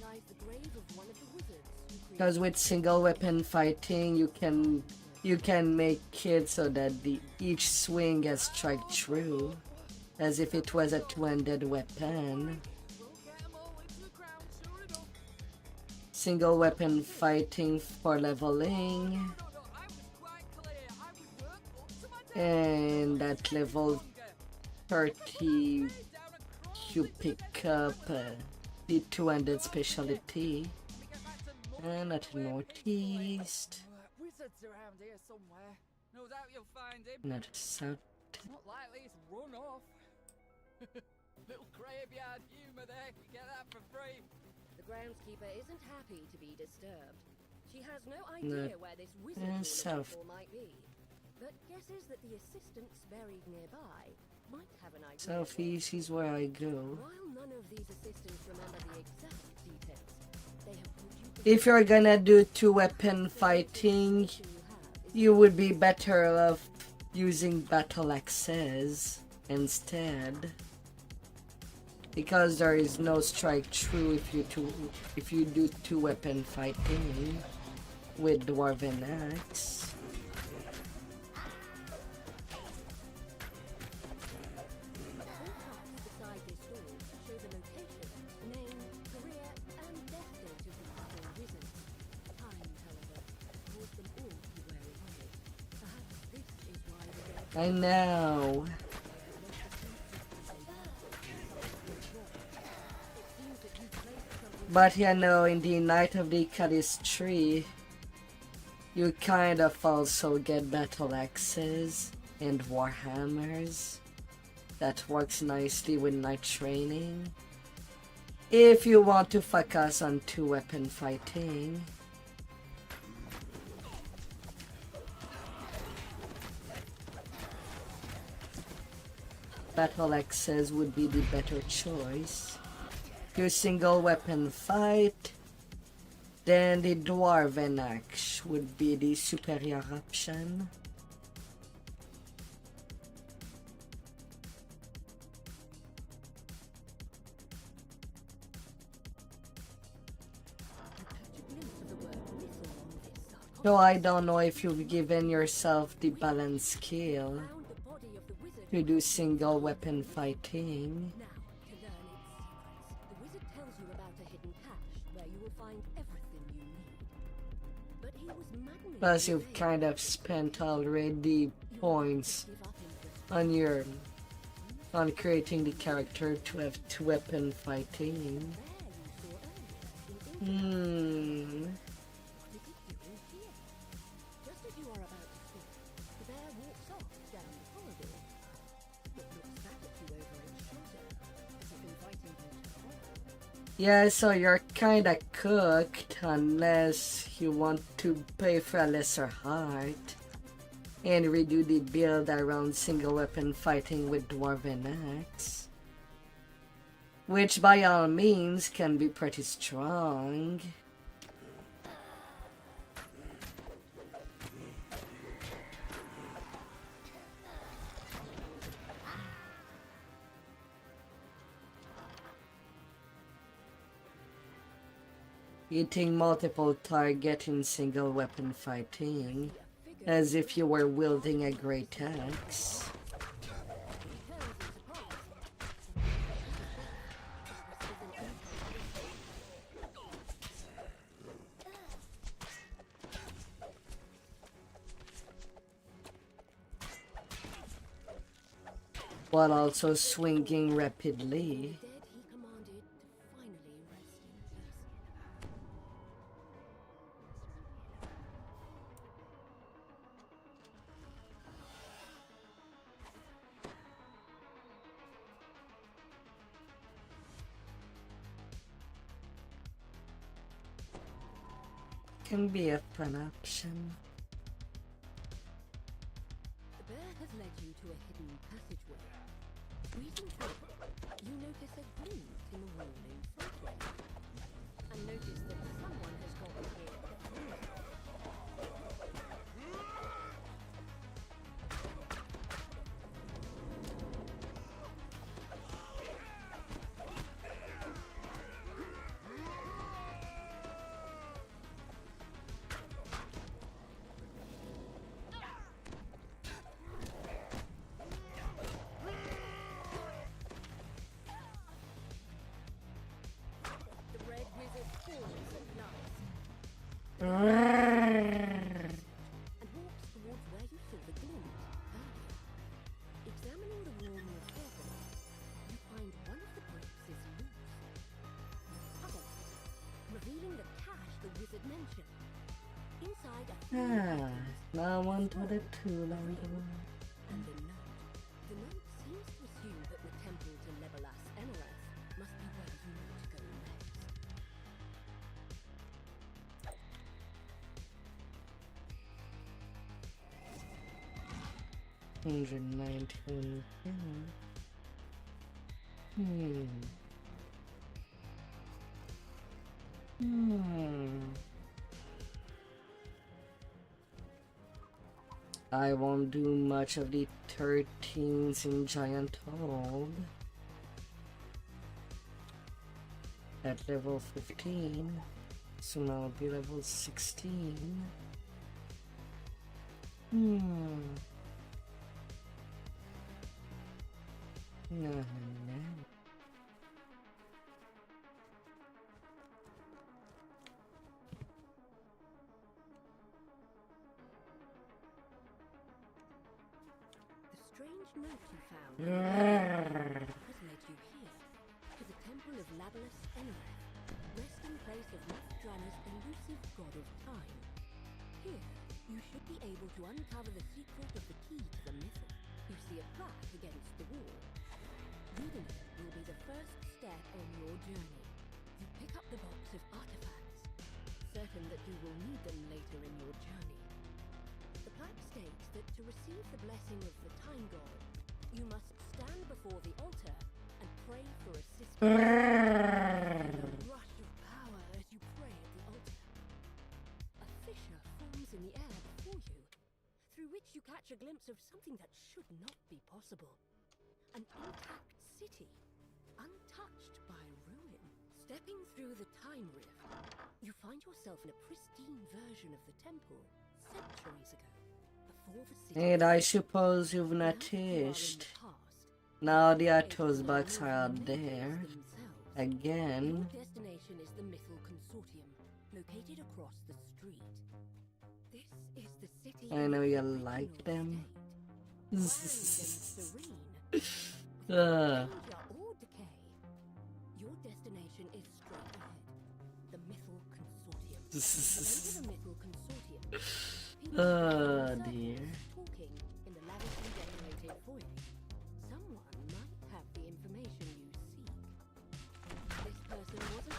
Speaker 17: lies the grave of one of the wizards who
Speaker 1: Because with single weapon fighting, you can make it so that each swing gets strike true, as if it was a two-handed weapon. Single weapon fighting for leveling, and at level 30 you pick up the two-handed specialty. And at northeast.
Speaker 21: Wizards around here somewhere. No doubt you'll find him.
Speaker 1: Not south.
Speaker 21: Not likely he's run off. Little graveyard humour there. You get that for free.
Speaker 17: The groundskeeper isn't happy to be disturbed. She has no idea where this wizard
Speaker 1: south.
Speaker 17: might be, but guesses that the assistants buried nearby might have an idea.
Speaker 1: Southeast is where I go.
Speaker 17: While none of these assistants remember the exact details, they have put you
Speaker 1: If you're gonna do two-weapon fighting, you would be better off using battle axes instead, because there is no strike true if you do two-weapon fighting with dwarven axe. I know. But you know, in the Night of the Caddis tree, you kind of also get battle axes and warhammers. That works nicely with night training. If you want to focus on two-weapon fighting. Battle axes would be the better choice. If you single weapon fight, then the dwarven axe would be the superior option. So I don't know if you've given yourself the balance skill to do single weapon fighting.
Speaker 17: The wizard tells you about a hidden cache where you will find everything you need. But he was maddening.
Speaker 1: Plus you've kind of spent already points on creating the character to have two-weapon fighting.
Speaker 17: Just as you are about to
Speaker 1: Yeah, so you're kinda cooked unless you want to pay for a lesser heart and redo the build around single weapon fighting with Dwarven Axe, which by all means can be pretty strong. Hitting multiple targets in single weapon fighting, as if you were wielding a great axe. While also swinging rapidly. Can be a fun option.
Speaker 17: The bear has led you to a hidden passageway. Reading through it, you notice a glint in the wall in front of you, and notice that someone has gotten here through it. And walks towards where you saw the glint earlier. Examining the wall more carefully, you find one of the bricks is loose. Puzzle, revealing the cache the wizard mentioned. Inside a
Speaker 1: Now on to the tool and the
Speaker 17: and the note. The note seems to assume that the temple to Legolas Enerath must be where you need to go next.
Speaker 1: 119. I won't do much of the 13s in Giant Hold. At level 15, soon I'll be level 16. No.
Speaker 17: The strange note you found has led you here, to the temple of Legolas Enerath, resting place of Mithranna's elusive god of time. Here, you should be able to uncover the secret of the key to the mythic. You see a plaque against the wall. Reading it will be the first step on your journey. You pick up the box of artifacts, certain that you will need them later in your journey. The plaque states that to receive the blessing of the Time God, you must stand before the altar and pray for assistance. Feel a rush of power as you pray at the altar. A fissure forms in the air before you, through which you catch a glimpse of something that should not be possible. An intact city, untouched by ruin. Stepping through the time rift, you find yourself in a pristine version of the temple centuries ago, before the city.
Speaker 1: And I suppose you've noticed. Now the Atos bugs are out there. Again.
Speaker 17: Your destination is the Mythal Consortium, located across the street. This is the city.
Speaker 1: I know you like them.
Speaker 17: Or decay. Your destination is straight ahead. The Mythal Consortium. The Mythal Consortium.
Speaker 1: Oh dear.
Speaker 17: Talking in the lavishly decorated foyer. Someone might have the information you seek. This person wasn't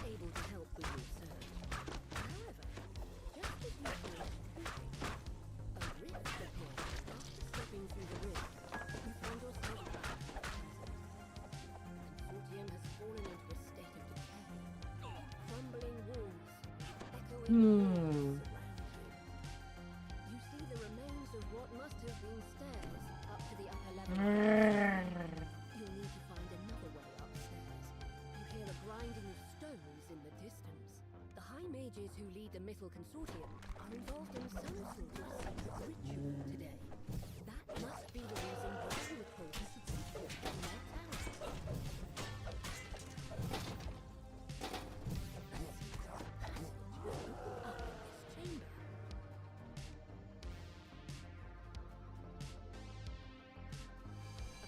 Speaker 17: You see the remains of what must have been stairs up to the upper level. You'll need to find another way upstairs. You hear a grinding of stones in the distance. The high mages who lead the Mythal Consortium are involved in some sort of secret ritual today. That must be the reason why you were told you should support in their tower.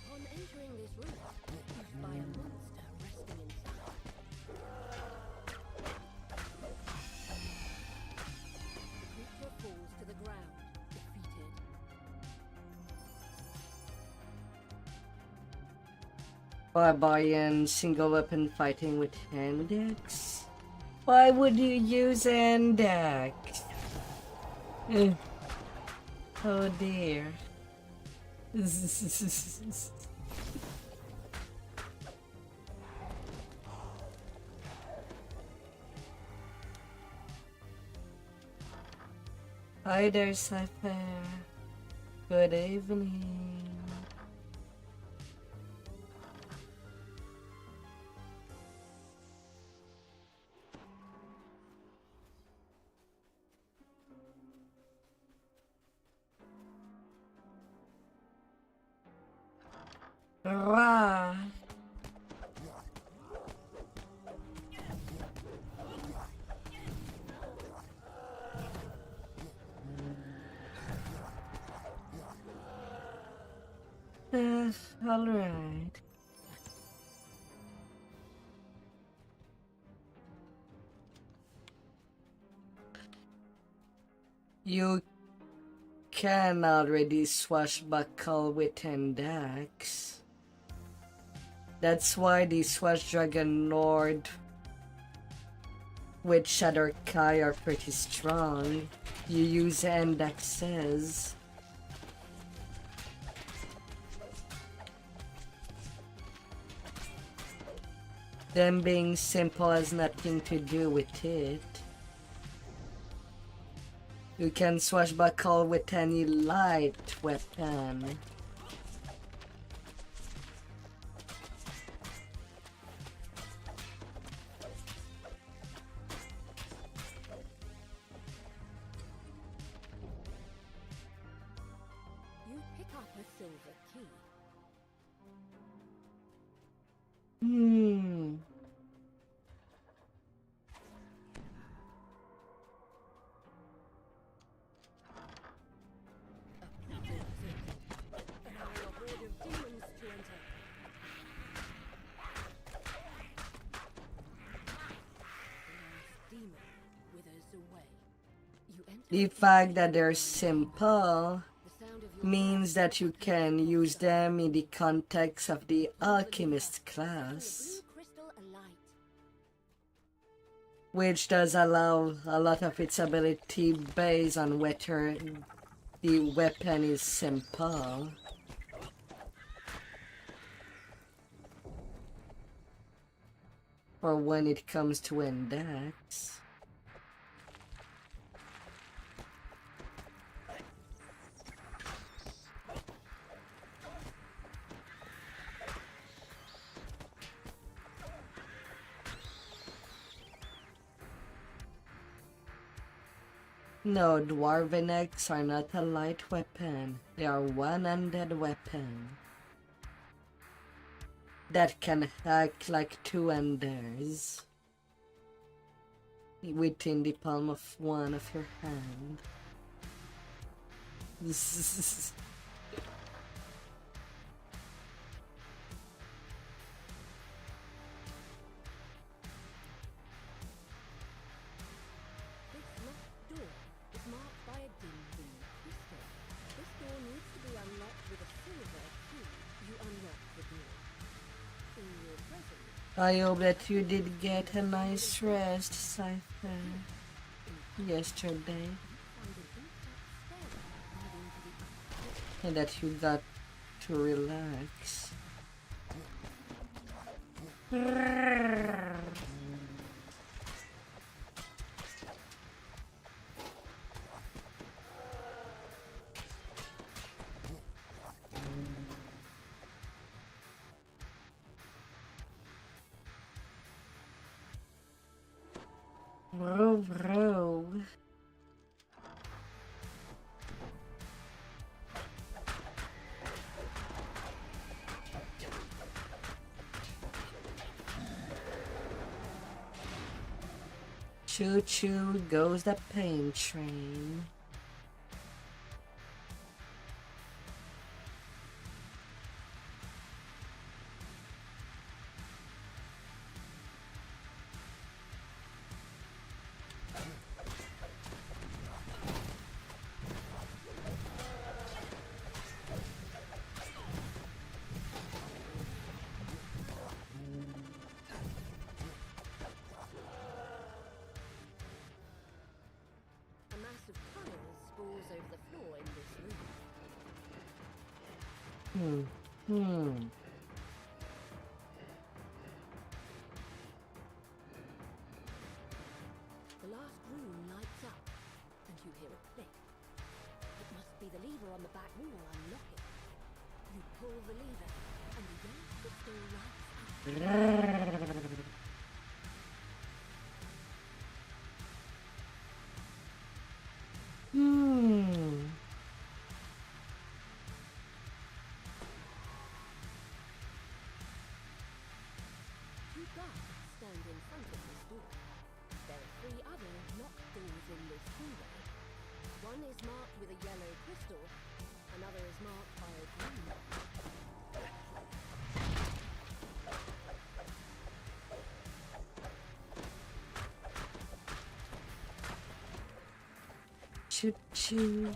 Speaker 17: Upon entering this room, you spy a monster resting inside. The creature falls to the ground, defeated.
Speaker 1: Barbarian single weapon fighting with hand axe? Why would you use hand axe? Oh dear. Hi there, Cypher. Good evening. Rah. All right. You can already swashbuckle with an axe. That's why the Swash Dragon Lord with Shadow Kai are pretty strong. You use hand axes. Them being simple has nothing to do with it. You can swashbuckle with any light weapon.
Speaker 17: You pick up a silver key.
Speaker 1: The fact that they're simple means that you can use them in the context of the alchemist class, which does allow a lot of its ability based on whether the weapon is simple. Or when it comes to index. No, Dwarven Axe are not a light weapon. They are one-handed weapon that can act like two-handers within the palm of one of your hand. I hope that you did get a nice rest, Cypher, yesterday, and that you got to relax. Row. Choo choo goes the pain train.
Speaker 17: The last room lights up, and you hear a click. It must be the lever on the back wall unlocking. You pull the lever, and the yellow crystal lights up. Two guards stand in front of this door. There are 3 other locked doors in this hallway. One is marked with a yellow crystal, another is marked by a green one.
Speaker 1: Choo choo.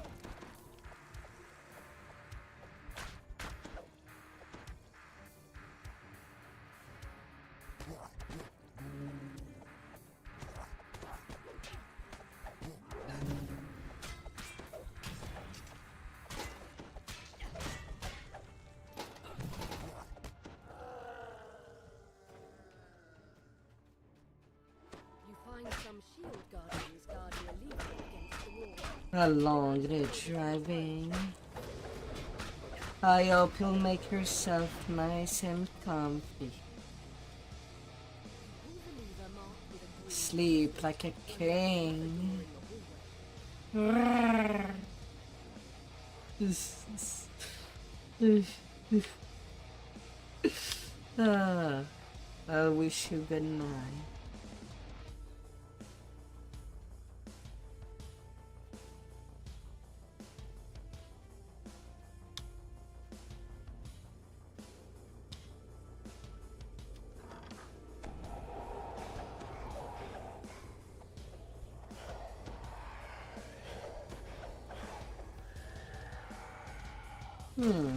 Speaker 17: Some shield guardians guarding a lever against the wall.
Speaker 1: How long they're driving? I hope you'll make yourself nice and comfy. Sleep like a king. I wish you good night.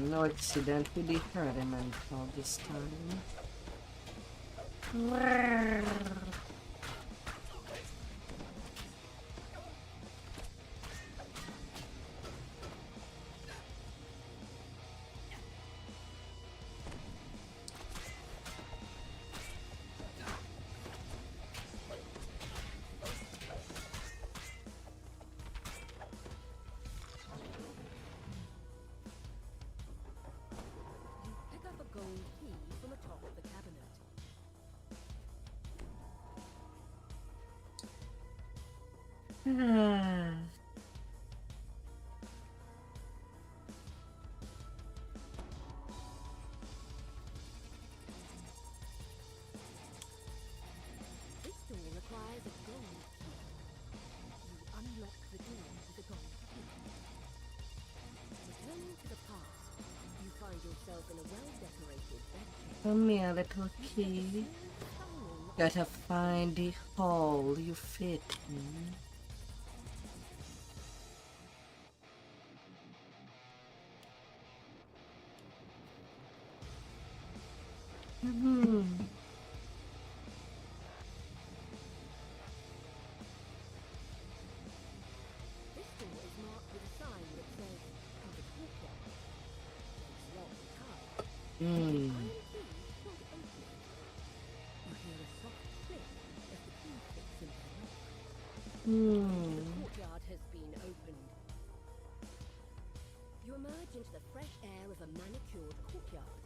Speaker 1: No accident with the herdiman all this time.
Speaker 17: This door requires a gold key. You unlock the door with a gold key. Returning to the past, you find yourself in a well-decorated bedroom.
Speaker 1: Come here, little key. Gotta find the hole you fit in.
Speaker 17: This door is marked with a sign that says, "To the courtyard." It's locked tight. Iron key should open it. You hear a soft click as the key fits into the lock. The courtyard has been opened. You emerge into the fresh air of a manicured courtyard.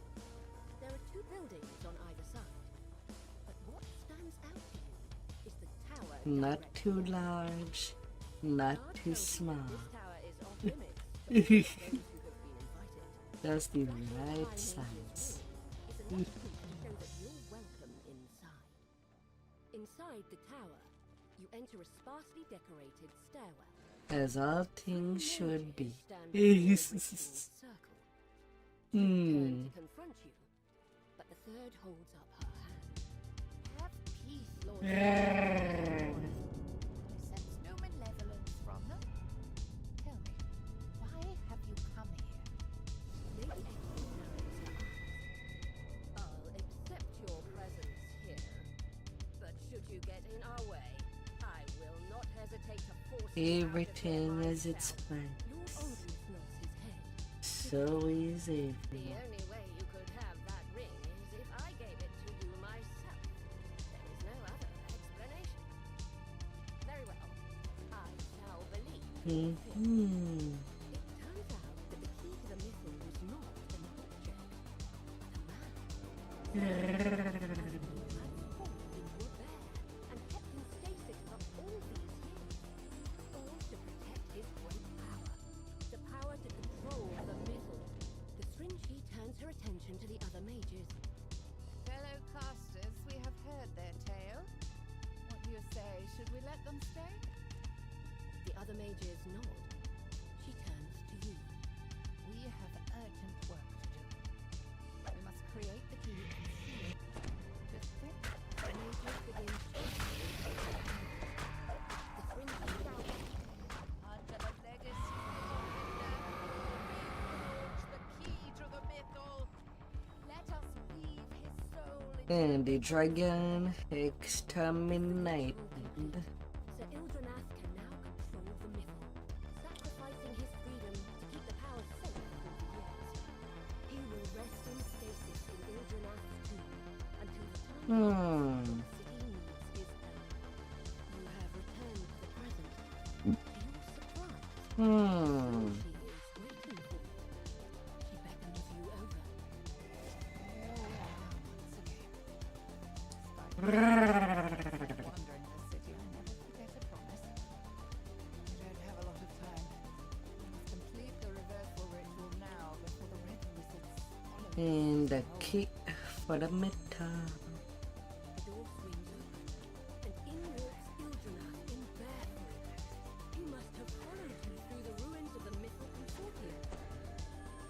Speaker 17: There are 2 buildings on either side. But what stands out to you is the tower
Speaker 1: Not too large, not too small. That's the right size.
Speaker 17: Inside the tower, you enter a sparsely decorated stairwell.
Speaker 1: As all things should be.
Speaker 17: Turn
Speaker 1: Hmm.
Speaker 17: to confront you, but the third holds up her hand. Have peace, Lord.
Speaker 9: Sense no malevolence from them. Tell me, why have you come here?
Speaker 17: Lady Exit narrows her eyes. I'll accept your presence here, but should you get in our way, I will not hesitate to force you out of
Speaker 1: Everything
Speaker 17: here
Speaker 1: as it's
Speaker 17: myself.
Speaker 1: planned.
Speaker 17: Lord Aldous nods his head.
Speaker 1: So is
Speaker 17: The
Speaker 1: everything.
Speaker 17: only way you could have that ring is if I gave it to you myself. There is no other explanation. Very well. I shall believe.
Speaker 1: Mm-hmm.
Speaker 17: It turns out that the key to the missile was not an object, but a man. Transformed into a bear and kept in stasis for all these years. All to protect his great power. The power to control the missile. The Stringy turns her attention to the other mages.
Speaker 9: Fellow casters, we have heard their tale. What do you say? Should we let them stay?
Speaker 17: The other mages nod. She turns to you.
Speaker 9: We have urgent work to do. We must create the key and seal it. Just think.
Speaker 17: The mages begin chasing you. The Stringy shouts.
Speaker 9: Under the legacy of the key to the mythal. Let us weave his soul into
Speaker 1: And the dragon exterminated.
Speaker 17: Sir Ildranath can now control the missile, sacrificing his freedom to keep the power safe through the years. He will rest in stasis in Ildranath's tomb until the time
Speaker 1: Hmm.
Speaker 17: the city needs his help. You have returned to the present. To your surprise,
Speaker 1: Hmm.
Speaker 17: she is waiting for you. She beckons you over.
Speaker 9: wandering the city. I never forget a promise. We don't have a lot of time. We must complete the reversal ritual now before the red wizards follow.
Speaker 1: And the key for the metal.
Speaker 17: The door swings open, and in walks Ildranath in bear form. He must have followed you through the ruins of the Mythal Consortium.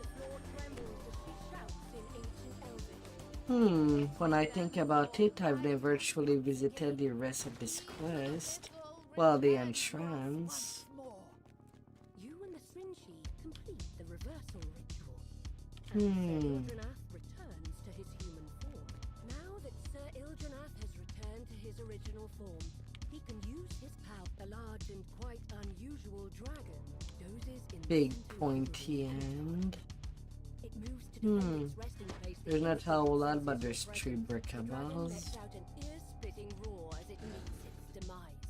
Speaker 17: The floor trembles as she shouts in ancient Elvish.
Speaker 1: When I think about it, I've never truly visited the rest of this quest. Well, the entrance.
Speaker 17: You and the Stringy complete the reversal ritual. And
Speaker 1: Hmm.
Speaker 17: Sir Ildranath returns to his human form. Now that Sir Ildranath has returned to his original form, he can use his power. A large and quite unusual dragon dozes in the
Speaker 1: Big
Speaker 17: center of the
Speaker 1: pointy
Speaker 17: room.
Speaker 1: end.
Speaker 17: It moves to defend its resting place.
Speaker 1: There's not a whole lot, but there's
Speaker 17: The
Speaker 1: 3
Speaker 17: dragon
Speaker 1: brickables.
Speaker 17: lets out an ear-splitting roar as it meets its demise.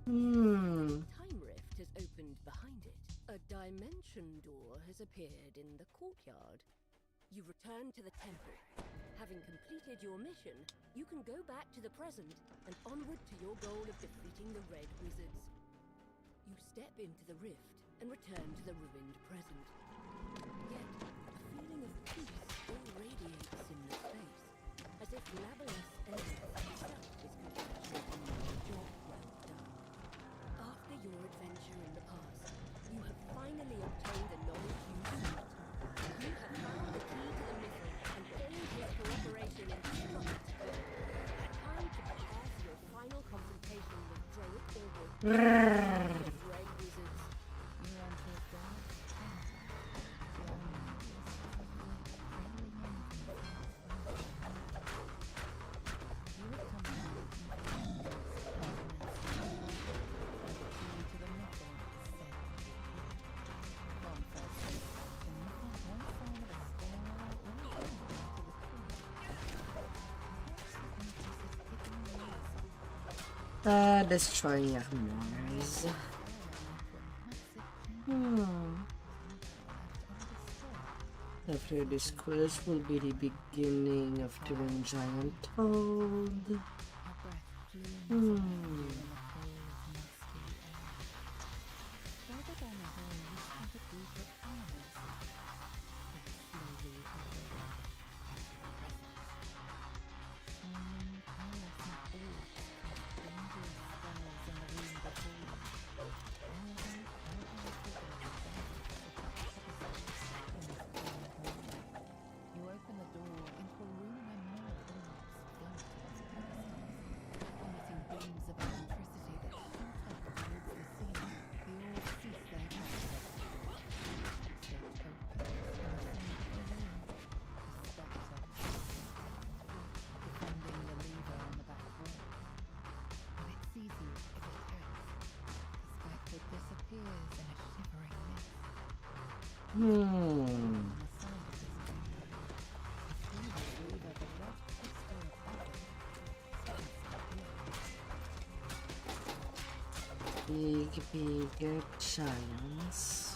Speaker 1: Hmm.
Speaker 17: Time rift has opened behind it. A dimension door has appeared in the courtyard. You return to the temple. Having completed your mission, you can go back to the present and onward to your goal of defeating the Red Wizards. You step into the rift and return to the ruined present. Yet, a feeling of peace still radiates in the space, as if Labyrinth's essence itself is congratulating you on a job well done. After your adventure in the past, you have finally obtained the knowledge you sought. You have found the key to the mythal and gained his cooperation in destroying its goal. Time to prepare for your final confrontation with Droic Orwell. Red Wizards.
Speaker 9: You want to go?
Speaker 1: Destroying Mars. After this quest will be the beginning of the Giant Toad.
Speaker 9: disappears in a shivering mist.
Speaker 1: Hmm.
Speaker 9: On the side of this room, before the weaver, the red crystal of battle stands still.
Speaker 1: Bigger giants.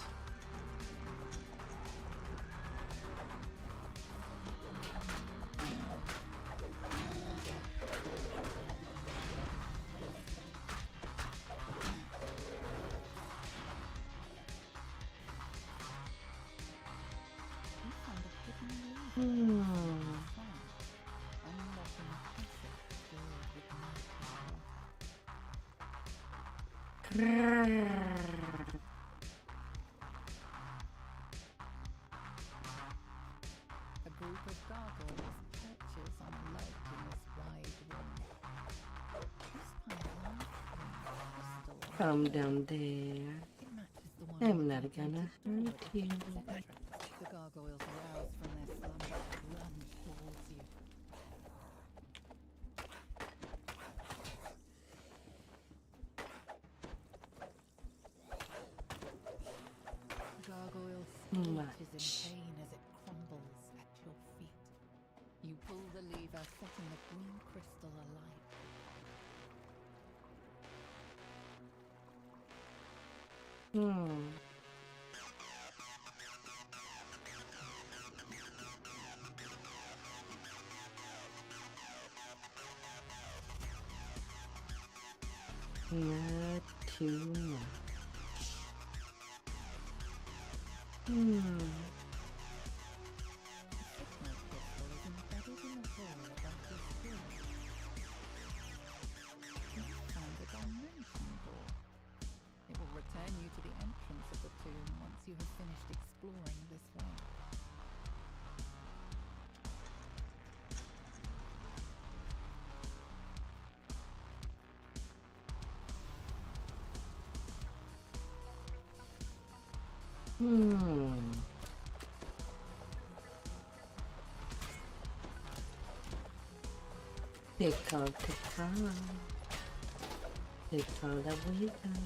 Speaker 9: A group of gargoyles perches on a ledge in this wide room. This pylon crystal.
Speaker 1: Come down there.
Speaker 9: It matches the one
Speaker 1: I'm
Speaker 9: with
Speaker 1: not
Speaker 9: the
Speaker 1: gonna
Speaker 9: painted
Speaker 1: hurt you.
Speaker 9: etc. The gargoyles rouse from their slumber and lunge towards you. The gargoyle's spirit is in pain as it crumbles at your feet. You pull the lever, setting the green crystal alight.
Speaker 1: Not too much.
Speaker 9: The signal crystal is embedded in the wall above this room. You found a dimension door. It will return you to the entrance of the tomb once you have finished exploring this way.
Speaker 1: Pickle the weaver.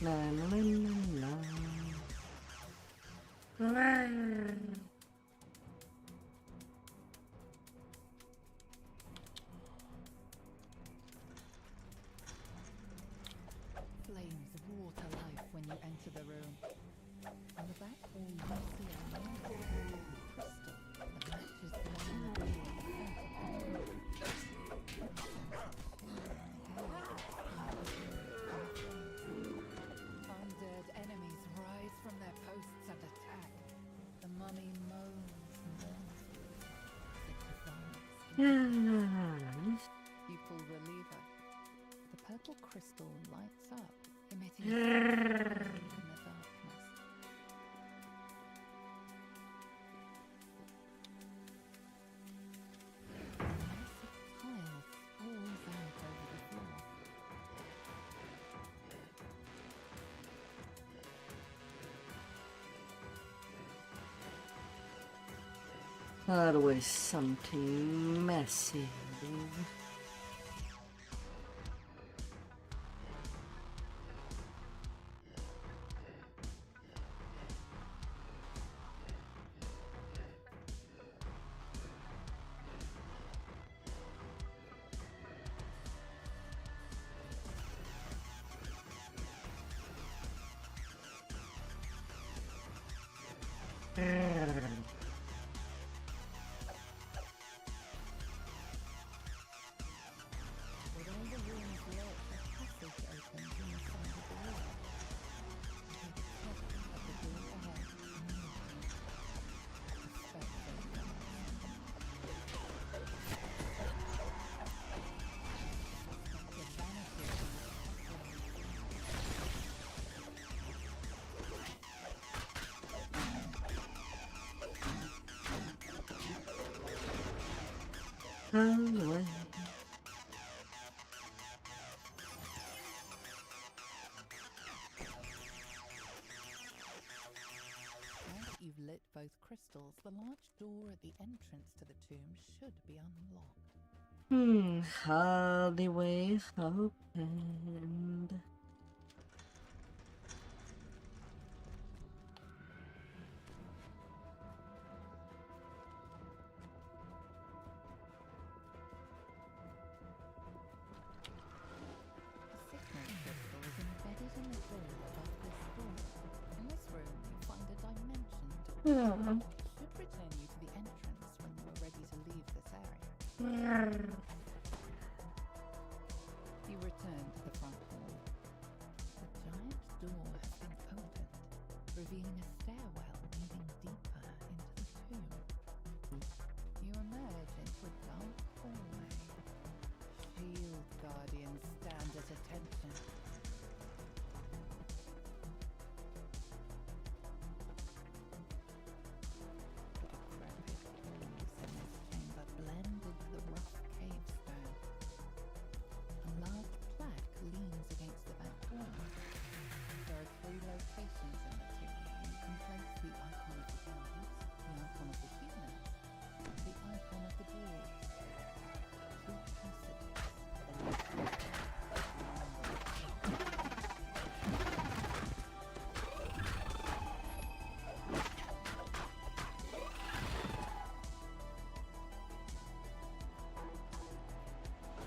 Speaker 1: La la la la la.
Speaker 9: Flames roar to life when you enter the room. On the back wall you see a long crystal that matches the one in the wall in Undead enemies rise from their posts and attack. The mummy moans mournfully as it dissolves. You pull the lever. The purple crystal lights up, emitting a in the darkness. A massive tile sprawls out over the floor.
Speaker 1: Always something massive. highway.
Speaker 19: Now that you've lit both crystals, the large door at the entrance to the tomb should be unlocked.
Speaker 1: Hallway opened.
Speaker 19: Should return you to the entrance when you are ready to leave this area. You return to the front hall. The giant door has been opened, revealing a stairwell leading deeper into the tomb. You emerge into a dark hallway. Shield guardians stand at attention.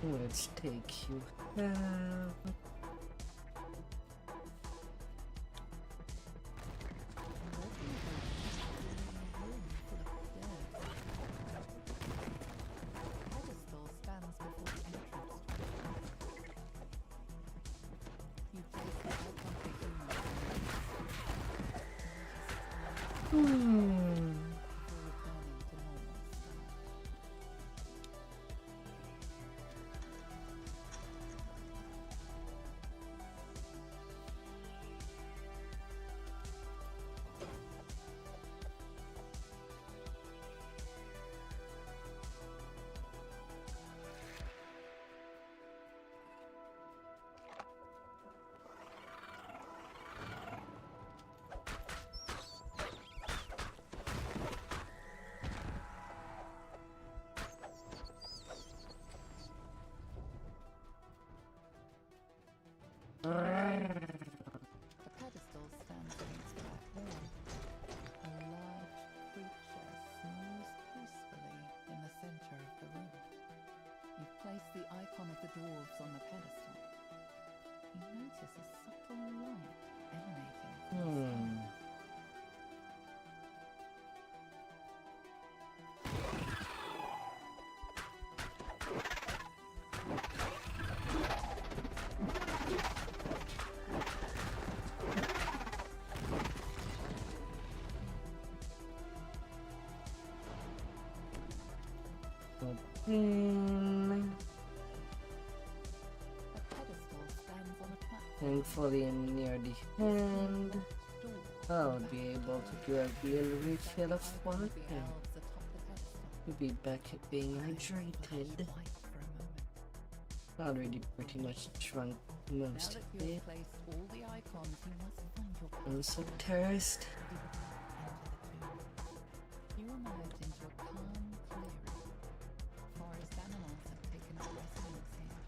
Speaker 1: Let's take you out.
Speaker 19: The pedestal stands against the back wall. A large creature snows peacefully in the center of the room. You place the icon of the dwarves on the pedestal. You notice a subtle light emanating from the center.
Speaker 1: Thankfully, near the end, I'll be able to do a real refill of water. We'll be back at being hydrated. Already pretty much drunk most of it. I'm so thirsty.
Speaker 19: You emerge into a calm clearing. Forest animals have taken up residence here.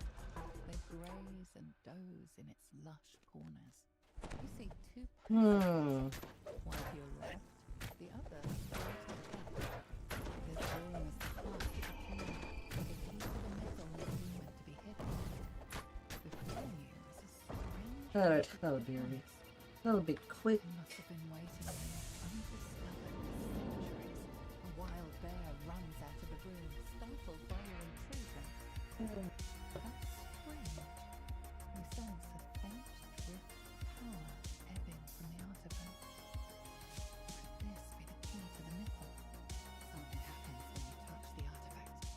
Speaker 19: They graze and doze in its lush corners. You see two posts, one to your left, the other straight ahead. There's almost a path to the tomb, with a piece of the metal rumored to be hidden. Before you is a strange...
Speaker 1: Alright, that'll be a little bit quick.
Speaker 19: You must have been waiting there, undiscovered for centuries. A wild bear runs out of the room, startled by your intrusion. That's strange. You sense a faint drip of power ebbing from the artifact. Could this be the key to the myth? Something happens when you touch the artifact.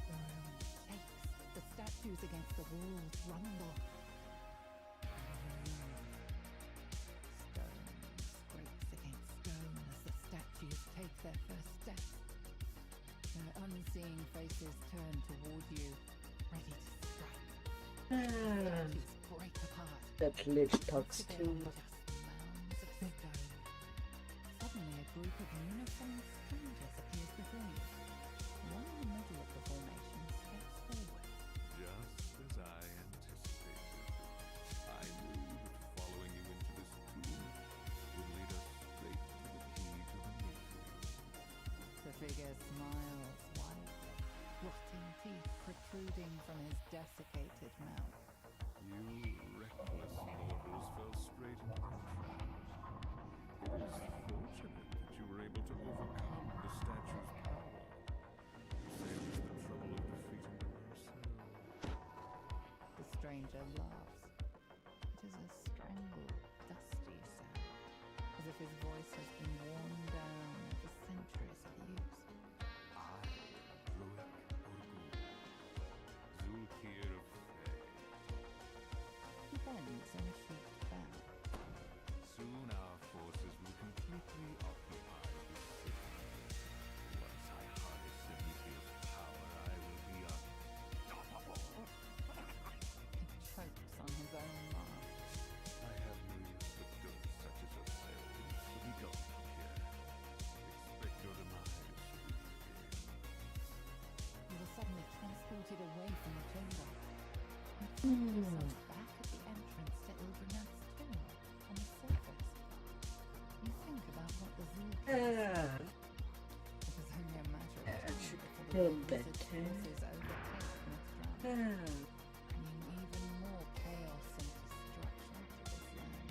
Speaker 19: The room shakes. The statues against the walls rumble. Stone scrapes against stone as the statues take their first steps. Their
Speaker 9: seeing faces turn toward you, ready to strike. Break apart.
Speaker 1: That lich talks too much.
Speaker 9: Mounds of stone. Suddenly, a group of uniformed strangers appears before you. One in the middle of the formation steps forward.
Speaker 20: Just as I anticipated. I knew that following you into this room would lead us straight to the key to the Mayfield.
Speaker 9: The figure smiles widely, rotting teeth protruding from his desiccated mouth.
Speaker 20: You reckless mortals fell straight into the trap. It is fortunate that you were able to overcome the statue's power. Saves us the trouble of defeating them ourselves.
Speaker 9: The stranger laughs. It is a strangled, dusty sound, as if his voice has been worn down over centuries of use.
Speaker 20: I am Druid Urgul, Zulkir of Thay.
Speaker 9: He bends in a sheet bow.
Speaker 20: Soon our forces will completely occupy this city. Once I harness the Mayfield's power, I will be unstoppable.
Speaker 9: He chokes on his own laugh.
Speaker 20: I have no use for dolts such as yourself, so be gone from here. Expect your demise soon.
Speaker 9: You were suddenly transported away from the chamber. You find yourself back at the entrance to Ildrenat's tomb on the surface. You think about what the zoo
Speaker 1: Ah.
Speaker 9: It is only a matter of time before the
Speaker 1: Feel
Speaker 9: wizard's
Speaker 1: better.
Speaker 9: forces overtake Mythdrana, bringing even more chaos and destruction to this land.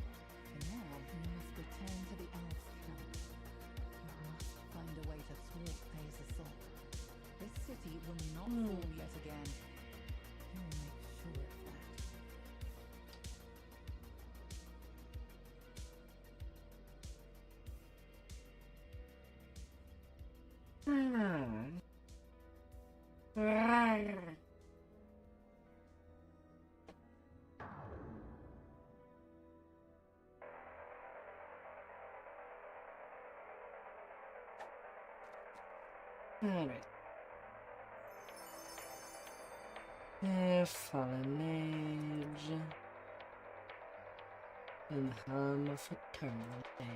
Speaker 9: And now you must return to the elves' camp. You must find a way to thwart Thay's assault. This city will not fall yet again. You will make sure of that.
Speaker 1: Alright. Fallen Age. In the hum of eternity.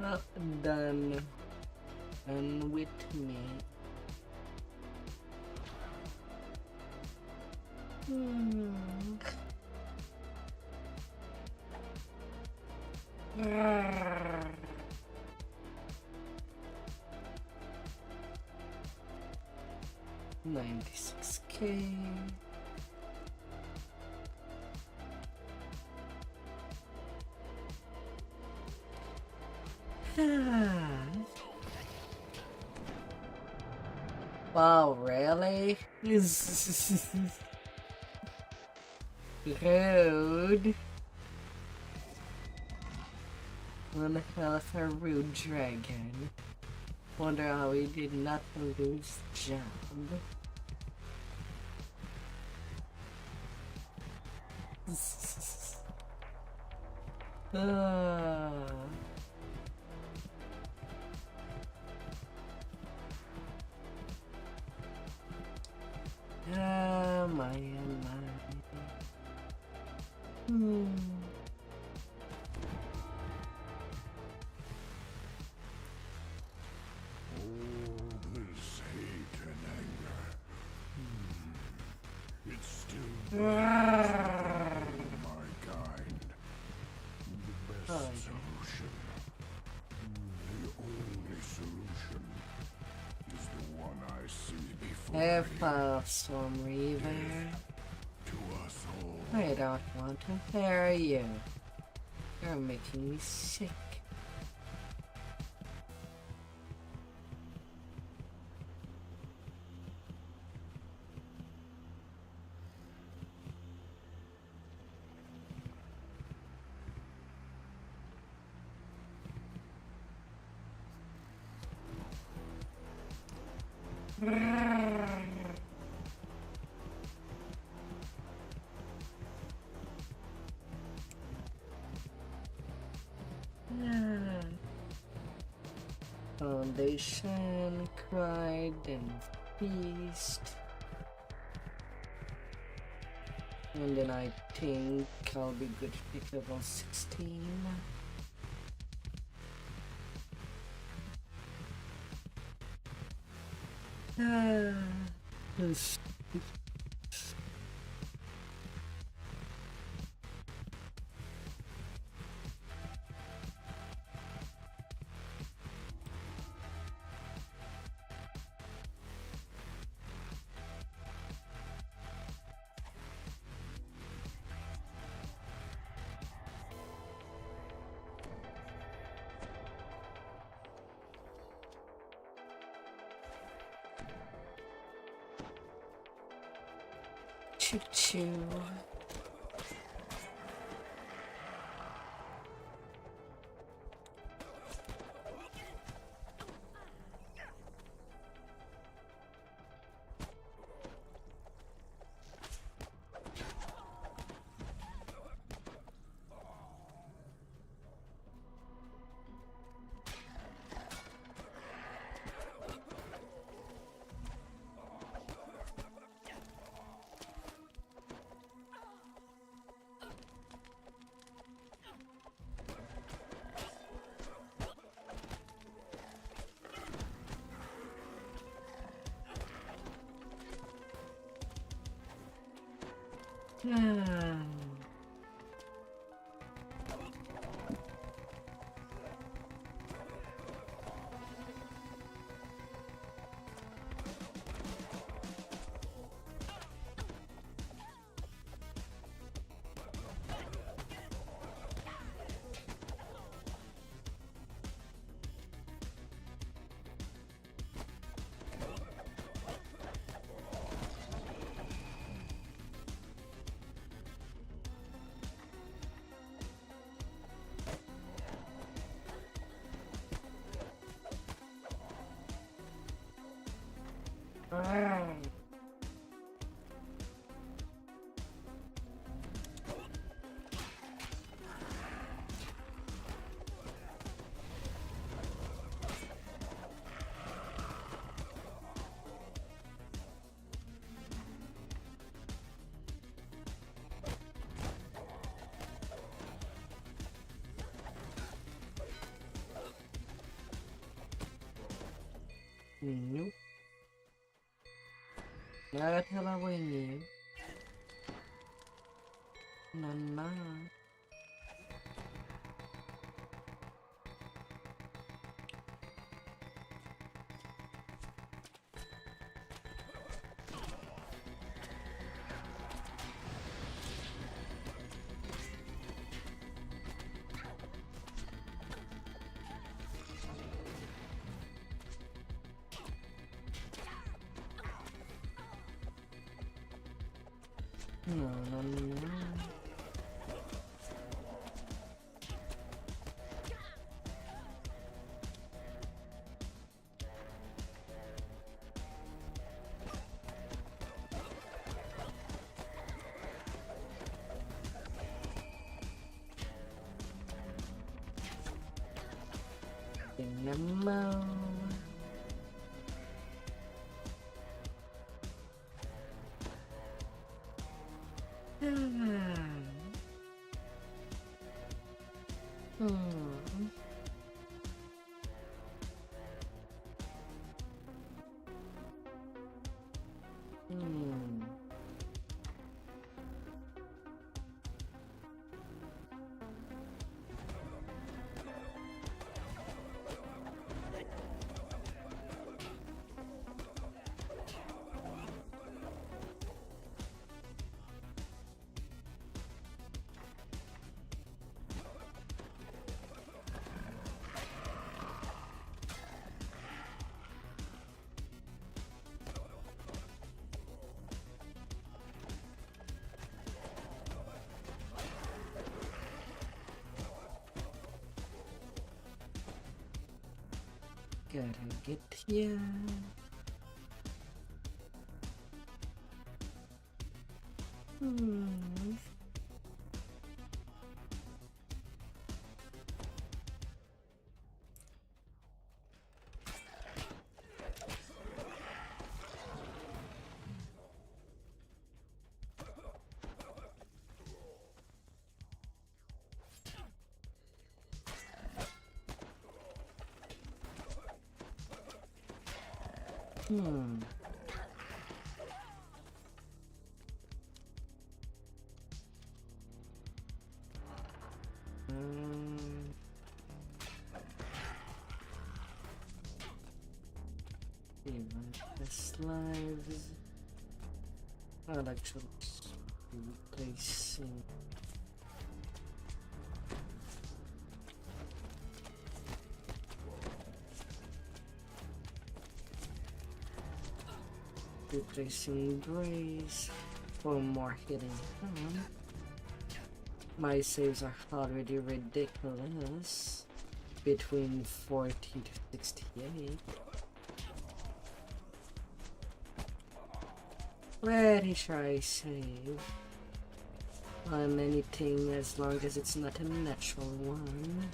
Speaker 1: Well done. And with me. $96K. Wow, really? Rude. One hell of a rude dragon. Wonder how he did not lose job.
Speaker 8: All this hate and anger. It's still my kind. The best solution. The only solution is the one I see before
Speaker 1: Have off, Storm Reaver.
Speaker 8: to us all.
Speaker 1: I don't want to hear you. You're making me sick. Foundation, Cry, then Feast. And then I think I'll be good to pick level 16. Let's choo-choo. Nope. Not hell away new. Nah. No. Dynamo. Gotta get here. Hmm. Best lives. I'll actually be replacing. Replacing Grace for more hitting. My saves are already ridiculous. Between 40 to 68. Pretty sure I save on anything as long as it's not a natural one.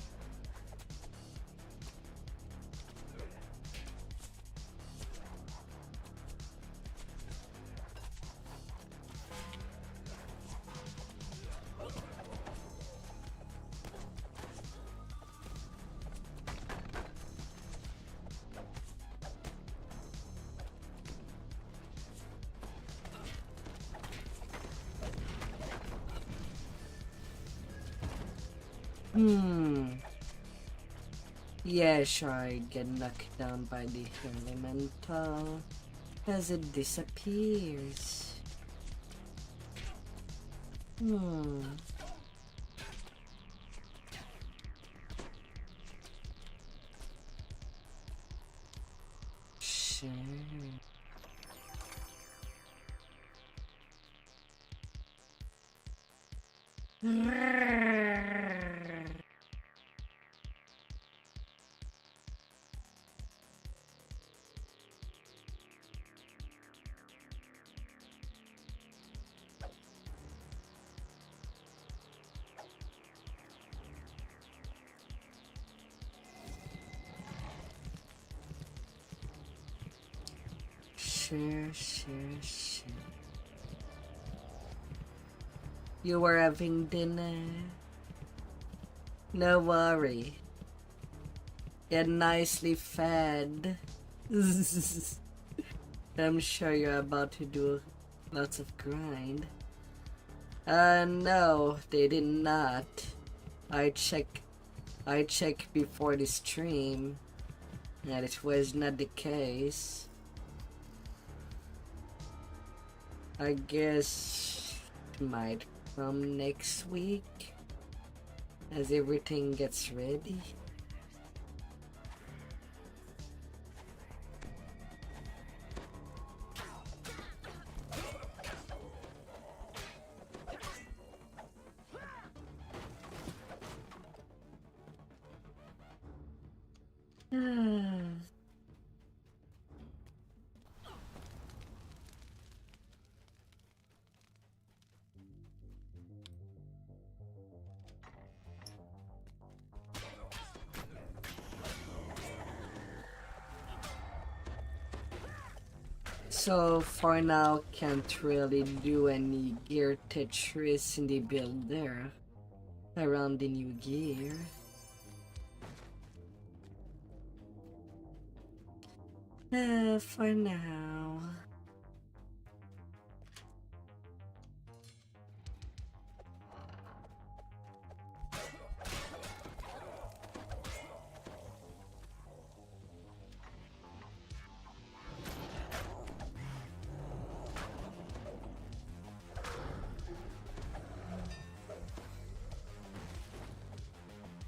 Speaker 1: Yeah, sure, I get knocked down by the elemental as it disappears. Sure. Sure. You were having dinner? No worry. You're nicely fed. I'm sure you're about to do lots of grind. No, they did not. I checked before the stream, and it was not the case. I guess it might come next week as everything gets ready. So for now, can't really do any gear Tetris in the builder around the new gear. For now.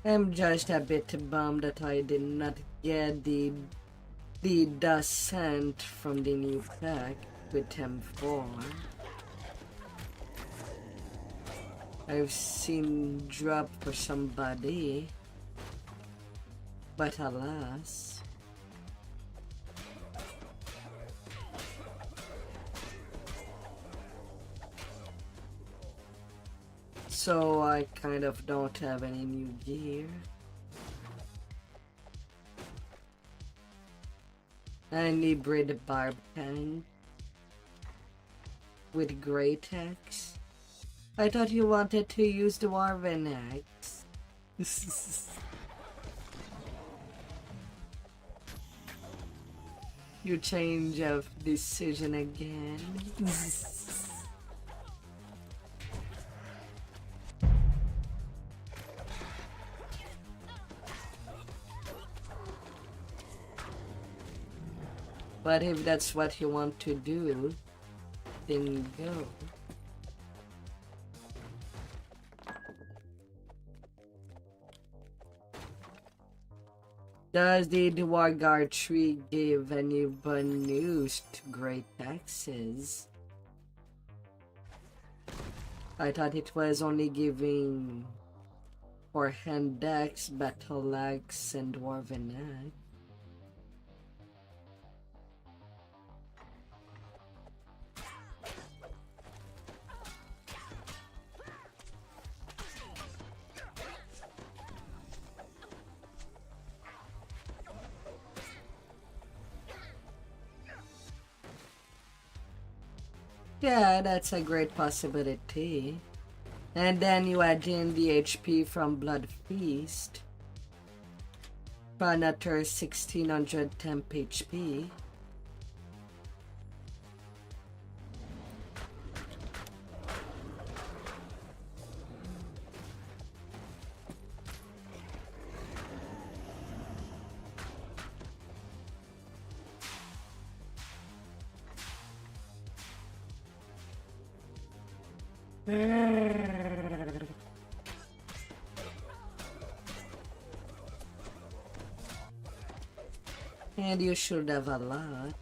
Speaker 1: I'm just a bit bummed that I did not get the descent from the new pack with M4. I've seen drop for somebody, but alas. So I kind of don't have any new gear. I need Paladin Tank with great axe. I thought you wanted to use the Dwarven axe. You change of decision again. But if that's what you want to do, then go. Does the Dwargar tree give any bonus to great axes? I thought it was only giving for hand axe, battle axe, and dwarven axe. Yeah, that's a great possibility. And then you add in the HP from Blood Feast for another 1600 temp HP. And you should have a lot.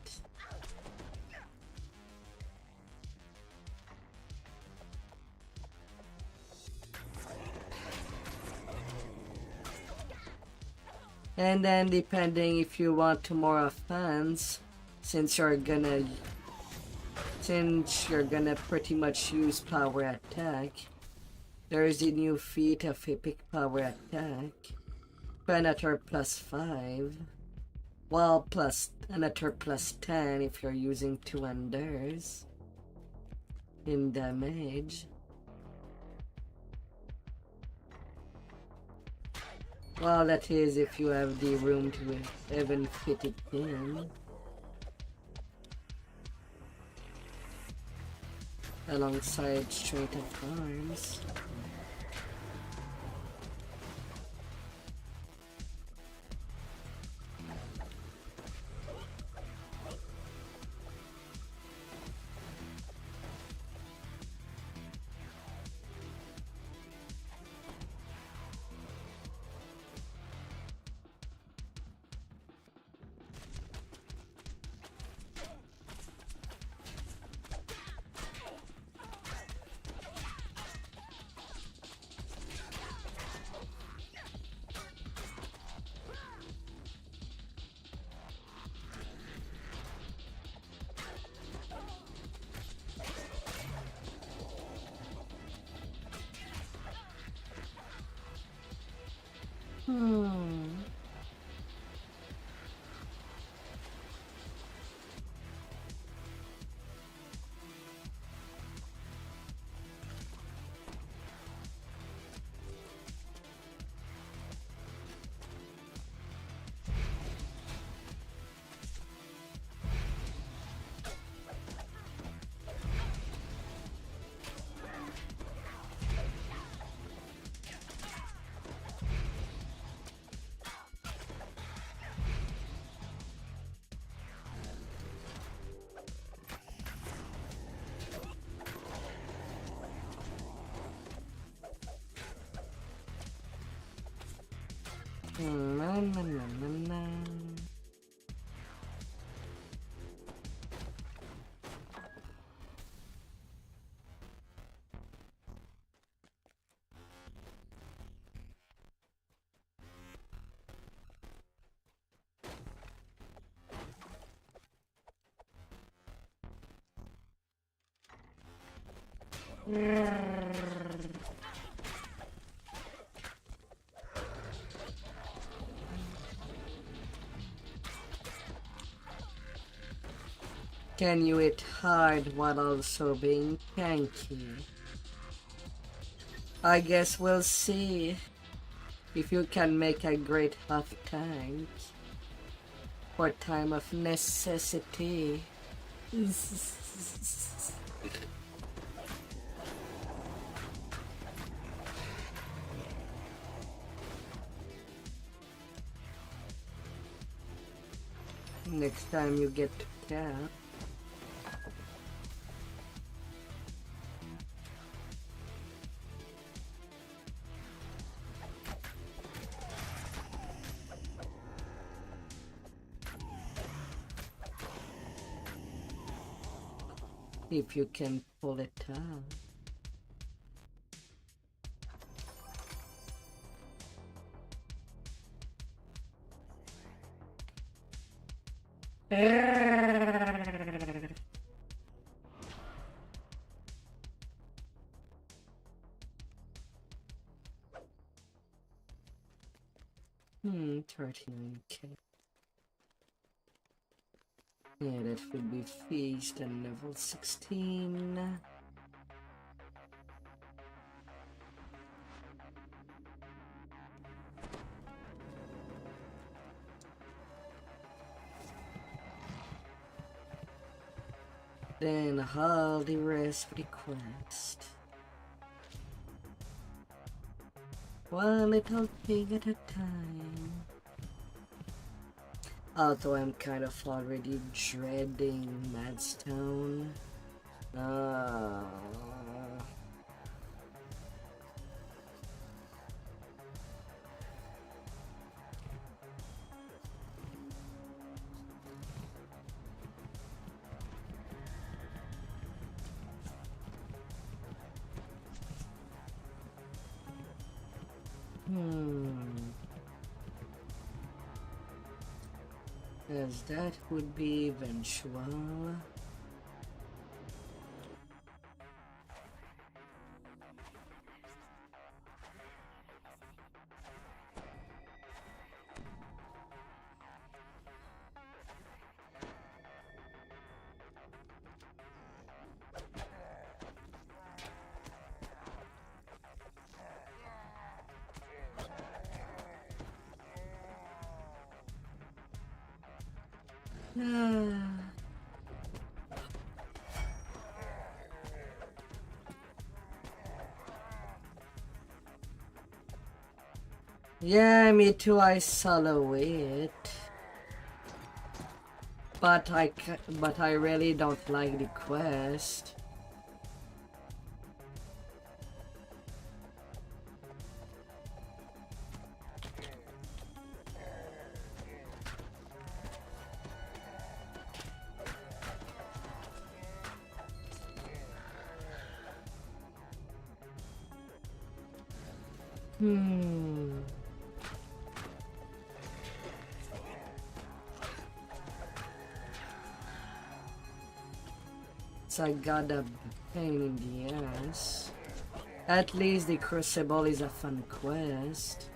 Speaker 1: And then depending if you want to more offense, since you're gonna pretty much use power attack, there's the new feat of epic power attack. Predator +5. Well, plus another +10 if you're using 2 unders in damage. Well, that is if you have the room to even fit it in. Alongside straight up arms. Na, na, na, na, na. Can you hit hard while also being tanky? I guess we'll see if you can make a great half tank. for time of necessity. Next time you get to tap. If you can pull it out. Hmm, 39k. Yeah, that would be feast and level 16. Then all the rest for the quest. One little thing at a time. Although I'm kind of already dreading Madstone. As that would be eventual. Yeah, me too, I solo it. But I really don't like the quest. So I got a pain in the ass. At least the Crucible is a fun quest.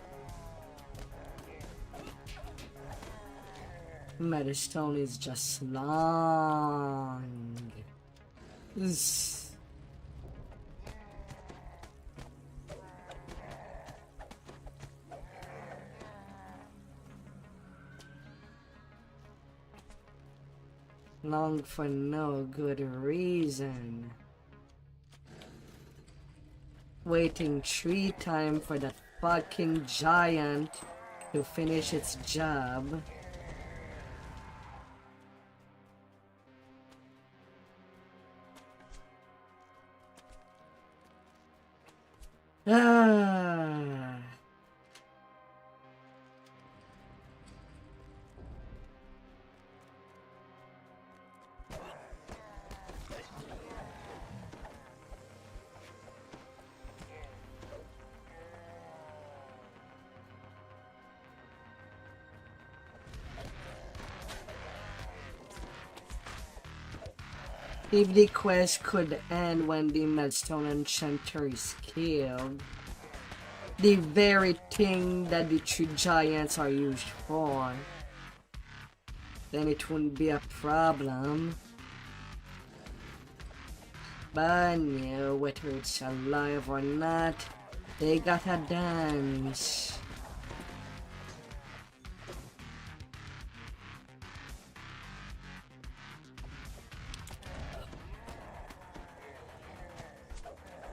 Speaker 1: Medistone is just long. Long for no good reason. Waiting 3 times for that fucking giant to finish its job. If the quest could end when the Melstone Enchanter is killed, the very thing that the 3 giants are used for, then it wouldn't be a problem. But no, whether it's alive or not, they gotta dance.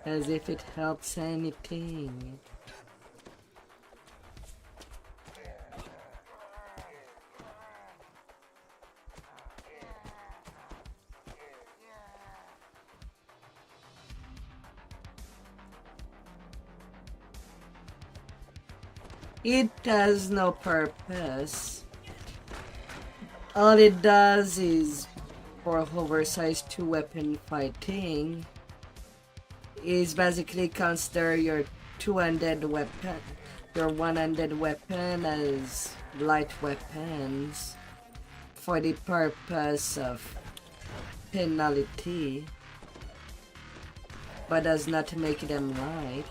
Speaker 1: As if it helps anything. It has no purpose. All it does is, for oversized two-weapon fighting, is basically consider your two-handed weapon, your one-handed weapon as light weapons for the purpose of penalty, but does not make them light.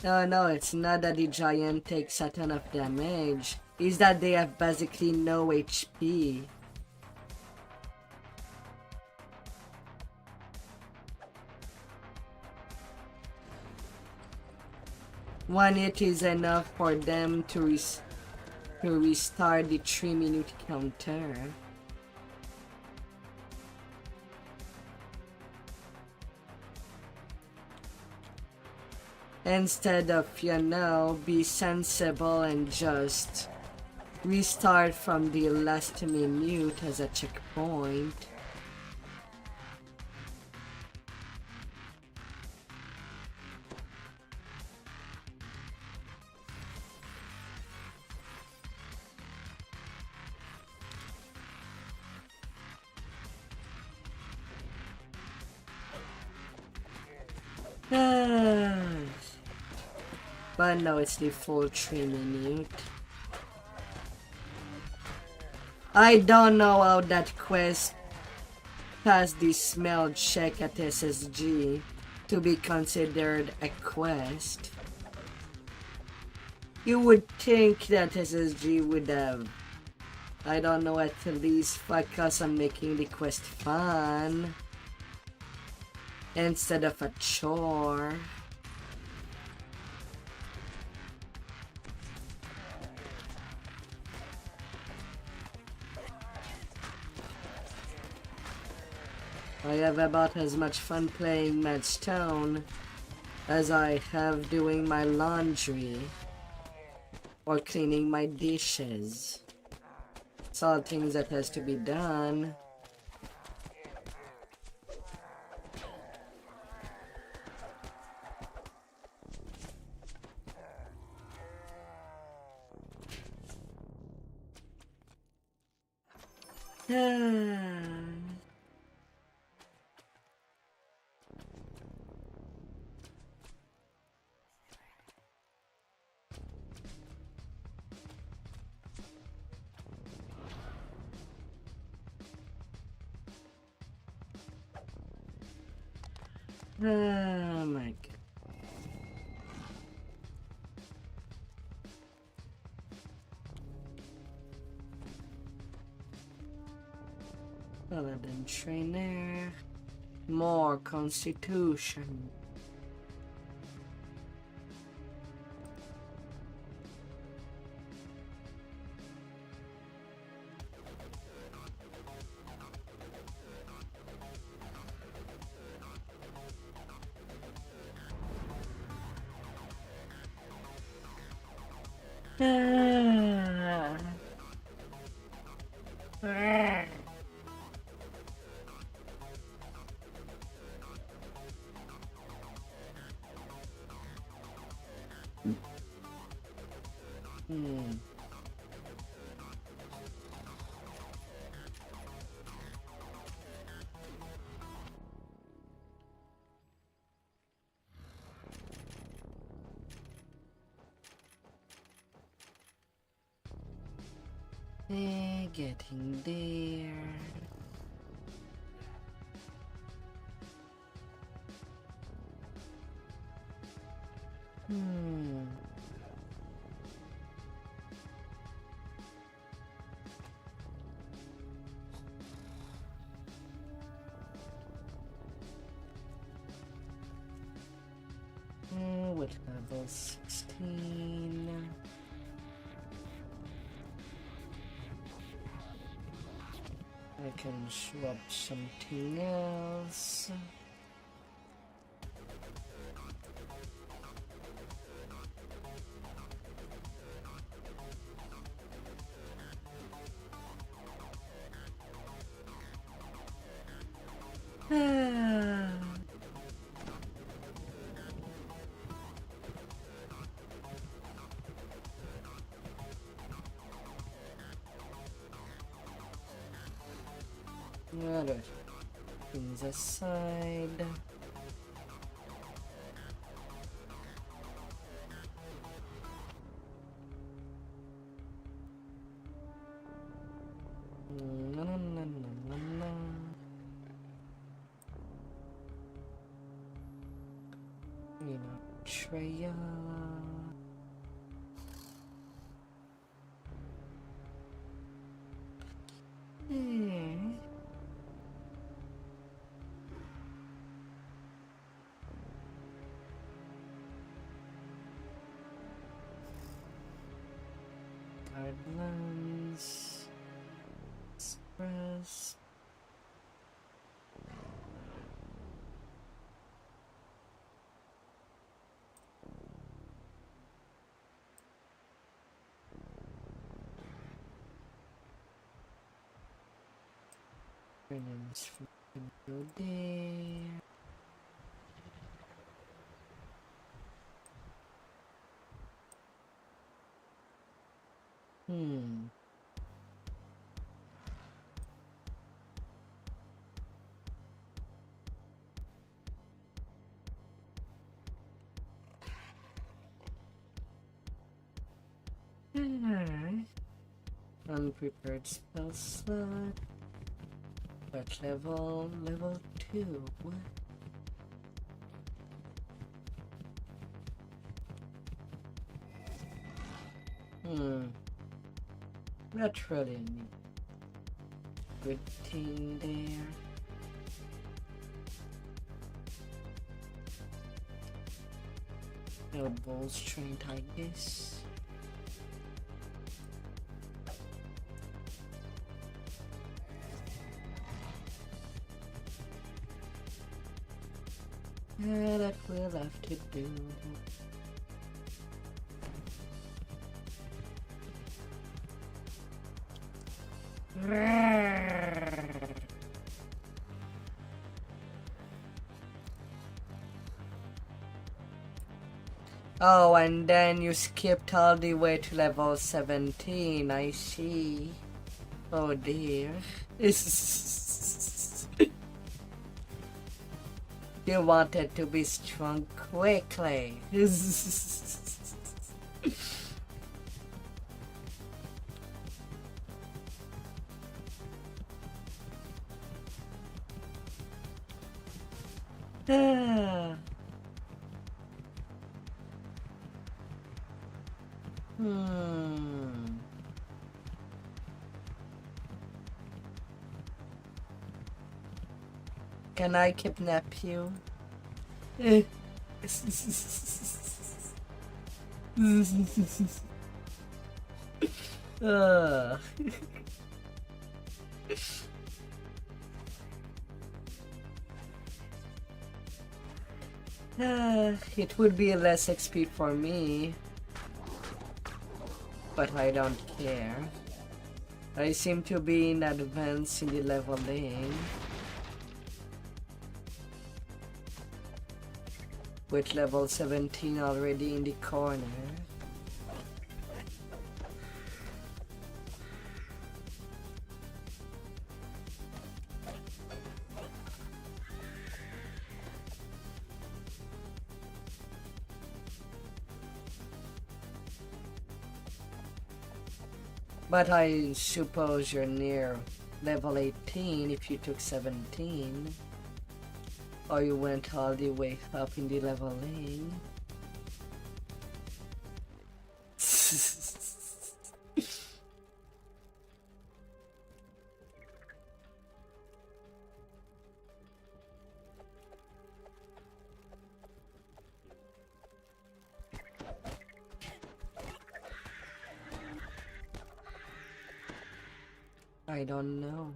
Speaker 1: No, it's not that the giant takes a ton of damage. It's that they have basically no HP. One hit is enough for them to restart the 3-minute counter. Instead of, be sensible and just restart from the last minute as a checkpoint. But no, it's the full 3-minute. I don't know how that quest passed the smell check at SSG to be considered a quest. You would think that SSG would have, I don't know, at least focus on making the quest fun instead of a chore. I have about as much fun playing Madstone as I have doing my laundry or cleaning my dishes. It's all things that has to be done. Oh my god. Paladin trainer. More constitution. Getting there. level 16. I can swap something else. Alright, things aside. Na, na, na, na, na. You know, Treya. Guidelines. Express. Brilliance from go there. Alright. Unprepared spell slot. What level? Level 2. What? Not really neat. Good thing there. No ball strength, I guess. Yeah, that we'll have to do. Oh, and then you skipped all the way to level 17, I see. Oh dear. You wanted to be strong quickly. Can I kidnap you? It would be less XP for me, but I don't care. I seem to be in advance in the leveling, with level 17 already in the corner. But I suppose you're near level 18 if you took 17. Or you went all the way up in the leveling. I don't know.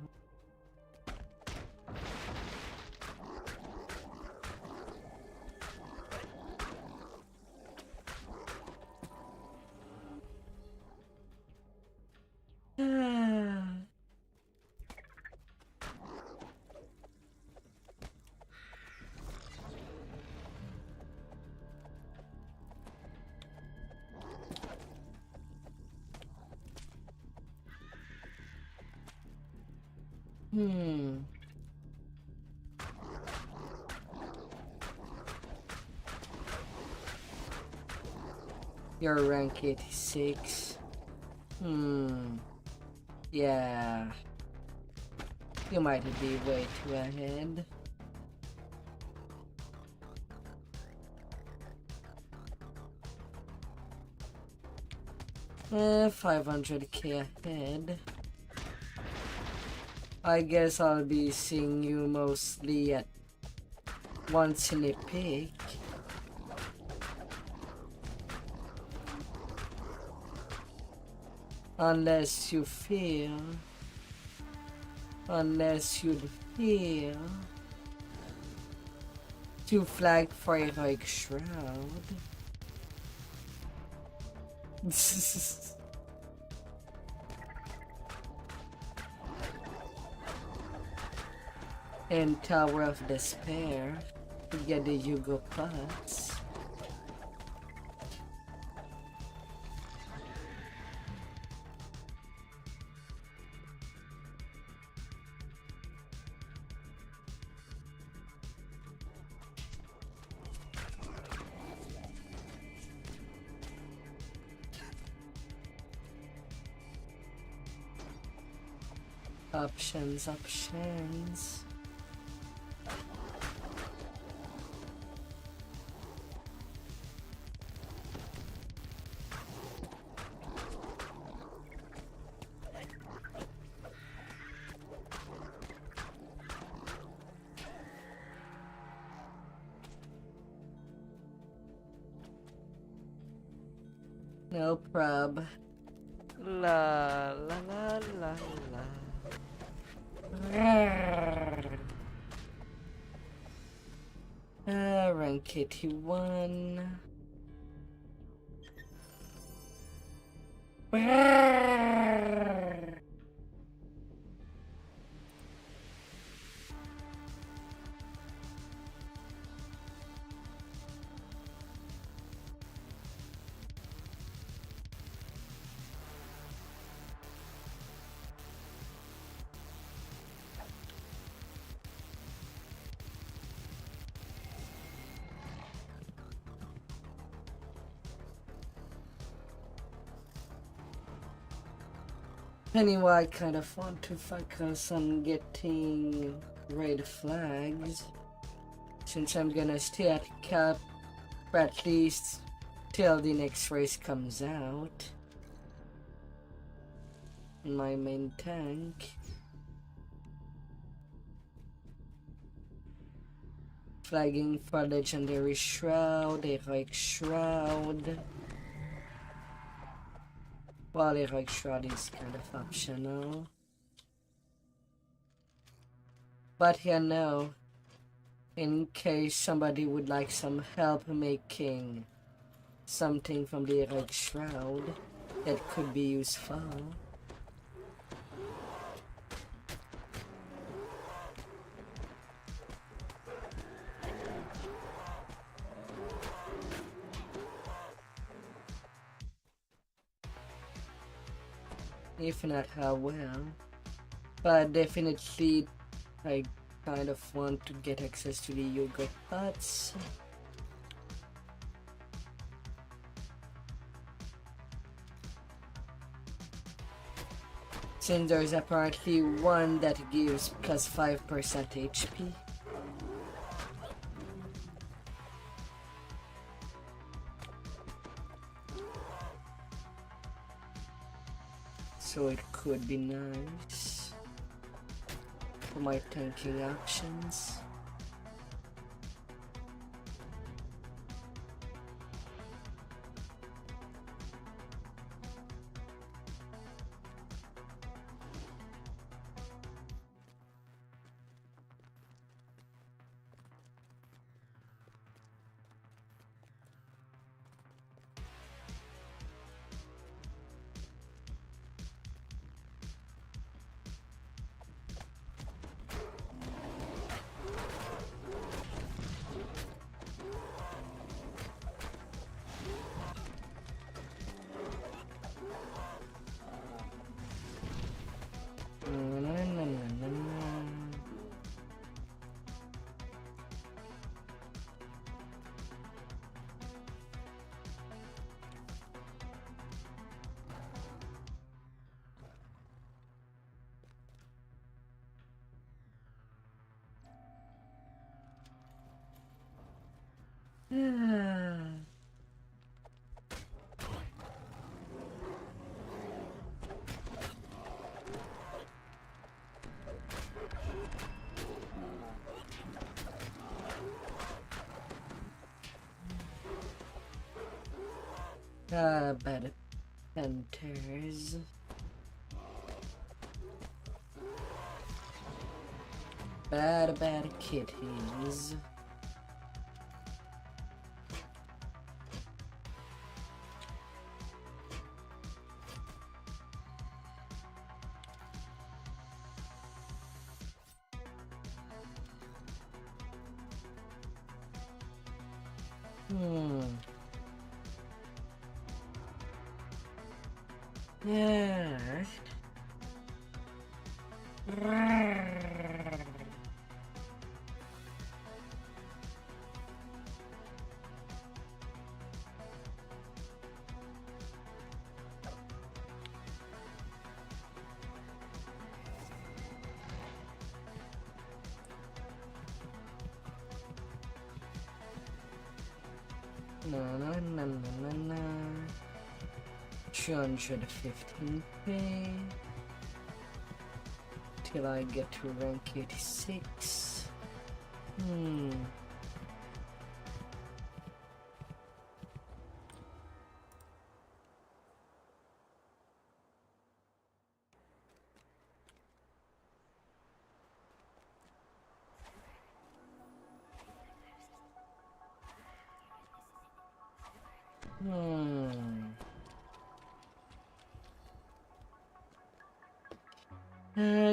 Speaker 1: You're rank 86. Yeah. You might be way too ahead. 500k ahead. I guess I'll be seeing you mostly at once in a peak. Unless you'd feel to flag for a like shroud. And Tower of Despair to get the Yugo pots. Options. No prob. La la la la la. Rank 81. Anyway, I kind of want to focus on getting red flags, since I'm gonna stay at cap for at least till the next race comes out. My main tank. Flagging for legendary shroud, heroic shroud. Well, heroic shroud is kind of optional. But you know, in case somebody would like some help making something from the heroic shroud that could be useful. If not, how well. But definitely, I kind of want to get access to the yogurt pots. Since there's apparently one that gives plus 5% HP. So it could be nice for my tanking options. Bad hunters. Bad kitties. Yeah. No. 215k till I get to rank 86.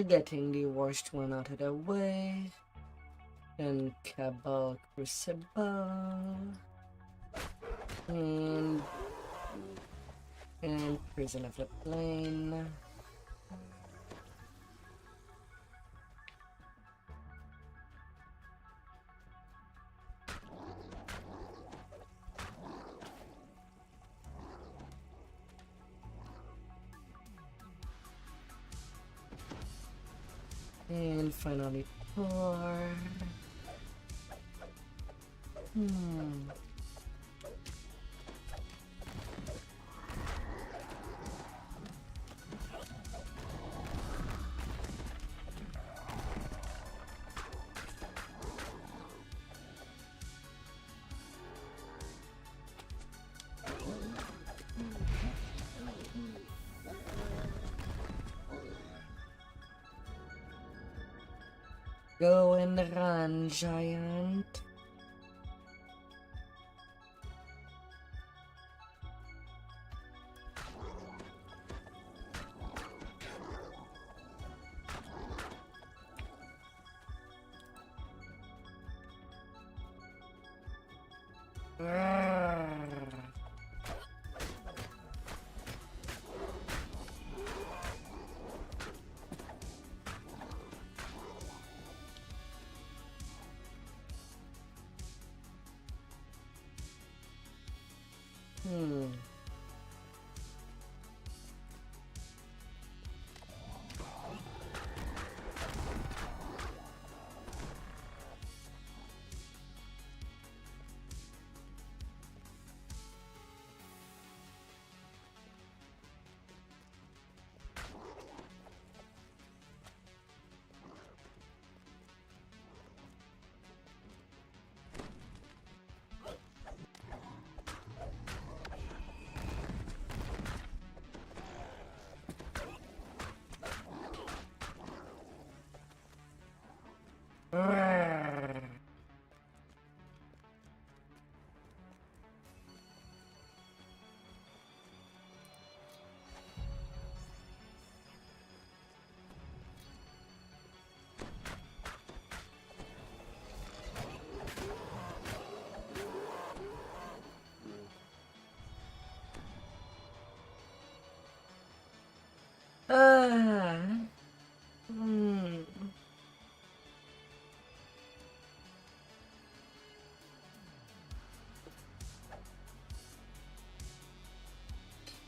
Speaker 1: Getting the worst one out of the way. And Cabal Crucible. And Prison of the Plane. And finally Thor. Go and run, giant.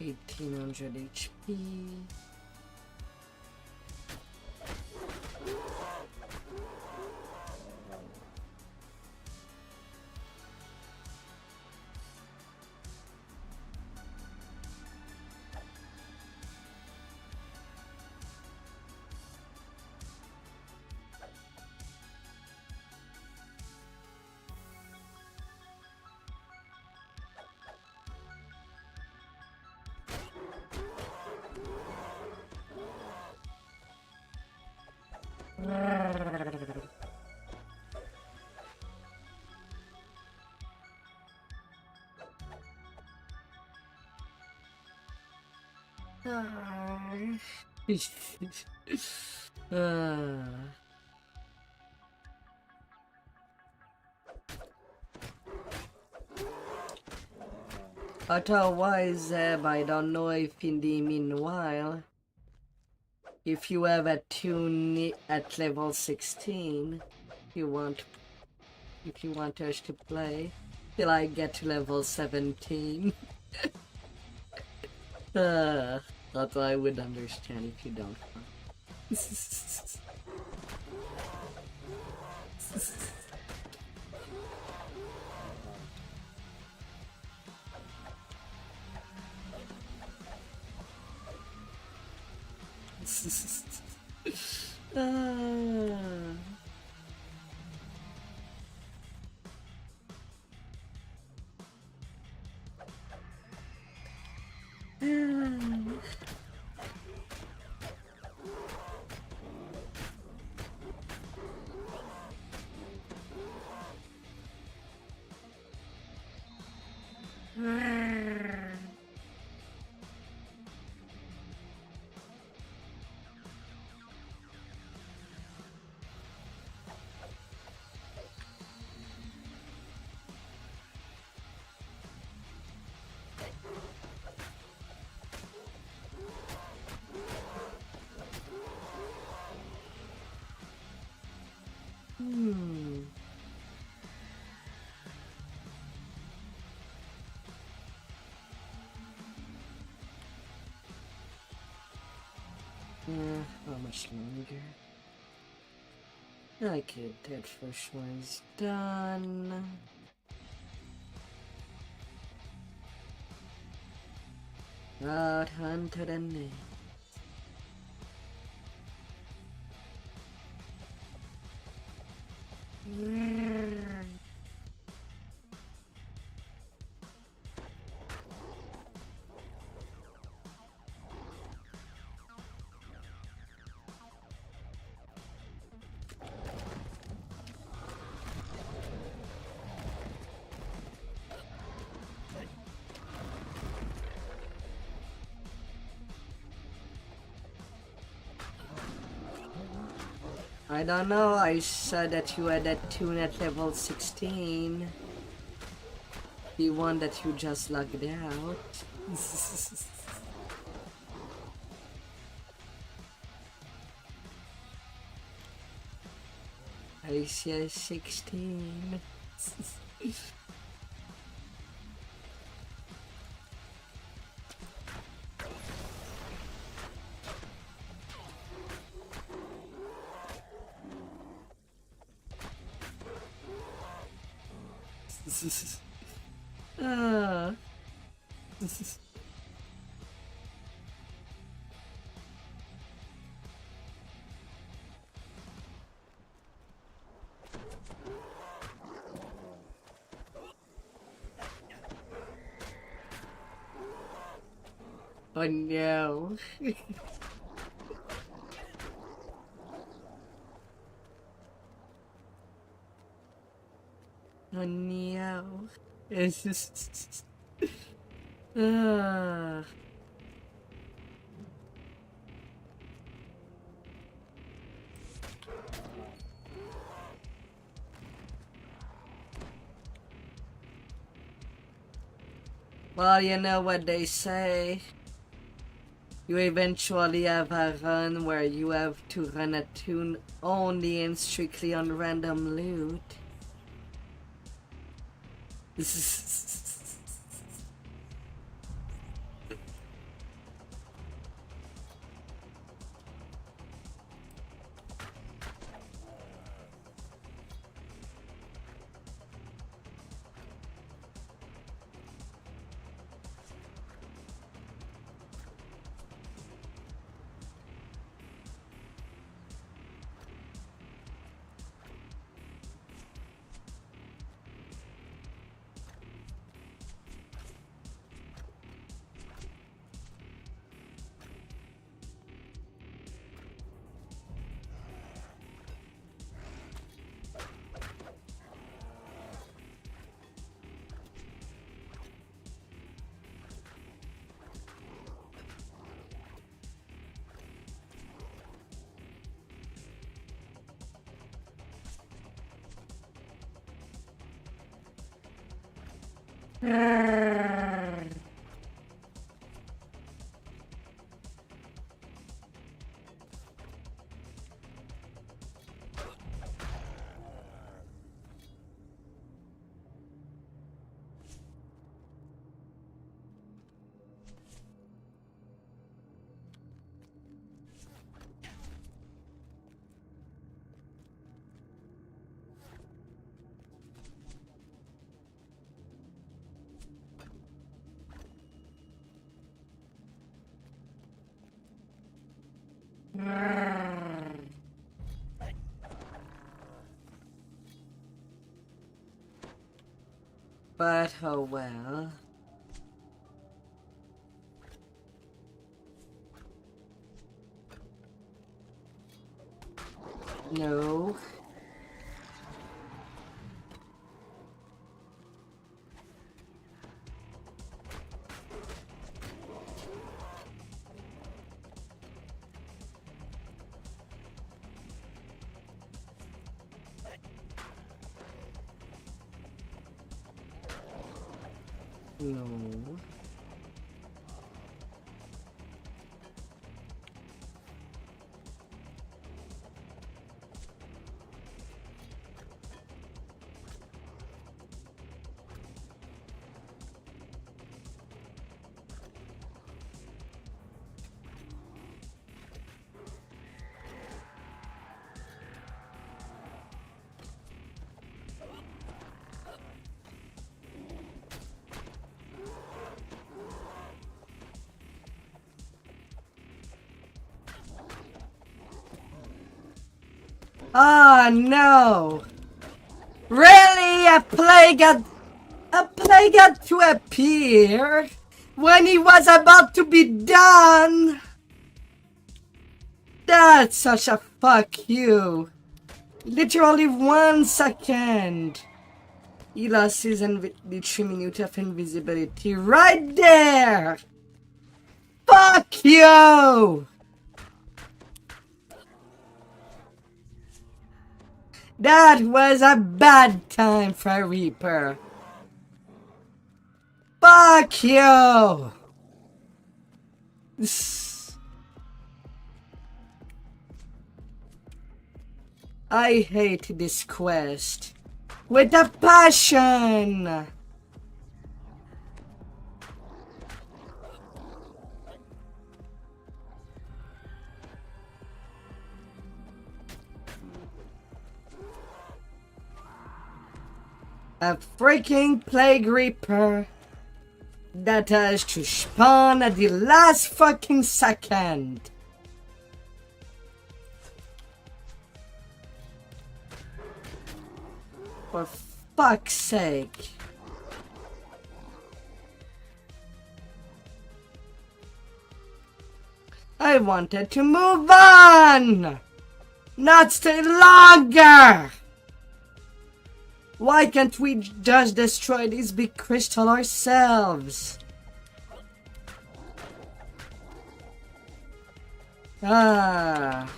Speaker 1: $1,800 HP. Otherwise, I don't know if in the meanwhile, if you have a tune at level 16, if you want us to play till I get to level 17. Although I would understand if you don't. How much longer? Okay, that first one's done. Out hunter and me. I don't know, I said that you had that tune at level 16. The one that you just logged out. I said 16. Oh no. Oh no. It's just... Well, you know what they say. You eventually have a run where you have to run a tune only and strictly on random loot. But oh well. No. No. Oh no! Really? A plague had to appear when he was about to be done? That's such a fuck you. Literally 1 second. He lost his the 3 minutes of invisibility right there! Fuck you! That was a bad time for Reaper. Fuck you! I hate this quest with a passion! A freaking Plague Reaper that has to spawn at the last fucking second. For fuck's sake. I wanted to move on! Not stay longer! Why can't we just destroy this big crystal ourselves? Ah.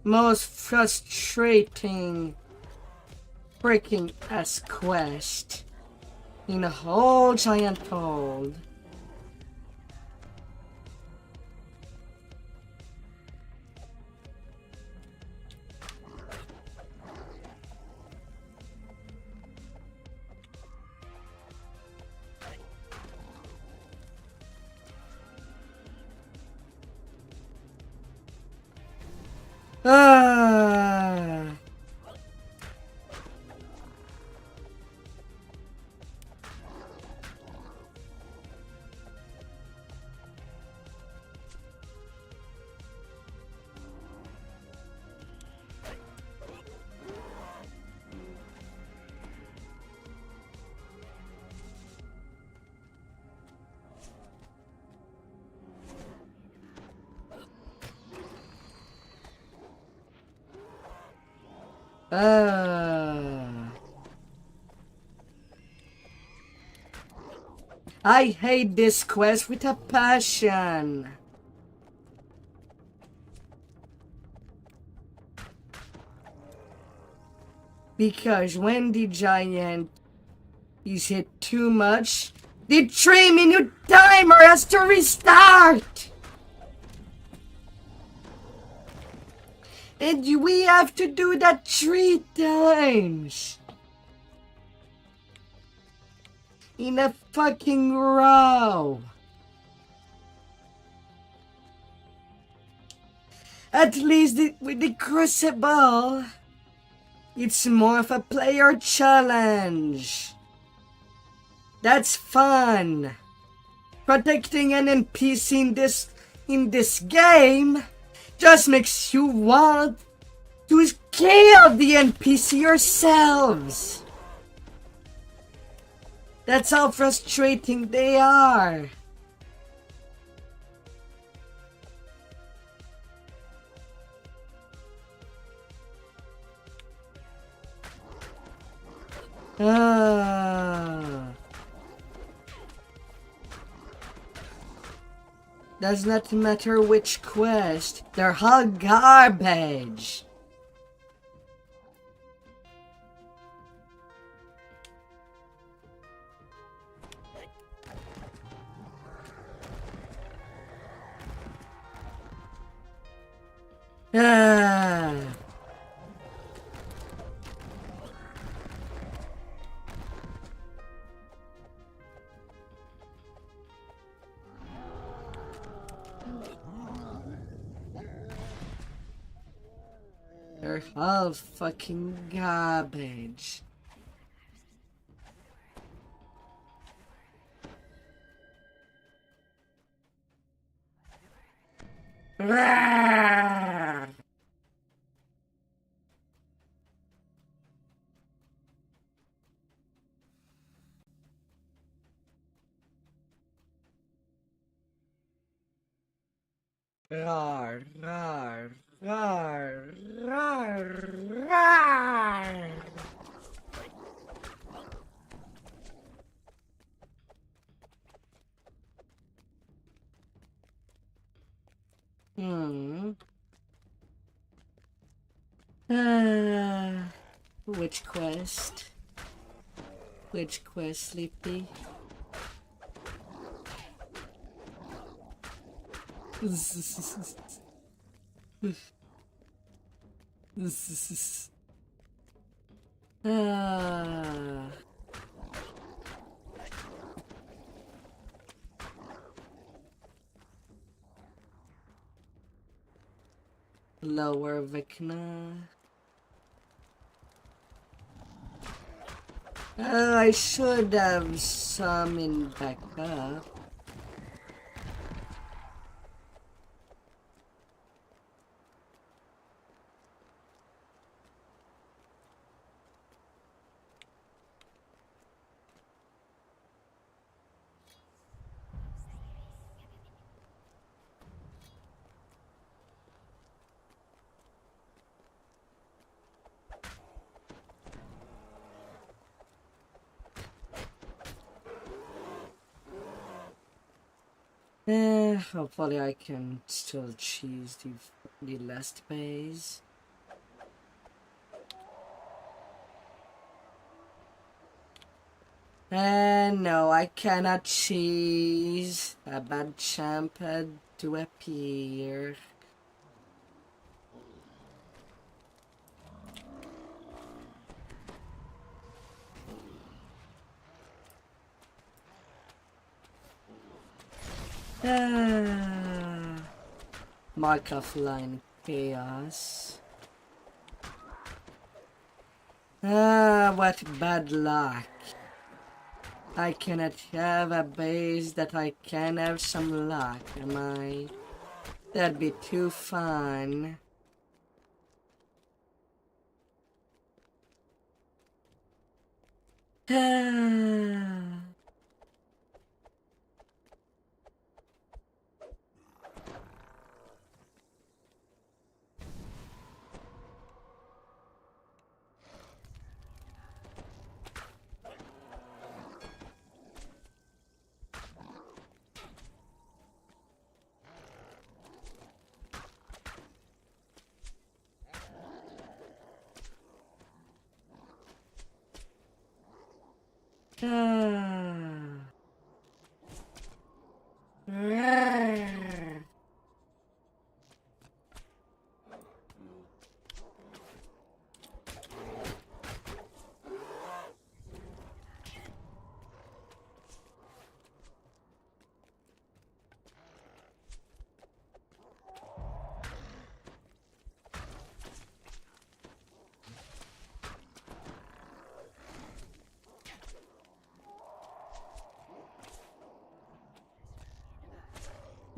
Speaker 1: Most frustrating freaking ass quest in the whole giant world. Ah. I hate this quest with a passion. Because when the giant is hit too much, the 3-minute timer has to restart! And we have to do that 3 times! In a fucking row! At least with the Crucible, it's more of a player challenge. That's fun. Protecting an NPC in this game just makes you want to kill the NPC yourselves. That's how frustrating they are. Does not matter which quest, they're all garbage. They're all fucking garbage. Rar, rar, rar, rar, rar. Which quest? Which quest, Sleepy? Lower Vecna. I should have some in backup. Hopefully I can still choose the last base. No, I cannot choose. A bad champ had to appear. Mark offline chaos. What bad luck. I cannot have a base that I can have some luck, am I? That'd be too fun.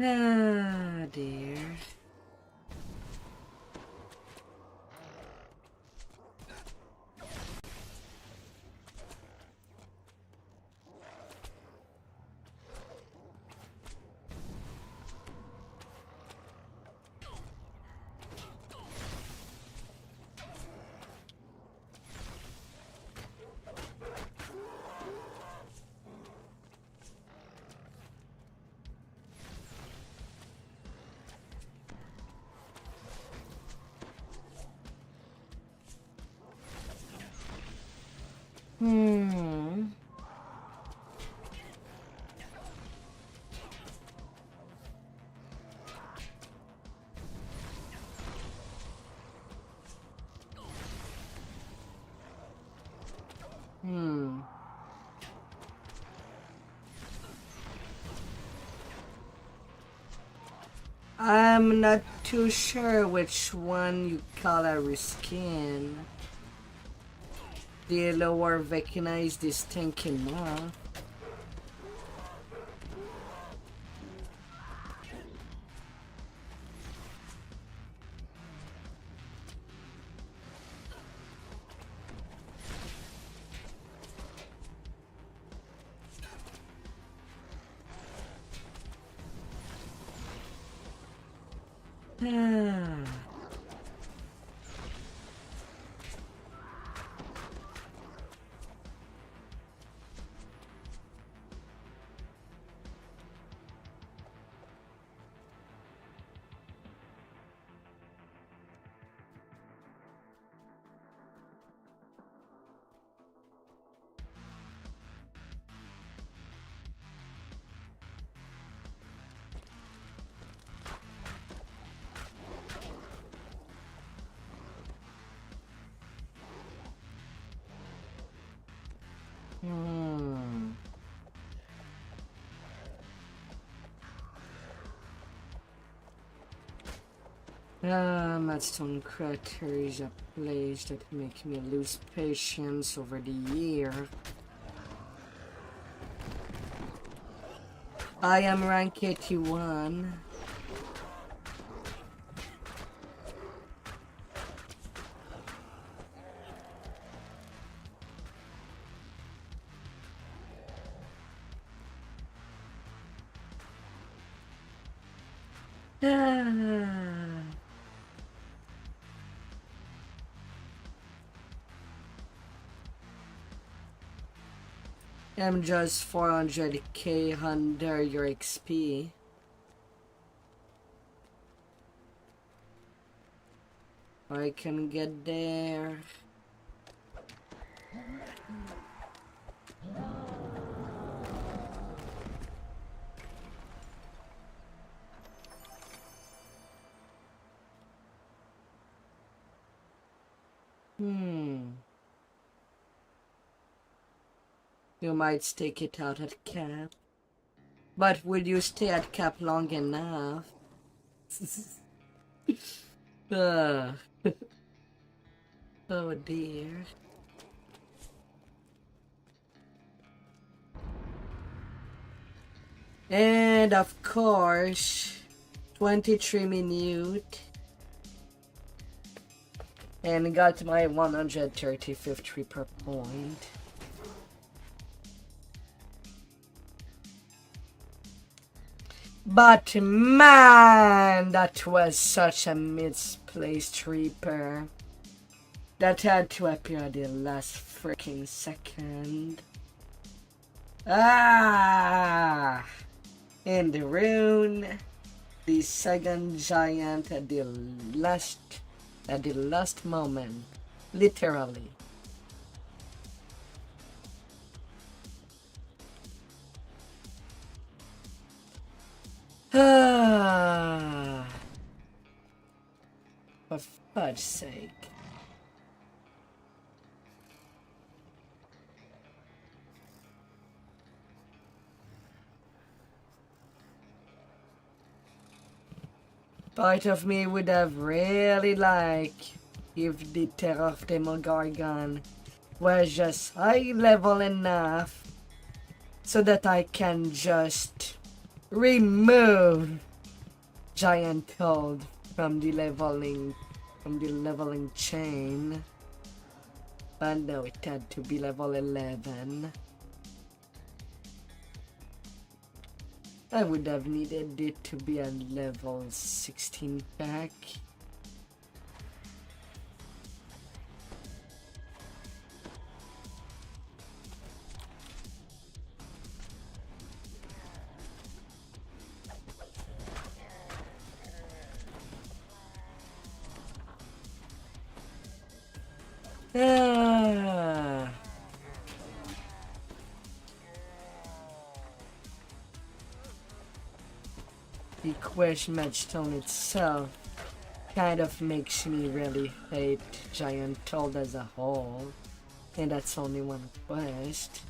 Speaker 1: Ah, dear. Hmm. Hmm. I'm not too sure which one you call a reskin. The lower recognize this tank enough. Ah. Hmm. Madstone Crater is a place that make me lose patience over the year. I am rank 81. I'm just 400k under your XP. I can get there. You might stake it out at cap. But will you stay at cap long enough? Oh dear. And of course, 23 minute. And got my 135th trip per point. But man, that was such a misplaced reaper. That had to appear at the last freaking second. Ah! In the rune, the second giant at the last moment, literally. Ah, for fudge's sake. Part of me would have really liked if the Terror of Demogorgon was just high level enough so that I can just remove giant toad from the leveling chain. But no, it had to be level 11. I would have needed it to be a level 16 pack. Ah. The Quest Matchstone itself kind of makes me really hate Giant Toad as a whole, and that's only one quest.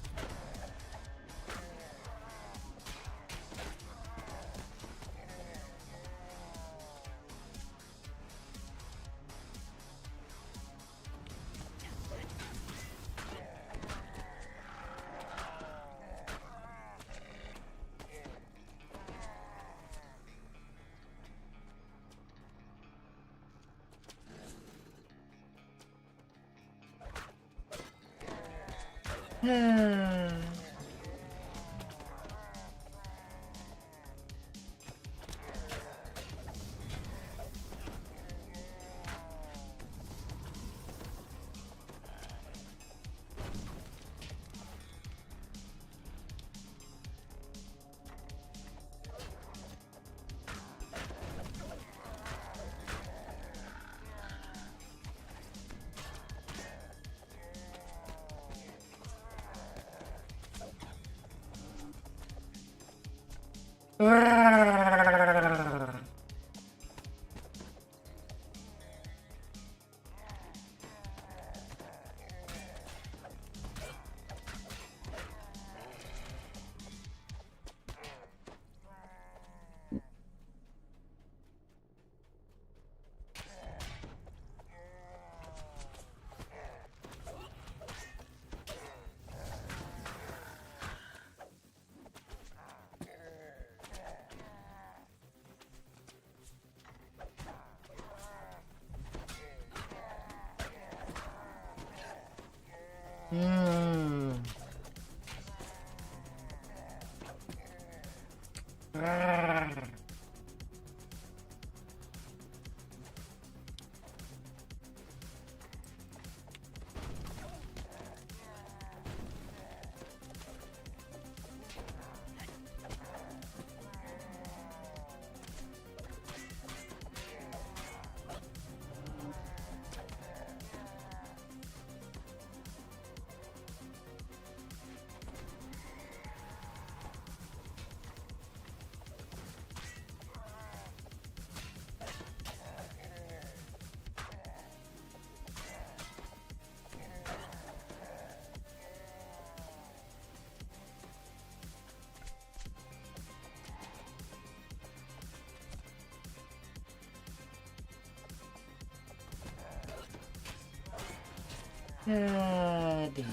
Speaker 1: Ah, dear.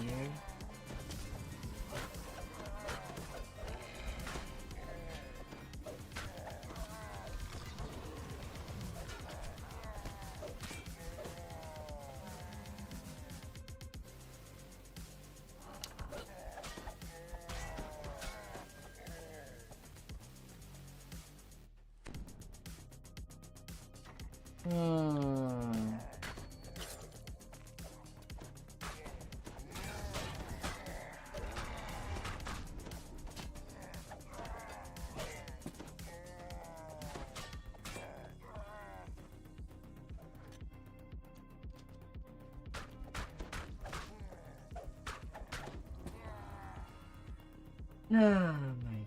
Speaker 1: Oh my.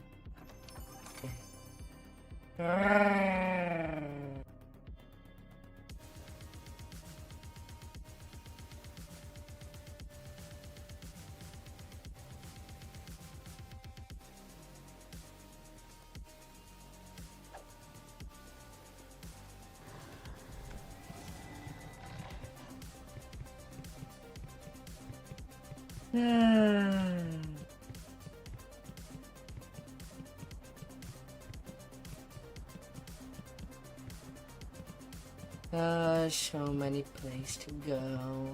Speaker 1: So many places to go.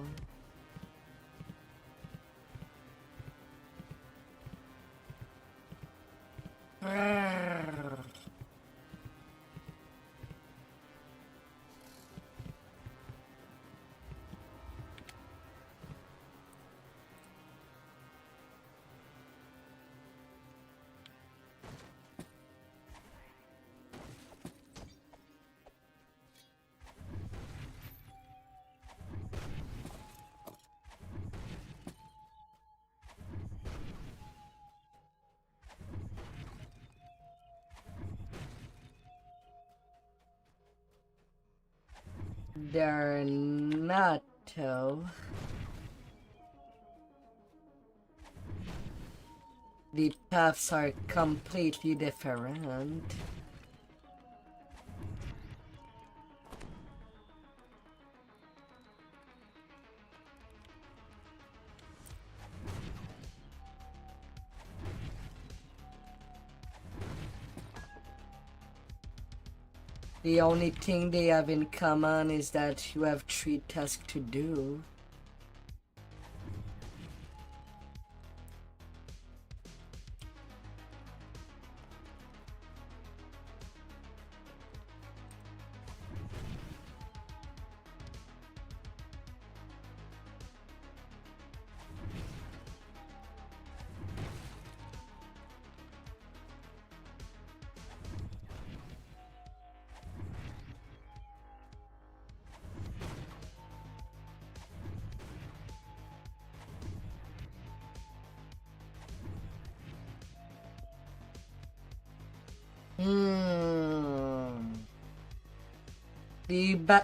Speaker 1: They're not, though. The paths are completely different. The only thing they have in common is that you have 3 tasks to do.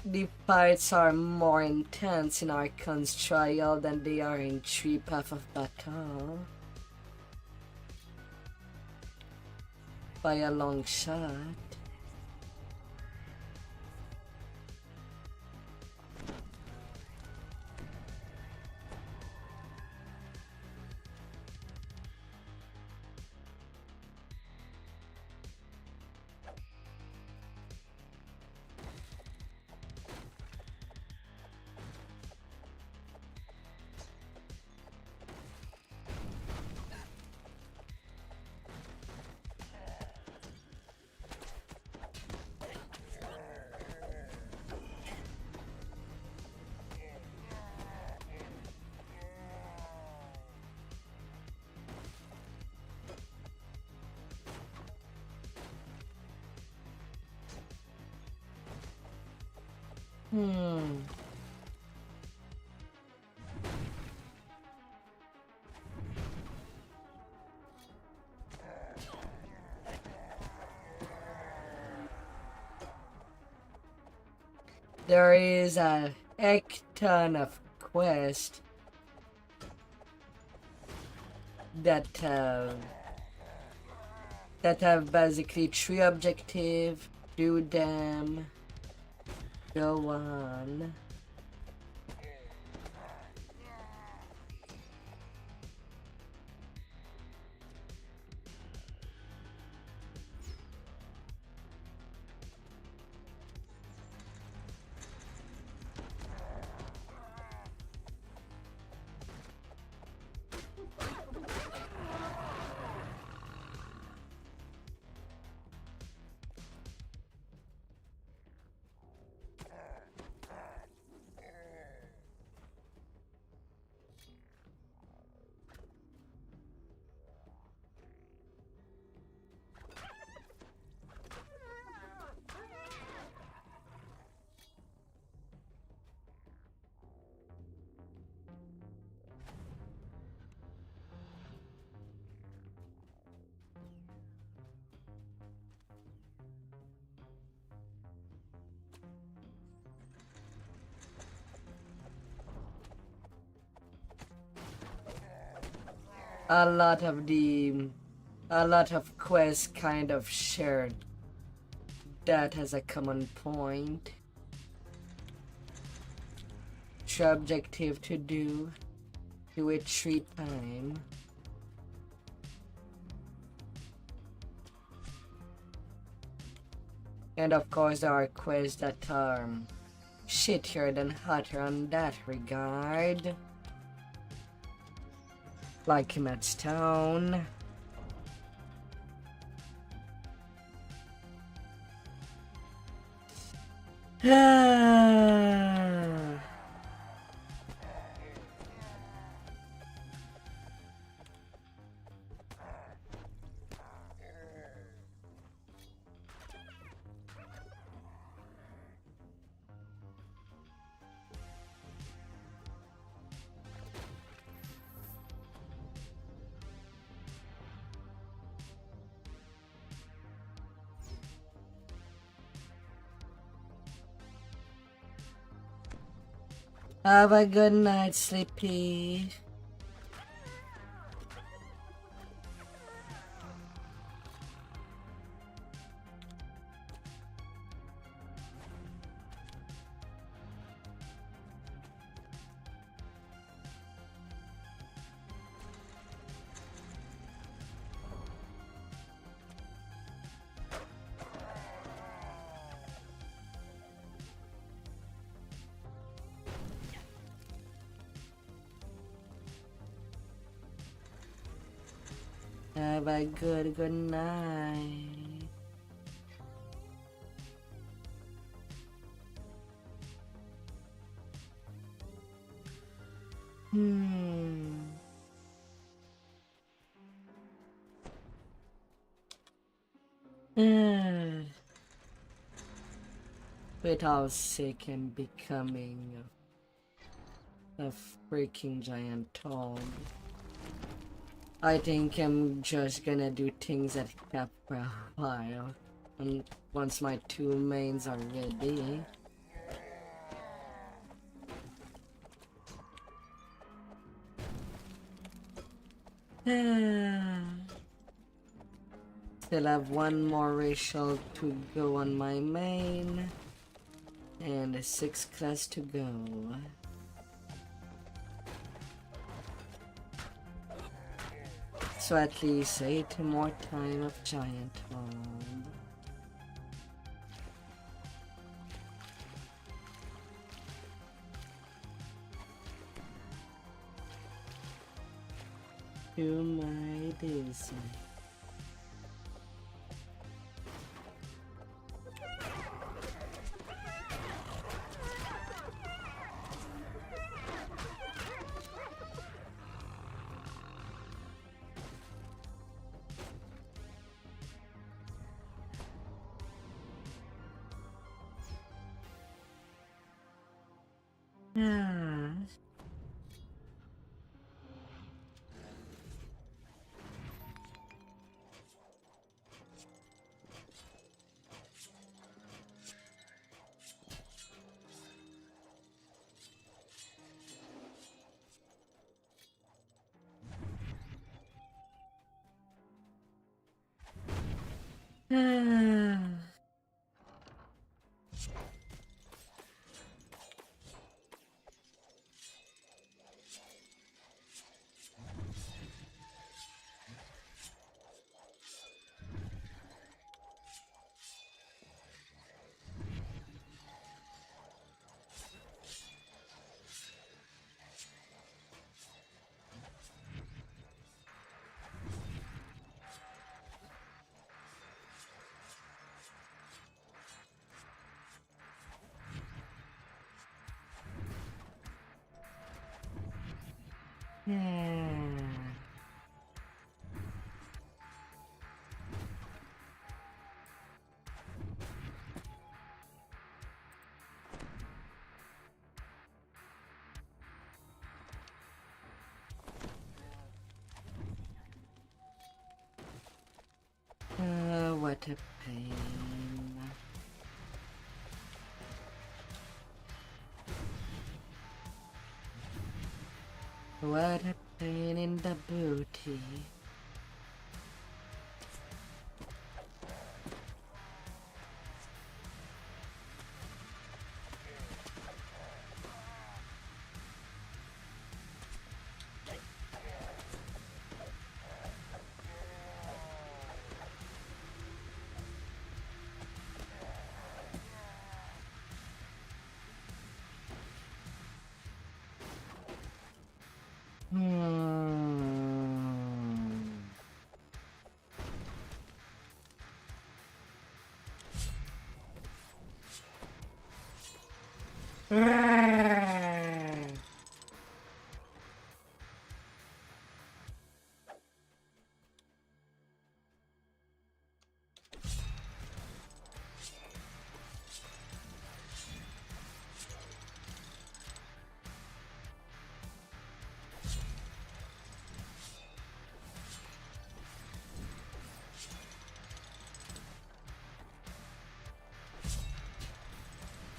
Speaker 1: The fights are more intense in Archon's trial than they are in 3 Path of Battle. By a long shot. There is a heck ton of quests that have basically 3 objectives. Do them. Go on. A lot of quests kind of shared that as a common point. 3 objective to do it 3 times. And of course there are quests that are shittier than hotter on that regard. Like him at Stone. Have a good night, Sleepy. Have a good night. Without sick and becoming a freaking giant dog. I think I'm just gonna do things at cap for a while. And once my two mains are ready. Still have one more racial to go on my main. And a 6 class to go. So at least 8 more time of giant bomb. To my Daisy. What a pain. What a pain in the booty.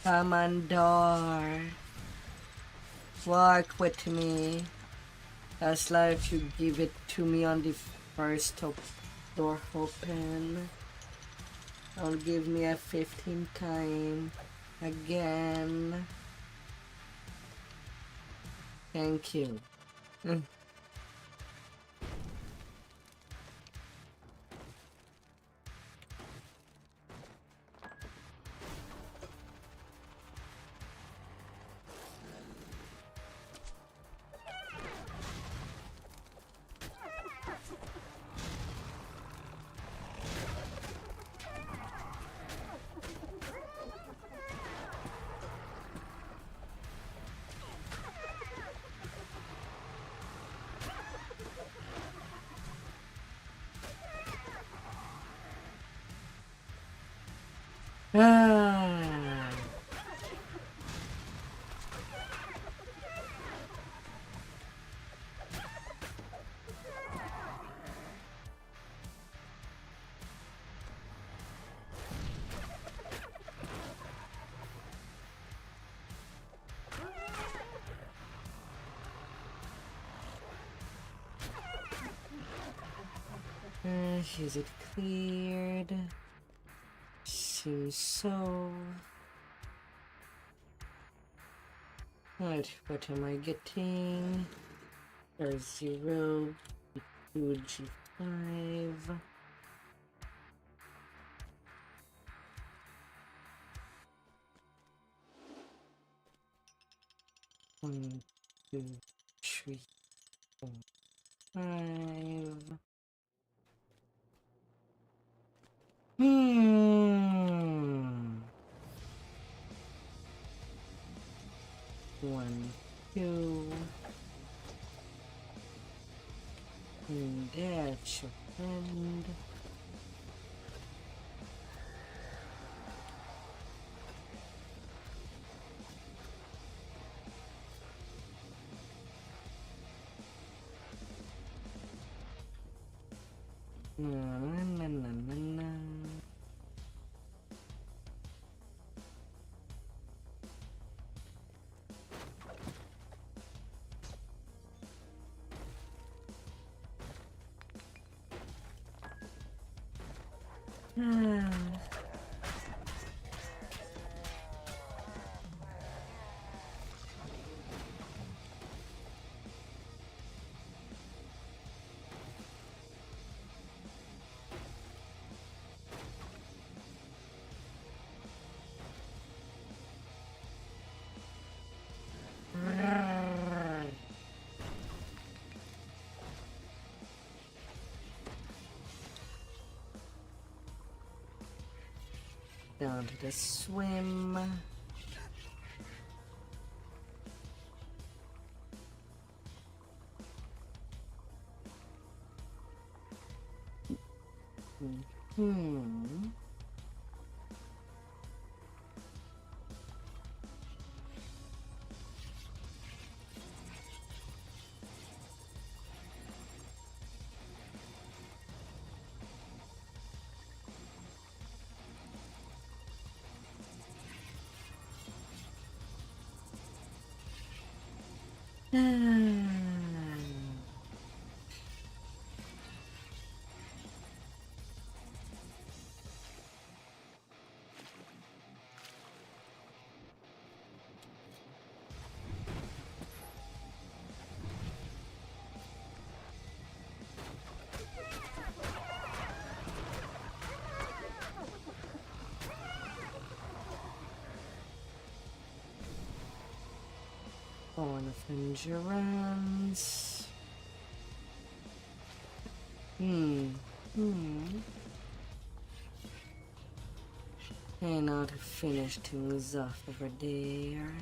Speaker 1: Commander, work with me. That's like you give it to me on the first door open. Don't give me a 15th time again. Thank you. Is it cleared? Seems so. What am I getting? There's 0, 2, G5. One, 2, 3, 4, 5. 1, 2. And that's your friend. Down to the swim. Horn of Endurance. And now to finish things off over there.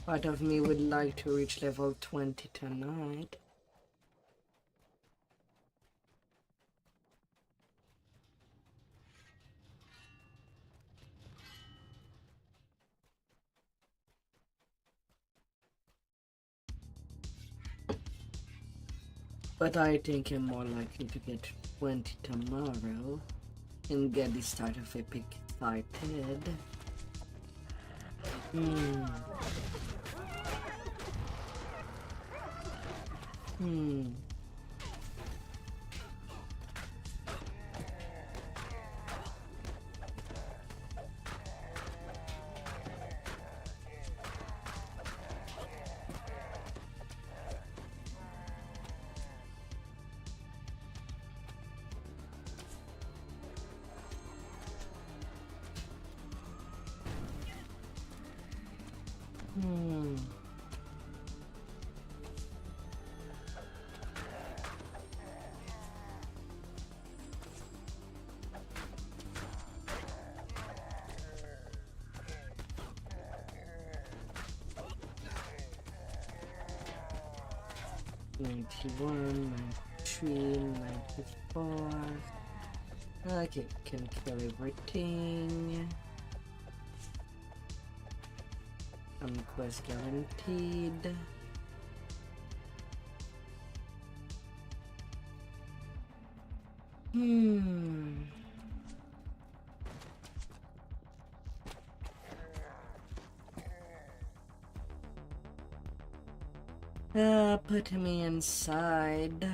Speaker 1: Part of me would like to reach level 20 tonight. But I think I'm more likely to get 20 tomorrow and get the start of Epic excited. $91, $93, $94. Okay, can kill everything. Quest guaranteed. Put me inside.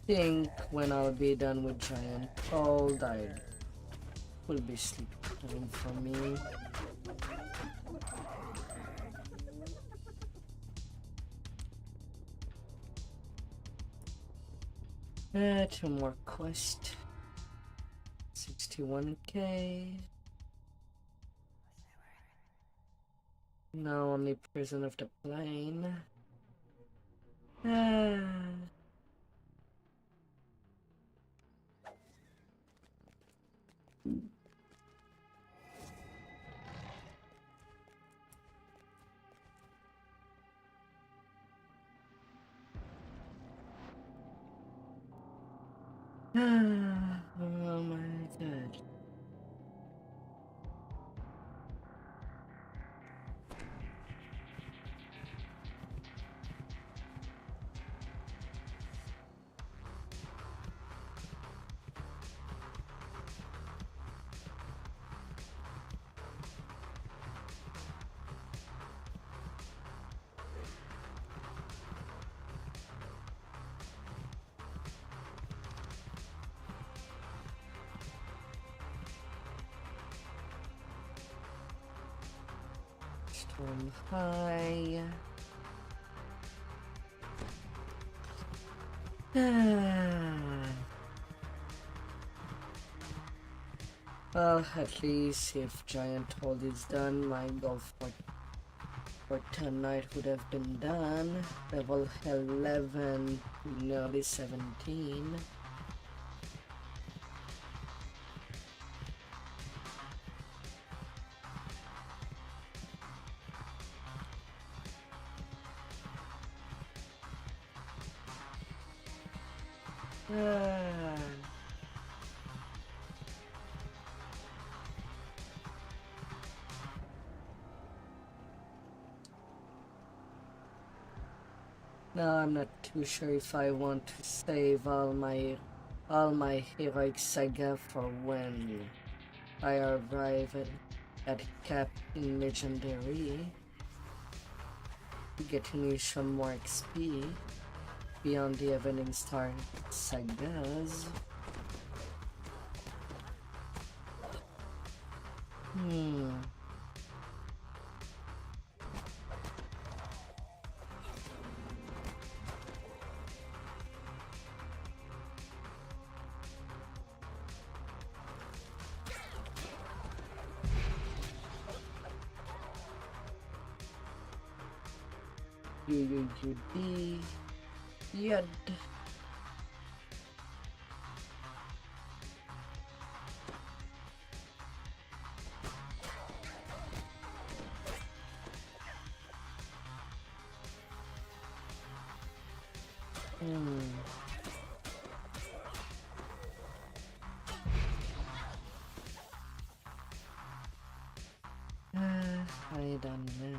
Speaker 1: Think when I'll be done with Giant Cold, I will be sleep time for me. Two more quests. 61k. Now only Prison of the Plane. Oh my god. Storm high. Well, at least if Giant Hold is done, my goal for tonight would have been done. Level 11, nearly 17. Now I'm not too sure if I want to save all my heroic saga for when I arrive at Captain Legendary to get me some more XP beyond the Evening Star sagas. Yud. I don't know.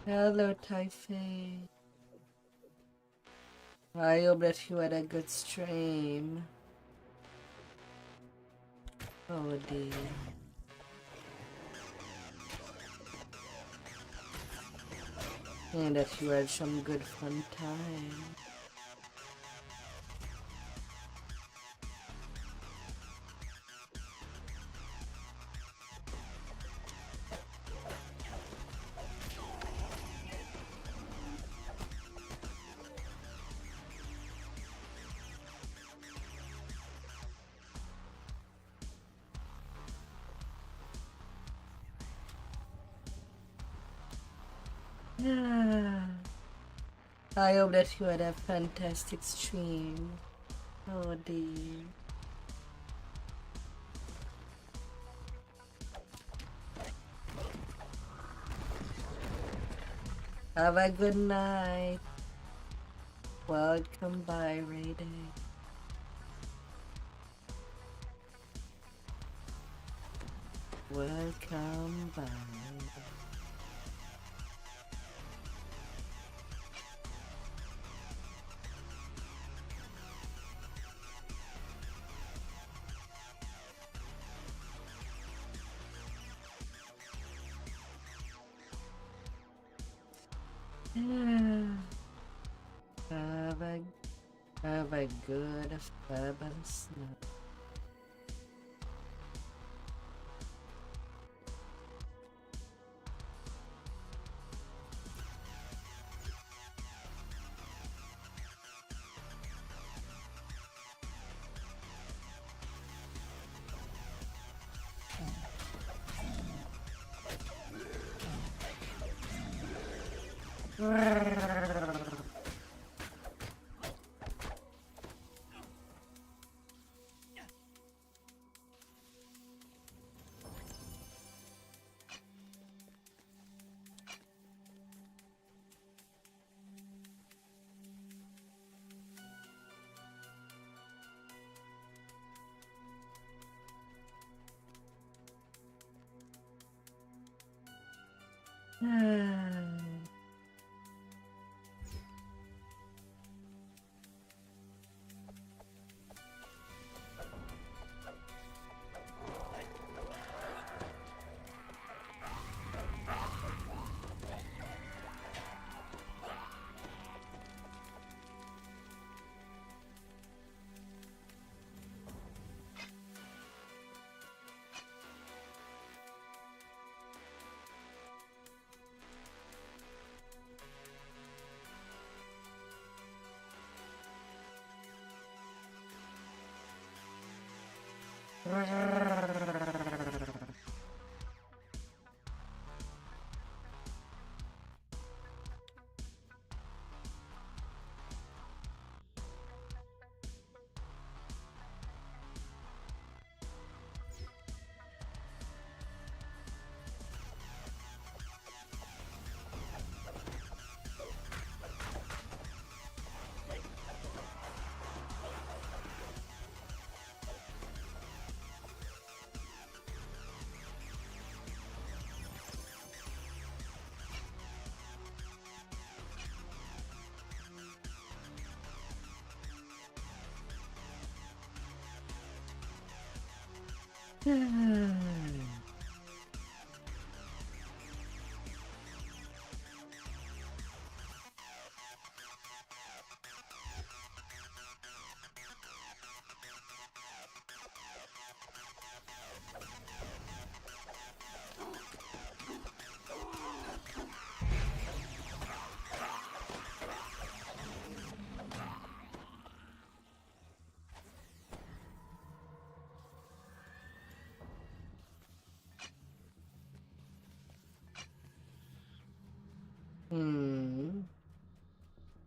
Speaker 1: Hello, Taifei. I hope that you had a good stream. Oh dear. And that you had some good fun time. I hope that you had a fantastic stream. Oh dear. Have a good night. Welcome by, Rayday. Welcome by. Have a good fabulous night.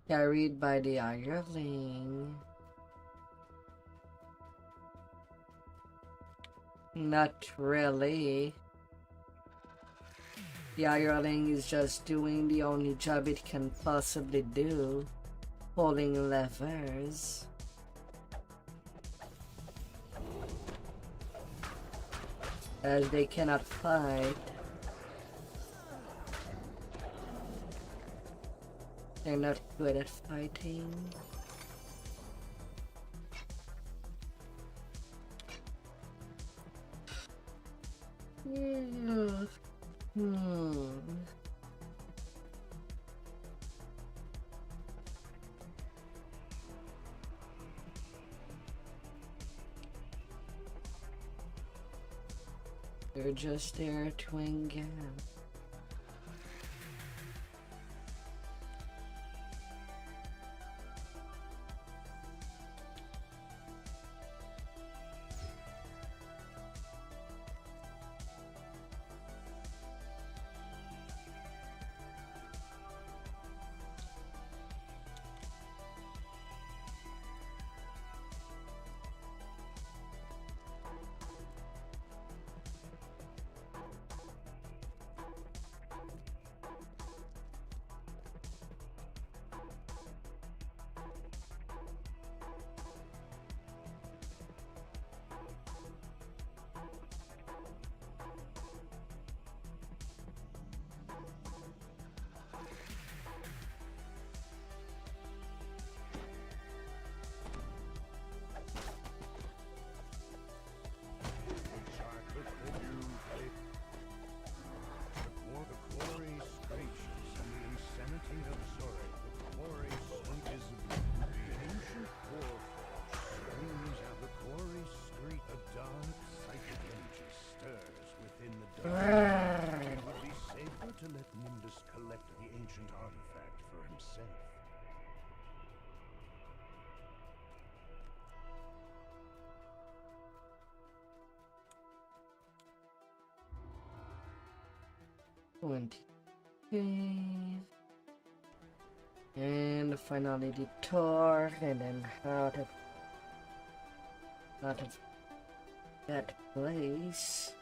Speaker 1: Carried by the hireling. Not really. The hireling is just doing the only job it can possibly do, pulling levers. As they cannot fight. They're not good at fighting. They're just there to engage. And finally the tour, and then out of that place.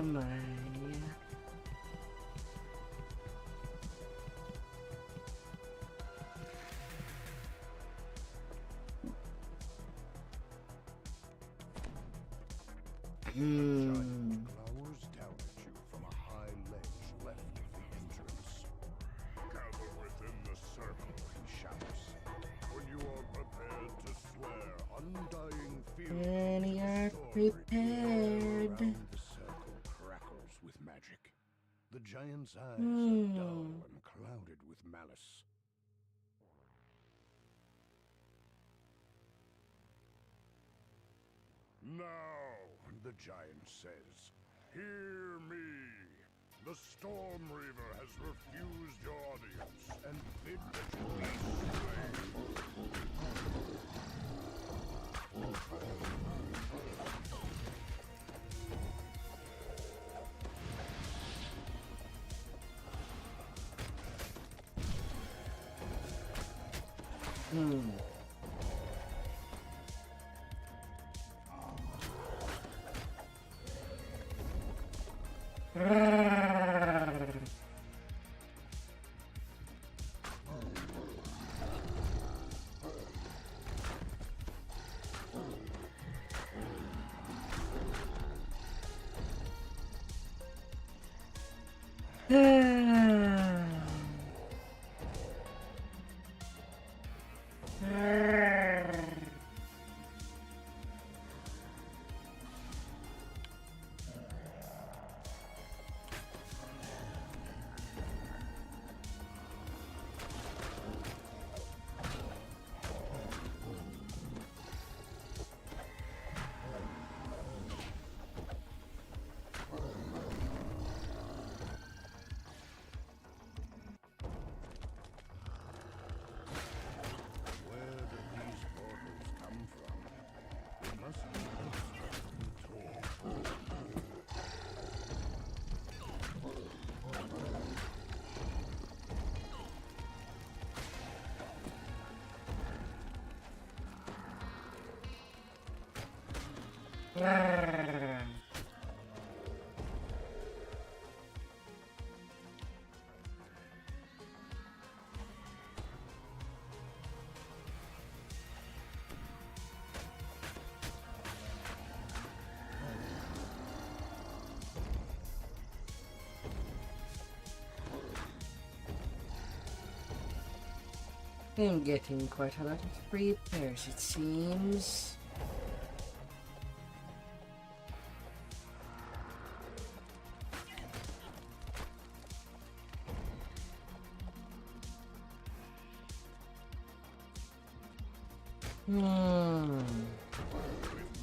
Speaker 1: My.
Speaker 8: Glowers down at you from a high ledge left of the entrance. Gather within the circle, he shouts. When you are prepared to swear undying fear
Speaker 1: And you're prepared.
Speaker 8: Around the circle crackles with magic. The giant's eyes are dull and clouded with malice. Now, the giant says, hear me. The Storm Reaver has refused your audience and bid that you be
Speaker 1: slain. I'm getting quite a lot of repairs, it seems.
Speaker 8: With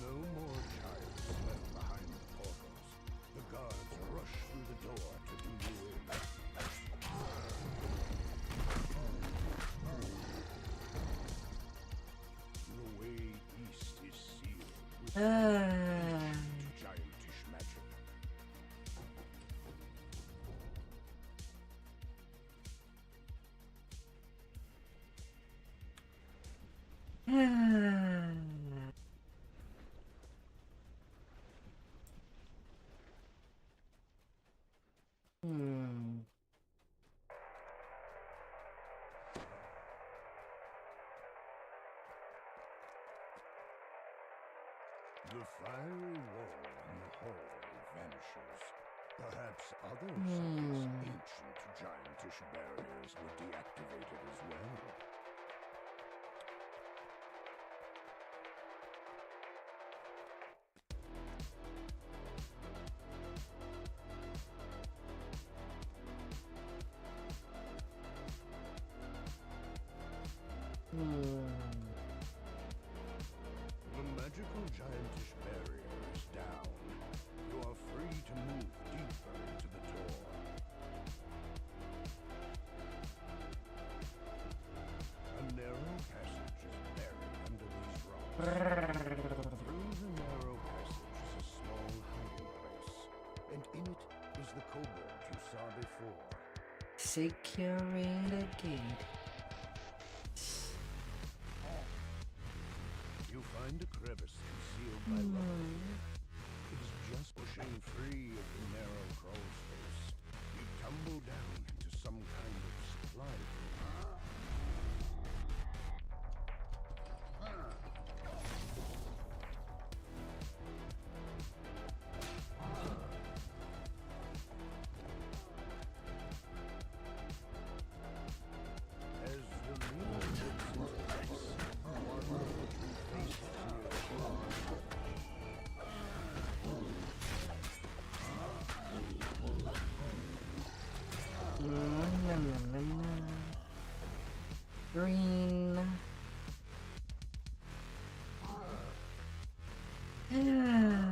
Speaker 8: no more giants left behind the portals, the guards rush through the door to do you in. The way east is sealed with giantish magic. The fiery wall in the hall vanishes. Perhaps other cities' ancient giantish barriers were deactivated as well. The magical giantish barrier is down. You are free to move deeper into the door. A narrow passage is buried under these rocks. Through the narrow passage is a small hiding place, and in it is the kobold you saw before.
Speaker 1: Securing the gate.
Speaker 8: You find a crevice concealed by rubble. It is just pushing free of the narrow crawl space. You tumble down into some kind of supply room. As the leader looks into place, one of the two faces near the door.
Speaker 1: La, la, la, la. Green. Yeah.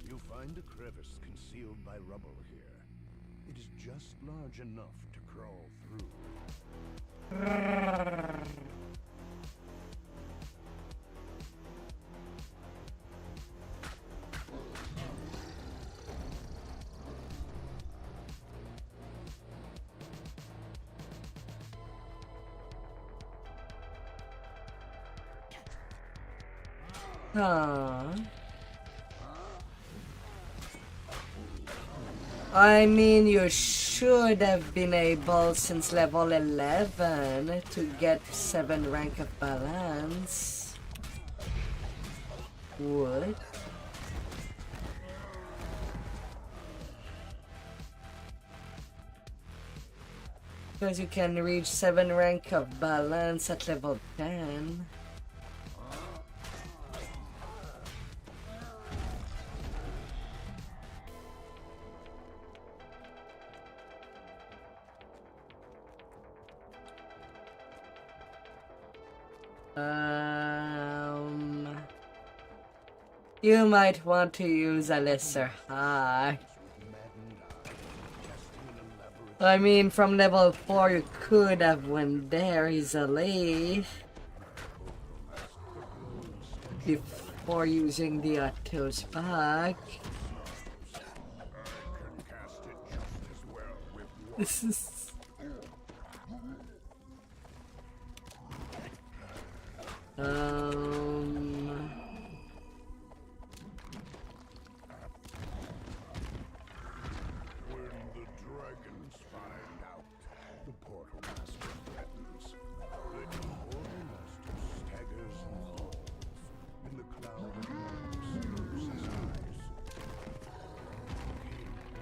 Speaker 8: You find a crevice concealed by rubble here. It is just large enough to crawl through.
Speaker 1: I mean, you should have been able since level 11 to get 7 rank of balance. What? Because you can reach 7 rank of balance at level 10. You might want to use a lesser hack. I mean, from level 4 you could have went there easily. Before using the Attos back. This is...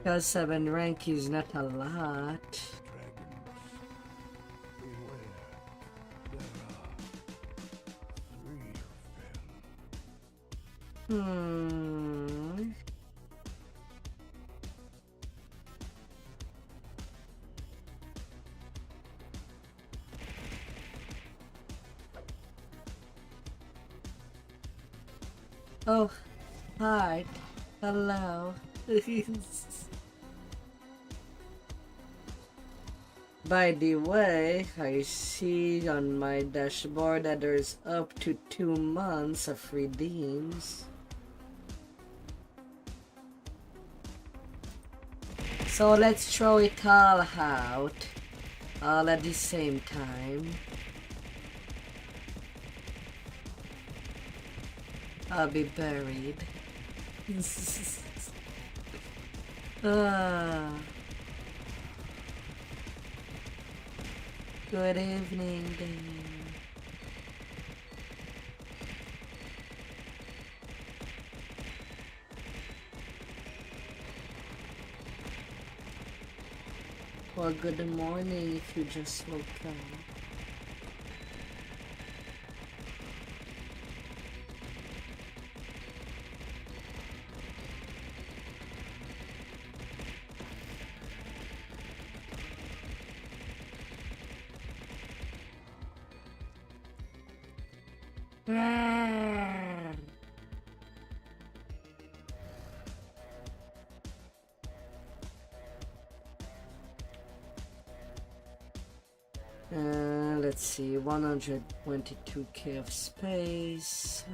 Speaker 1: Because 7 rank is not a lot. Oh, hi. Hello. By the way, I see on my dashboard that there's up to 2 months of redeems. So let's throw it all out, all at the same time. I'll be buried. Good evening, Dan. Or good morning if you just woke up. Let's see, 122k of space.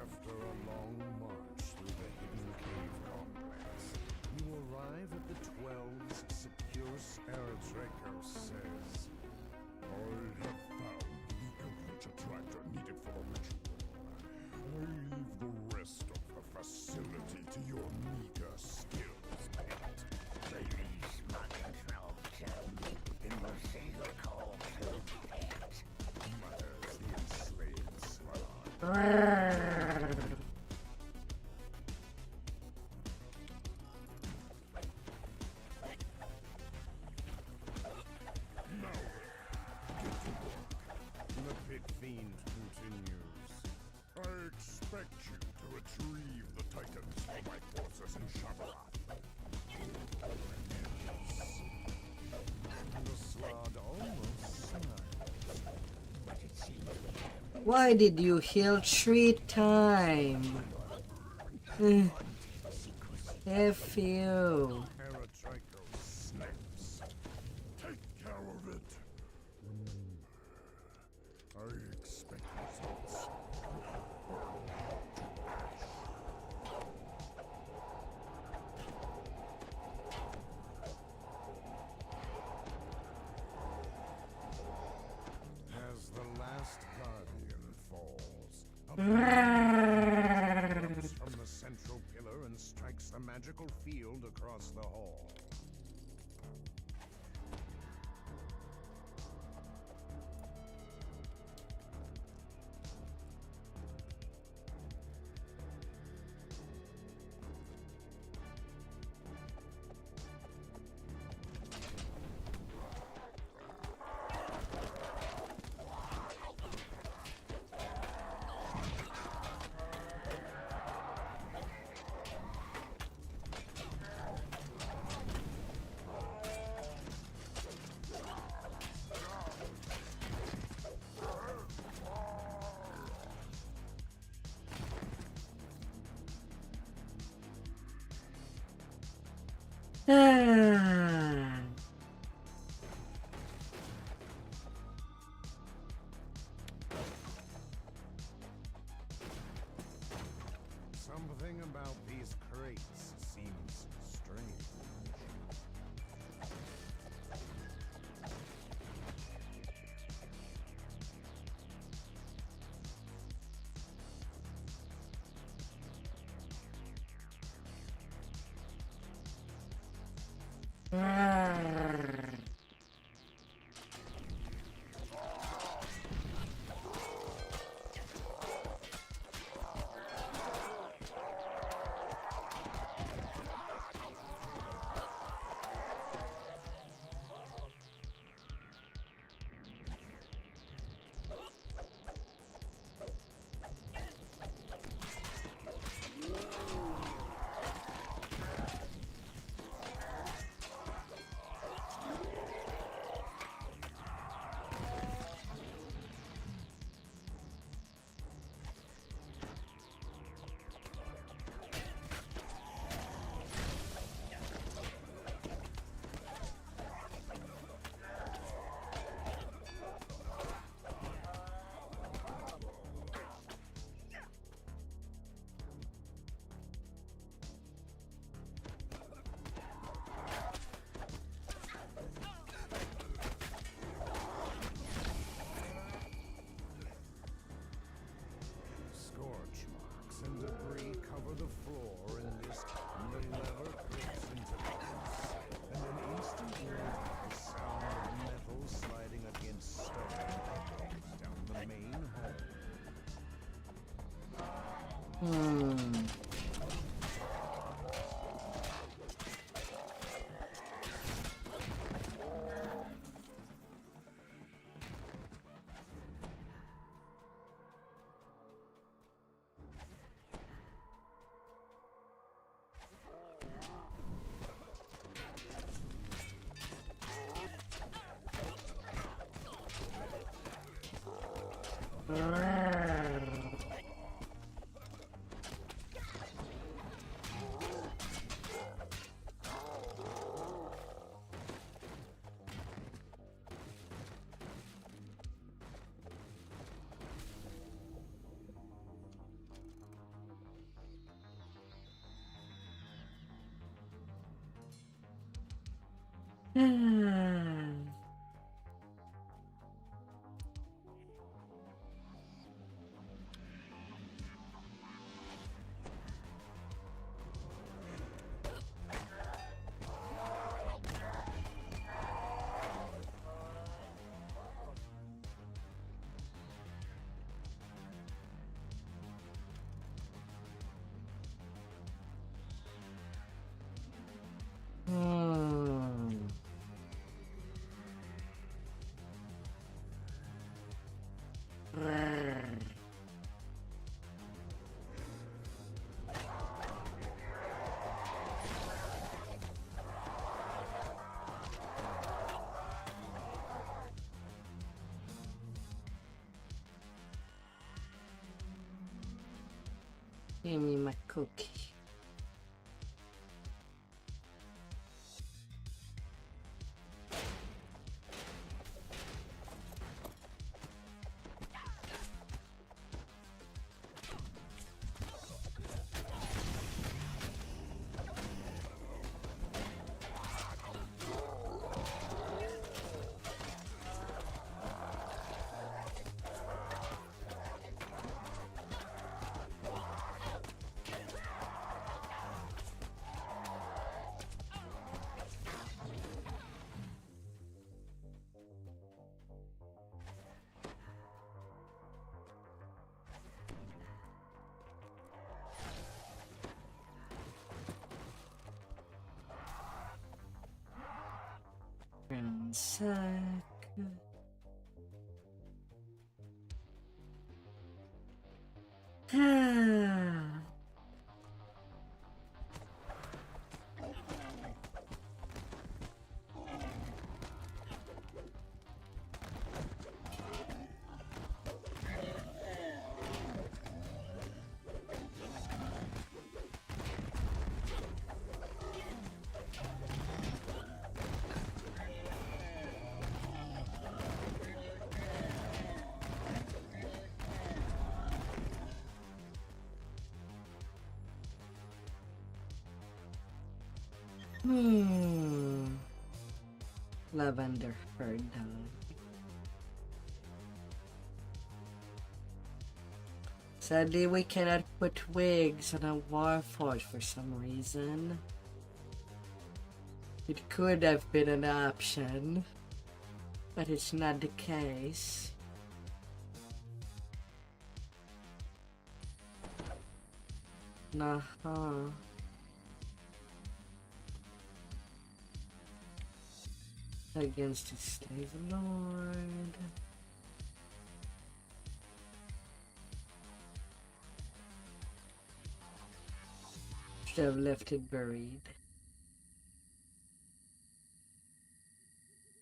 Speaker 8: After a long march through the hidden cave Empress Eretraco says, I have found the Eldritch attractor needed for the ritual. I leave the rest of the facility to your meager skills, mate. Ladies, Magnetron, in the single call to pet. Mutters the enslaved swine.
Speaker 1: Why did you heal 3 times? F you.
Speaker 8: Take care of it. I expect results. As the last guardian falls, a comes from the central pillar and strikes the magical field across the hall. Something about these crates seems strange. And debris cover the floor in this. The lever clicks into place, and an instant later, the sound of metal sliding against stone echoes down the main hall.
Speaker 1: Give me my cookie. Ransack. Lavender Herd. Sadly, we cannot put wigs on a warforged for some reason. It could have been an option, but it's not the case. Nah-huh. Against the slave lord. Should have left it buried.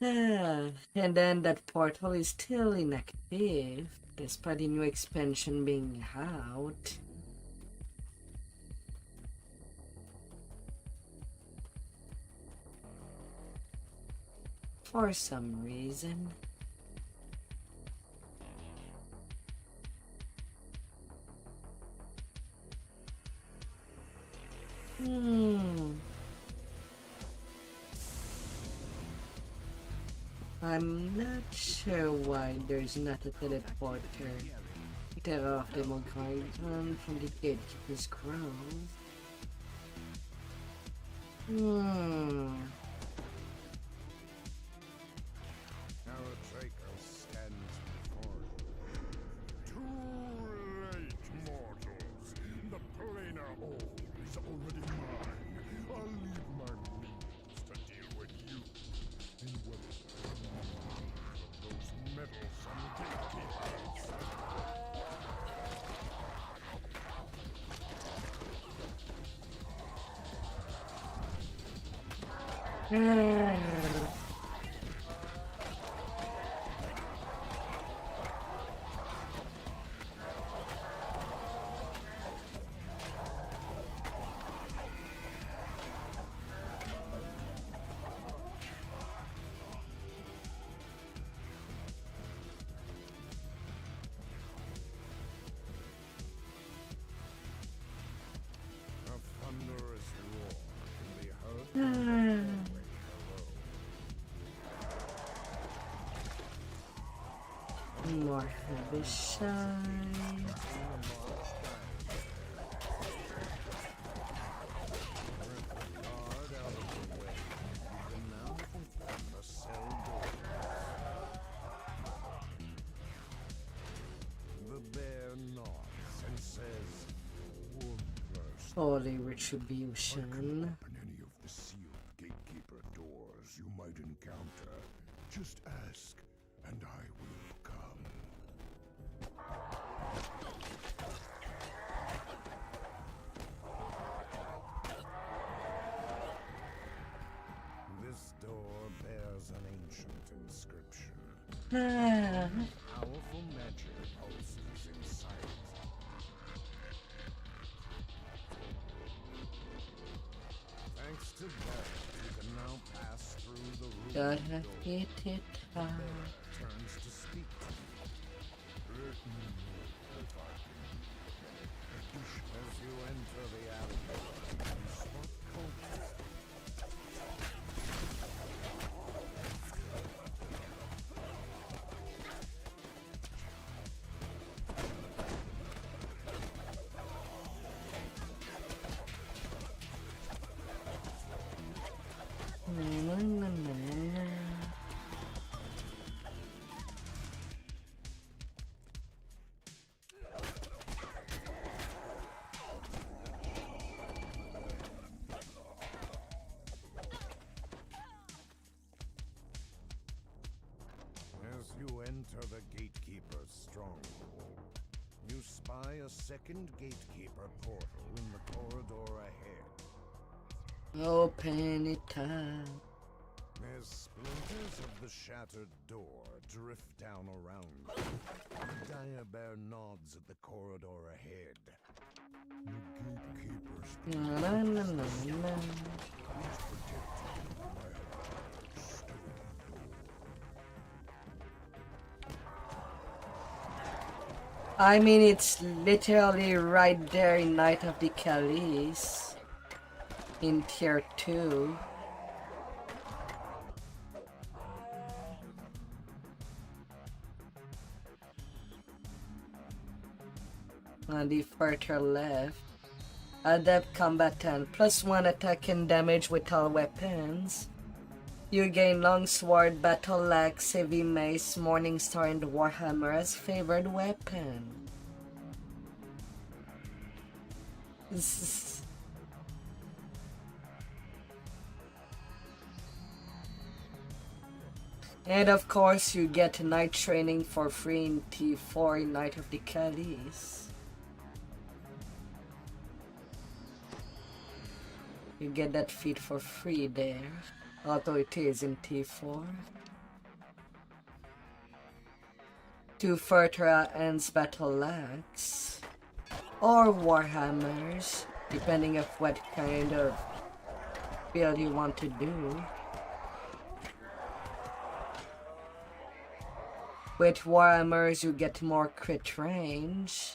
Speaker 1: And then that portal is still inactive, despite the new expansion being out. For some reason. I'm not sure why there's not a teleporter. Tear off the Garden from the Gatekeeper's Crown.
Speaker 8: Stands before you. Too late, mortals. The planar orb is already mine. I'll leave my minions to deal with you. And what of those meddlesome gatekeepers? A thunderous roar can be heard from far away below.
Speaker 1: More heavy shine. Holy retribution.
Speaker 8: Open any of the sealed gatekeeper doors you might encounter. Just ask, and I will come. This door bears an ancient inscription. Powerful magic pulses inside it. Thanks to that, you can now pass through the room.
Speaker 1: Gotta hit it hard.
Speaker 8: Turns to speak to you. Let me know if I can. As you enter the alley, you spot cultists. As you enter the gatekeeper's stronghold, you spy a second gatekeeper portal in the corridor ahead.
Speaker 1: Open it up.
Speaker 8: As splinters of the shattered door drift down around you, the dire bear nods at the corridor ahead. The gatekeeper's
Speaker 1: I mean, it's literally right there in Night of the Callis in tier 2. On the further left, adept combatant, +1 attack and damage with all weapons. You gain longsword, battle axe, heavy mace, morningstar, and warhammer as favored weapon. And of course, you get night training for free in T4 in Night of the Callis. You get that feat for free there, although it is in T4. 2 further ends battle axe, or warhammers, depending of what kind of build you want to do. With warhammers, you get more crit range.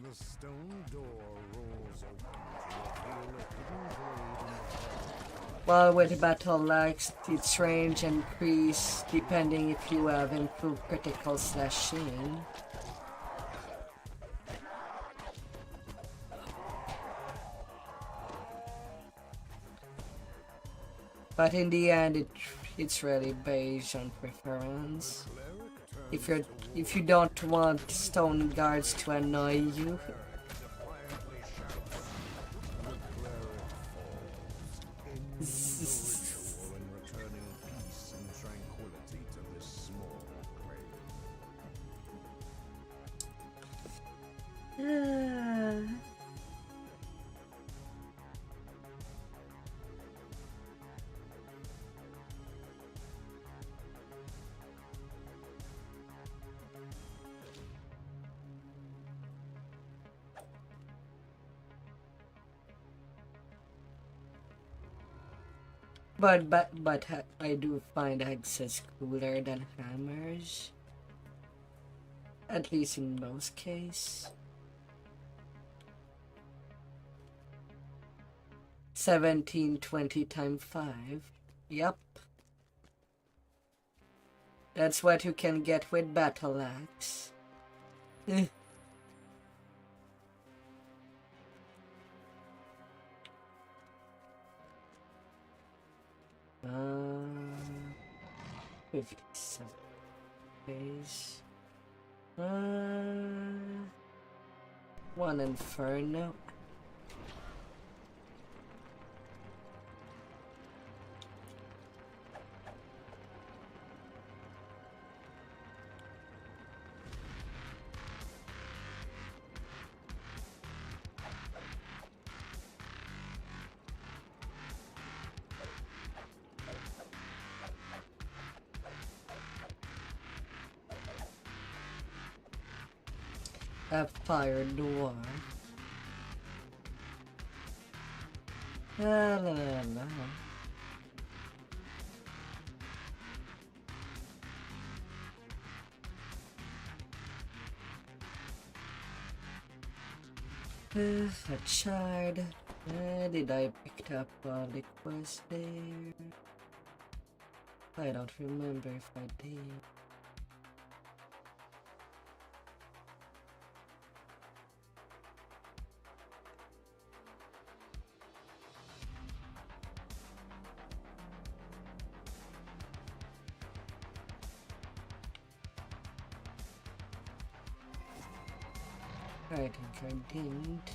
Speaker 8: The stone door rolls open to reveal a hidden blade in the wall.
Speaker 1: While with battle axe, its range increase depending if you have improved critical slashing. But in the end, it's really based on preference. If you don't want stone guards to annoy you. But I do find axes cooler than hammers, at least in most cases. 1720 times 5. Yup. That's what you can get with battle axe. Uh, 57 days. One Inferno. A fire door. La la la la. A child. Did I pick up all the quests there? I don't remember if I did. I think I didn't.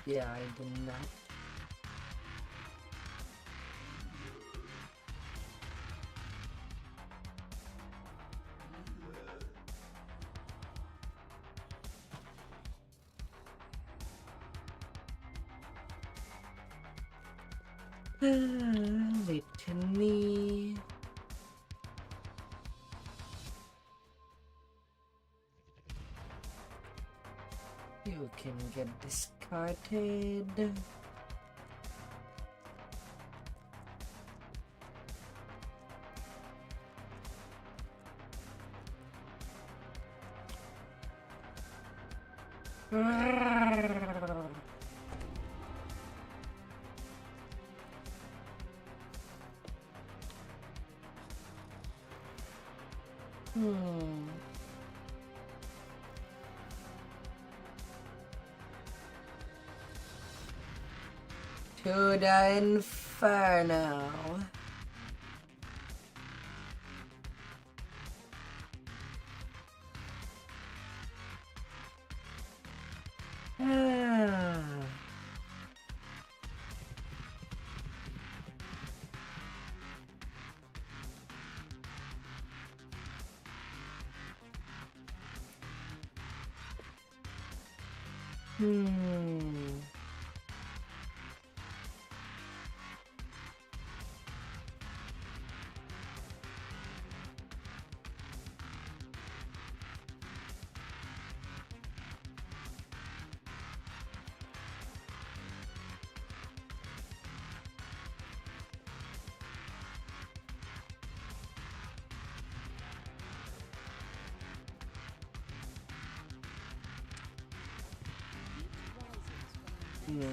Speaker 1: Yeah, I did not. Litany. You can get discarded. To the Inferno. La,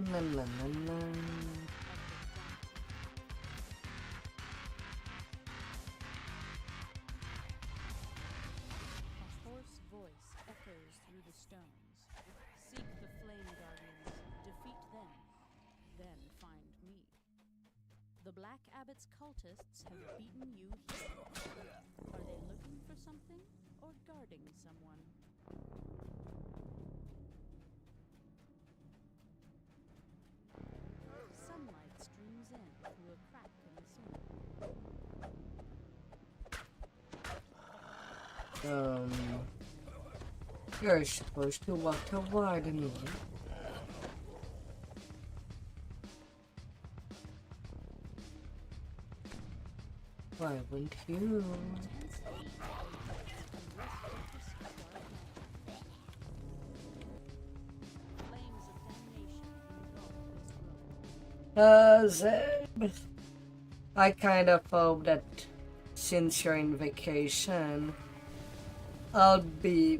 Speaker 1: la, la, la.
Speaker 6: A hoarse voice echoes through the stones. Seek the flame guardians, defeat them, then find me. The Black Abbot's cultists have beaten you here. Are they looking for something or guarding someone? Sunlight streams in through a crack in the ceiling.
Speaker 1: You're supposed to walk toward me. Why wouldn't you? Zeb. I kind of hope that since you're in vacation, I'll be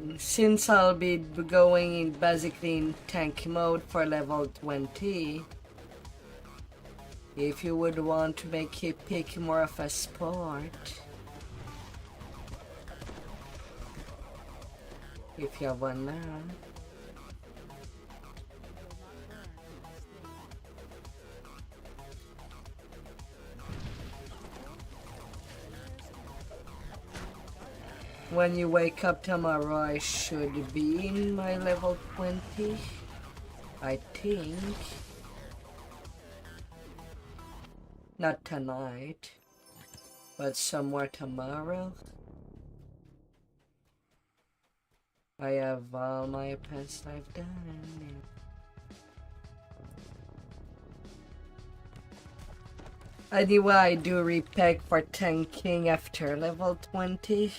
Speaker 1: going in basically in tank mode for level 20. If you would want to make it pick more of a sport, if you have one now. When you wake up tomorrow, I should be in my level 20, I think. Not tonight, but somewhere tomorrow. I have all my past life done. Anyway, I do repeg for tanking after level 20.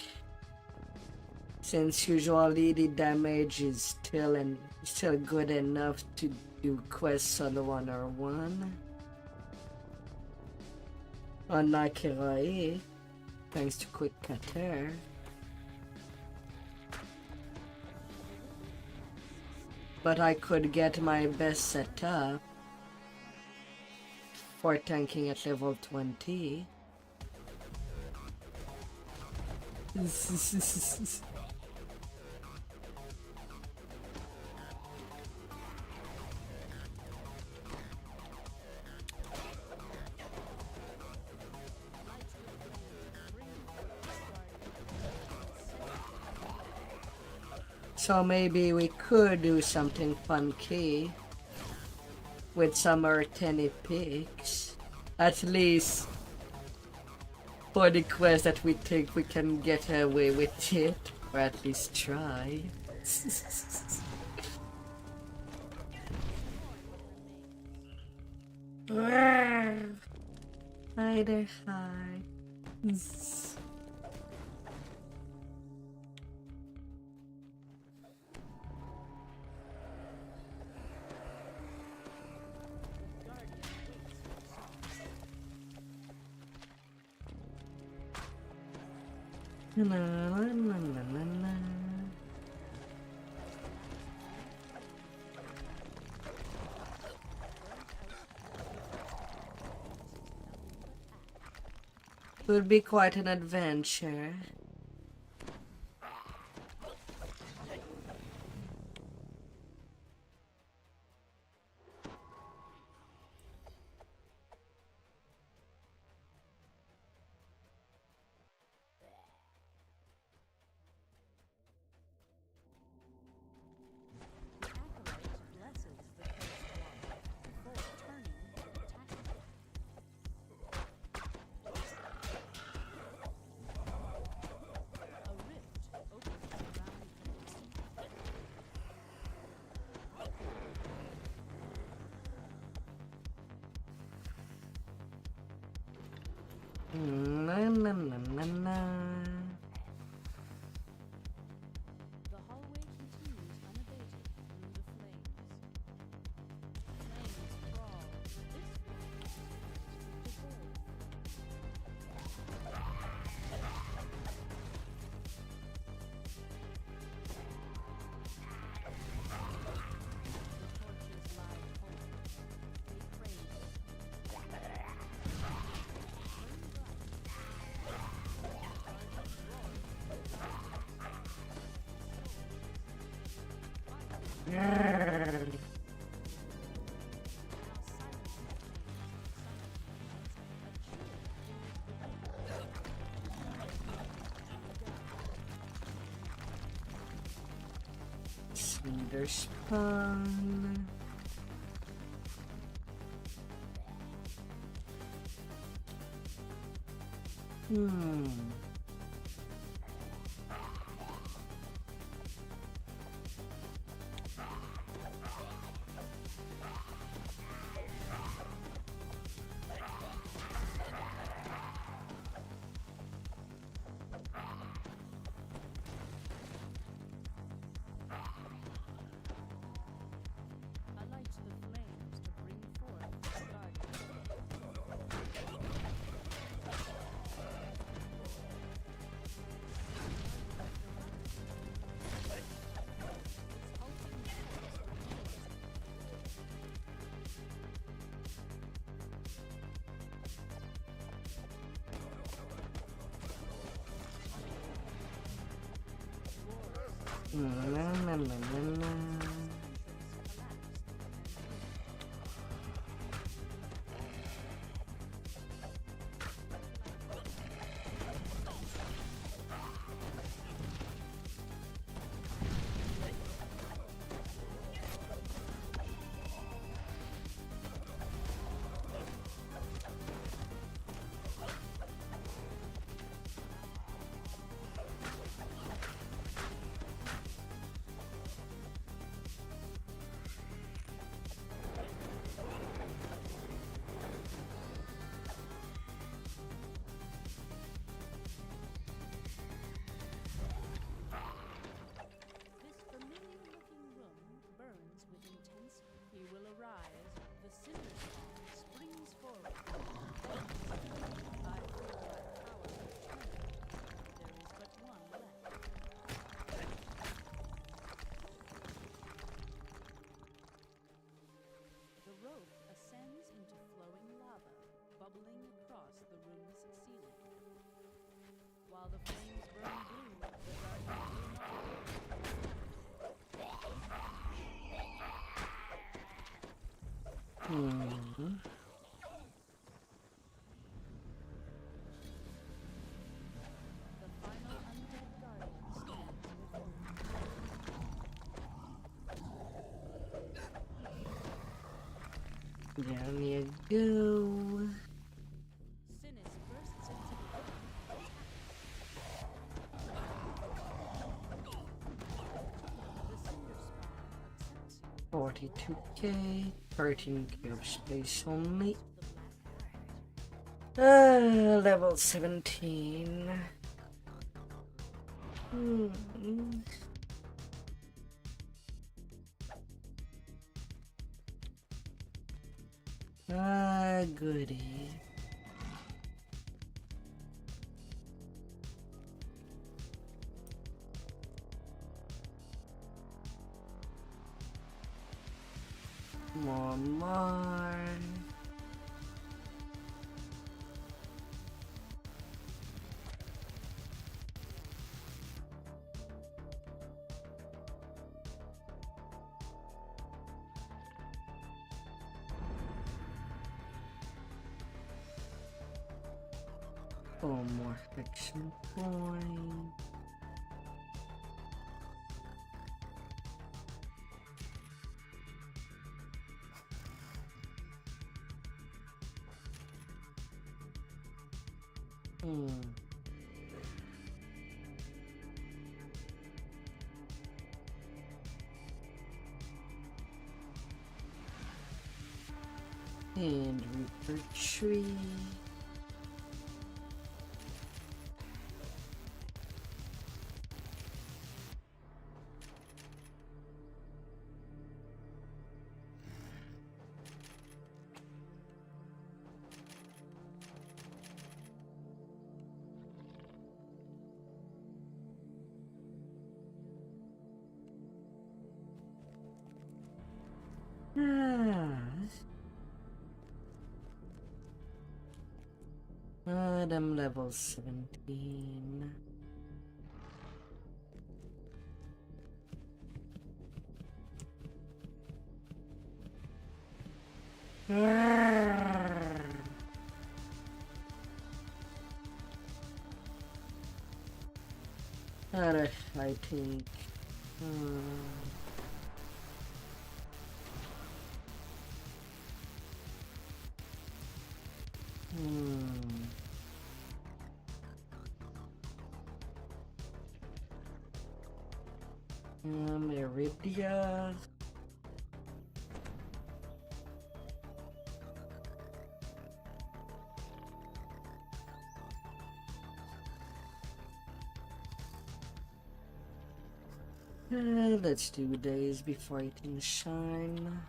Speaker 1: Since usually the damage is still good enough to do quests on 101. Unlike Hirai, thanks to Quick Cutter. But I could get my best setup for tanking at level 20. So maybe we could do something funky with some Earthany picks. At least for the quest that we think we can get away with it, or at least try. Hi there, hi. La, la, la, la, la. It would be quite an adventure. Na na na na na.
Speaker 6: The hallway continues unabated through the flames. Flames crawl. This
Speaker 1: Cinder spawn. La, la, la, la, la.
Speaker 6: This familiar-looking room burns with intense. He will arise. The cinder storm springs forward. I feel like power has turned. There is but one left. The rope ascends into flowing lava, bubbling across the room's ceiling. While the flames burn blue, the guardians do not The final undead guardian stands within.
Speaker 1: Down you go.
Speaker 6: Sinis bursts into the room.
Speaker 1: 42k, 13k of space only. Level 17. Goody. More. Oh, more action point. And Reaper Tree. I'm level 17. Alright, I think. Meridia. Let's do days before it can shine.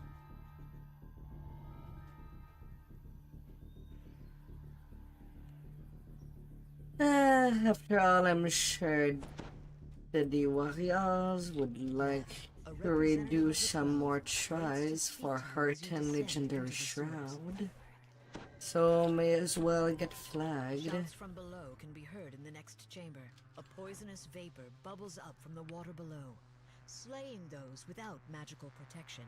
Speaker 1: After all, I'm sure that the warriors would like to redo some more tries for Heart and Legendary Shroud. So may as well get flagged.
Speaker 16: Shouts from below can be heard in the next chamber. A poisonous vapor bubbles up from the water below, slaying those without magical protection.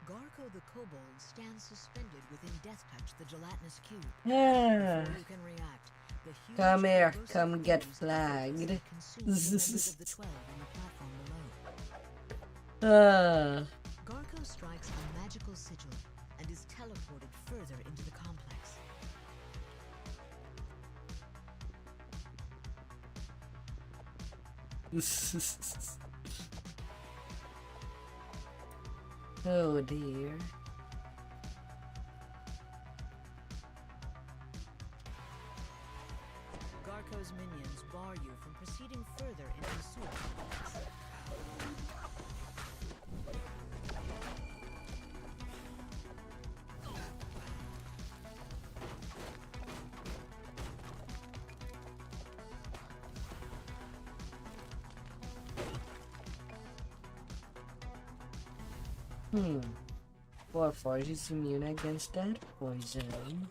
Speaker 16: Garko the Kobold stands suspended within Death Touch, the gelatinous cube.
Speaker 1: Yeah.
Speaker 16: Before you can react, the huge
Speaker 1: Come here,
Speaker 16: corrosive
Speaker 1: come get
Speaker 16: fumes
Speaker 1: flagged.
Speaker 16: consume the members of the 12 on the platform below. Garko strikes a magical sigil and is teleported further into the complex.
Speaker 1: Oh dear.
Speaker 16: Garko's minions bar you from proceeding further into the sewer complex.
Speaker 1: Warforged is immune against that poison.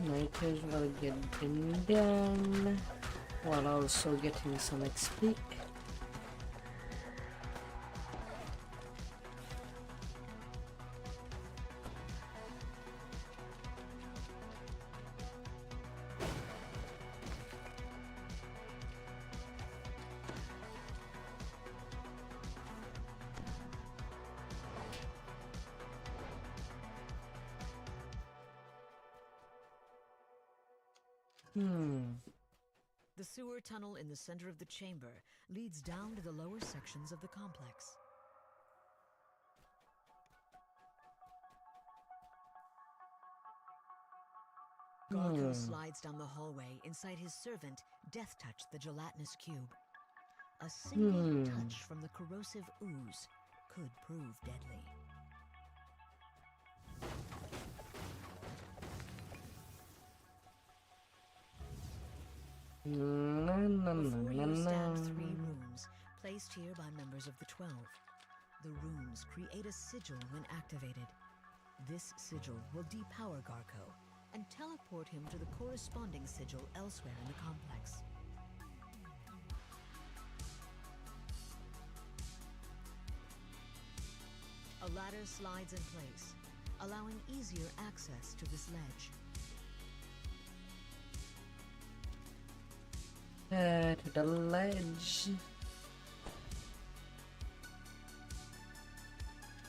Speaker 1: Might as well get them done while also getting some XP.
Speaker 16: The sewer tunnel in the center of the chamber leads down to the lower sections of the complex. Garko slides down the hallway inside his servant, Death Touch, the gelatinous cube. A single touch from the corrosive ooze could prove deadly. Before you stand 3 runes, placed here by members of the 12. The runes create a sigil when activated. This sigil will depower Garko and teleport him to the corresponding sigil elsewhere in the complex. A ladder slides in place, allowing easier access to this ledge.
Speaker 1: To the ledge.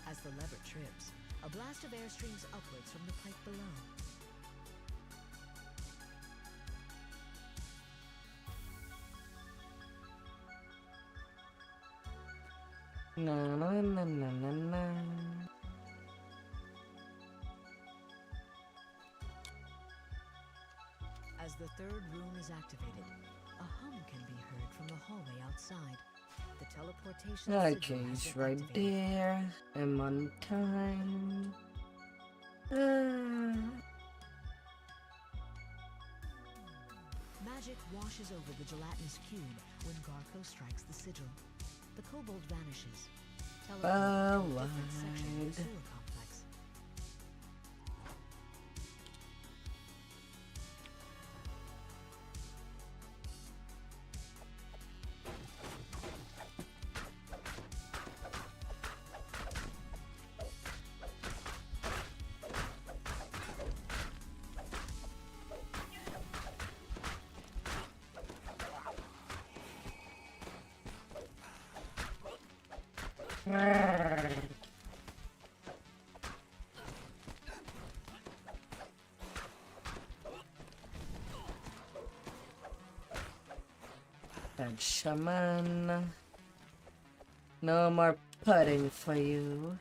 Speaker 16: As the lever trips, a blast of air streams upwards from the pipe below.
Speaker 1: Na na na na na na.
Speaker 16: As the third rune is activated, a hum can be heard from the hallway outside. The teleportation
Speaker 1: Okay, it's right there. I'm on time.
Speaker 16: Magic washes over the gelatinous cube when Garko strikes the sigil. The kobold vanishes. Teleporting to a different section of the sewer complex.
Speaker 1: And shaman. No more pudding for you.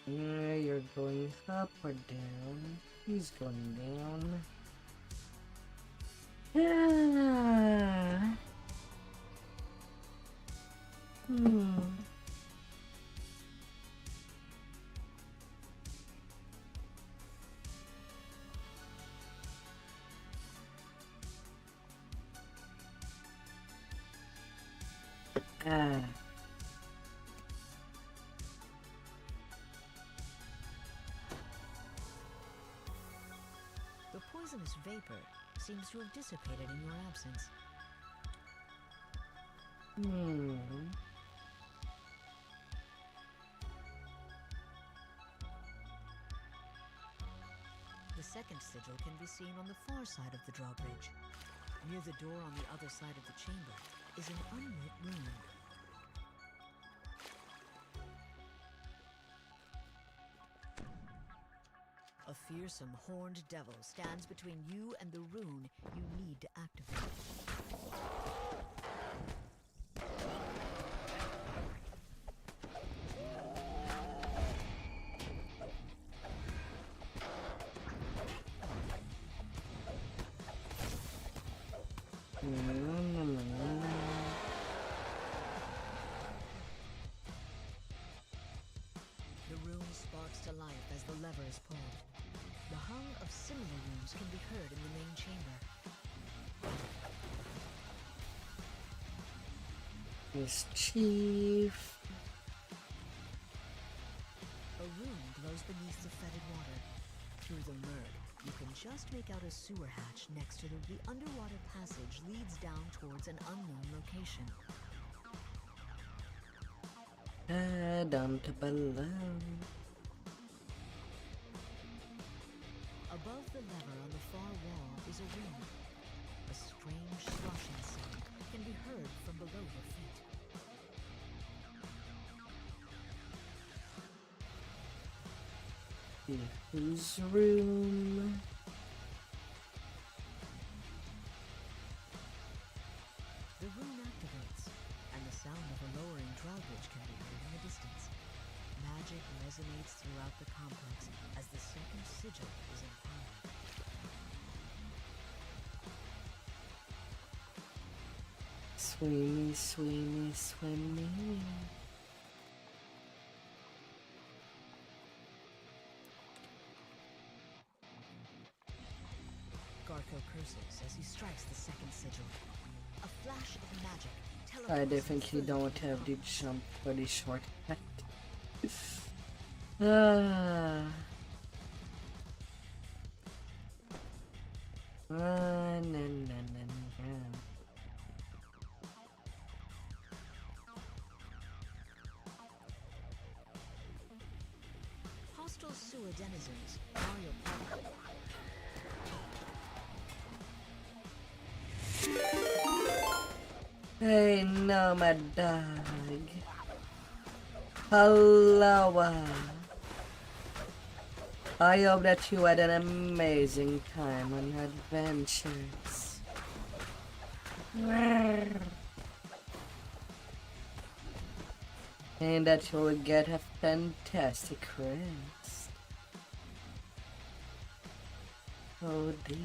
Speaker 1: You're going up or down? He's going down. Yeah.
Speaker 16: The poisonous vapor seems to have dissipated in your absence. The second sigil can be seen on the far side of the drawbridge. Near the door on the other side of the chamber is an unlit rune. A fearsome horned devil stands between you and the rune you need to activate. The rune sparks to life as the lever is pulled. The hum of similar runes can be heard in the main chamber.
Speaker 1: Mischief.
Speaker 16: A rune glows beneath the fetid water. Through the murk, you can just make out a sewer hatch next to the underwater passage leads down towards an unknown location.
Speaker 1: Down to below.
Speaker 16: Above the lever on the far wall is a rune. A strange sloshing sound can be heard from below your feet.
Speaker 1: Whose room?
Speaker 16: The rune activates, and the sound of a lowering drawbridge can be heard in the distance. Magic resonates throughout the complex as the second sigil is empowered.
Speaker 1: Swimmy, swimmy, swimmy.
Speaker 16: Garko curses as he strikes the second sigil. A flash of magic
Speaker 1: I definitely don't have the jump for the shortcut.
Speaker 16: Hostile sewer denizens are your partner.
Speaker 1: Hey, no, my dog. Hello. I hope that you had an amazing time on your adventures. And that you'll get a fantastic rest. Oh dear.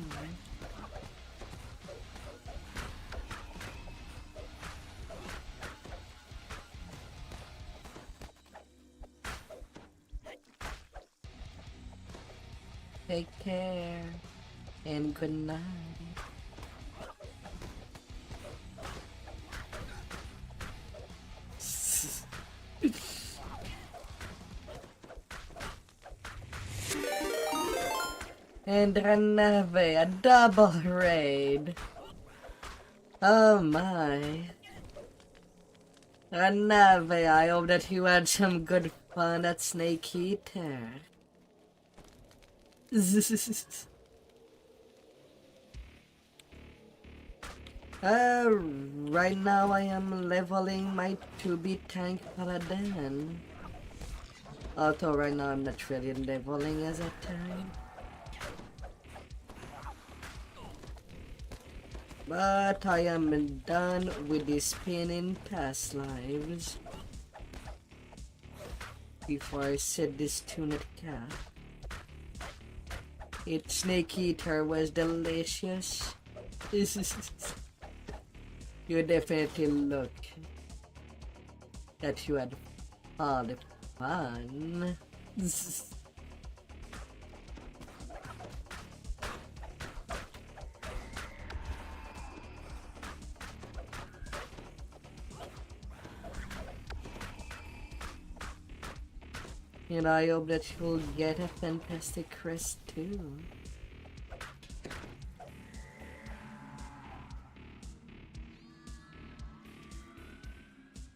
Speaker 1: Take care and good night. And Ranave, a double raid. Oh my. Ranave, I hope that you had some good fun at Snake Eater. Right now I am leveling my 2B tank Paladin. Although right now I'm not really leveling as a tank. But I am done with the spinning past lives. Before I set this tuned cap. Its Snake Eater was delicious. You definitely look that you had all the fun. And I hope that you'll get a fantastic rest too.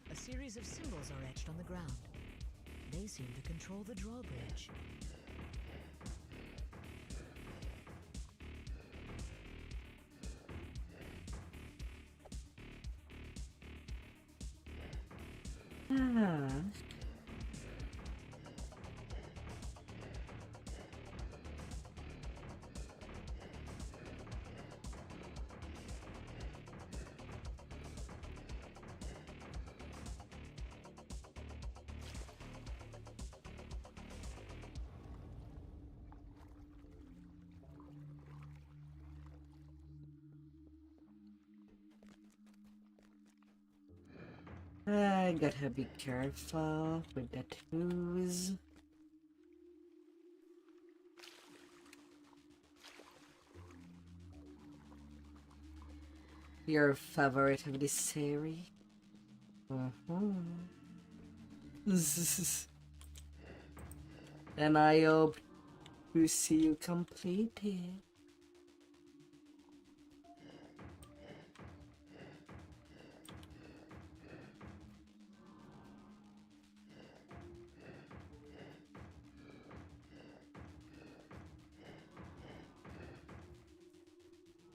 Speaker 16: A series of symbols are etched on the ground. They seem to control the drawbridge.
Speaker 1: I gotta be careful with that ooze. Your favorite of this series? And I hope to see you complete it.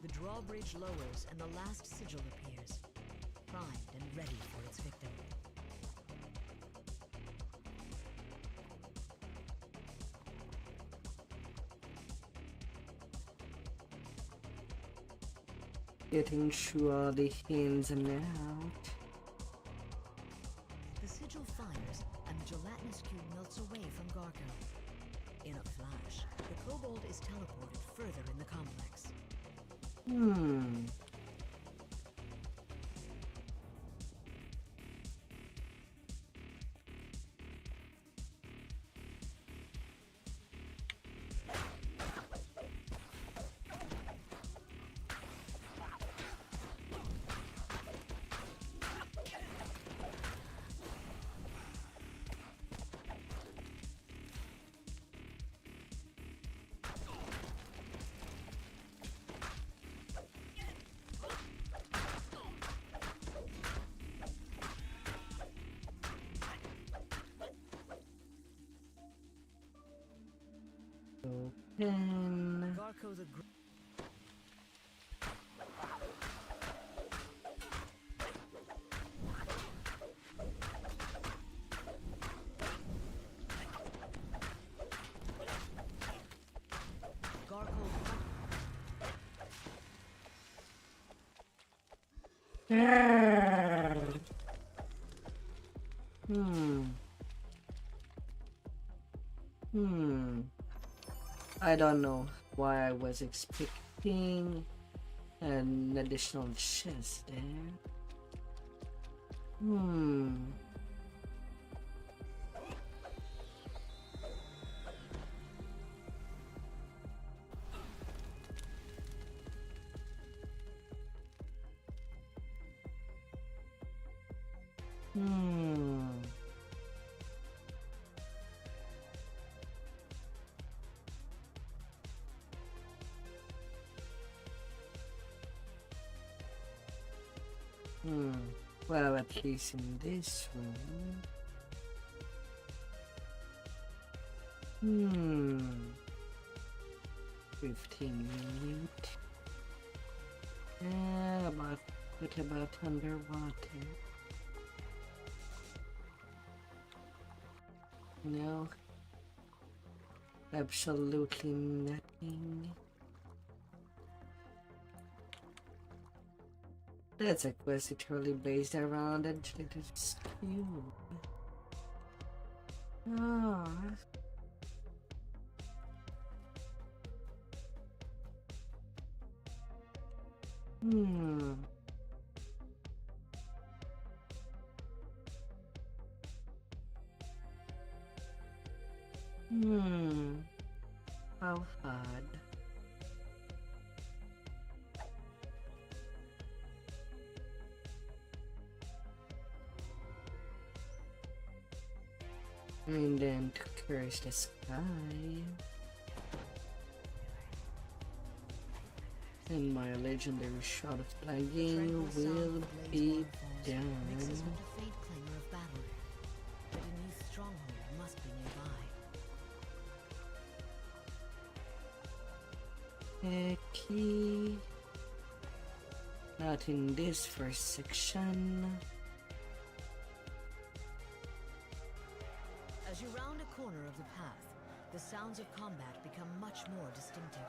Speaker 16: The drawbridge lowers and the last sigil appears, primed and ready for its victim.
Speaker 1: Getting through all the ins and out.
Speaker 16: The sigil fires and the gelatinous cube melts away from Garko. In a flash, the kobold is teleported further in the complex. Garko the
Speaker 1: I don't know why I was expecting an additional chest there. Well, at least in this room. 15 minutes. Yeah, what about underwater? No. Absolutely nothing. That's a quest literally based around a Jacob's cube. Ah. How hard? And then to curse the sky. And my legendary shot of flagging will be done.
Speaker 16: Mixes with a faint clangor of battle. The Denise stronghold must be nearby.
Speaker 1: Key. Not in this first section.
Speaker 16: As you round a corner of the path, the sounds of combat become much more distinctive.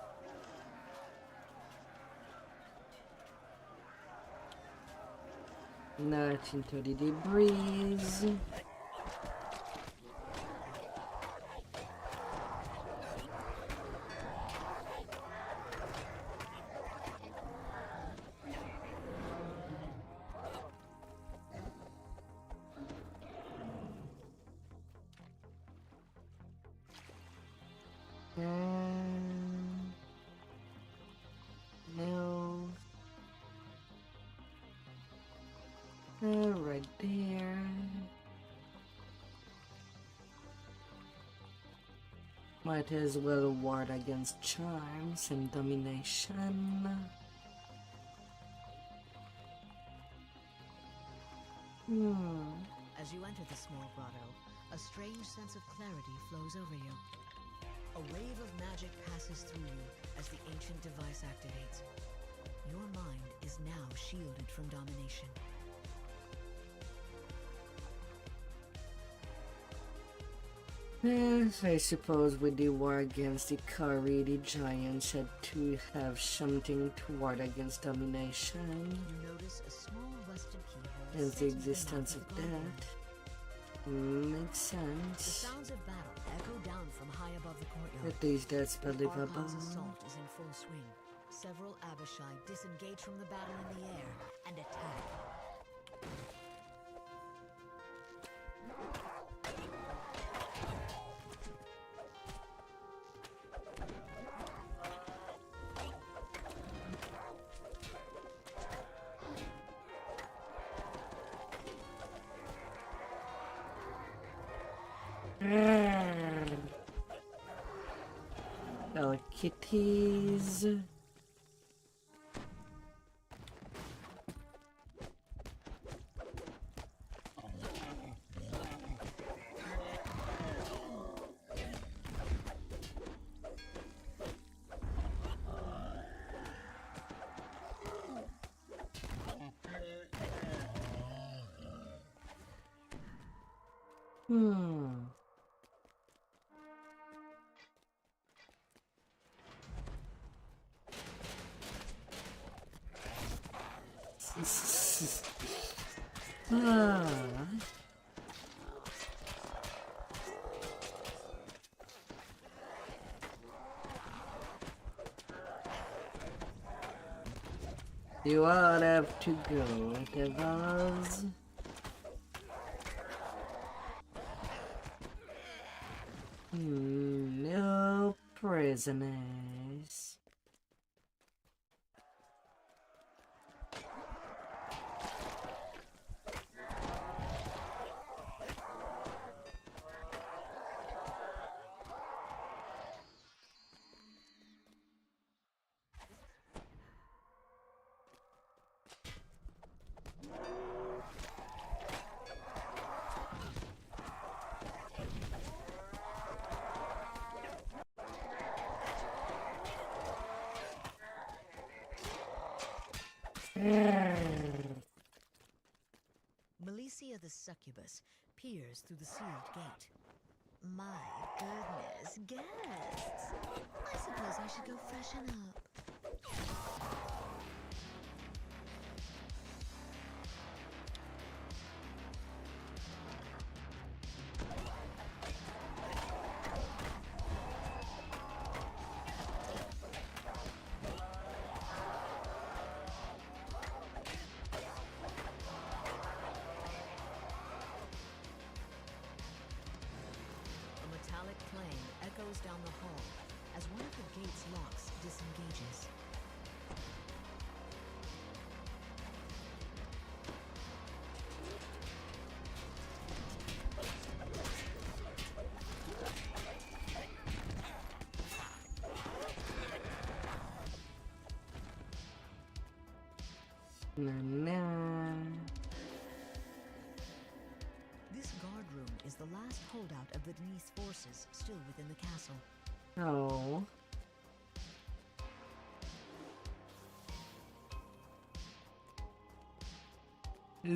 Speaker 1: Not into the debris. No. Right there. Might as well ward against charms and domination.
Speaker 16: As you enter the small grotto, a strange sense of clarity flows over you. A wave of magic passes through you as the ancient device activates. Your mind is now shielded from domination.
Speaker 1: I suppose with the war against the Kari, the giants had to have something to ward against domination.
Speaker 16: You notice a small rusted keyhole.
Speaker 1: Hence the existence of that. Makes sense.
Speaker 16: The sounds of battle echo down from high above the courtyard.
Speaker 1: At least that's believable.
Speaker 16: Archon's assault is in full swing. Several Abishai disengage from the battle in the air and attack.
Speaker 1: Little kitties. You all have to go, Devils. No prisoners.
Speaker 16: Malicia the succubus peers through the sealed gate. My goodness, guests! I suppose I should go freshen up. Echoes down the hall as one of the gate's locks disengages. This guard room is the last holdout of the Denise forces still within the castle.
Speaker 1: Oh. Yeah.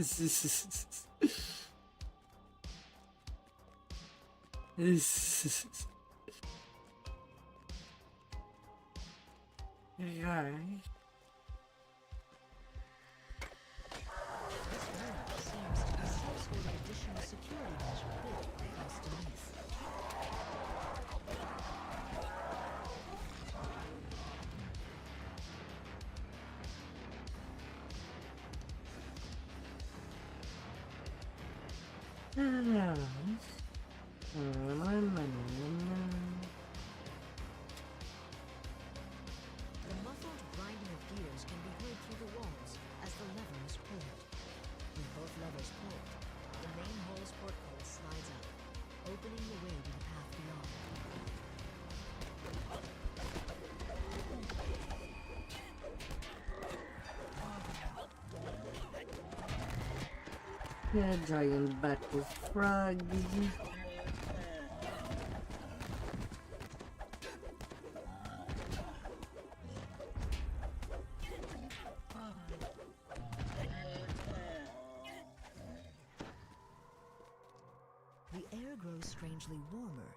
Speaker 16: The muffled grinding of gears can be heard through the walls as the lever is pulled. With both levers pulled, the main hall's porthole slides up, opening the way to the path beyond.
Speaker 1: Yeah, giant bat with frog.
Speaker 16: The air grows strangely warmer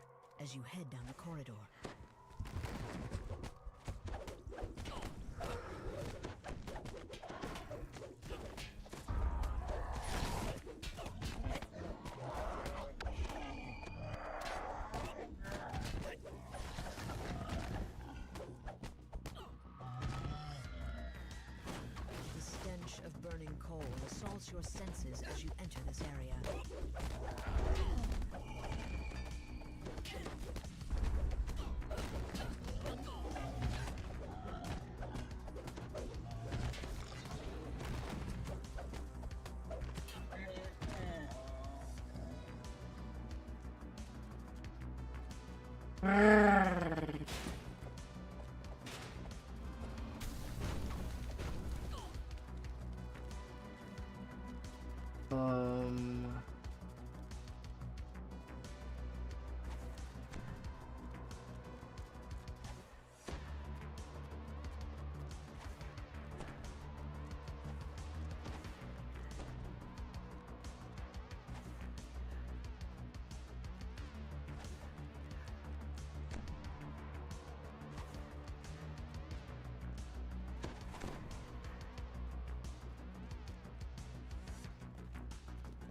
Speaker 16: as you head down the corridor. The stench of burning coal assaults your senses as you enter this area.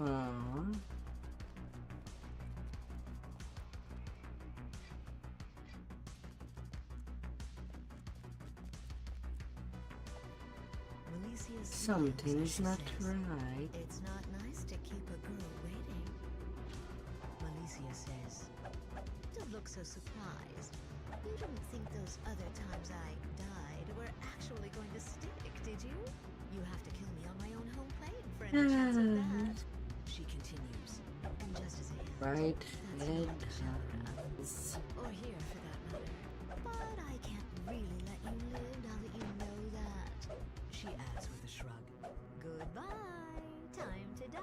Speaker 1: Aww. Something's not right.
Speaker 16: It's not nice to keep a girl waiting. Malicia says, "Don't look so surprised. You didn't think those other times I died were actually going to stick, did you? You have to kill me on my own home plane for any chance of that." She continues, and just as a hint,
Speaker 1: Right
Speaker 16: that's
Speaker 1: head
Speaker 16: not Shavra,
Speaker 1: has...
Speaker 16: or here for that matter. But I can't really let you live now that you know that. She adds with a shrug, "Goodbye, time to die."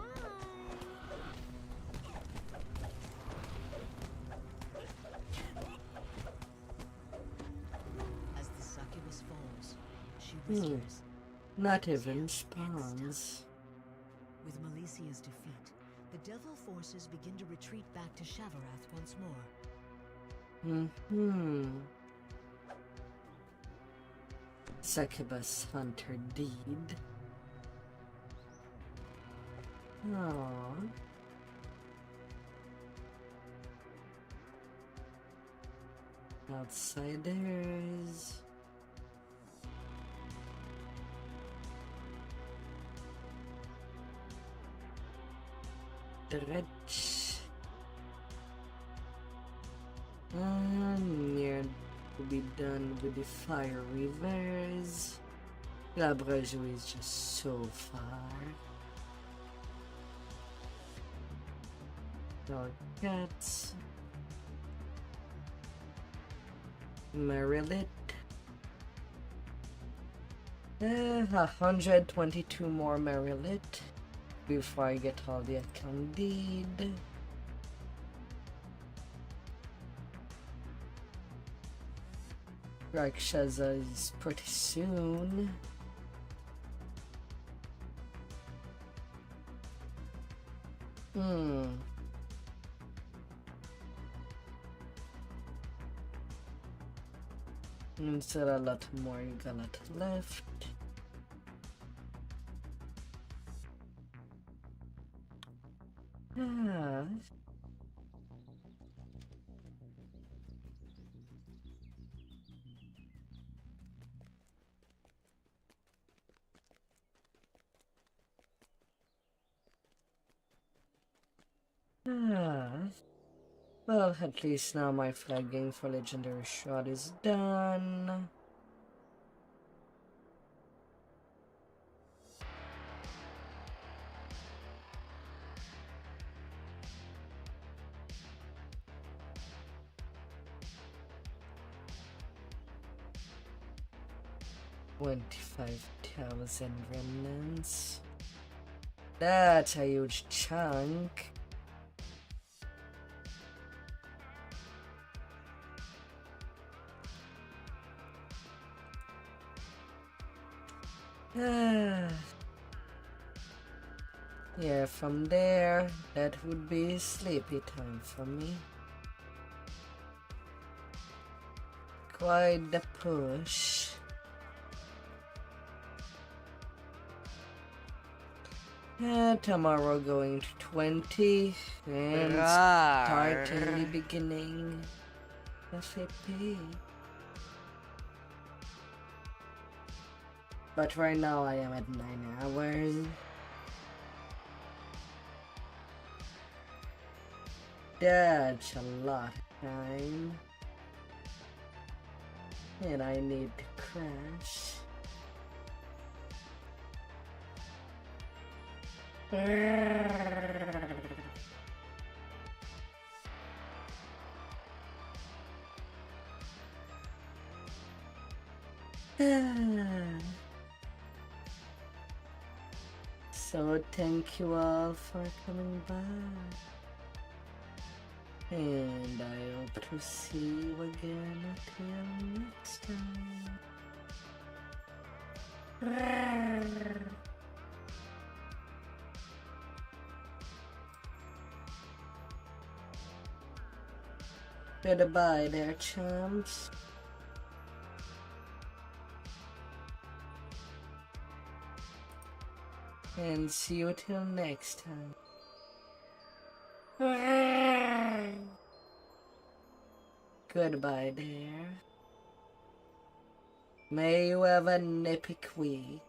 Speaker 16: As the succubus falls, she whispers,
Speaker 1: Not even spawns.
Speaker 16: With Malicia's defeat, the devil forces begin to retreat back to Shavarath once more.
Speaker 1: Succubus Hunter Deed. Aww. Outsiders. Dredge. Near to be done with the fire rivers. Labrajo is just so far. Our cats. Marilit. 122 more Marilit before I get all the account deed. Rakshaza is pretty soon. Instead a lot more you got left. Well, at least now my flagging for legendary shot is done. $25,000 remnants. That's a huge chunk. Yeah, from there, that would be sleepy time for me. Quite the push. Tomorrow going to 20 and starting the beginning of AP. But right now I am at 9 hours. That's a lot of time. And I need to crash. So thank you all for coming by. And I hope to see you again until next time. Goodbye there, chums. And see you till next time. Goodbye, dear. May you have a nippy week.